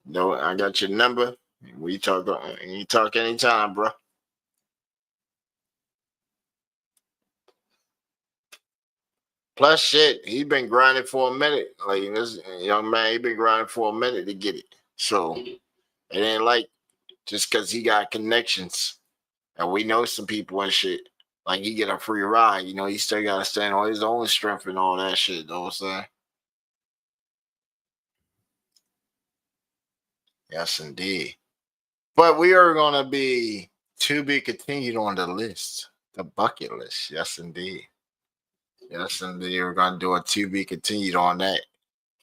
No, I got your number. You talk anytime, bro. Plus, shit, he been grinding for a minute. Like, this young man, he been grinding for a minute to get it. So, it ain't like just because he got connections and we know some people and shit. Like, he get a free ride. You know, he still got to stand on his own strength and all that shit. You know what I'm saying? Yes, indeed. But we are going to be to be continued on the list, the bucket list. Yes, indeed. Yes, indeed. We're going to do a to be continued on that.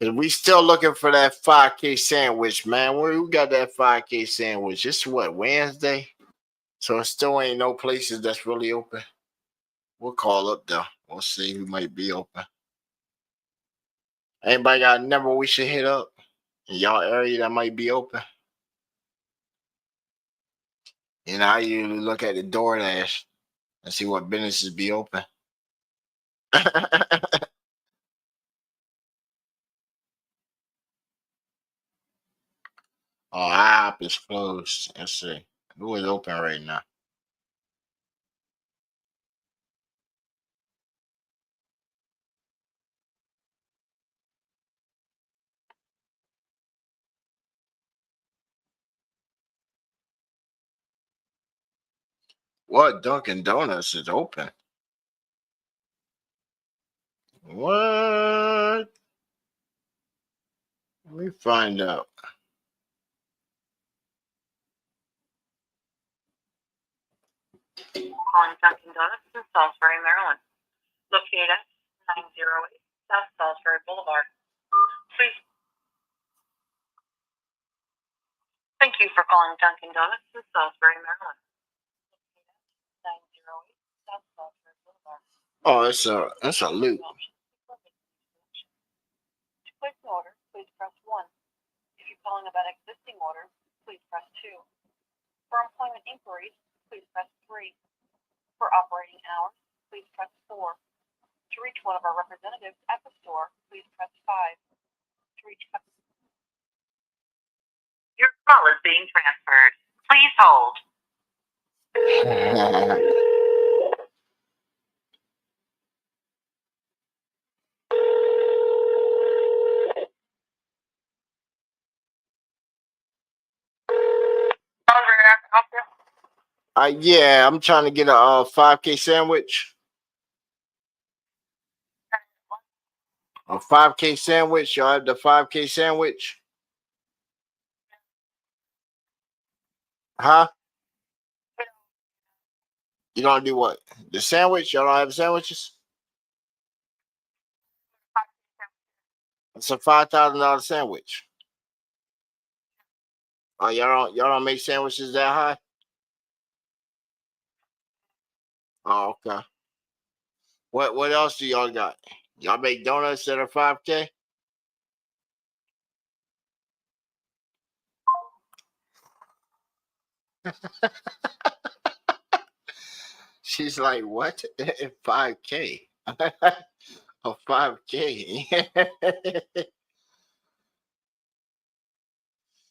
Because we still looking for that 5K sandwich, man. Where we got that 5K sandwich? It's what, Wednesday? So it still ain't no places that's really open. We'll call up though. We'll see who might be open. Anybody got a number we should hit up in y'all area that might be open? You know, I usually look at the DoorDash and see what businesses be open. Oh, IHOP is closed. Let's see. Who is open right now? What? Dunkin' Donuts is open. What? Let me find out. Calling Dunkin' Donuts in Salisbury, Maryland. Located at 908 South Salisbury Boulevard. Please. Thank you for calling Dunkin' Donuts in Salisbury, Maryland. Located at 908 South Salisbury Boulevard. Oh, it's a loop. To place an order, please press 1. If you're calling about existing orders, please press 2. For employment inquiries, please press 3. For operating hours, please press 4. To reach one of our representatives at the store, please press 5. To reach your call is being transferred. Please hold. Yeah, I'm trying to get a 5K sandwich. A 5K sandwich. Y'all have the 5K sandwich? Huh? You don't do what? The sandwich? Y'all don't have sandwiches? It's a $5,000 sandwich. Oh, y'all don't make sandwiches that high? Oh, okay. What else do y'all got? Y'all make donuts that are 5K? She's like, what? 5K? A 5K?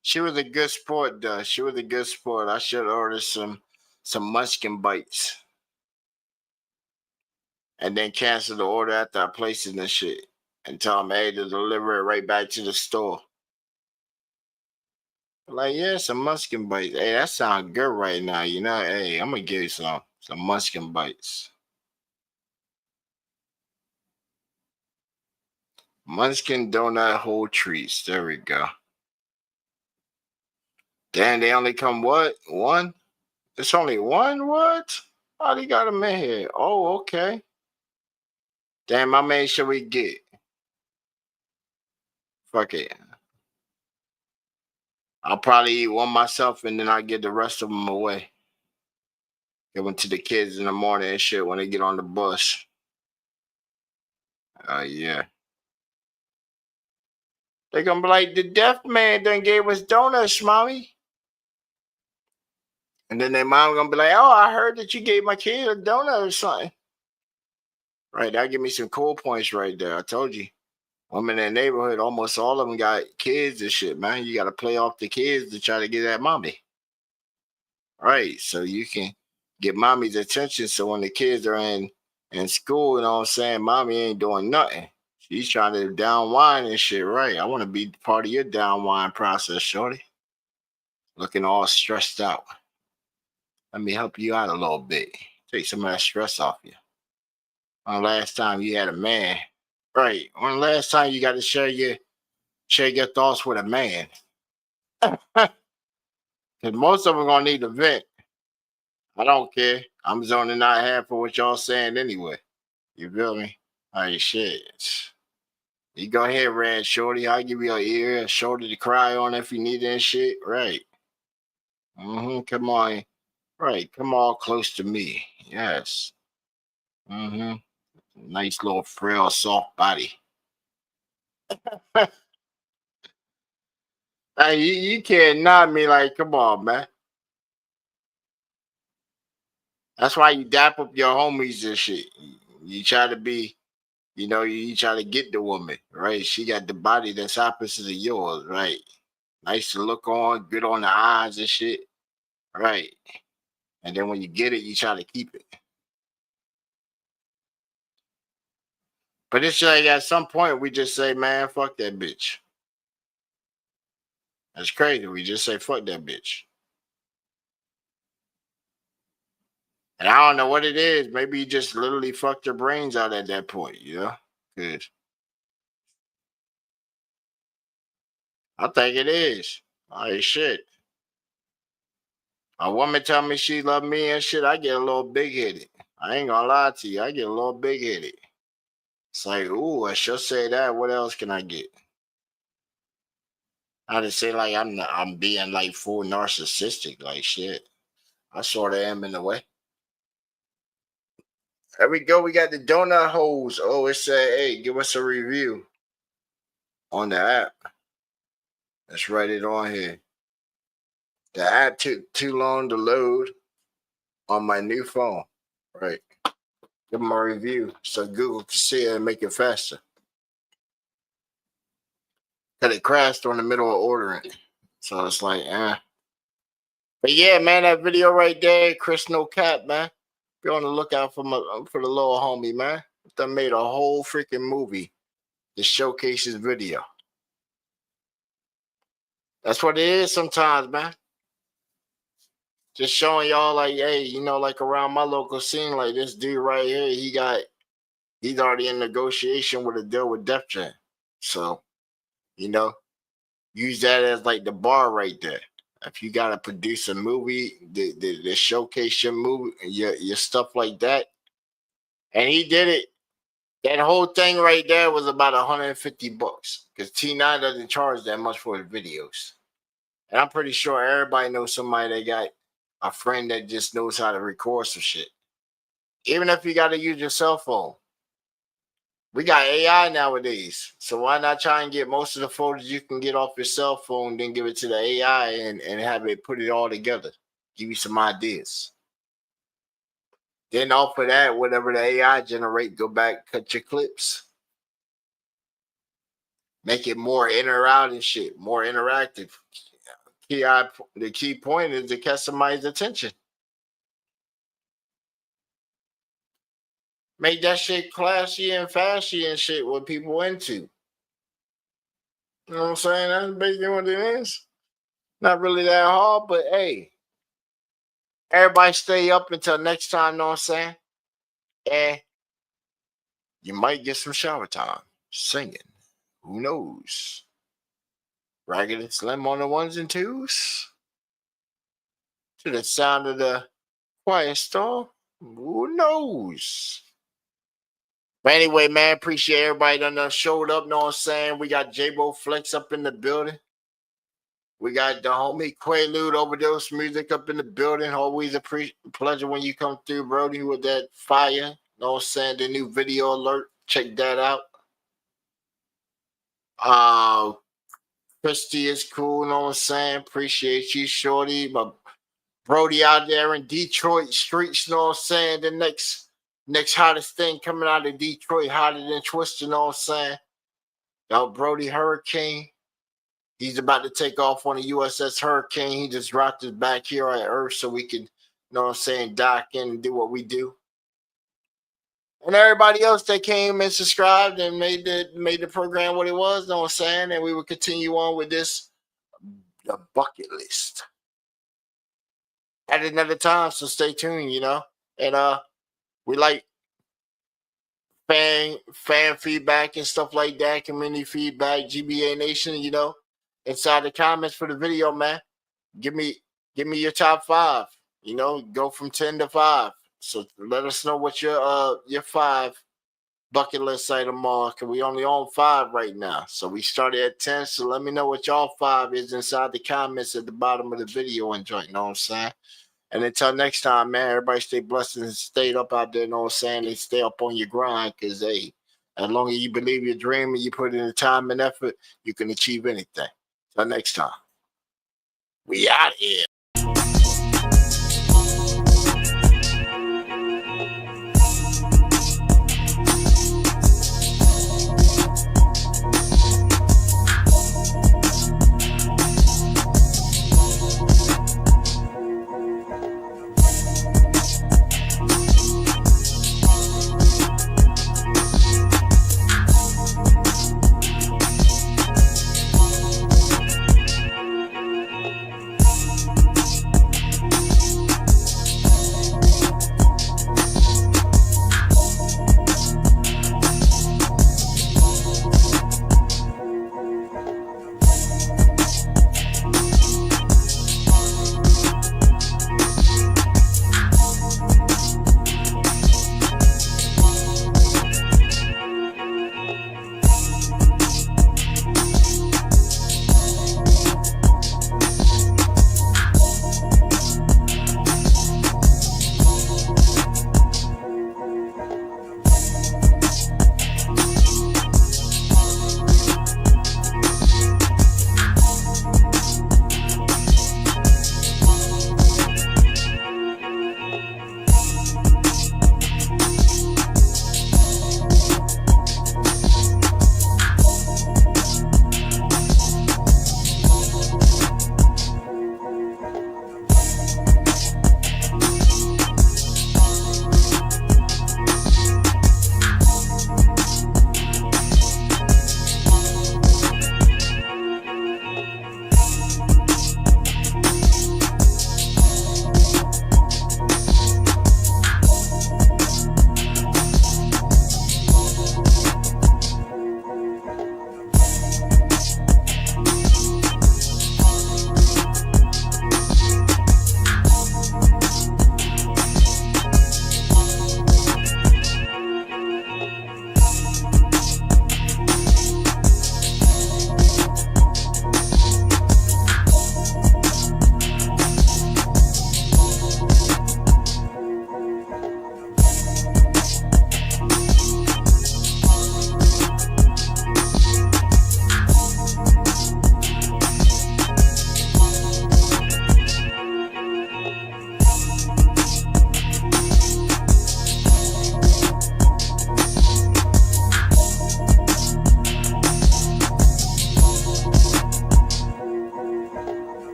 She was a good sport, though. She was a good sport. I should order some Munchkin bites. And then cancel the order after I place it and shit. And tell them, hey, to deliver it right back to the store. Like, yeah, some Munchkin bites. Hey, that sounds good right now. You know, hey, I'm gonna give you some Munchkin bites. Munchkin donut whole treats. There we go. Damn, they only come what? One? It's only one? What? Oh, they got them in here. Oh, okay. Damn, how many should we get? Fuck it. I'll probably eat one myself and then I get the rest of them away. Give them to the kids in the morning and shit when they get on the bus. Yeah. They gonna be like, the deaf man done gave us donuts, mommy. And then their mom gonna be like, oh, I heard that you gave my kid a donut or something. Right, that'll give me some cool points right there. I told you. Women in the neighborhood, almost all of them got kids and shit, man. You gotta play off the kids to try to get that mommy. Right. So you can get mommy's attention. So when the kids are in school, you know what I'm saying, mommy ain't doing nothing. She's trying to downwind and shit, right? I want to be part of your downwind process, shorty. Looking all stressed out. Let me help you out a little bit. Take some of that stress off you. When the last time you had a man, right? When the last time you got to share your thoughts with a man? Because most of them gonna need a vent. I don't care. I'm zoning out half for what y'all saying anyway. You feel me? Like shit. You go ahead, Red Shorty. I'll give you an ear, a shoulder to cry on if you need that shit. Right. Come on. Right. Come all close to me. Yes. Mm-hmm. Nice little frail, soft body. Hey, you can't nod me like, come on, man. That's why you dap up your homies and shit. You try to be, you try to get the woman, right? She got the body that's opposite of yours, right? Nice to look on, good on the eyes and shit, right? And then when you get it, you try to keep it. But it's like at some point we just say, man, fuck that bitch. That's crazy. We just say, fuck that bitch. And I don't know what it is. Maybe you just literally fucked your brains out at that point, you know? Good. I think it is. Oh shit. A woman tell me she love me and shit, I get a little big headed. I ain't gonna lie to you. I get a little big headed. It's like, ooh, I should say that. What else can I get? I just say like I'm being like full narcissistic, like shit. I sort of am in a way. There we go. We got the donut holes. Oh, it said, hey, give us a review on the app. Let's write it on here. The app took too long to load on my new phone. Right. Give them a review so Google can see it and make it faster. Cause it crashed on the middle of ordering. So it's like, But yeah, man, that video right there, Chris No Cap, man. Be on the lookout for the little homie, man. That made a whole freaking movie to showcase his video. That's what it is sometimes, man. Just showing y'all like, hey, like around my local scene, like this dude right here, he's already in negotiation with a deal with Def Jam. So, use that as like the bar right there. If you gotta produce a movie, the showcase your movie, your stuff like that, and he did it. That whole thing right there was about $150 because T9 doesn't charge that much for his videos, and I'm pretty sure everybody knows somebody that got a friend that just knows how to record some shit. Even if you got to use your cell phone, we got AI nowadays, so why not try and get most of the photos you can get off your cell phone, then give it to the AI and have it put it all together, give you some ideas. Then off of that, whatever the AI generate, go back, cut your clips, make it more in or out and shit, more interactive. The key point is to catch somebody's attention. Make that shit classy and fashy and shit what people into. You know what I'm saying? That's basically what it is. Not really that hard, but hey, everybody stay up until next time, know what I'm saying? And you might get some shower time singing. Who knows? Ragged and Slim on the ones and twos. To the sound of the quiet storm. Who knows? But anyway, man, appreciate everybody that done showed up, know what I'm saying? We got J-Bo Flex up in the building. We got the homie Quaalude Overdose Music up in the building. Always a pleasure when you come through, Brody, with that fire. Know what I'm saying? The new video alert. Check that out. Christy is cool, know what I'm saying? Appreciate you, Shorty. But Brody out there in Detroit streets, know what I'm saying? The next hottest thing coming out of Detroit, hotter than Twister, know what I'm saying? Yo, Brody Hurricane. He's about to take off on the USS Hurricane. He just dropped us back here on Earth so we can, know what I'm saying, dock in and do what we do. And everybody else that came and subscribed and made the program what it was, know what I'm saying? And we will continue on with this, the bucket list. At another time, so stay tuned, And we like fan feedback and stuff like that, community feedback, GBA Nation, inside the comments for the video, man. Give me your top 5. Go from 10 to 5. So let us know what your 5 bucket list item are. Cause we only on 5 right now. So we started at 10. So let me know what y'all 5 is inside the comments at the bottom of the video and joint. Know what I'm saying? And until next time, man, everybody stay blessed and stay up out there, you know what I'm saying? And stay up on your grind because, hey, as long as you believe your dream and you put in the time and effort, you can achieve anything. Till next time, we out here.